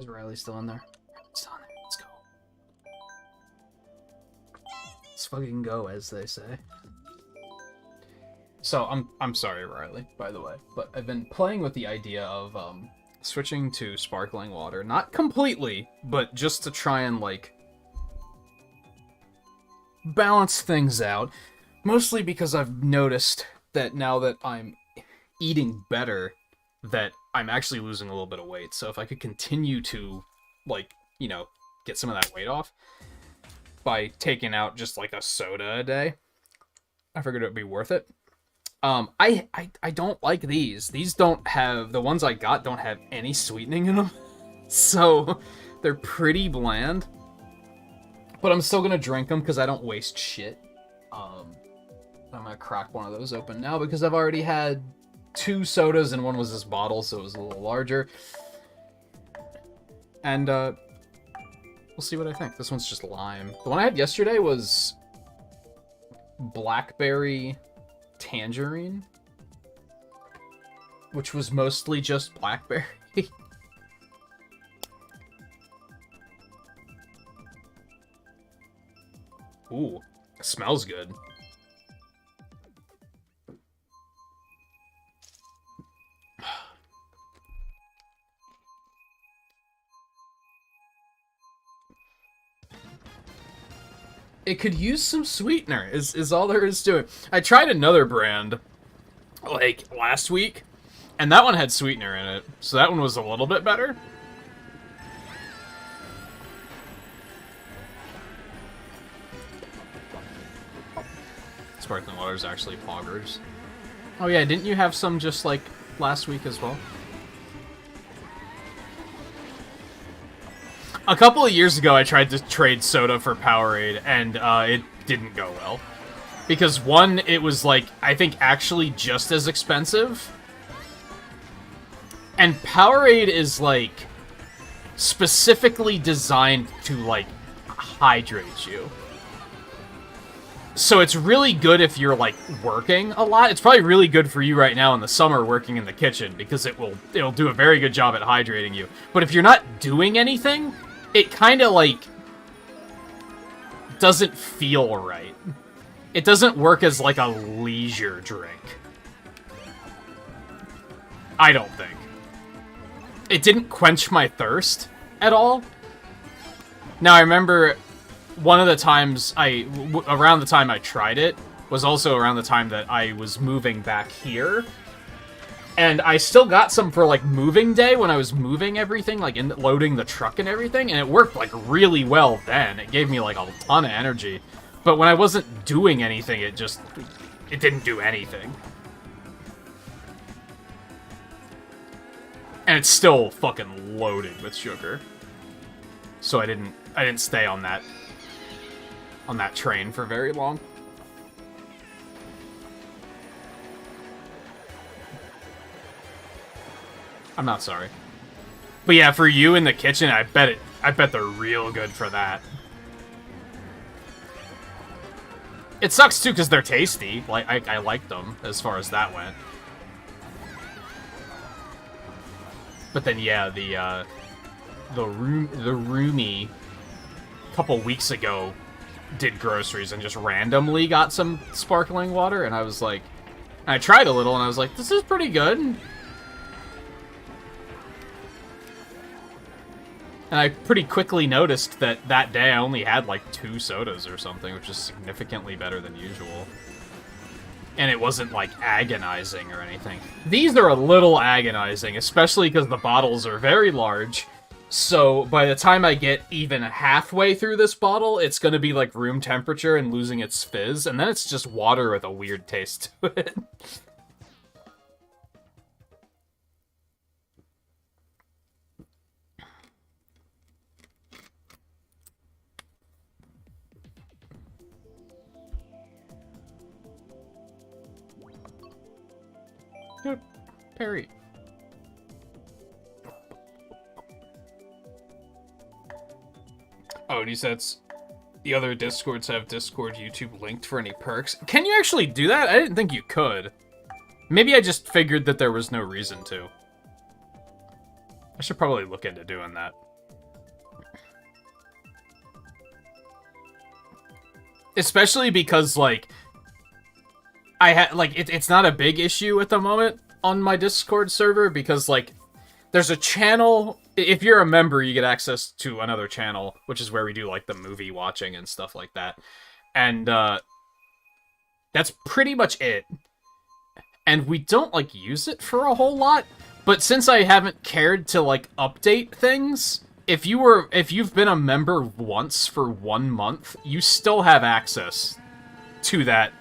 Is Riley still in there? Still in there. Let's go. Let's fucking go, as they say. So, I'm sorry, Riley, by the way, but I've been playing with the idea of, switching to sparkling water. Not completely, but just to try and, like, balance things out. Mostly because I've noticed that now that I'm eating better, that I'm actually losing a little bit of weight. So if I could continue to, like, you know, get some of that weight off by taking out just, like, a soda a day, I figured it would be worth it. I don't like these. These don't have... The ones I got don't have any sweetening in them. So, they're pretty bland. But I'm still gonna drink them because I don't waste shit. I'm gonna crack one of those open now because I've already had 2 sodas and one was this bottle, so it was a little larger. And, we'll see what I think. This one's just lime. The one I had yesterday was blackberry... tangerine, which was mostly just blackberry. Ooh, it smells good. It could use some sweetener, is all there is to it. I tried another brand, like, last week, and that one had sweetener in it, so that one was a little bit better. Sparkling water is actually poggers. Oh yeah, didn't you have some just, like, last week as well? A couple of years ago, I tried to trade soda for Powerade, and it didn't go well. Because, one, it was, like, I think actually just as expensive. And Powerade is, like, specifically designed to, like, hydrate you. So it's really good if you're, like, working a lot. It's probably really good for you right now in the summer working in the kitchen, because it'll do a very good job at hydrating you. But if you're not doing anything... it kind of, like, doesn't feel right. It doesn't work as, like, a leisure drink. I don't think. It didn't quench my thirst at all. Now, I remember one of the times around the time I tried it, was also around the time that I was moving back here. And I still got some for, like, moving day when I was moving everything, like, loading the truck and everything, and it worked, like, really well then. It gave me, like, a ton of energy. But when I wasn't doing anything, it didn't do anything. And it's still fucking loaded with sugar. So I didn't stay on that train for very long. I'm not sorry. But yeah, for you in the kitchen, I bet they're real good for that. It sucks too because they're tasty. Like I liked them as far as that went. But then yeah, the roomie a couple weeks ago did groceries and just randomly got some sparkling water, and I was like, I tried a little and I was like, this is pretty good. And I pretty quickly noticed that day I only had like 2 sodas or something, which is significantly better than usual. And it wasn't like agonizing or anything. These are a little agonizing, especially because the bottles are very large. So by the time I get even halfway through this bottle, it's going to be like room temperature and losing its fizz. And then it's just water with a weird taste to it. Dude, Perry. Oh, and he says the other Discords have Discord YouTube linked for any perks. Can you actually do that? I didn't think you could. Maybe I just figured that there was no reason to. I should probably look into doing that. Especially because, like, I had, like, it's not a big issue at the moment on my Discord server, because, like, there's a channel, if you're a member, you get access to another channel, which is where we do, like, the movie watching and stuff like that. And, that's pretty much it. And we don't, like, use it for a whole lot, but since I haven't cared to, like, update things, if you've been a member once for 1 month, you still have access to that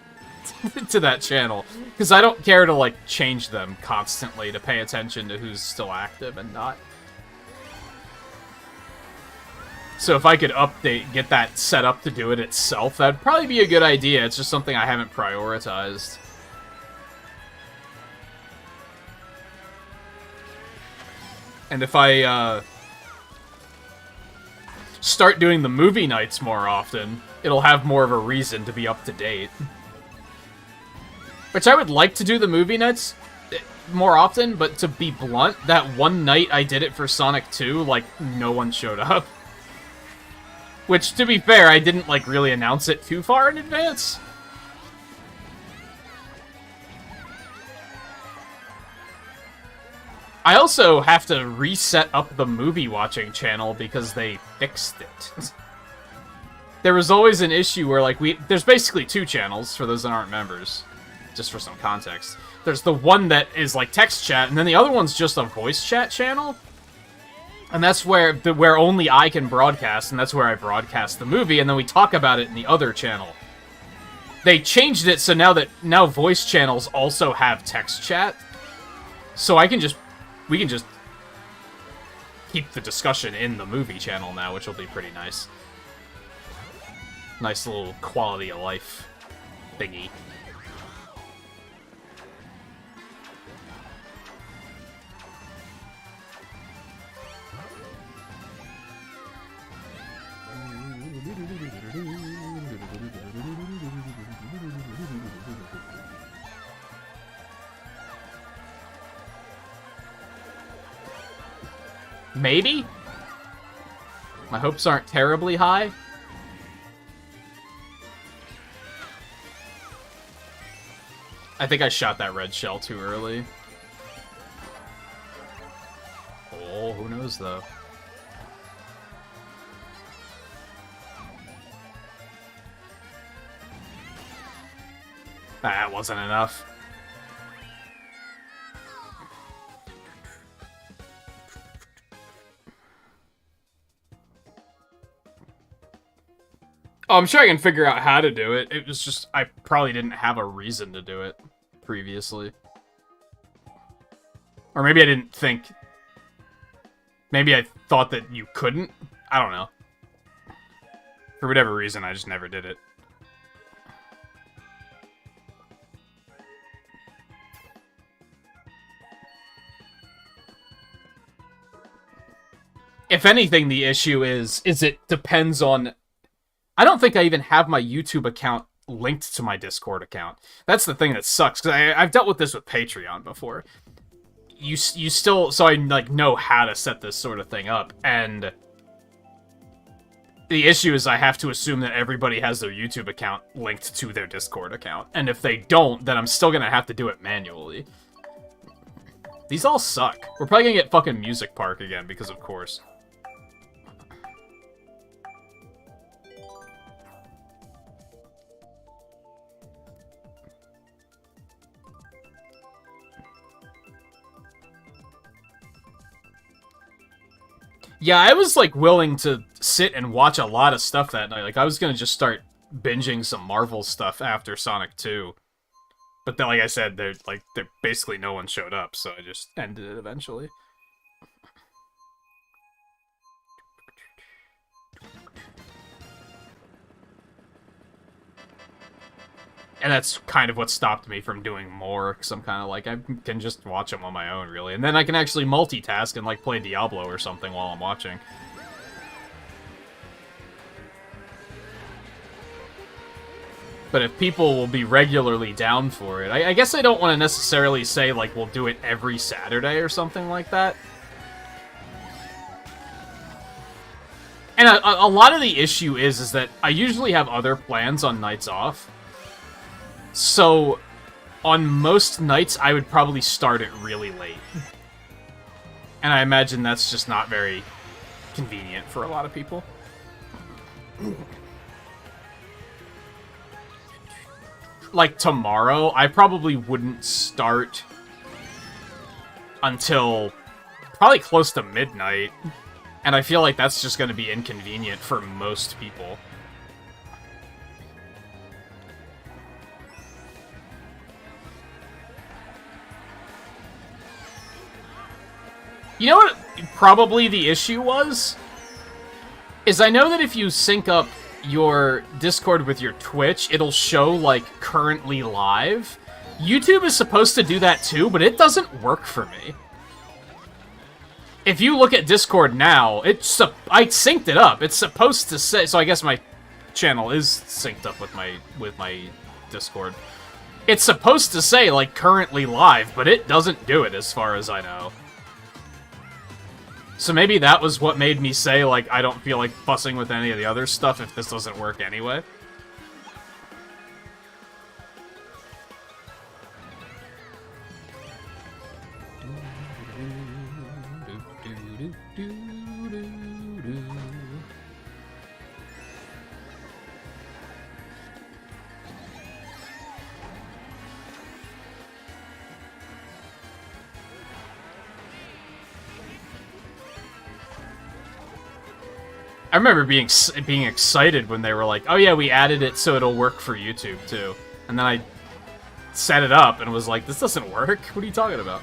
to that channel, because I don't care to, like, change them constantly to pay attention to who's still active and not. So if I could get that set up to do it itself, that'd probably be a good idea. It's just something I haven't prioritized. And if I, start doing the movie nights more often, it'll have more of a reason to be up to date. Which I would like to do the movie nights more often, but to be blunt, that one night I did it for Sonic 2, like, no one showed up. Which, to be fair, I didn't, like, really announce it too far in advance. I also have to reset up the movie watching channel because they fixed it. There was always an issue where, like, there's basically 2 channels for those that aren't members, just for some context. There's the one that is, like, text chat, and then the other one's just a voice chat channel. And that's where only I can broadcast, and that's where I broadcast the movie, and then we talk about it in the other channel. They changed it so now voice channels also have text chat. So we can just keep the discussion in the movie channel now, which will be pretty nice. Nice little quality of life thingy. Maybe? My hopes aren't terribly high. I think I shot that red shell too early. Oh, who knows though. That wasn't enough. Oh, I'm sure I can figure out how to do it. It was just, I probably didn't have a reason to do it previously. Or maybe I didn't think. Maybe I thought that you couldn't. I don't know. For whatever reason, I just never did it. If anything, the issue is it depends on... I don't think I even have my YouTube account linked to my Discord account. That's the thing that sucks, because I've dealt with this with Patreon before. You still... So I, like, know how to set this sort of thing up, and... The issue is I have to assume that everybody has their YouTube account linked to their Discord account. And if they don't, then I'm still gonna have to do it manually. These all suck. We're probably gonna get fucking Music Park again, because of course. Yeah, I was, like, willing to sit and watch a lot of stuff that night. Like, I was gonna just start binging some Marvel stuff after Sonic 2. But then, like I said, basically no one showed up, so I just ended it eventually. And that's kind of what stopped me from doing more, because I'm kind of like, I can just watch them on my own, really. And then I can actually multitask and, like, play Diablo or something while I'm watching. But if people will be regularly down for it, I guess I don't want to necessarily say, like, we'll do it every Saturday or something like that. And a lot of the issue is that I usually have other plans on nights off. So, on most nights, I would probably start it really late. And I imagine that's just not very convenient for a lot of people. Like, tomorrow, I probably wouldn't start until probably close to midnight. And I feel like that's just going to be inconvenient for most people. You know what probably the issue was? Is I know that if you sync up your Discord with your Twitch, it'll show, like, currently live. YouTube is supposed to do that too, but it doesn't work for me. If you look at Discord now, I synced it up. It's supposed to say, so I guess my channel is synced up with my Discord. It's supposed to say, like, currently live, but it doesn't do it as far as I know. So maybe that was what made me say, like, I don't feel like fussing with any of the other stuff if this doesn't work anyway. I remember being excited when they were like, oh yeah, we added it so it'll work for YouTube too. And then I set it up and was like, this doesn't work? What are you talking about?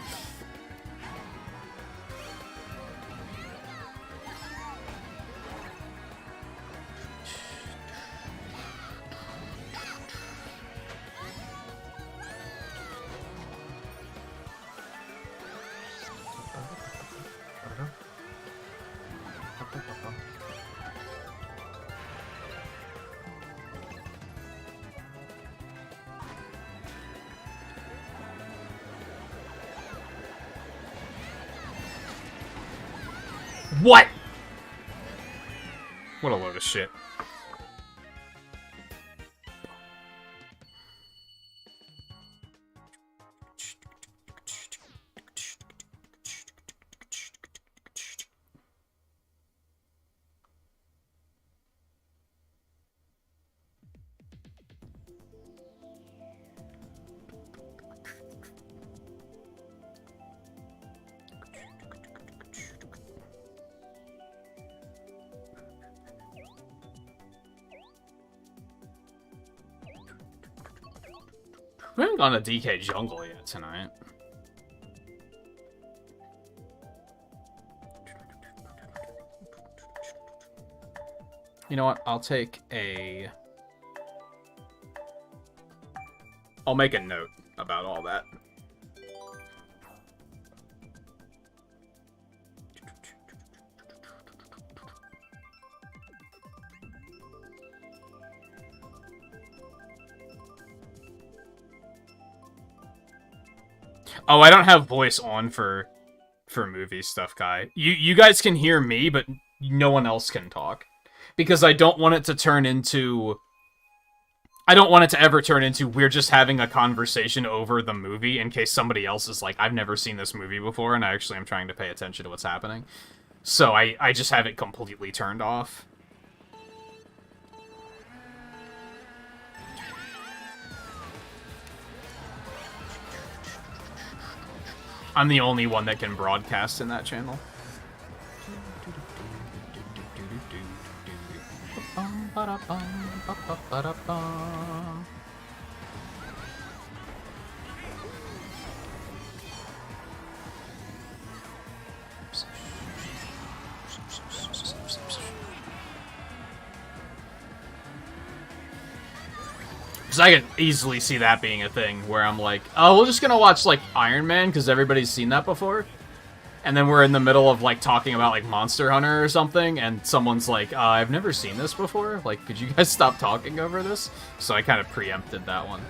What? What a load of shit. We haven't gone to DK Jungle yet tonight. You know what? I'll make a note about all that. Oh, I don't have voice on for movie stuff, Kai. You guys can hear me, but no one else can talk. Because I don't want it to turn into... I don't want it to ever turn into we're just having a conversation over the movie in case somebody else is like, I've never seen this movie before, and I actually am trying to pay attention to what's happening. So I just have it completely turned off. I'm the only one that can broadcast in that channel. Because I could easily see that being a thing where I'm like, oh, we're just gonna watch, like, Iron Man because everybody's seen that before. And then we're in the middle of, like, talking about, like, Monster Hunter or something, and someone's like, I've never seen this before. Like, could you guys stop talking over this? So I kind of preempted that one.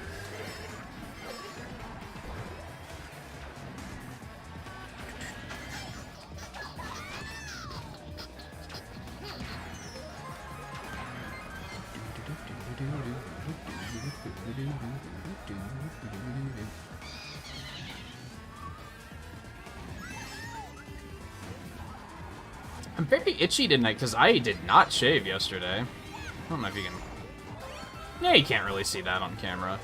I'm very itchy tonight because I did not shave yesterday. I don't know if you can... Yeah, you can't really see that on camera.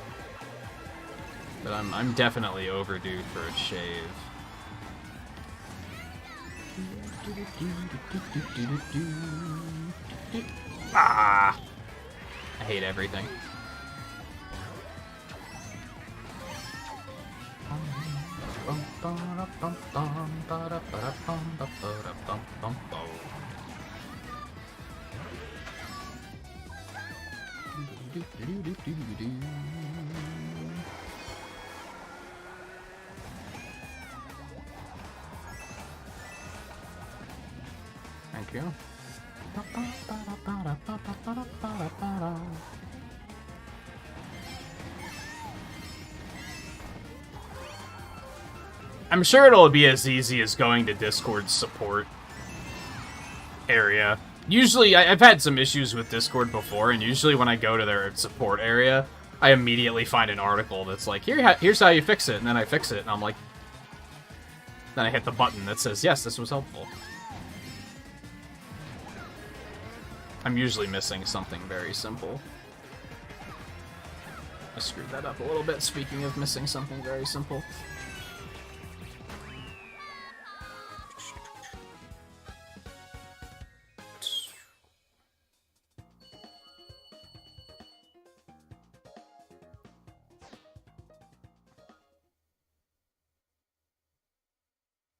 But I'm definitely overdue for a shave. Ah! I hate everything. Thank you. I'm sure it'll be as easy as going to Discord's support area. Usually, I've had some issues with Discord before, and usually when I go to their support area, I immediately find an article that's like, here's how you fix it, and then I fix it, and I'm like... Then I hit the button that says, yes, this was helpful. I'm usually missing something very simple. I screwed that up a little bit, speaking of missing something very simple.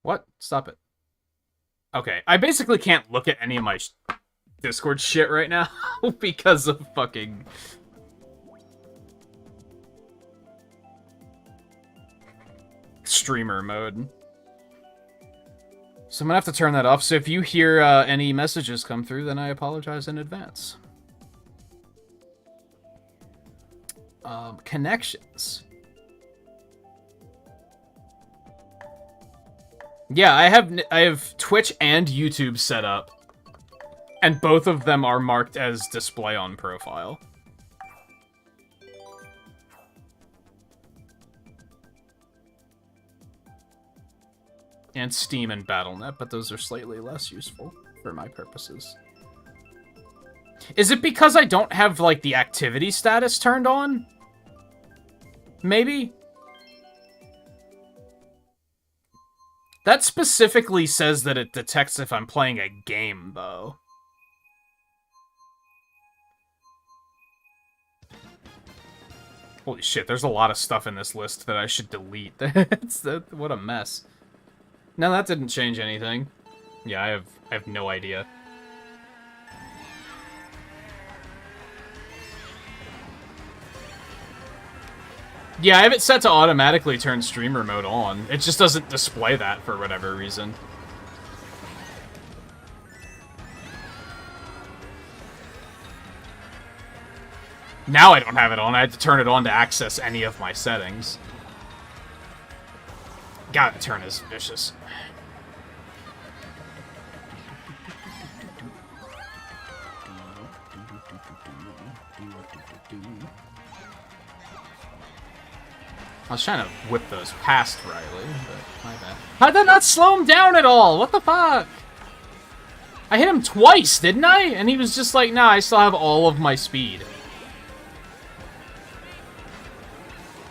What? Stop it. Okay, I basically can't look at any of my Discord shit right now because of fucking... streamer mode. So I'm gonna have to turn that off, so if you hear any messages come through, then I apologize in advance. Connections. Yeah, I have Twitch and YouTube set up, and both of them are marked as display on profile. And Steam and Battle.net, but those are slightly less useful for my purposes. Is it because I don't have, like, the activity status turned on? Maybe? That specifically says that it detects if I'm playing a game, though. Holy shit, there's a lot of stuff in this list that I should delete. What a mess. No, that didn't change anything. Yeah, I have no idea. Yeah, I have it set to automatically turn streamer mode on. It just doesn't display that for whatever reason. Now I don't have it on. I had to turn it on to access any of my settings. God, the turn is vicious. I was trying to whip those past Riley, but my bad. How'd that not slow him down at all? What the fuck? I hit him twice, didn't I? And he was just like, nah, I still have all of my speed.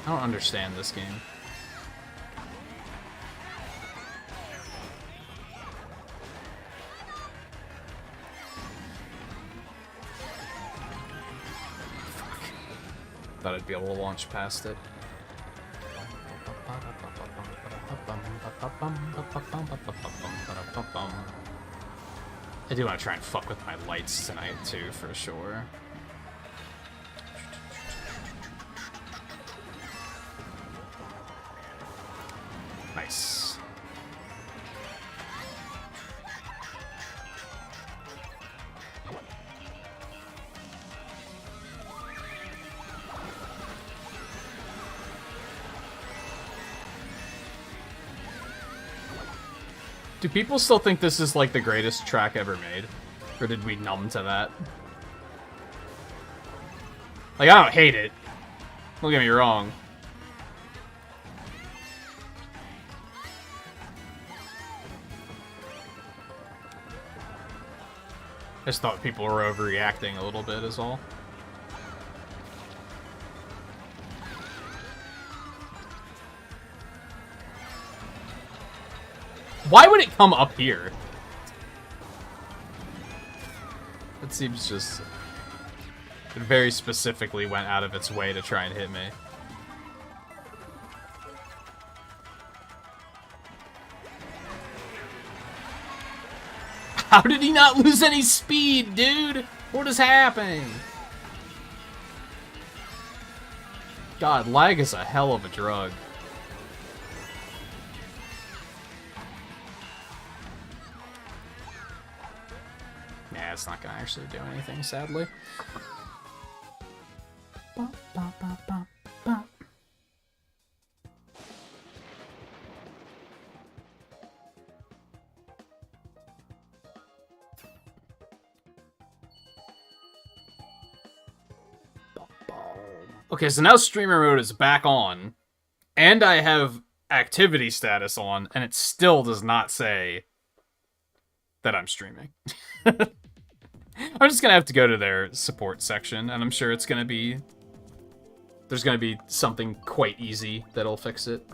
I don't understand this game. Thought I'd be able to launch past it. I do want to try and fuck with my lights tonight, too, for sure. Nice. Do people still think this is, like, the greatest track ever made? Or did we numb to that? Like, I don't hate it. Don't get me wrong. I just thought people were overreacting a little bit is all. Why would it come up here? It seems just... It very specifically went out of its way to try and hit me. How did he not lose any speed, dude? What is happening? God, lag is a hell of a drug. Nah, it's not gonna actually do anything, sadly. Bop, bop, bop, bop, bop. Okay, so now streamer mode is back on, and I have activity status on, and it still does not say that I'm streaming. I'm just gonna have to go to their support section, and I'm sure it's gonna be... There's gonna be something quite easy that'll fix it.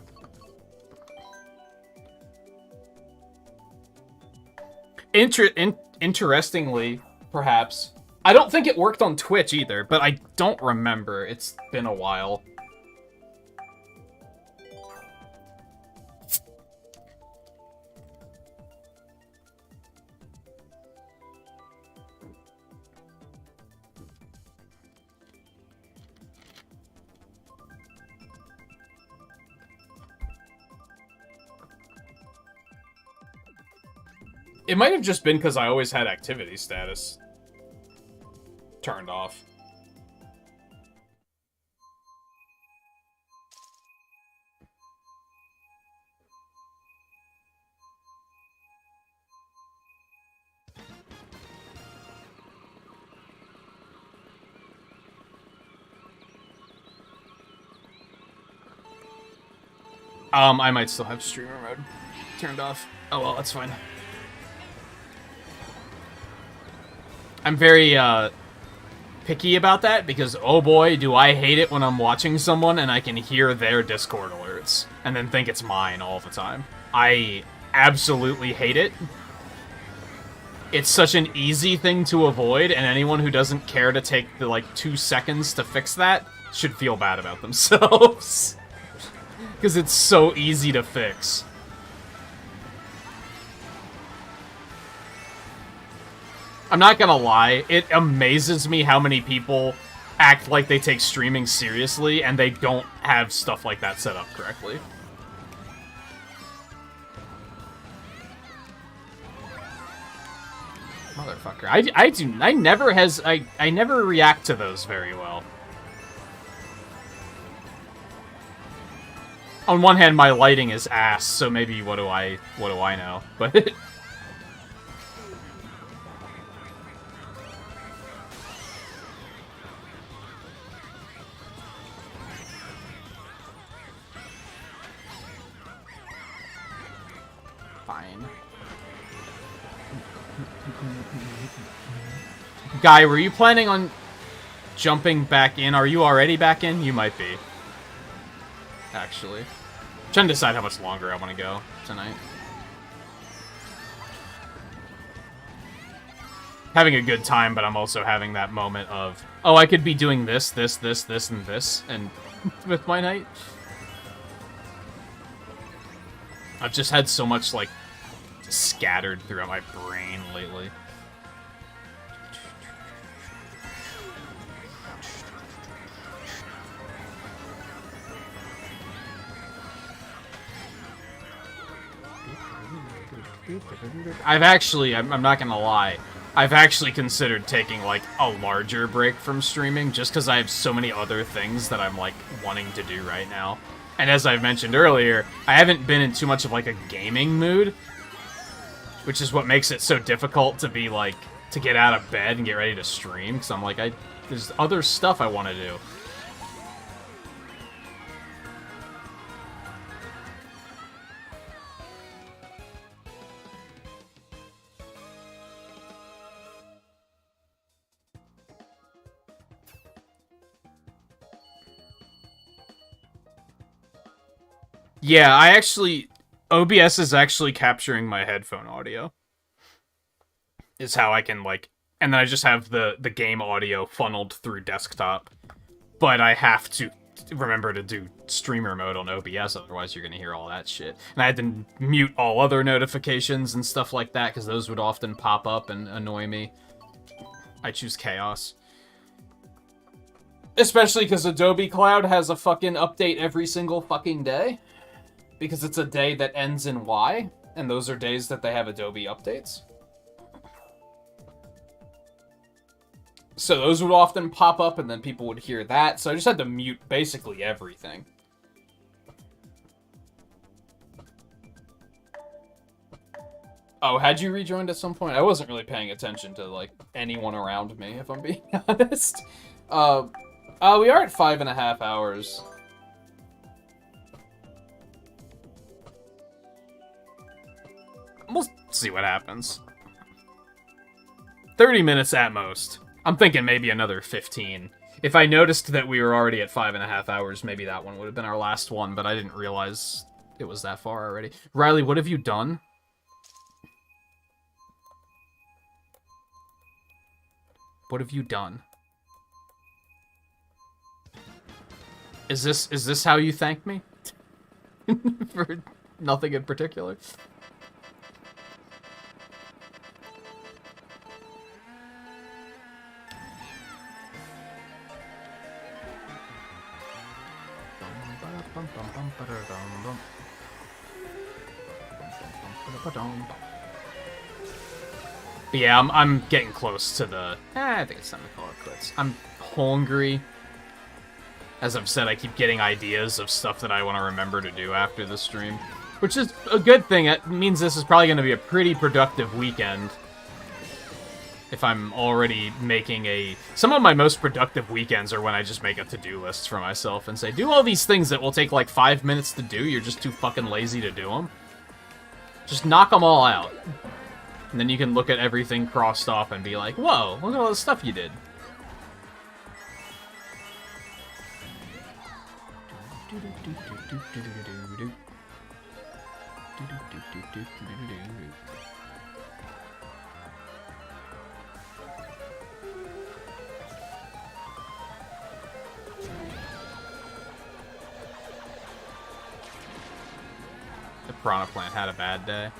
Interestingly, perhaps... I don't think it worked on Twitch either, but I don't remember. It's been a while. It might have just been because I always had activity status turned off. I might still have streamer mode turned off. Oh well, that's fine. I'm very, picky about that because, oh boy, do I hate it when I'm watching someone and I can hear their Discord alerts and then think it's mine all the time. I absolutely hate it. It's such an easy thing to avoid, and anyone who doesn't care to take the, 2 seconds to fix that should feel bad about themselves. Because it's so easy to fix. I'm not gonna lie, it amazes me how many people act like they take streaming seriously and they don't have stuff like that set up correctly. Motherfucker. I never react to those very well. On one hand, my lighting is ass, so maybe what do I know? But fine. Guy, were you planning on jumping back in? Are you already back in? You might be. Actually. I'm trying to decide how much longer I want to go tonight. Having a good time, but I'm also having that moment of, oh, I could be doing this, and this, and with my night. I've just had so much, scattered throughout my brain lately. I'm not gonna lie, I've actually considered taking, a larger break from streaming, just because I have so many other things that I'm, wanting to do right now. And as I've mentioned earlier, I haven't been in too much of, a gaming mood, which is what makes it so difficult to be, to get out of bed and get ready to stream, because I'm there's other stuff I want to do. Yeah, OBS is actually capturing my headphone audio. Is how I can, like... And then I just have the game audio funneled through desktop. But I have to remember to do streamer mode on OBS, otherwise you're gonna hear all that shit. And I had to mute all other notifications and stuff like that, because those would often pop up and annoy me. I choose chaos. Especially because Adobe Cloud has a fucking update every single fucking day. Because it's a day that ends in Y, and those are days that they have Adobe updates. So those would often pop up, and then people would hear that. So I just had to mute basically everything. Oh, had you rejoined at some point? I wasn't really paying attention to, like, anyone around me, if I'm being honest. We are at 5.5 hours. We'll see what happens. 30 minutes at most. I'm thinking maybe another 15. If I noticed that we were already at 5.5 hours, maybe that one would have been our last one, but I didn't realize it was that far already. Riley, what have you done? What have you done? Is this how you thank me? For nothing in particular? But yeah, I'm getting close to the... I think it's time to call it quits. I'm hungry. As I've said, I keep getting ideas of stuff that I want to remember to do after the stream. Which is a good thing. It means this is probably going to be a pretty productive weekend. If I'm already making a... Some of my most productive weekends are when I just make a to-do list for myself and say, do all these things that will take like 5 minutes to do, you're just too fucking lazy to do them. Just knock them all out. And then you can look at everything crossed off and be like, whoa, look at all the stuff you did. The piranha plant had a bad day.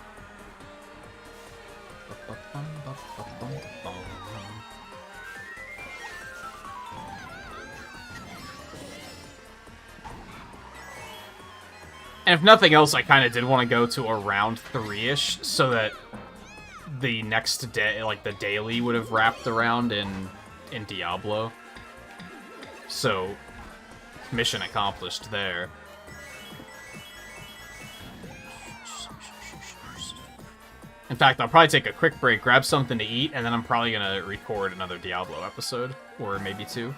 And if nothing else, I kind of did want to go to around 3-ish, so that the next day, like the daily, would have wrapped around in Diablo. So, mission accomplished there. In fact, I'll probably take a quick break, grab something to eat, and then I'm probably going to record another Diablo episode. Or maybe 2.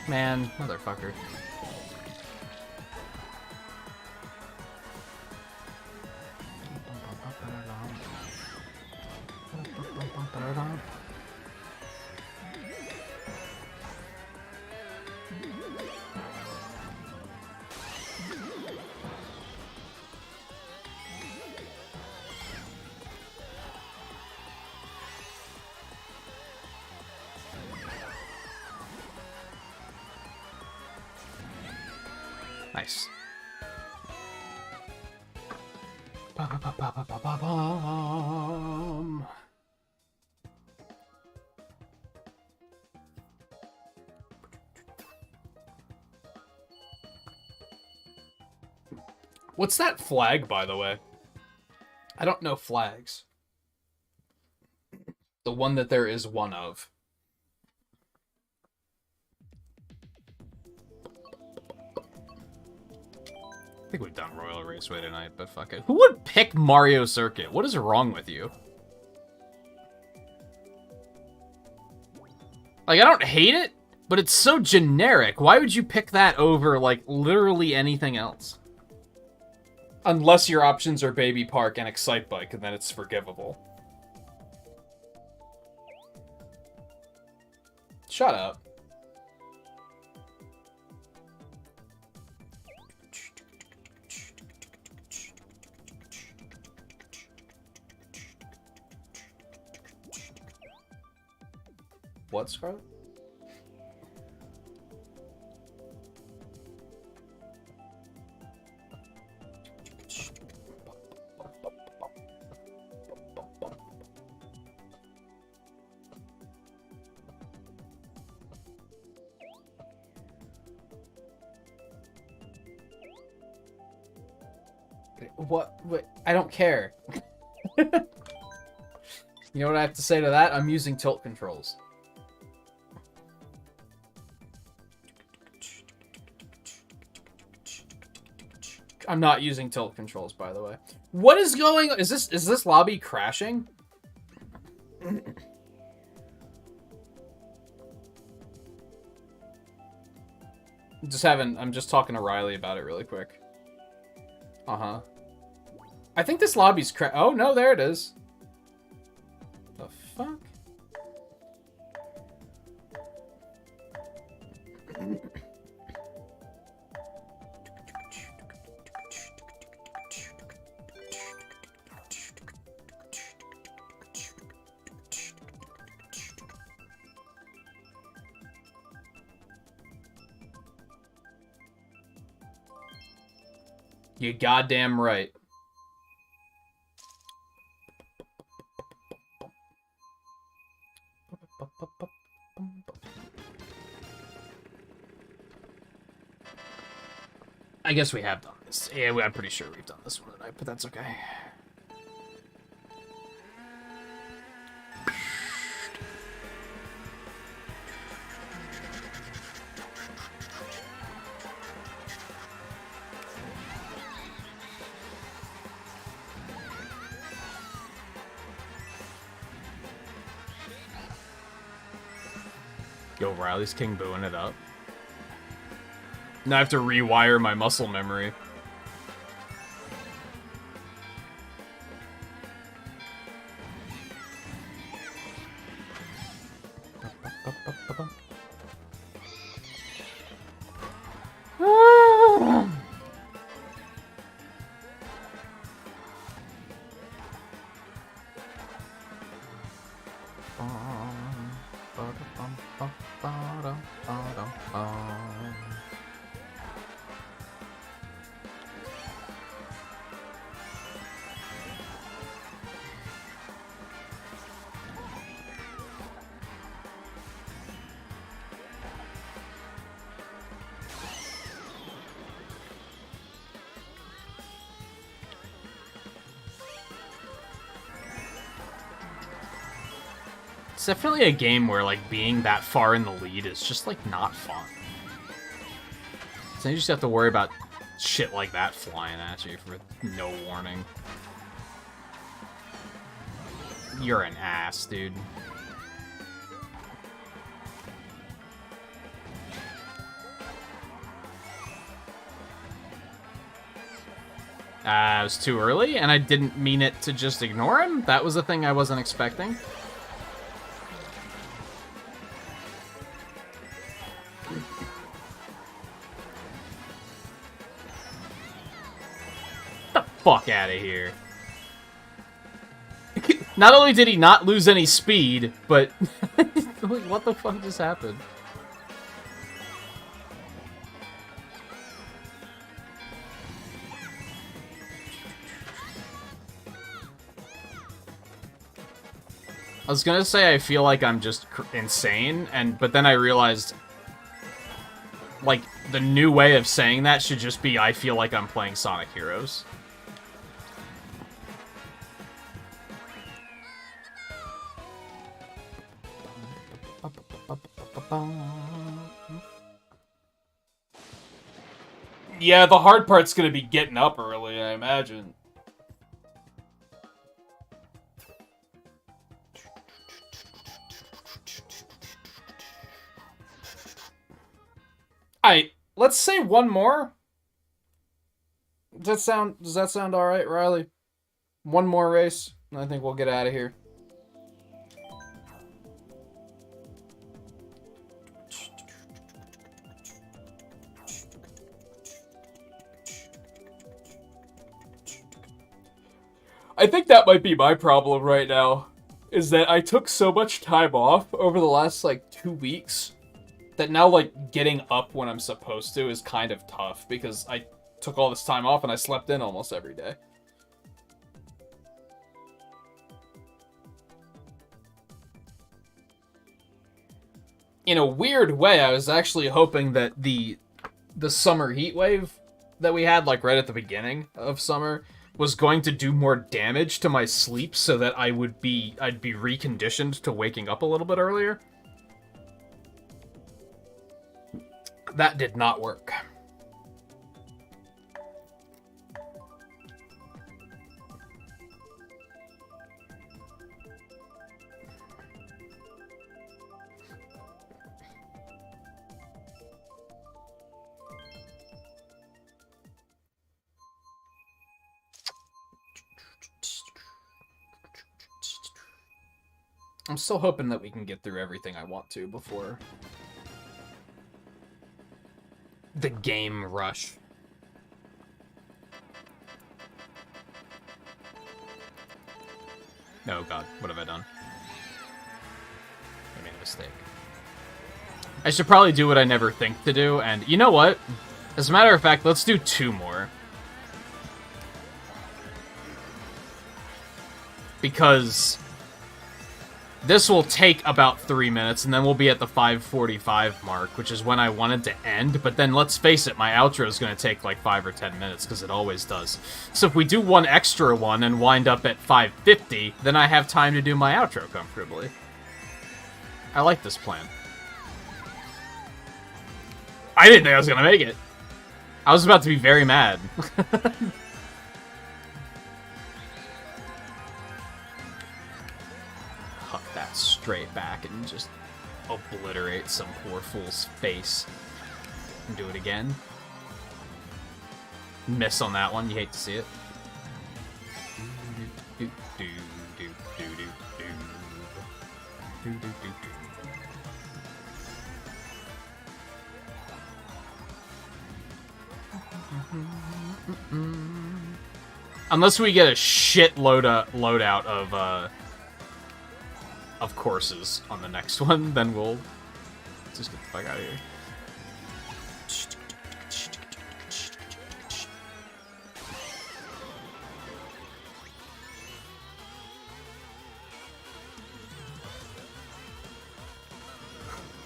Man, motherfucker. Nice. What's that flag, by the way? I don't know flags. The one that there is one of. I think we've done Royal Raceway tonight, but fuck it. Who would pick Mario Circuit? What is wrong with you? Like, I don't hate it, But it's so generic. Why would you pick that over, like, literally anything else? Unless your options are Baby Park and Excite Bike, and then it's forgivable. Shut up. What, Scarlet? What? I don't care. You know what I have to say to that? I'm using tilt controls. I'm not using tilt controls, by the way. What is going on? Is this lobby crashing? I'm just talking to Riley about it really quick. Uh-huh. I think this lobby's oh, no, there it is. The fuck? You goddamn right. I guess we have done this. Yeah, I'm pretty sure we've done this one tonight, but that's okay. Yo, Riley's King booing it up. Now I have to rewire my muscle memory. It's definitely a game where, like, being that far in the lead is just, like, not fun. So you just have to worry about shit like that flying at you for no warning. You're an ass, dude. It was too early, and I didn't mean it to just ignore him. That was a thing I wasn't expecting. Fuck out of here. Not only did he not lose any speed, but what the fuck just happened? I was gonna say I feel like I'm just insane, but then I realized, like, the new way of saying that should just be I feel like I'm playing Sonic Heroes. Yeah, the hard part's gonna be getting up early, I imagine. Alright, let's say one more. Does that sound alright, Riley? One more race, and I think we'll get out of here. I think that might be my problem right now, is that I took so much time off over the last, like, 2 weeks, that now, like, getting up when I'm supposed to is kind of tough, because I took all this time off and I slept in almost every day. In a weird way, I was actually hoping that the summer heat wave that we had, like, right at the beginning of summer was going to do more damage to my sleep so that I'd be reconditioned to waking up a little bit earlier. That did not work. I'm still hoping that we can get through everything I want to before the game rush. Oh god, what have I done? I made a mistake. I should probably do what I never think to do, and you know what? As a matter of fact, let's do 2 more. Because this will take about 3 minutes, and then we'll be at the 5:45 mark, which is when I wanted to end. But then, let's face it, my outro is going to take like 5 or 10 minutes, because it always does. So if we do one extra one and wind up at 5:50, then I have time to do my outro comfortably. I like this plan. I didn't think I was going to make it. I was about to be very mad. Straight back and just obliterate some poor fool's face. And do it again. Miss on that one, you hate to see it. Unless we get a shit loadout of courses on the next one, then we'll just get the fuck out of here.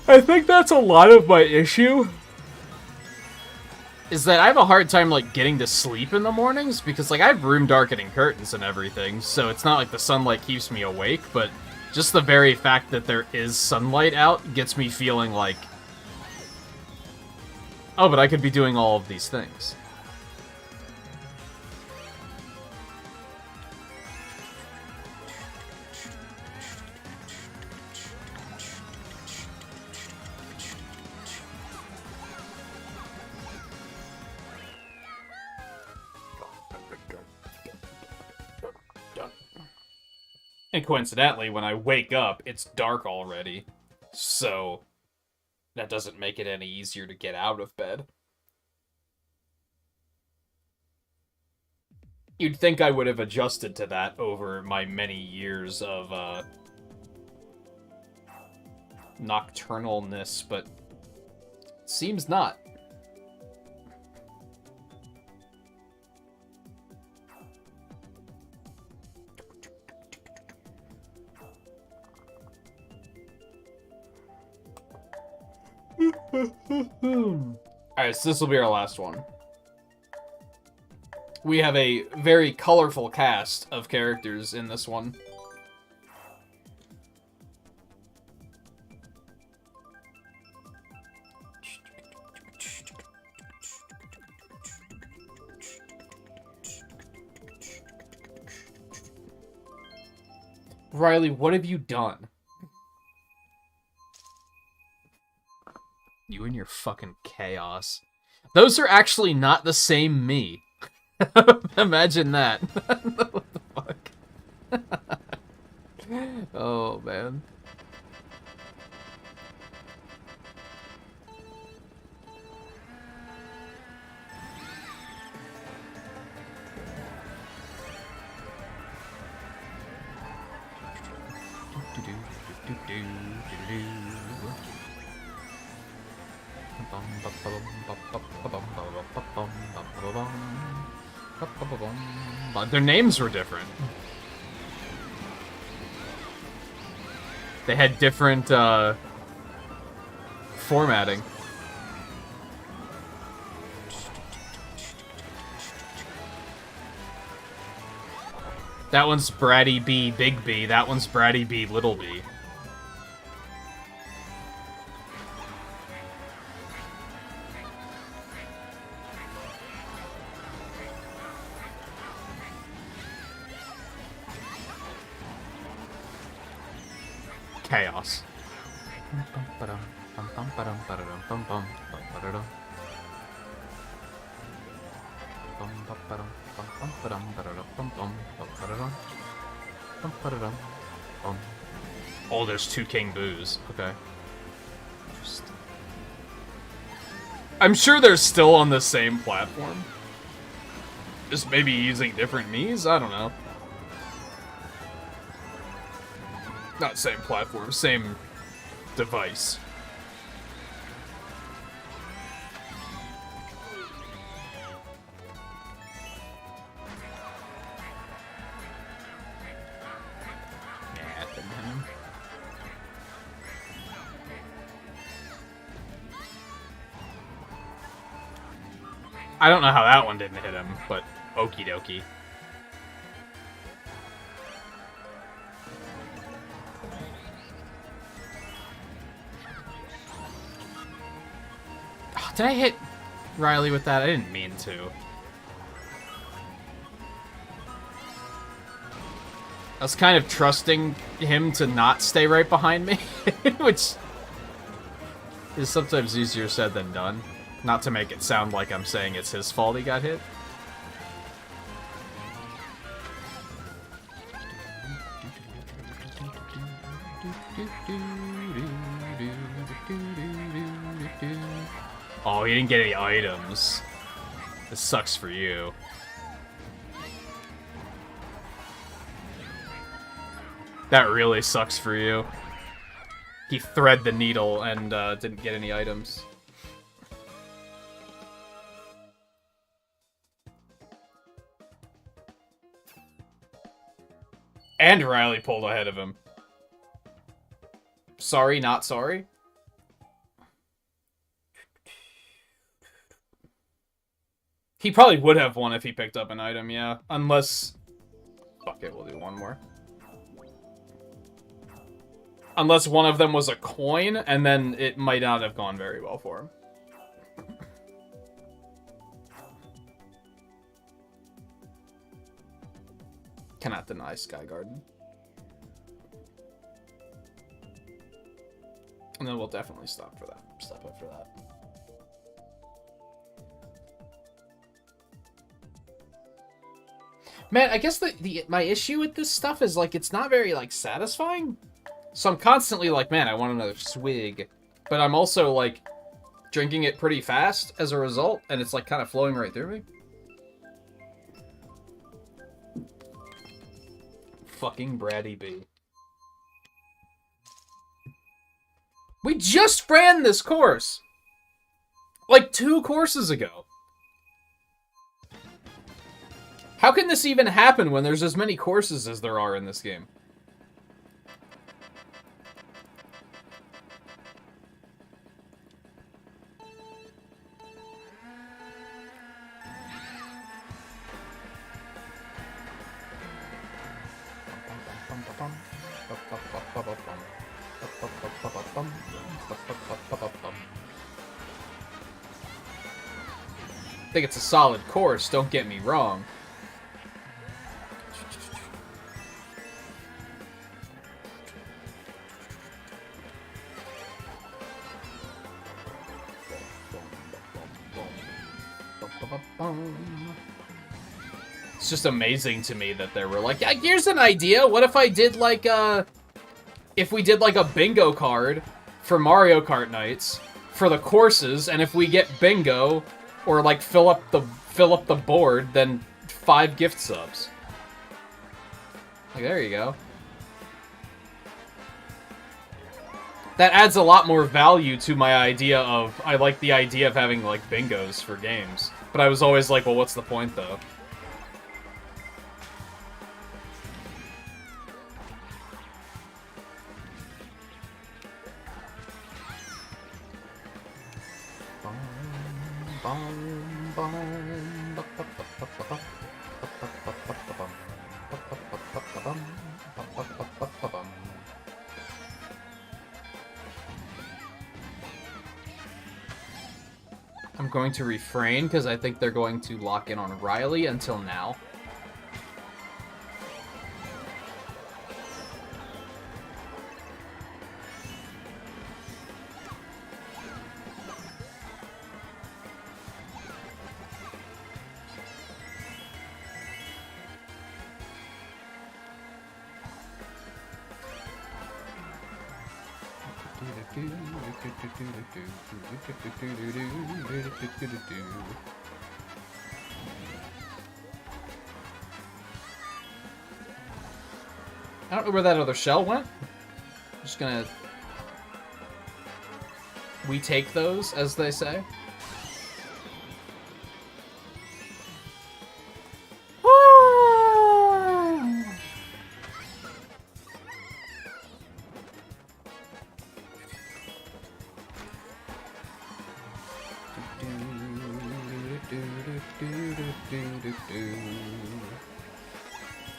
I think that's a lot of my issue. Is that I have a hard time, like, getting to sleep in the mornings, because, like, I have room darkening curtains and everything, so it's not like the sunlight keeps me awake, but just the very fact that there is sunlight out gets me feeling like, oh, but I could be doing all of these things. And coincidentally, when I wake up, it's dark already, so that doesn't make it any easier to get out of bed. You'd think I would have adjusted to that over my many years of nocturnalness, but it seems not. Alright, so this will be our last one. We have a very colorful cast of characters in this one. Riley, what have you done? You and your You're fucking chaos. Those are actually not the same me. Imagine that. What the fuck? Oh, man. But their names were different. They had different formatting. That one's Bratty B, Big B. That one's Bratty B, Little B. Chaos. Oh, there's two King Boos. Okay. I'm sure they're still on the same platform. Just maybe using different Miis? I don't know. Not same platform, same device. I don't know how that one didn't hit him, but okie dokie. Oh, did I hit Riley with that? I didn't mean to. I was kind of trusting him to not stay right behind me, which is sometimes easier said than done. Not to make it sound like I'm saying it's his fault he got hit. Oh, he didn't get any items. This sucks for you. That really sucks for you. He thread the needle and didn't get any items. And Riley pulled ahead of him. Sorry, not sorry. He probably would have won if he picked up an item, yeah. Unless... Fuck it, we'll do one more. Unless one of them was a coin, and then it might not have gone very well for him. Cannot deny Sky Garden. And then we'll definitely stop for that. Step up for that. Man, I guess my issue with this stuff is like it's not very like satisfying. So I'm constantly like, man, I want another swig. But I'm also like drinking it pretty fast as a result, and it's like kind of flowing right through me. Fucking Bratty B. We just ran this course! Like 2 courses ago. How can this even happen when there's as many courses as there are in this game? I think it's a solid course, don't get me wrong. It's just amazing to me that they were like, yeah, here's an idea. What if I did like if we did like a bingo card for Mario Kart nights for the courses, and if we get bingo or like fill up the board, then 5 gift subs. Like, there you go. That adds a lot more value to my idea of, I like the idea of having like bingos for games. But I was always like, well, what's the point though? I'm going to refrain because I think they're going to lock in on Riley until now. I don't know where that other shell went. I'm just gonna... We take those, as they say.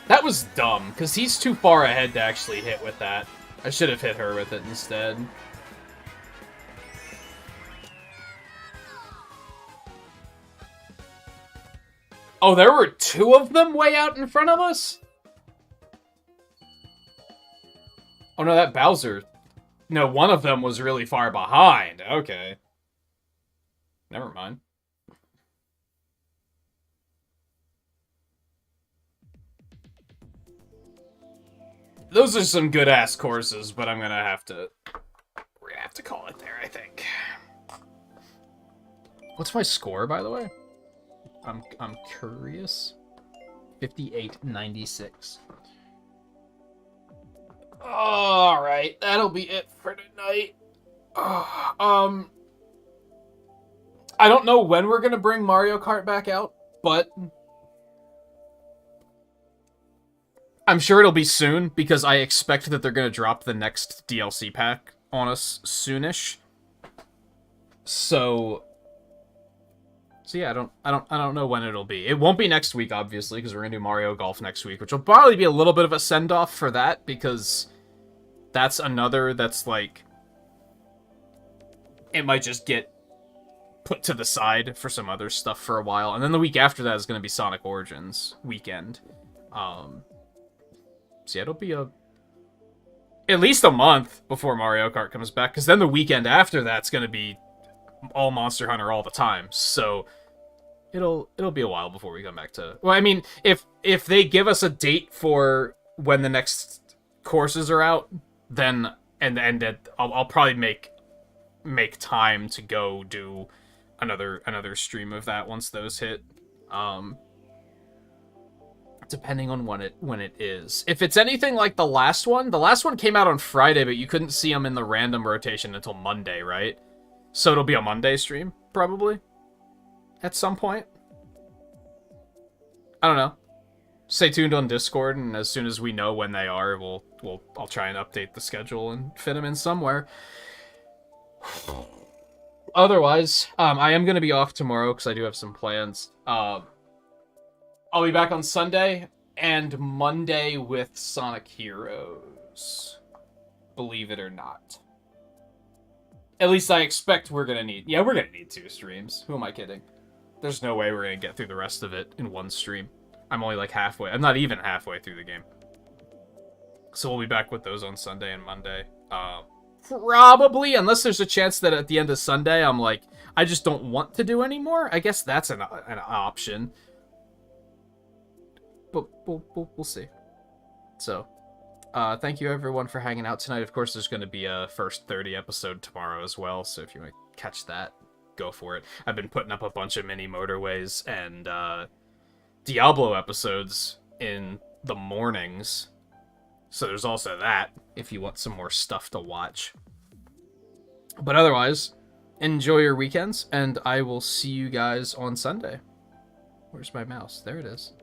That was dumb, because he's too far ahead to actually hit with that. I should have hit her with it instead. Oh, there were 2 of them way out in front of us? Oh no, that Bowser... No, one of them was really far behind. Okay. Never mind. Those are some good-ass courses, but we're gonna have to call it there, I think. What's my score, by the way? I'm curious. 58.96. Alright, that'll be it for tonight. I don't know when we're gonna bring Mario Kart back out, but I'm sure it'll be soon, because I expect that they're gonna drop the next DLC pack on us soonish. So yeah, I don't know when it'll be. It won't be next week, obviously, because we're gonna do Mario Golf next week, which will probably be a little bit of a send-off for that, because that's another that's like, it might just get put to the side for some other stuff for a while, and then the week after that is gonna be Sonic Origins weekend. So yeah, it'll be at least a month before Mario Kart comes back, because then the weekend after that's gonna be all Monster Hunter all the time. So it'll be a while before we come back to... Well, I mean, if they give us a date for when the next courses are out, then and I'll probably make time to go do another stream of that once those hit. Depending on when it is. If it's anything like the last one came out on Friday, but you couldn't see them in the random rotation until Monday, right? So it'll be a Monday stream, probably. At some point. I don't know. Stay tuned on Discord, and as soon as we know when they are, I'll try and update the schedule and fit them in somewhere. Otherwise, I am going to be off tomorrow because I do have some plans. I'll be back on Sunday and Monday with Sonic Heroes. Believe it or not. At least I expect we're gonna need... Yeah, we're gonna need 2 streams. Who am I kidding? There's no way we're gonna get through the rest of it in 1 stream. I'm only like halfway. I'm not even halfway through the game. So we'll be back with those on Sunday and Monday. Probably, unless there's a chance that at the end of Sunday, I'm like, I just don't want to do anymore. I guess that's an option. But we'll see. So, thank you everyone for hanging out tonight. Of course, there's going to be a first 30 episode tomorrow as well, so if you want to catch that, go for it. I've been putting up a bunch of mini motorways and Diablo episodes in the mornings, so there's also that if you want some more stuff to watch. But otherwise, enjoy your weekends, and I will see you guys on Sunday. Where's my mouse? There it is.